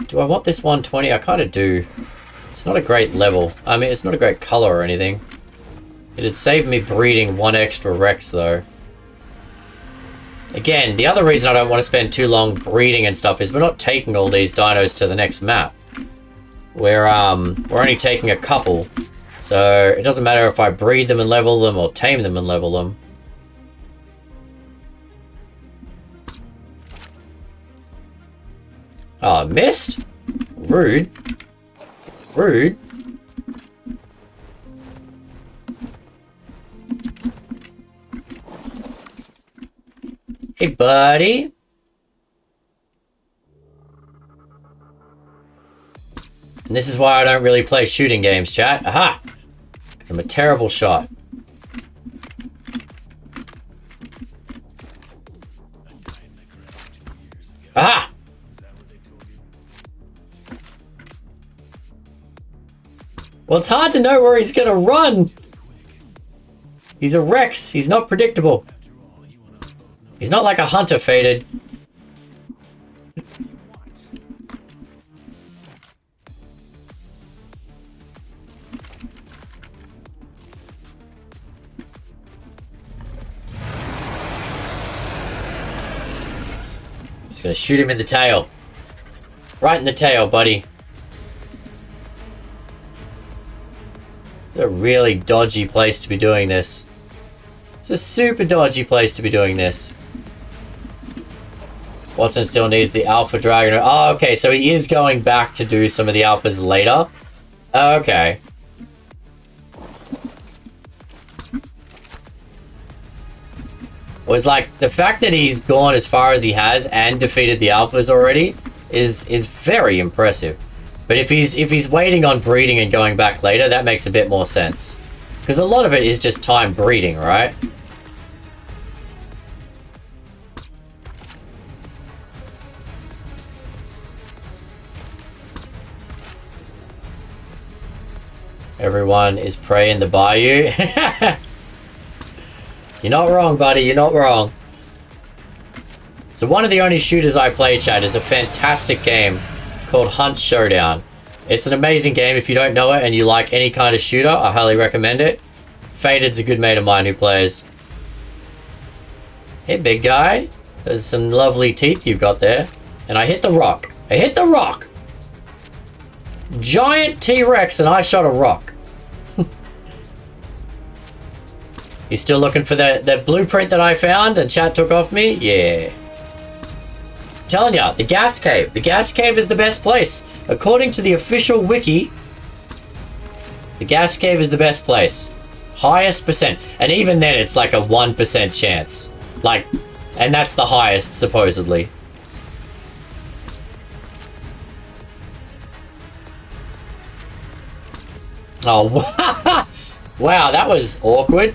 Speaker 1: Do I want this 120? I kind of do. It's not a great level. I mean, it's not a great color or anything. It'd save me breeding one extra Rex, though. Again, the other reason I don't want to spend too long breeding and stuff is we're not taking all these dinos to the next map. We're only taking a couple. So, it doesn't matter if I breed them and level them or tame them and level them. Oh, missed? Rude. Rude. Hey, buddy. And this is why I don't really play shooting games, chat. Aha! Because I'm a terrible shot. Aha! Well, it's hard to know where he's gonna run. He's a Rex. He's not predictable. He's not like a hunter, Faded. Just gonna shoot him in the tail. Right in the tail, buddy. It's a really dodgy place to be doing this. It's a super dodgy place to be doing this. Watson still needs the Alpha Dragon. Oh, okay, so he is going back to do some of the Alphas later. Okay. Was like, the fact that he's gone as far as he has and defeated the Alphas already is very impressive. But if he's waiting on breeding and going back later, that makes a bit more sense. Because a lot of it is just time breeding, right? Everyone is praying the bayou. You're not wrong, buddy. You're not wrong. So one of the only shooters I play, chat, is a fantastic game called Hunt Showdown. It's an amazing game. If you don't know it and you like any kind of shooter, I highly recommend it. Faded's a good mate of mine who plays. Hey, big guy. There's some lovely teeth you've got there. And I hit the rock. I hit the rock! Giant T-Rex and I shot a rock. You still looking for the blueprint that I found and chat took off me? Yeah. I'm telling ya, the gas cave. The gas cave is the best place. According to the official wiki, the gas cave is the best place. Highest percent. And even then, it's like a 1% chance. Like, and that's the highest, supposedly. Oh, wow, that was awkward.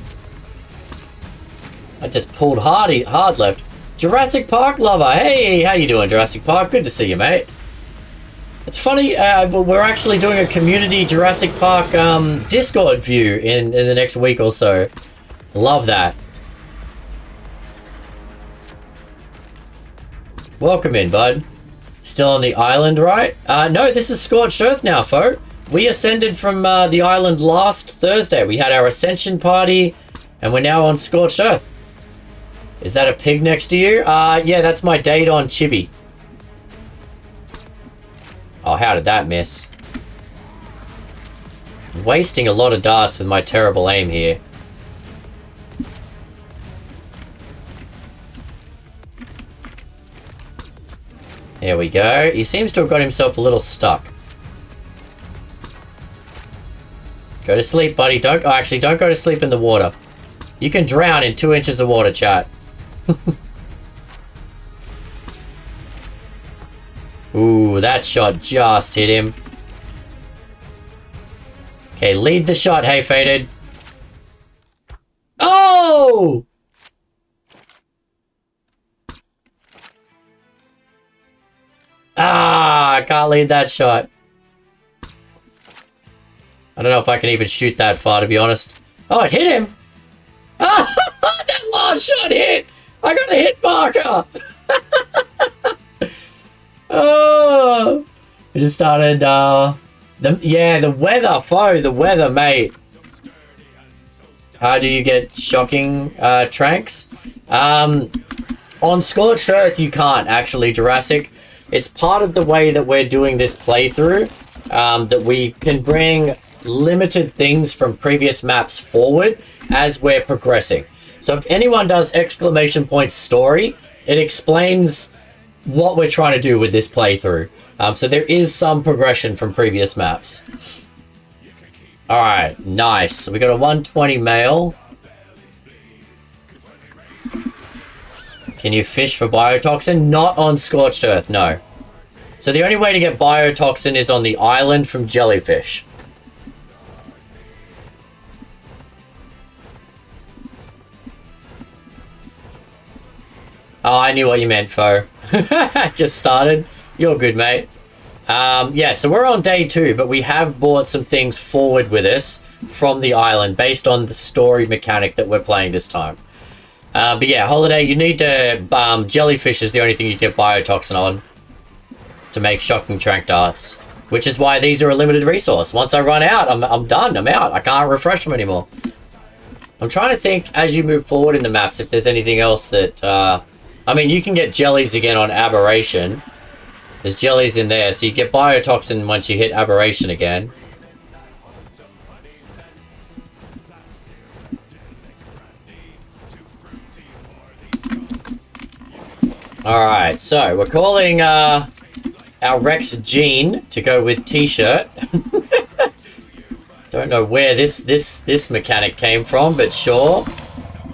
Speaker 1: I just pulled hard left. Jurassic Park lover. Hey, how you doing, Jurassic Park? Good to see you, mate. It's funny, but we're actually doing a community Jurassic Park Discord view in the next week or so. Love that. Welcome in, bud. Still on the island, right? No, this is Scorched Earth now, folk. We ascended from the island last Thursday. We had our ascension party, and we're now on Scorched Earth. Is that a pig next to you? Yeah, that's my date on Chibi. Oh, how did that miss? I'm wasting a lot of darts with my terrible aim here. There we go. He seems to have got himself a little stuck. Go to sleep, buddy. Don't go to sleep in the water. You can drown in 2 inches of water, chat. Ooh, that shot just hit him. Okay, lead the shot, hey, Faded. Oh! Ah, I can't lead that shot. I don't know if I can even shoot that far, to be honest. Oh, it hit him! Ah, that last shot hit! I got a hit marker! Oh! I just started, the weather, foe, the weather, mate. How do you get shocking, tranks? On Scorched Earth, you can't, actually, Jurassic. It's part of the way that we're doing this playthrough, that we can bring limited things from previous maps forward as we're progressing. So if anyone does !story, it explains what we're trying to do with this playthrough. So there is some progression from previous maps. Alright, nice. So we got a 120 male. Can you fish for biotoxin? Not on Scorched Earth, no. So the only way to get biotoxin is on the island from jellyfish. Oh, I knew what you meant, foe. Just started. You're good, mate. Yeah, so we're on day 2, but we have brought some things forward with us from the island based on the story mechanic that we're playing this time. But yeah, Holiday, you need to... jellyfish is the only thing you get biotoxin on to make shocking trank darts, which is why these are a limited resource. Once I run out, I'm done. I'm out. I can't refresh them anymore. I'm trying to think, as you move forward in the maps, if there's anything else that... I mean, you can get jellies again on Aberration. There's jellies in there, so you get biotoxin once you hit Aberration again. Alright, so we're calling our Rex Jean to go with T-shirt. Don't know where this mechanic came from, but sure.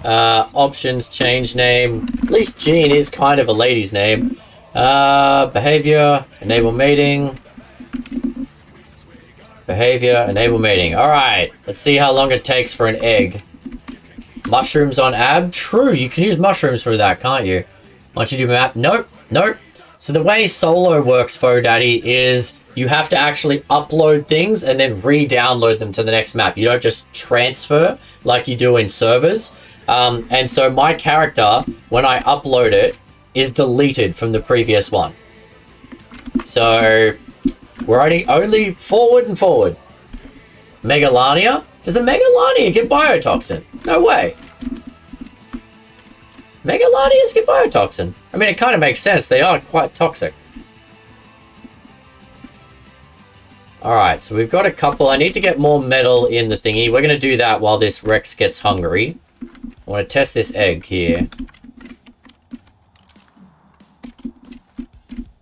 Speaker 1: Options, change name. At least Jean is kind of a lady's name. Behavior, enable mating. Behavior, enable mating. Alright, let's see how long it takes for an egg. Mushrooms on ab? True, you can use mushrooms for that, can't you? Once you do map? Nope, nope. So the way solo works, Faux Daddy, is you have to actually upload things and then re-download them to the next map. You don't just transfer like you do in servers. And so my character, when I upload it, is deleted from the previous one. So we're only forward and forward. Megalania? Does a Megalania get biotoxin? No way. Megalanias get biotoxin. I mean, it kind of makes sense. They are quite toxic. Alright, so we've got a couple. I need to get more metal in the thingy. We're going to do that while this Rex gets hungry. I want to test this egg here.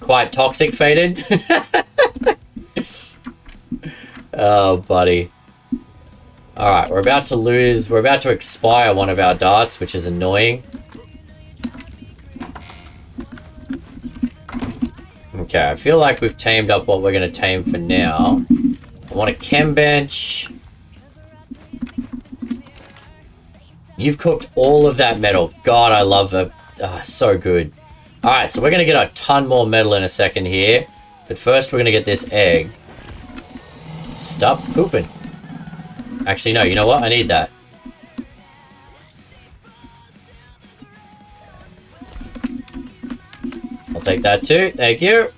Speaker 1: Quite toxic, Faded. Oh, buddy. Alright, we're about to expire one of our darts, which is annoying. Okay, I feel like we've tamed up what we're going to tame for now. I want a chem bench. You've cooked all of that metal. God, I love it. So good. Alright, so we're going to get a ton more metal in a second here. But first we're going to get this egg. Stop pooping. Actually, no, you know what? I need that. I'll take that too. Thank you.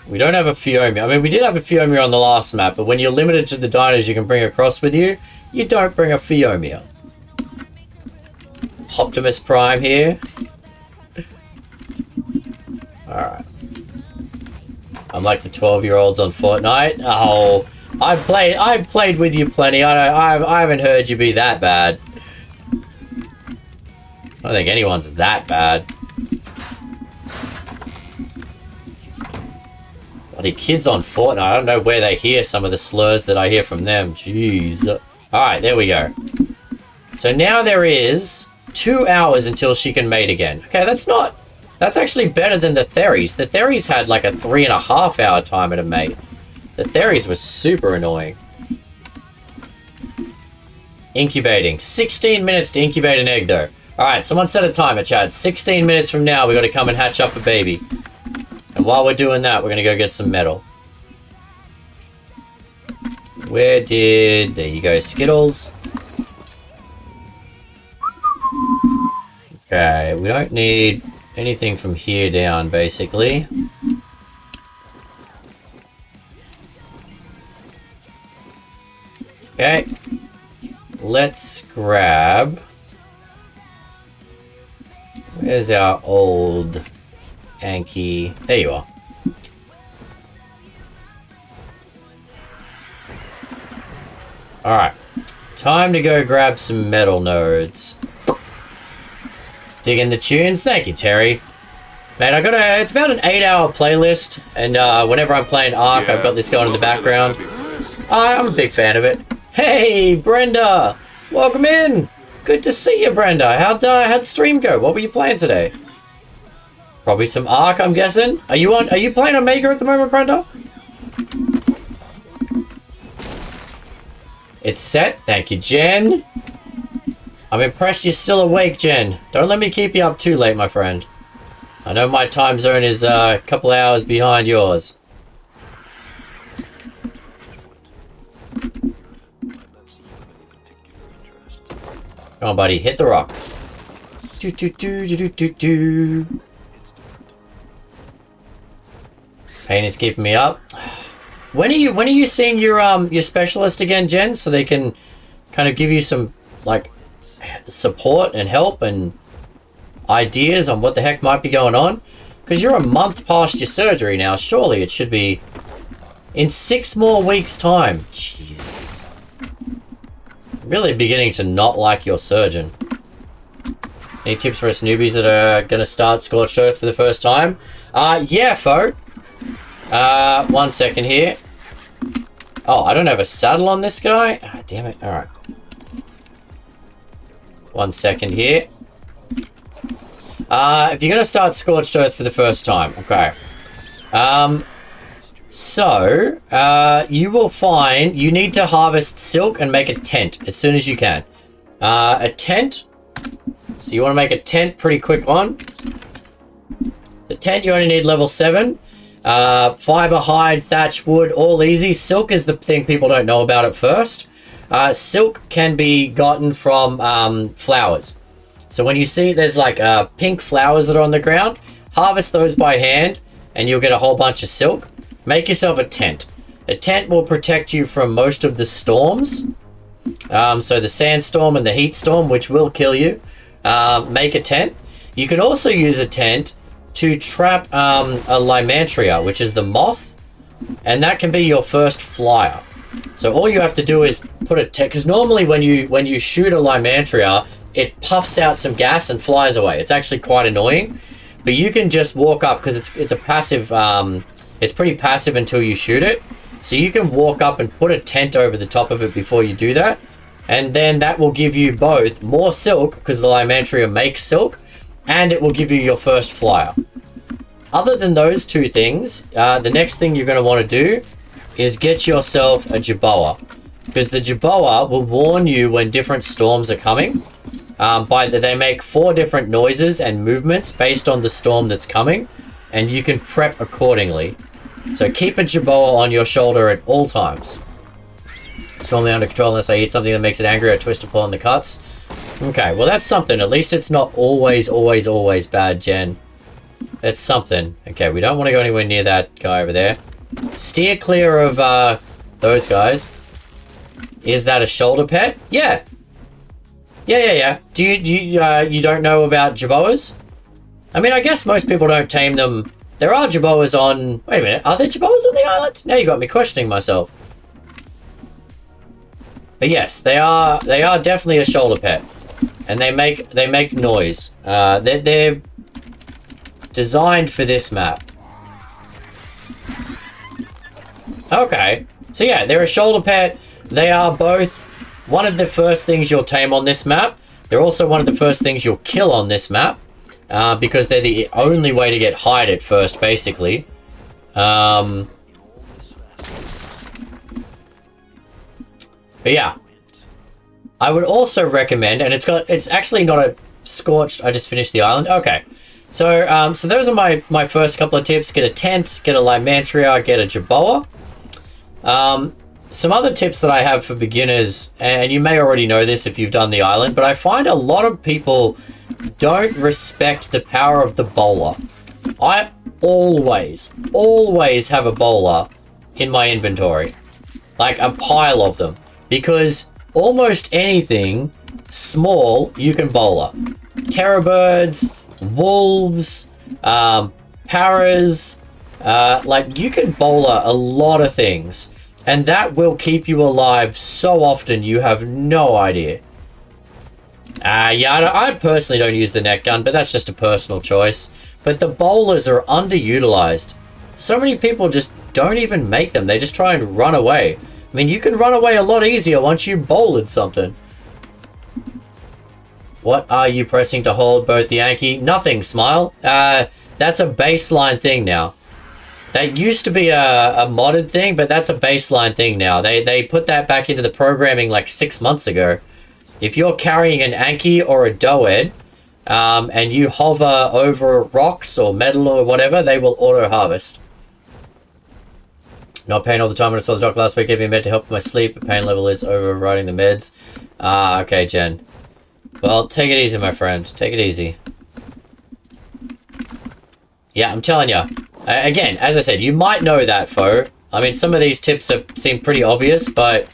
Speaker 1: We don't have a Phiomia. I mean, we did have a Phiomia on the last map, but when you're limited to the dinos you can bring across with you, you don't bring a Phiomia. Optimus Prime here. Alright. I'm like the 12-year-olds on Fortnite. Oh, I've played with you plenty. I haven't heard you be that bad. I don't think anyone's that bad. Bloody kids on Fortnite. I don't know where they hear some of the slurs that I hear from them. Jeez. Alright, there we go. So now there is 2 hours until she can mate again. Okay, that's actually better than the Theries. The Theries had like a 3.5 hour timer to mate. The Theries was super annoying. Incubating. 16 minutes to incubate an egg though. Alright, someone set a timer, Chad. 16 minutes from now, we got to come and hatch up a baby. And while we're doing that, we're going to go get some metal. Where did... There you go, Skittles. Okay, we don't need anything from here down, basically. Okay. Let's grab... Where's our old Anki? There you are. Alright. Time to go grab some metal nodes. Digging the tunes? Thank you, Terry. Man, I got a... It's about an 8-hour playlist, and whenever I'm playing Ark,
Speaker 8: Yeah,
Speaker 1: I've got this going in the background.
Speaker 8: Happy Place.
Speaker 1: I'm a big fan of it. Hey, Brenda! Welcome in! Good to see you, Brenda. How'd stream go? What were you playing today? Probably some Ark, I'm guessing. Are you playing Omega at the moment, Brenda? It's set. Thank you, Jen. I'm impressed you're still awake, Jen. Don't let me keep you up too late, my friend. I know my time zone is a couple hours behind yours. Come on, buddy. Hit the rock. Do, do, do, do, do, do, do. Pain is keeping me up. When are you seeing your specialist again, Jen? So they can kind of give you some like support and help and ideas on what the heck might be going on. Because you're a month past your surgery now. Surely it should be in 6 more weeks' time. Jesus. Really beginning to not like your surgeon. Any tips for us newbies that are going to start Scorched Earth for the first time? Yeah, Fo. 1 second here. Oh, I don't have a saddle on this guy? Ah, damn it. Alright. 1 second here. If you're going to start Scorched Earth for the first time, okay. You will find you need to harvest silk and make a tent as soon as you can. A tent. So you want to make a tent, pretty quick one. The tent you only need level 7. Fiber, hide, thatch, wood, all easy. Silk is the thing people don't know about at first. Silk can be gotten from flowers. So when you see there's like pink flowers that are on the ground, harvest those by hand and you'll get a whole bunch of silk. Make yourself a tent. A tent will protect you from most of the storms. So the sandstorm and the heat storm, which will kill you. Make a tent. You can also use a tent to trap a Lymantria, which is the moth. And that can be your first flyer. So all you have to do is put a tent, because normally when you shoot a Lymantria, it puffs out some gas and flies away. It's actually quite annoying. But you can just walk up, because it's a passive, it's pretty passive until you shoot it. So you can walk up and put a tent over the top of it before you do that. And then that will give you both more silk, because the Lymantria makes silk, and it will give you your first flyer. Other than those two things, the next thing you're going to want to do is get yourself a Jerboa, because the Jerboa will warn you when different storms are coming. They make 4 different noises and movements based on the storm that's coming, and you can prep accordingly. So keep a Jerboa on your shoulder at all times. It's normally under control unless I eat something that makes it angry or twist or pull on the cuts. Okay, well that's something. At least it's not always bad, Jen. It's something. Okay, we don't want to go anywhere near that guy over there. Steer clear of those guys. Is that a shoulder pet? Yeah. Yeah. Do you don't know about Jerboas? I mean, I guess most people don't tame them. There are Jerboas on... Wait a minute. Are there Jerboas on the island? Now you got me questioning myself. But yes, they are definitely a shoulder pet. And they make noise. They're designed for this map. Okay. So yeah, they're a shoulder pet. They are both one of the first things you'll tame on this map. They're also one of the first things you'll kill on this map. Because they're the only way to get hide at first, basically. But yeah. I would also recommend, and it's actually not a scorched, I just finished the island. Okay. So those are my first couple of tips. Get a tent, get a Lymantria, get a Jerboa. some other tips that I have for beginners, and you may already know this if you've done the island, but I find a lot of people don't respect the power of the bowler. I always have a bowler in my inventory. Like a pile of them. Because almost anything small you can bowler. Terror birds, wolves, paras, like you can bowler a lot of things. And that will keep you alive so often you have no idea. Yeah, I personally don't use the net gun, but that's just a personal choice. But the bowlers are underutilized. So many people just don't even make them. They just try and run away. I mean, you can run away a lot easier once you bowled something. What are you pressing to hold both the Yankee? Nothing, Smile. That's a baseline thing now. That used to be a modded thing, but that's a baseline thing now. They put that back into the programming like 6 months ago. If you're carrying an Anki or a Doed, and you hover over rocks or metal or whatever, they will auto-harvest. Not pain all the time when I saw the doctor last week, gave me a med to help with my sleep, but pain level is overriding the meds. Okay, Jen. Well, take it easy, my friend. Take it easy. Yeah, I'm telling you. Again, as I said, you might know that, foe. I mean, some of these tips seem pretty obvious, but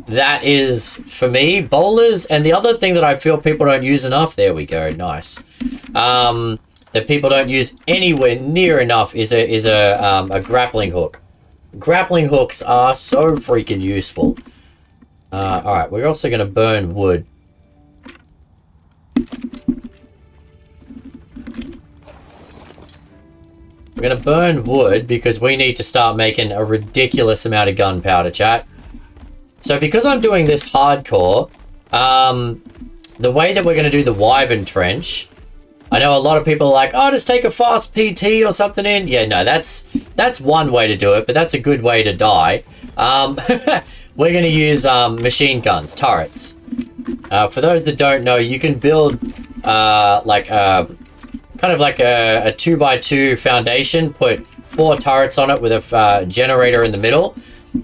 Speaker 1: that is, for me, bowlers. And the other thing that I feel people don't use enough, there we go, nice. That people don't use anywhere near enough is a grappling hook. Grappling hooks are so freaking useful. Alright, we're also going to burn wood. We're going to burn wood because we need to start making a ridiculous amount of gunpowder, chat. So because I'm doing this hardcore, the way that we're going to do the Wyvern Trench, I know a lot of people are like, oh, just take a fast PT or something in. Yeah, no, that's one way to do it, but that's a good way to die. We're going to use machine guns, turrets. For those that don't know, you can build kind of like a 2x2 foundation, put 4 turrets on it with a generator in the middle,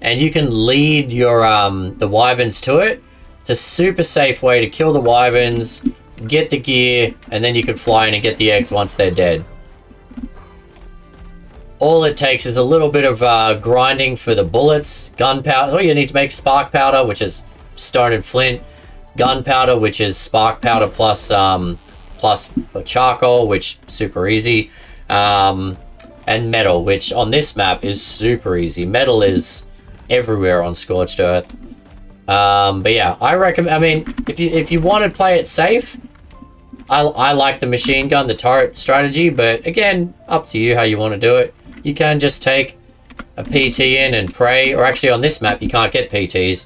Speaker 1: and you can lead your the wyverns to it. It's a super safe way to kill the wyverns, get the gear, and then you can fly in and get the eggs once they're dead. All it takes is a little bit of grinding for the bullets, gunpowder. Oh, you need to make spark powder, which is stone and flint, gunpowder, which is spark powder plus charcoal, which super easy, and metal, which on this map is super easy. Metal is everywhere on Scorched Earth. But yeah, I recommend. I mean, if you want to play it safe, I like the machine gun, the turret strategy. But again, up to you how you want to do it. You can just take a PT in and pray, or actually on this map you can't get PTs.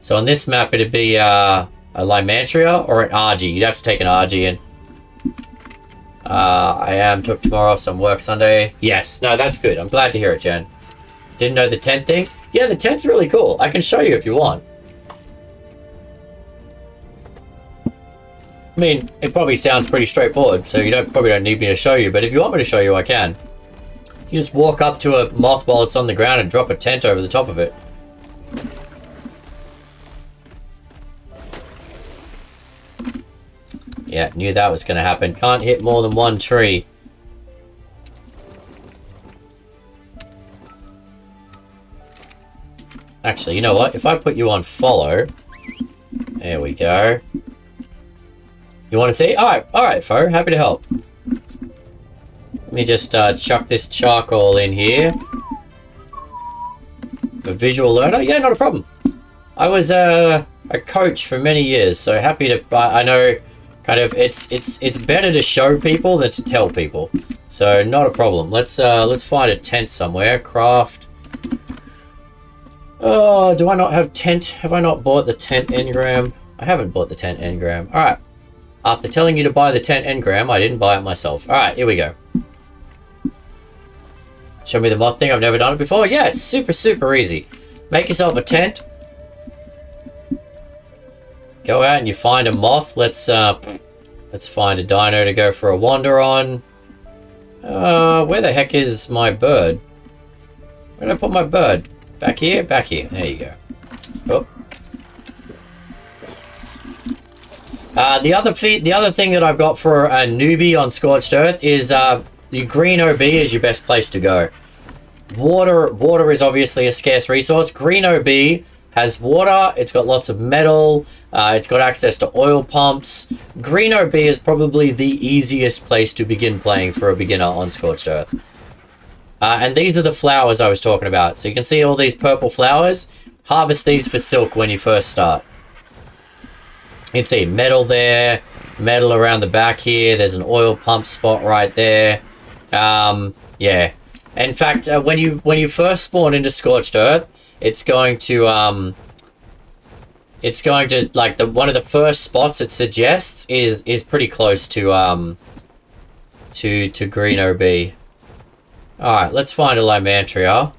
Speaker 1: So on this map it'd be a Lymantria or an RG. You'd have to take an RG in. Took tomorrow off, some work Sunday. Yes, no, that's good. I'm glad to hear it, Jen. Didn't know the tent thing? Yeah, the tent's really cool. I can show you if you want. I mean, it probably sounds pretty straightforward, so you probably don't need me to show you, but if you want me to show you, I can. You just walk up to a moth while it's on the ground and drop a tent over the top of it. Yeah, knew that was going to happen. Can't hit more than one tree. Actually, you know what? If I put you on follow... There we go. You want to see? Alright, foe. Happy to help. Let me just chuck this charcoal in here. A visual learner? Yeah, not a problem. I was a coach for many years, so happy to... I know... Kind of, it's better to show people than to tell people. So, not a problem. Let's find a tent somewhere. Craft. Oh, do I not have tent? Have I not bought the tent engram? I haven't bought the tent engram. Alright. After telling you to buy the tent engram, I didn't buy it myself. Alright, here we go. Show me the moth thing. I've never done it before. Yeah, it's super, super easy. Make yourself a tent. Go out and you find a moth. Let's find a dino to go for a wander on. Where the heck is my bird? Where did I put my bird? Back here? Back here. There you go. Oh. The other thing that I've got for a newbie on Scorched Earth is the green OB is your best place to go. Water is obviously a scarce resource. Green OB has water, it's got lots of metal, it's got access to oil pumps. Green OB is probably the easiest place to begin playing for a beginner on Scorched Earth. And these are the flowers I was talking about. So you can see all these purple flowers. Harvest these for silk when you first start. You can see metal there, metal around the back here. There's an oil pump spot right there. Yeah. In fact, when you first spawn into Scorched Earth, it's going to like one of the first spots it suggests is pretty close to green OB. All right, let's find a Lymantria.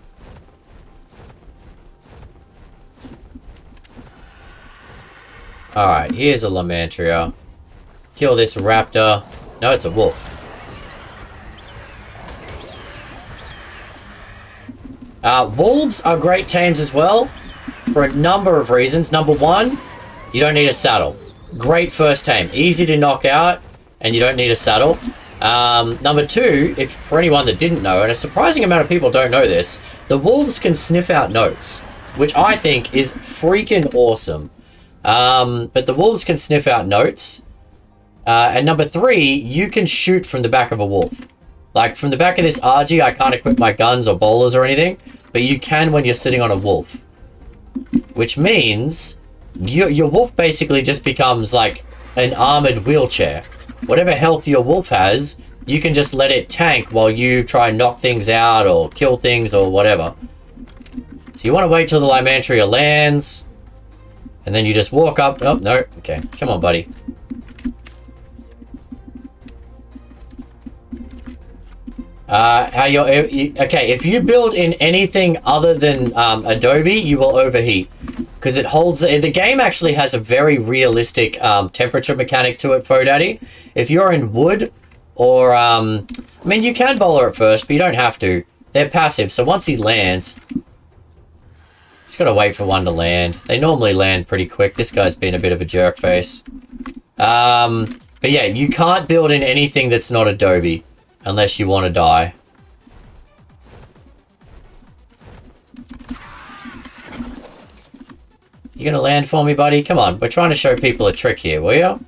Speaker 1: All right, here's a Lymantria. Kill this raptor. No, it's a wolf. Wolves are great tames as well for a number of reasons. Number one, you don't need a saddle. Great first tame. Easy to knock out, and you don't need a saddle. Number two, if for anyone that didn't know, and a surprising amount of people don't know this, the wolves can sniff out notes, which I think is freaking awesome. But the wolves can sniff out notes. And number three, you can shoot from the back of a wolf. Like, from the back of this RG, I can't equip my guns or bowlers or anything, but you can when you're sitting on a wolf. Which means your wolf basically just becomes like an armored wheelchair. Whatever health your wolf has, you can just let it tank while you try and knock things out or kill things or whatever. So you want to wait till the Lymantria lands, and then you just walk up. Oh, no. Okay, come on, buddy. Okay, if you build in anything other than Adobe, you will overheat. Because it holds... The game actually has a very realistic temperature mechanic to it, FoDaddy. If you're in wood or... I mean, you can bowler at first, but you don't have to. They're passive, so once he lands... He's got to wait for one to land. They normally land pretty quick. This guy's been a bit of a jerk face. But yeah, you can't build in anything that's not Adobe. Unless you want to die. You gonna land for me, buddy? Come on, we're trying to show people a trick here, will you?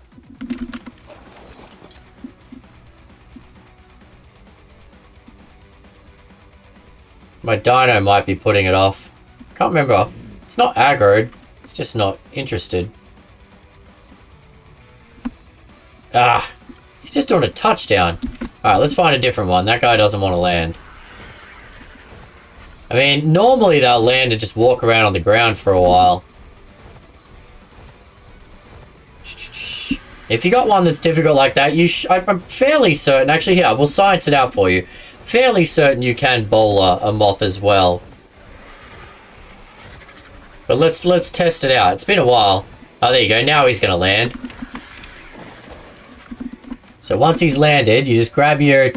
Speaker 1: My dino might be putting it off. Can't remember. It's not aggroed. It's just not interested. Ah, he's just doing a touchdown. Alright, let's find a different one. That guy doesn't want to land. I mean, normally they'll land and just walk around on the ground for a while. If you got one that's difficult like that, I'm fairly certain... Actually, here, we'll science it out for you. Fairly certain you can bowl a moth as well. But let's test it out. It's been a while. Oh, there you go. Now he's going to land. So once he's landed, you just grab your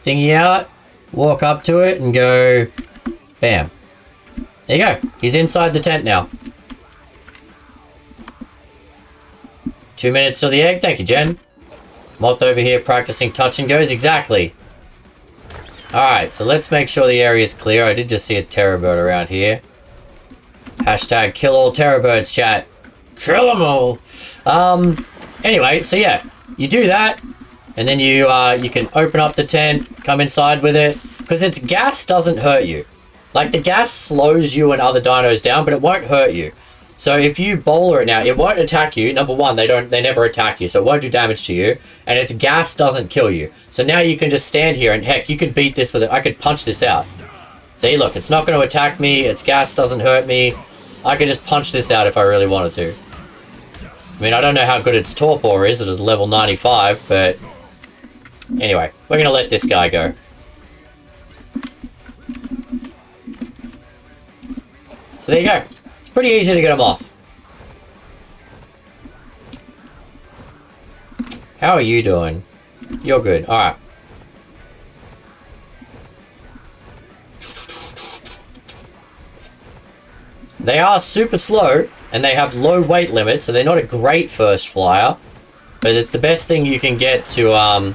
Speaker 1: thingy out, walk up to it, and go... Bam. There you go. He's inside the tent now. 2 minutes till the egg. Thank you, Jen. Moth over here practicing touch and goes. Exactly. Alright, so let's make sure the area is clear. I did just see a terror bird around here. Hashtag kill all terror birds, chat. Kill them all. Anyway, so yeah. You do that. And then you can open up the tent, come inside with it. Because its gas doesn't hurt you. Like, the gas slows you and other dinos down, but it won't hurt you. So if you bowler it now, it won't attack you. Number one, they never attack you, so it won't do damage to you. And its gas doesn't kill you. So now you can just stand here and heck, you could beat this with it. I could punch this out. See, look, it's not going to attack me. Its gas doesn't hurt me. I could just punch this out if I really wanted to. I mean, I don't know how good its torpor is. It is level 95, but... Anyway, we're going to let this guy go. So there you go. It's pretty easy to get him off. How are you doing? You're good. Alright. They are super slow, and they have low weight limits, so they're not a great first flyer. But it's the best thing you can get to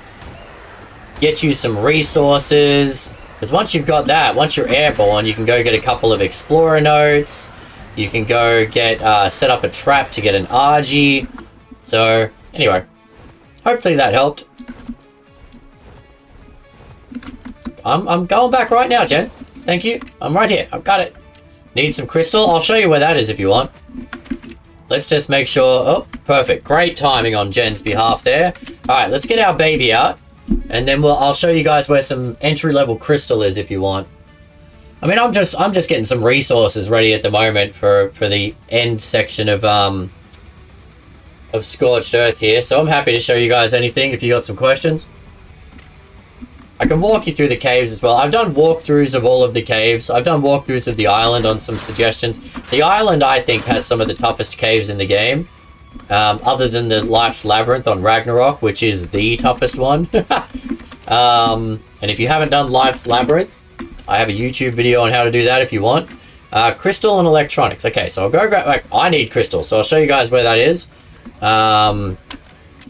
Speaker 1: get you some resources. Because once you've got that, once you're airborne, you can go get a couple of explorer notes. You can go get set up a trap to get an RG. So anyway, hopefully that helped. I'm going back right now, Jen. Thank you. I'm right here. I've got it. Need some crystal? I'll show you where that is if you want. Let's just make sure... Oh, perfect. Great timing on Jen's behalf there. Alright, let's get our baby out. And then I'll show you guys where some entry-level crystal is if you want. I mean, I'm just getting some resources ready at the moment for the end section of Scorched Earth here. So I'm happy to show you guys anything if you got some questions. I can walk you through the caves as well. I've done walkthroughs of all of the caves. I've done walkthroughs of the island on some suggestions. The island, I think, has some of the toughest caves in the game. Other than the Life's Labyrinth on Ragnarok, which is the toughest one. And if you haven't done Life's Labyrinth, I have a YouTube video on how to do that if you want. Crystal and electronics. Okay, so I'll go grab... I need crystal, so I'll show you guys where that is.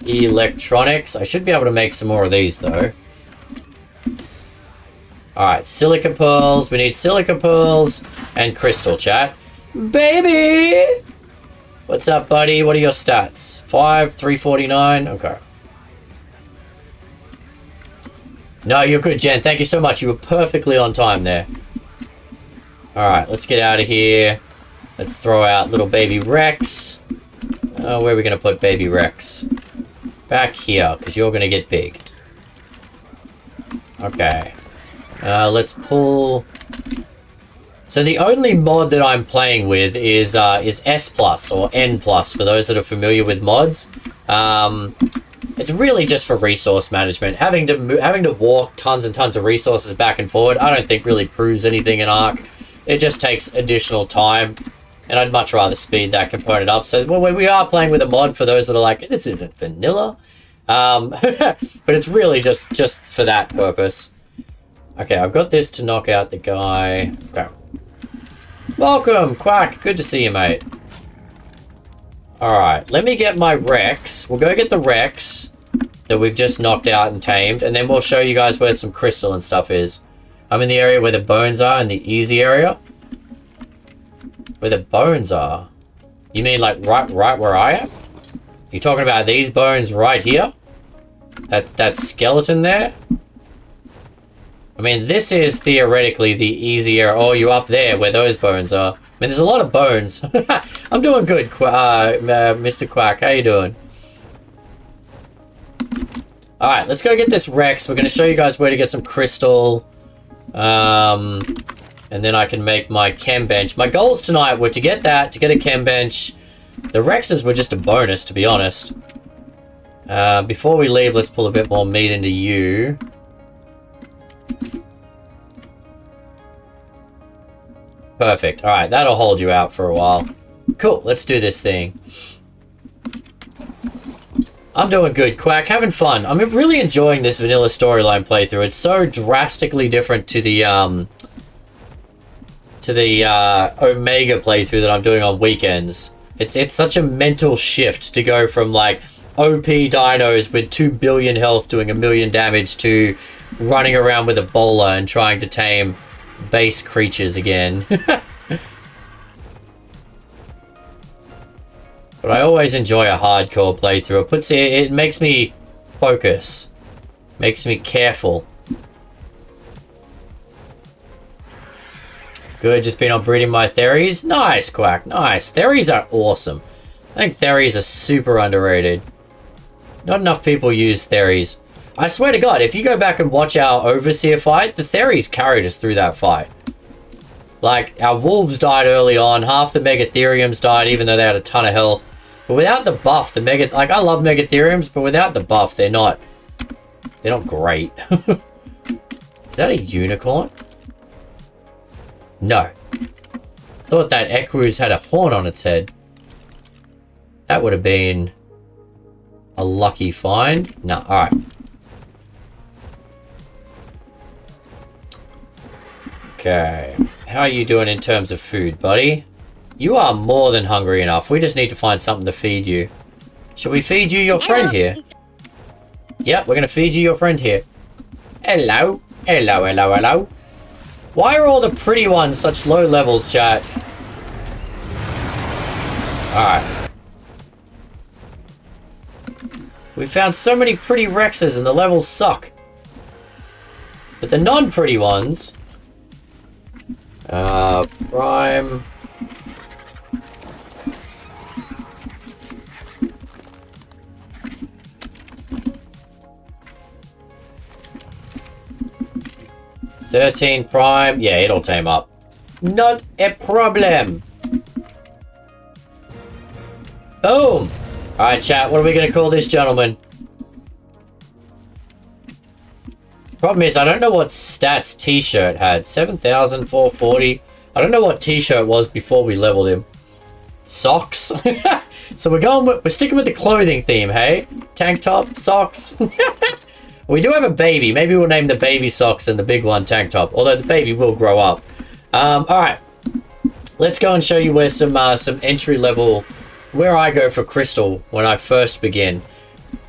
Speaker 1: Electronics. I should be able to make some more of these, though. Alright, silica pearls. We need silica pearls and crystal, chat. Baby! What's up, buddy? What are your stats? 5, 349. Okay. No, you're good, Jen. Thank you so much. You were perfectly on time there. Alright, let's get out of here. Let's throw out little baby Rex. Where are we going to put baby Rex? Back here, because you're going to get big. Okay. Let's pull... So the only mod that I'm playing with is S plus or N plus for those that are familiar with mods. It's really just for resource management. Having to walk tons and tons of resources back and forward, I don't think really proves anything in Ark. It just takes additional time, and I'd much rather speed that component up. So we are playing with a mod for those that are like, this isn't vanilla, but it's really just for that purpose. Okay, I've got this to knock out the guy. Okay. Welcome, Quack. Good to see you, mate. Alright, let me get my Rex. We'll go get the Rex that we've just knocked out and tamed, and then we'll show you guys where some crystal and stuff is. I'm in the area where the bones are, in the easy area. Where the bones are? You mean like right where I am? You talking about these bones right here? That skeleton there? I mean, this is theoretically the easy area. Oh, you up there where those bones are. I mean, there's a lot of bones. I'm doing good, Mr. Quack. How you doing? Alright, let's go get this Rex. We're going to show you guys where to get some crystal. And then I can make my chem bench. My goals tonight were to get that, to get a chem bench. The Rexes were just a bonus, to be honest. Before we leave, let's pull a bit more meat into you. Perfect. Alright, that'll hold you out for a while. Cool, let's do this thing. I'm doing good, Quack. Having fun. I'm really enjoying this vanilla storyline playthrough. It's so drastically different to the Omega playthrough that I'm doing on weekends. It's such a mental shift to go from, like, OP dinos with 2 billion health doing 1 million damage to running around with a bowler and trying to tame base creatures again. But I always enjoy a hardcore playthrough. It makes me focus. Makes me careful. Good, just been on breeding my Theries. Nice, Quack, nice. Theries are awesome. I think Theries are super underrated. Not enough people use Theries. I swear to God, if you go back and watch our Overseer fight, the Theries carried us through that fight. Like, our Wolves died early on, half the Megatheriums died even though they had a ton of health. But without the buff, like, I love Megatheriums, but without the buff, they're not great. Is that a unicorn? No. Thought that Equus had a horn on its head. That would have been a lucky find. No, alright. Okay. How are you doing in terms of food, buddy? You are more than hungry enough. We just need to find something to feed you. Shall we feed you your friend here? Yep, we're going to feed you your friend here. Hello. Hello, hello, hello. Why are all the pretty ones such low levels, chat? Alright. We found so many pretty Rexes and the levels suck. But the non-pretty ones... Prime... $13 prime. Yeah, it'll tame up. Not a problem. Boom. Alright, chat. What are we going to call this gentleman? Problem is, I don't know what stats T-shirt had. 7,440. I don't know what T-shirt was before we leveled him. Socks. So we're sticking with the clothing theme, hey? Tank top, socks. We do have a baby. Maybe we'll name the baby socks and the big one tank top. Although the baby will grow up. Alright. Let's go and show you where some entry level... Where I go for crystal when I first begin.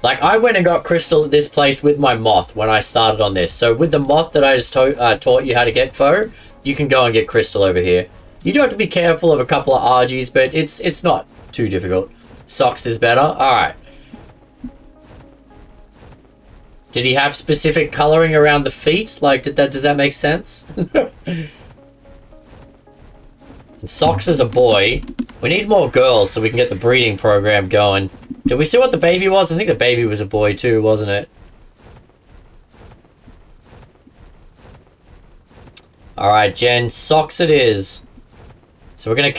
Speaker 1: Like, I went and got crystal at this place with my moth when I started on this. So with the moth that I just taught you how to get foe, you can go and get crystal over here. You do have to be careful of a couple of RGs, but it's not too difficult. Socks is better. Alright. Did he have specific coloring around the feet? Like, does that make sense? And Socks is a boy. We need more girls so we can get the breeding program going. Did we see what the baby was? I think the baby was a boy too, wasn't it? Alright, Jen. Socks it is. So we're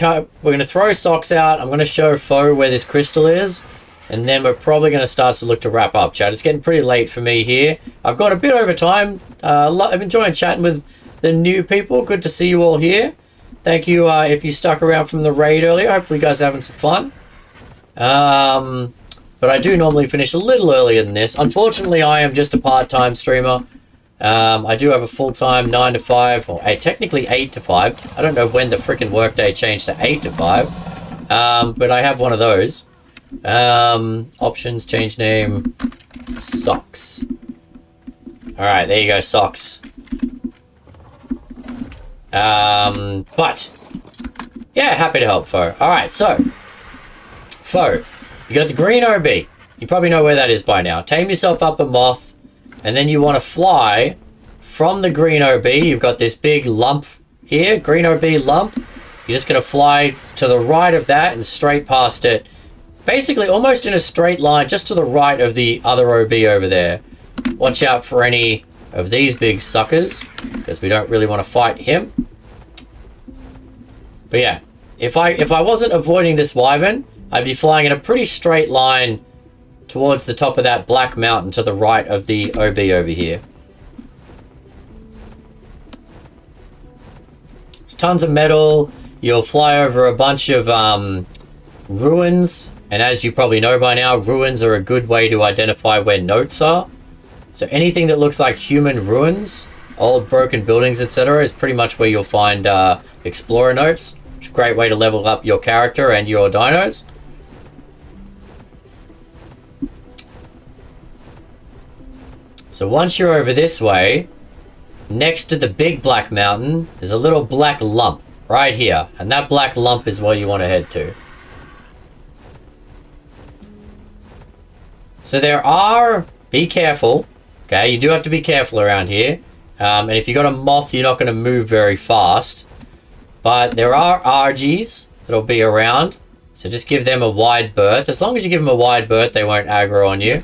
Speaker 1: gonna throw Socks out. I'm gonna show Foe where this crystal is. And then we're probably going to start to look to wrap up, chat. It's getting pretty late for me here. I've got a bit over time. I'm enjoying chatting with the new people. Good to see you all here. Thank you if you stuck around from the raid earlier. Hopefully you guys are having some fun. But I do normally finish a little earlier than this. Unfortunately, I am just a part-time streamer. I do have a full-time 9 to 5, or technically 8 to 5. I don't know when the freaking workday changed to 8 to 5. But I have one of those. Options, change name, Socks. Alright, there you go, Socks. But, yeah, happy to help, Foe. Alright, so, Foe, you got the green OB. You probably know where that is by now. Tame yourself up a moth, and then you want to fly from the green OB. You've got this big lump here, green OB lump. You're just going to fly to the right of that and straight past it. Basically, almost in a straight line, just to the right of the other OB over there. Watch out for any of these big suckers, because we don't really want to fight him. But yeah, if I wasn't avoiding this wyvern, I'd be flying in a pretty straight line towards the top of that black mountain to the right of the OB over here. There's tons of metal. You'll fly over a bunch of ruins. And as you probably know by now, ruins are a good way to identify where notes are. So anything that looks like human ruins, old broken buildings, etc. is pretty much where you'll find explorer notes. Which is a great way to level up your character and your dinos. So once you're over this way, next to the big black mountain, there's a little black lump right here. And that black lump is where you want to head to. So there are... Be careful. Okay, you do have to be careful around here. And if you got a moth, you're not going to move very fast. But there are RGs that'll be around. So just give them a wide berth. As long as you give them a wide berth, they won't aggro on you.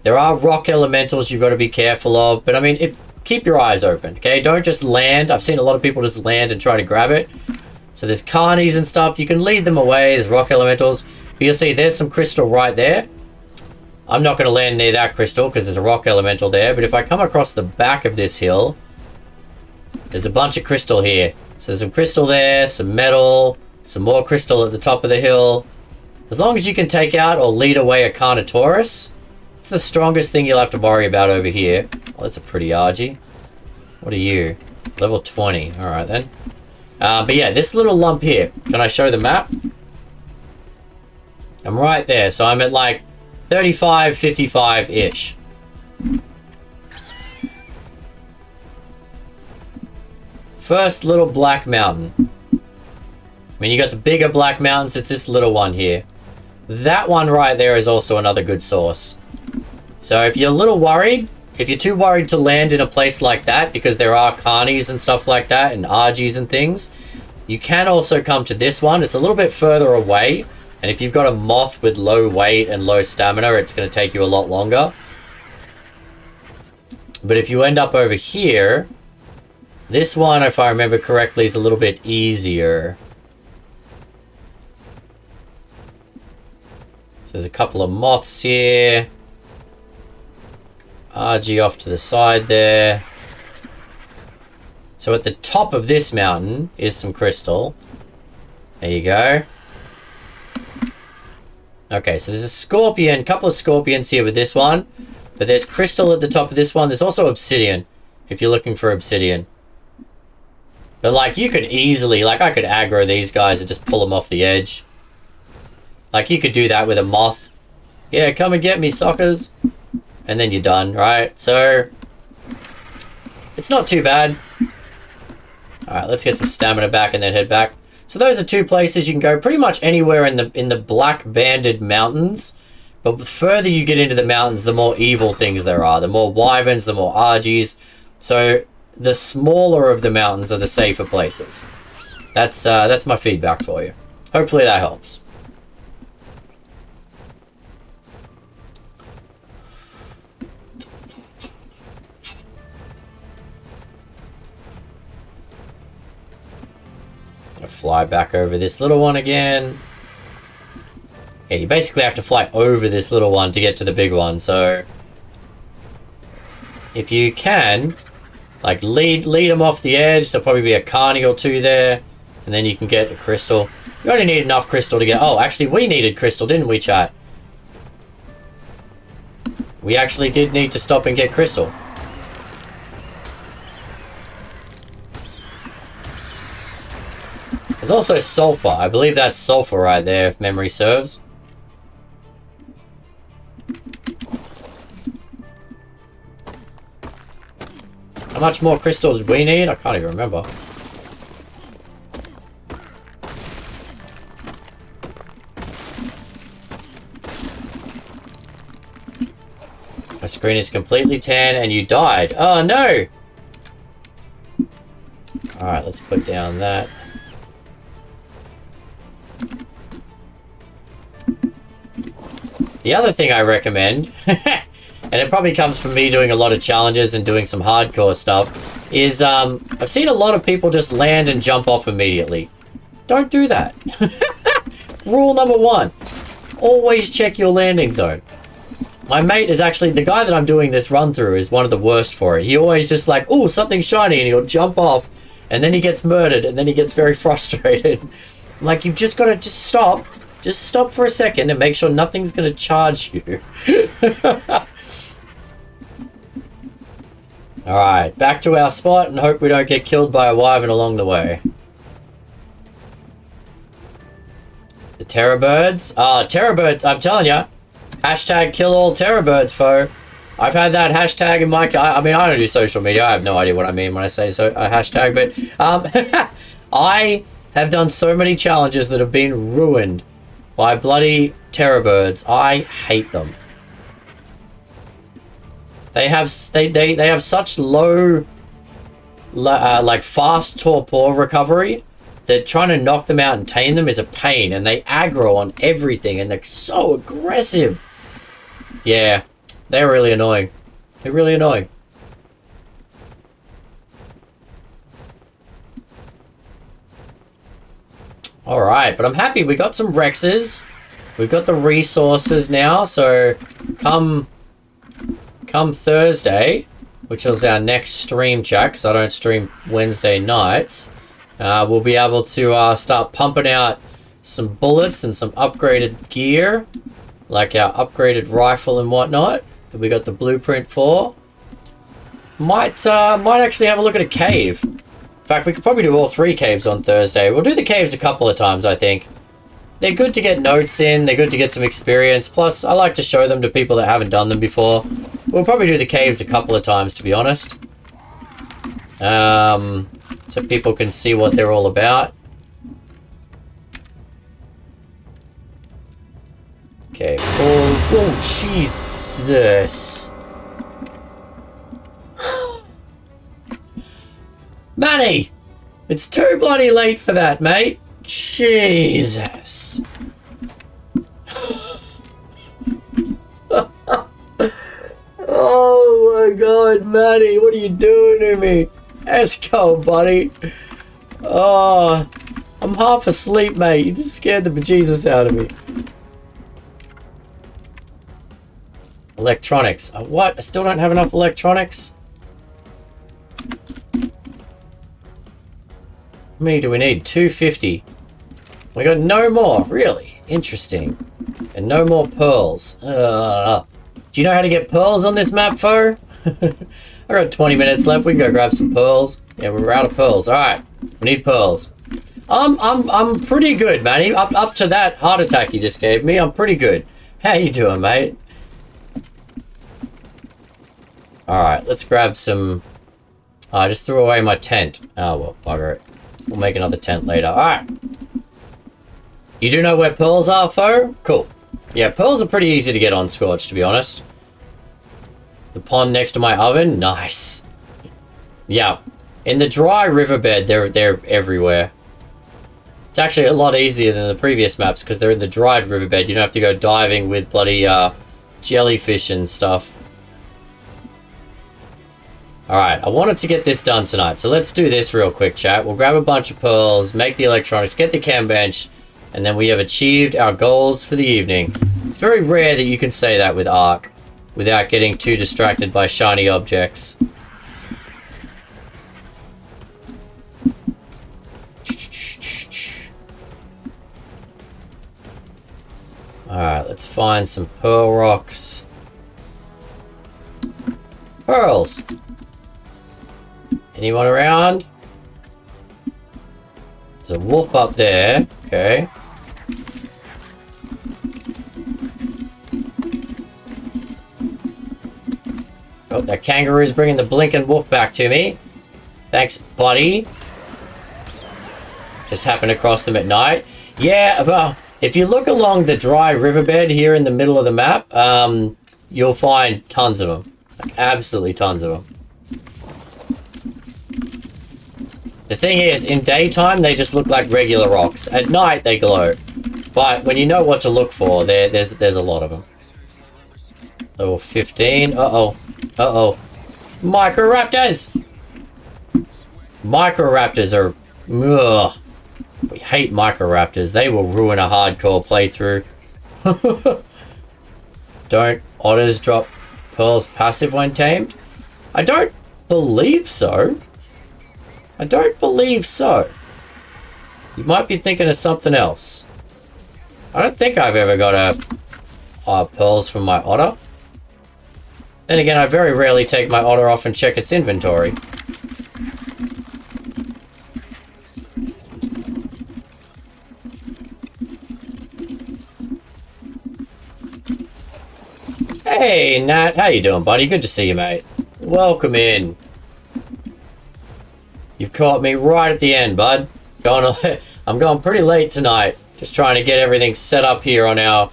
Speaker 1: There are rock elementals you've got to be careful of. But I mean, keep your eyes open, okay? Don't just land. I've seen a lot of people just land and try to grab it. So there's carnies and stuff. You can lead them away. There's rock elementals. But you'll see there's some crystal right there. I'm not going to land near that crystal because there's a rock elemental there. But if I come across the back of this hill, there's a bunch of crystal here. So there's some crystal there, some metal, some more crystal at the top of the hill. As long as you can take out or lead away a Carnotaurus, it's the strongest thing you'll have to worry about over here. Oh, that's a pretty RG. What are you? Level 20. Alright then. But yeah, this little lump here. Can I show the map? I'm right there. So I'm at like 35, 55-ish. First little black mountain. I mean, you got the bigger black mountains. It's this little one here. That one right there is also another good source. So if you're a little worried, if you're too worried to land in a place like that, because there are carnies and stuff like that, and argies and things, you can also come to this one. It's a little bit further away, and if you've got a moth with low weight and low stamina, it's going to take you a lot longer. But if you end up over here, this one, if I remember correctly, is a little bit easier. So there's a couple of moths here. RG off to the side there. So at the top of this mountain is some crystal. There you go. Okay, so there's a scorpion, couple of scorpions here with this one. But there's crystal at the top of this one. There's also obsidian, if you're looking for obsidian. But like, you could easily, like, I could aggro these guys and just pull them off the edge. Like, you could do that with a moth. Yeah, come and get me, suckers. And then you're done, right? So, it's not too bad. Alright, let's get some stamina back and then head back. So those are two places you can go pretty much anywhere in the black banded mountains. But the further you get into the mountains, the more evil things there are. The more wyverns, the more argies. So, the smaller of the mountains are the safer places. That's my feedback for you. Hopefully that helps. Gonna fly back over this little one again. Yeah, you basically have to fly over this little one to get to the big one, so if you can, like, lead them off the edge. There'll probably be a carny or two there, and then you can get a crystal. You only need enough crystal to get... Oh, actually, we needed crystal, didn't we, chat? We actually did need to stop and get crystal. There's also sulfur. I believe that's sulfur right there, if memory serves. How much more crystal did we need? I can't even remember. My screen is completely tan and you died. Oh no! Alright, let's put down that. The other thing I recommend, and it probably comes from me doing a lot of challenges and doing some hardcore stuff, is I've seen a lot of people just land and jump off immediately. Don't do that. Rule number 1, always check your landing zone. My mate is actually, the guy that I'm doing this run through is one of the worst for it. He always just like, oh, something shiny, and he'll jump off, and then he gets murdered, and then he gets very frustrated. I'm like, you've just got to just stop. Just stop for a second and make sure nothing's going to charge you. Alright, back to our spot and hope we don't get killed by a wyvern along the way. The terror birds? Terror birds, I'm telling you. Hashtag kill all terror birds, foe. I've had that hashtag in my... I mean, I don't do social media. I have no idea what I mean when I say so, a hashtag, but... I have done so many challenges that have been ruined by bloody terror birds. I hate them. They have such low, like fast torpor recovery that trying to knock them out and tame them is a pain, and they aggro on everything, and they're so aggressive. Yeah, they're really annoying. They're really annoying. Alright, but I'm happy we got some Rexes. We've got the resources now, so come Thursday, which is our next stream chat, because I don't stream Wednesday nights, we'll be able to start pumping out some bullets and some upgraded gear, like our upgraded rifle and whatnot, that we got the blueprint for. Might actually have a look at a cave. In fact, we could probably do all 3 caves on Thursday. We'll do the caves a couple of times, I think. They're good to get notes in. They're good to get some experience. Plus, I like to show them to people that haven't done them before. We'll probably do the caves a couple of times, to be honest. So people can see what they're all about. Okay. Oh, Jesus. Manny! It's too bloody late for that, mate. Jesus. Oh my god, Manny, what are you doing to me? Let's go, buddy. Oh, I'm half asleep, mate. You just scared the bejesus out of me. Electronics. What? I still don't have enough electronics? How many do we need? 250. We got no more. Really? Interesting. And no more pearls. Do you know how to get pearls on this map, Fo? I got 20 minutes left. We can go grab some pearls. Yeah, we're out of pearls. Alright. We need pearls. I'm pretty good, Manny. Up to that heart attack you just gave me, I'm pretty good. How you doing, mate? Alright, let's grab some... I just threw away my tent. Oh, well, bugger it. We'll make another tent later. Alright. You do know where pearls are, Fo? Cool. Yeah, pearls are pretty easy to get on Scorch, to be honest. The pond next to my oven? Nice. Yeah. In the dry riverbed, they're everywhere. It's actually a lot easier than the previous maps, because they're in the dried riverbed. You don't have to go diving with bloody jellyfish and stuff. Alright, I wanted to get this done tonight, so let's do this real quick, chat. We'll grab a bunch of pearls, make the electronics, get the chem bench, and then we have achieved our goals for the evening. It's very rare that you can say that with Ark, without getting too distracted by shiny objects. Alright, let's find some pearl rocks. Pearls! Anyone around? There's a wolf up there. Okay. Oh, that kangaroo's bringing the blinking wolf back to me. Thanks, buddy. Just happened to cross them at night. Yeah, well, if you look along the dry riverbed here in the middle of the map, you'll find tons of them. Like, absolutely tons of them. The thing is, in daytime, they just look like regular rocks. At night, they glow. But when you know what to look for, there's a lot of them. Level 15. Uh-oh. Uh-oh. Microraptors! Microraptors are... Ugh. We hate Microraptors. They will ruin a hardcore playthrough. Don't otters drop pearls passive when tamed? I don't believe so. I don't believe so. You might be thinking of something else. I don't think I've ever got pearls from my otter. Then again, I very rarely take my otter off and check its inventory. Hey, Nat. How you doing, buddy? Good to see you, mate. Welcome in. You've caught me right at the end, bud. I'm going pretty late tonight. Just trying to get everything set up here on our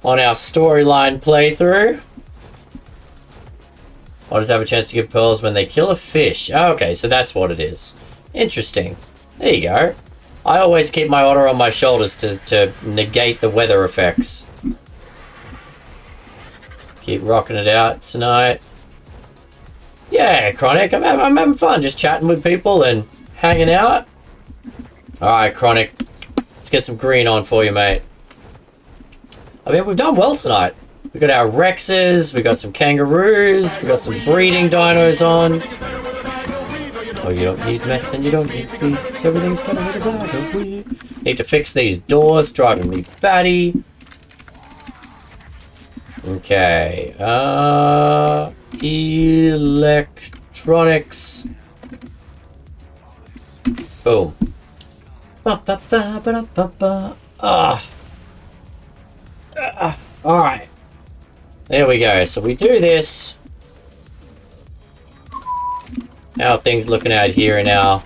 Speaker 1: storyline playthrough. Otters have a chance to get pearls when they kill a fish. Okay, so that's what it is. Interesting. There you go. I always keep my otter on my shoulders to negate the weather effects. Keep rocking it out tonight. Yeah, Chronic, I'm having fun just chatting with people and hanging out. Alright, Chronic, let's get some green on for you, mate. I mean, we've done well tonight. We got our Rexes, we got some kangaroos, we got some breeding dinos on. Oh, you don't need meth and you don't need speed, so everything's gonna hit a bag of weed. Need to fix these doors, driving me batty. Okay, electronics. Boom. Alright. There we go. So we do this. How are things looking out here now?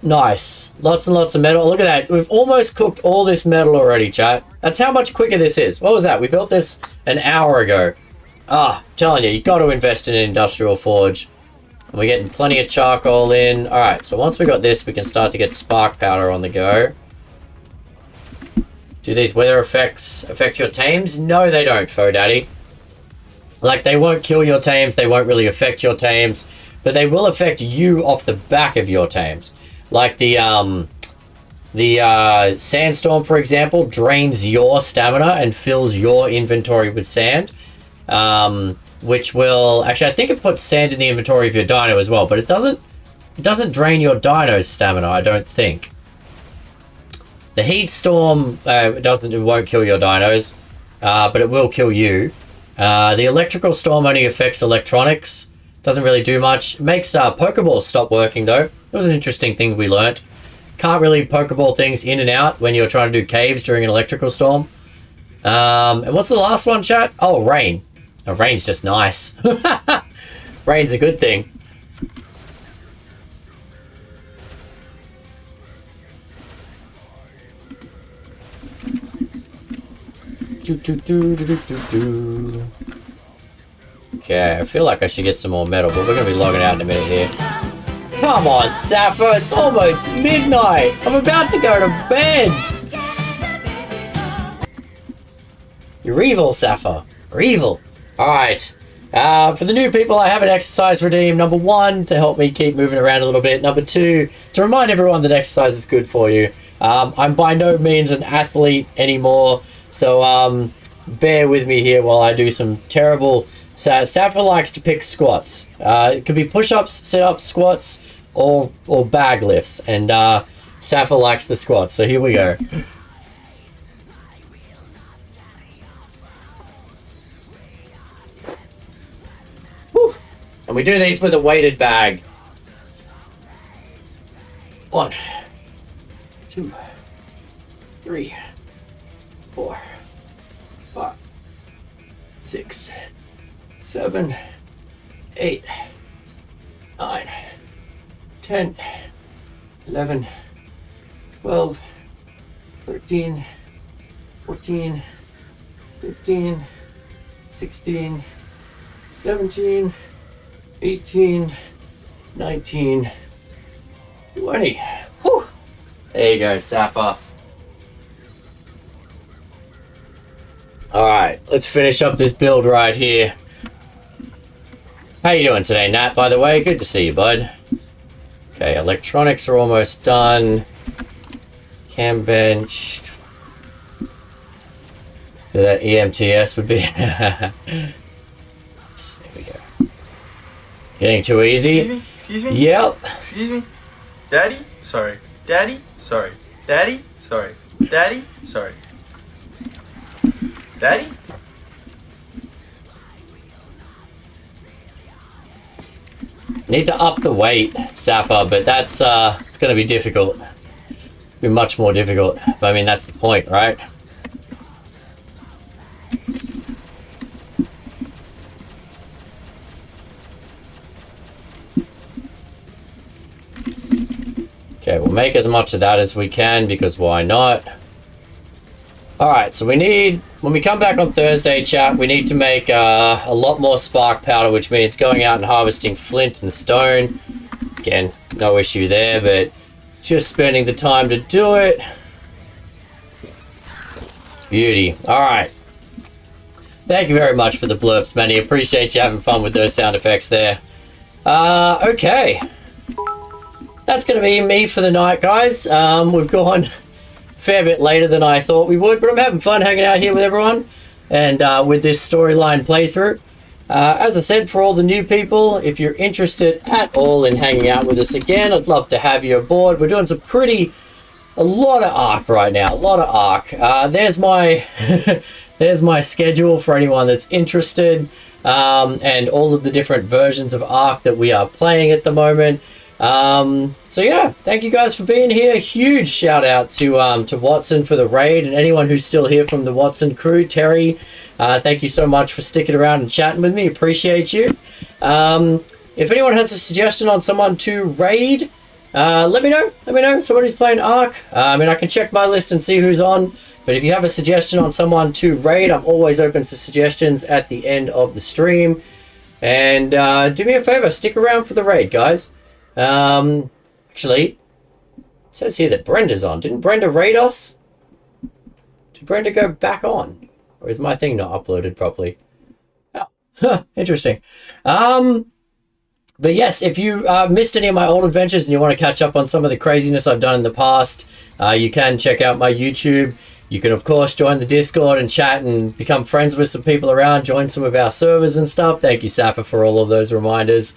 Speaker 1: Nice. Lots and lots of metal. Look at that. We've almost cooked all this metal already, chat. That's how much quicker this is. What was that? We built this an hour ago. I'm telling you, you got to invest in an industrial forge. And we're getting plenty of charcoal in. Alright, so once we got this, we can start to get spark powder on the go. Do these weather effects affect your tames? No, they don't, Fodaddy. Like, they won't kill your tames, they won't really affect your tames, but they will affect you off the back of your tames. Like the sandstorm, for example, drains your stamina and fills your inventory with sand. Which will... Actually, I think it puts sand in the inventory of your dino as well, but it doesn't drain your dino's stamina, I don't think. The heat storm it won't kill your dinos, but it will kill you. The electrical storm only affects electronics. Doesn't really do much. It makes Pokeballs stop working, though. It was an interesting thing we learnt. Can't really Pokeball things in and out when you're trying to do caves during an electrical storm. And what's the last one, chat? Oh, rain. Oh, rain's just nice. Rain's a good thing. Okay, I feel like I should get some more metal, but we're going to be logging out in a minute here. Come on, Sappho, it's almost midnight. I'm about to go to bed. You're evil, Sappho. You're evil. Alright. For the new people, I have an exercise redeem. Number 1, to help me keep moving around a little bit. Number 2, to remind everyone that exercise is good for you. I'm by no means an athlete anymore, so bear with me here while I do some terrible... Sappho likes to pick squats. It could be push-ups, sit-ups, squats, or bag lifts. And Sappho likes the squats, so here we go. Whew. And we do these with a weighted bag. 1, 2, 3, 4, 5, 6, 7, 8, 9, 10, 11, 12, 13, 14, 15, 16, 17, 18, 19, 20. Whew. There you go, Sapper. Alright, let's finish up this build right here. How you doing today, Nat, by the way? Good to see you, bud. Okay, electronics are almost done. Cam bench. So that EMTS would be... There we go. Getting too easy?
Speaker 10: Excuse me? Excuse me?
Speaker 1: Yep.
Speaker 10: Excuse me? Daddy? Sorry. Daddy? Sorry. Daddy? Sorry. Daddy? Sorry. Daddy?
Speaker 1: Need to up the weight, Sapphire, but that's it's going to be difficult. Be much more difficult. But I mean, that's the point, right? Okay, we'll make as much of that as we can because why not? Alright, so we need, when we come back on Thursday, chat, we need to make a lot more spark powder, which means going out and harvesting flint and stone. Again, no issue there, but just spending the time to do it. Beauty. Alright. Thank you very much for the blurps, Manny. Appreciate you having fun with those sound effects there. Okay. That's going to be me for the night, guys. We've gone fair bit later than I thought we would, but I'm having fun hanging out here with everyone and with this storyline playthrough. As I said, for all the new people, if you're interested at all in hanging out with us again, I'd love to have you aboard. We're doing a lot of Ark right now, a lot of Ark. There's my there's my schedule for anyone that's interested, and all of the different versions of Ark that we are playing at the moment. So yeah, thank you guys for being here. Huge shout out to Watson for the raid, and anyone who's still here from the Watson crew. Terry, thank you so much for sticking around and chatting with me. Appreciate you. If anyone has a suggestion on someone to raid, let me know. Someone who's playing Ark. I mean, I can check my list and see who's on. But if you have a suggestion on someone to raid, I'm always open to suggestions at the end of the stream. And do me a favor, stick around for the raid, guys. Actually, it says here that Brenda's on. Didn't Brenda raid us? Did Brenda go back on? Or is my thing not uploaded properly? Oh, huh, interesting. But yes, if you missed any of my old adventures and you want to catch up on some of the craziness I've done in the past, you can check out my YouTube. You can, of course, join the Discord and chat and become friends with some people around, join some of our servers and stuff. Thank you, Sapper, for all of those reminders.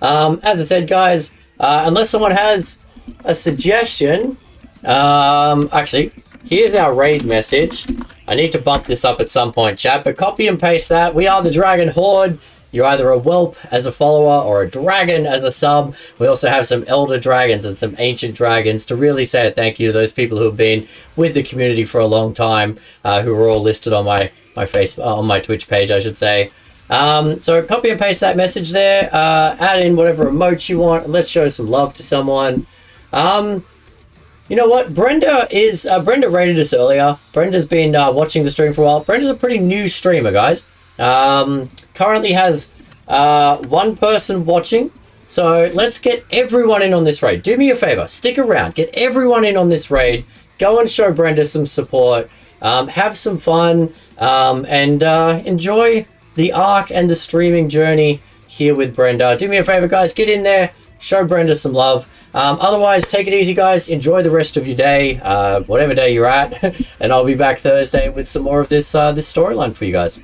Speaker 1: As I said, guys, unless someone has a suggestion, actually, here's our raid message. I need to bump this up at some point, chat, but copy and paste that. We are the Dragon Horde. You're either a whelp as a follower or a dragon as a sub. We also have some elder dragons and some ancient dragons to really say a thank you to those people who have been with the community for a long time, who are all listed on my on my Twitch page, I should say. So copy and paste that message there. Add in whatever emote you want, and let's show some love to someone. You know what? Brenda rated us earlier. Brenda's been watching the stream for a while. Brenda's a pretty new streamer, guys. Currently has one person watching, so let's get everyone in on this raid. Do me a favor, stick around, get everyone in on this raid, go and show Brenda some support, have some fun, and enjoy the Ark and the streaming journey here with Brenda. Do me a favor, guys, get in there, show Brenda some love. Otherwise, take it easy, guys. Enjoy the rest of your day, whatever day you're at, and I'll be back Thursday with some more of this storyline for you guys.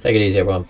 Speaker 1: Take it easy, everyone.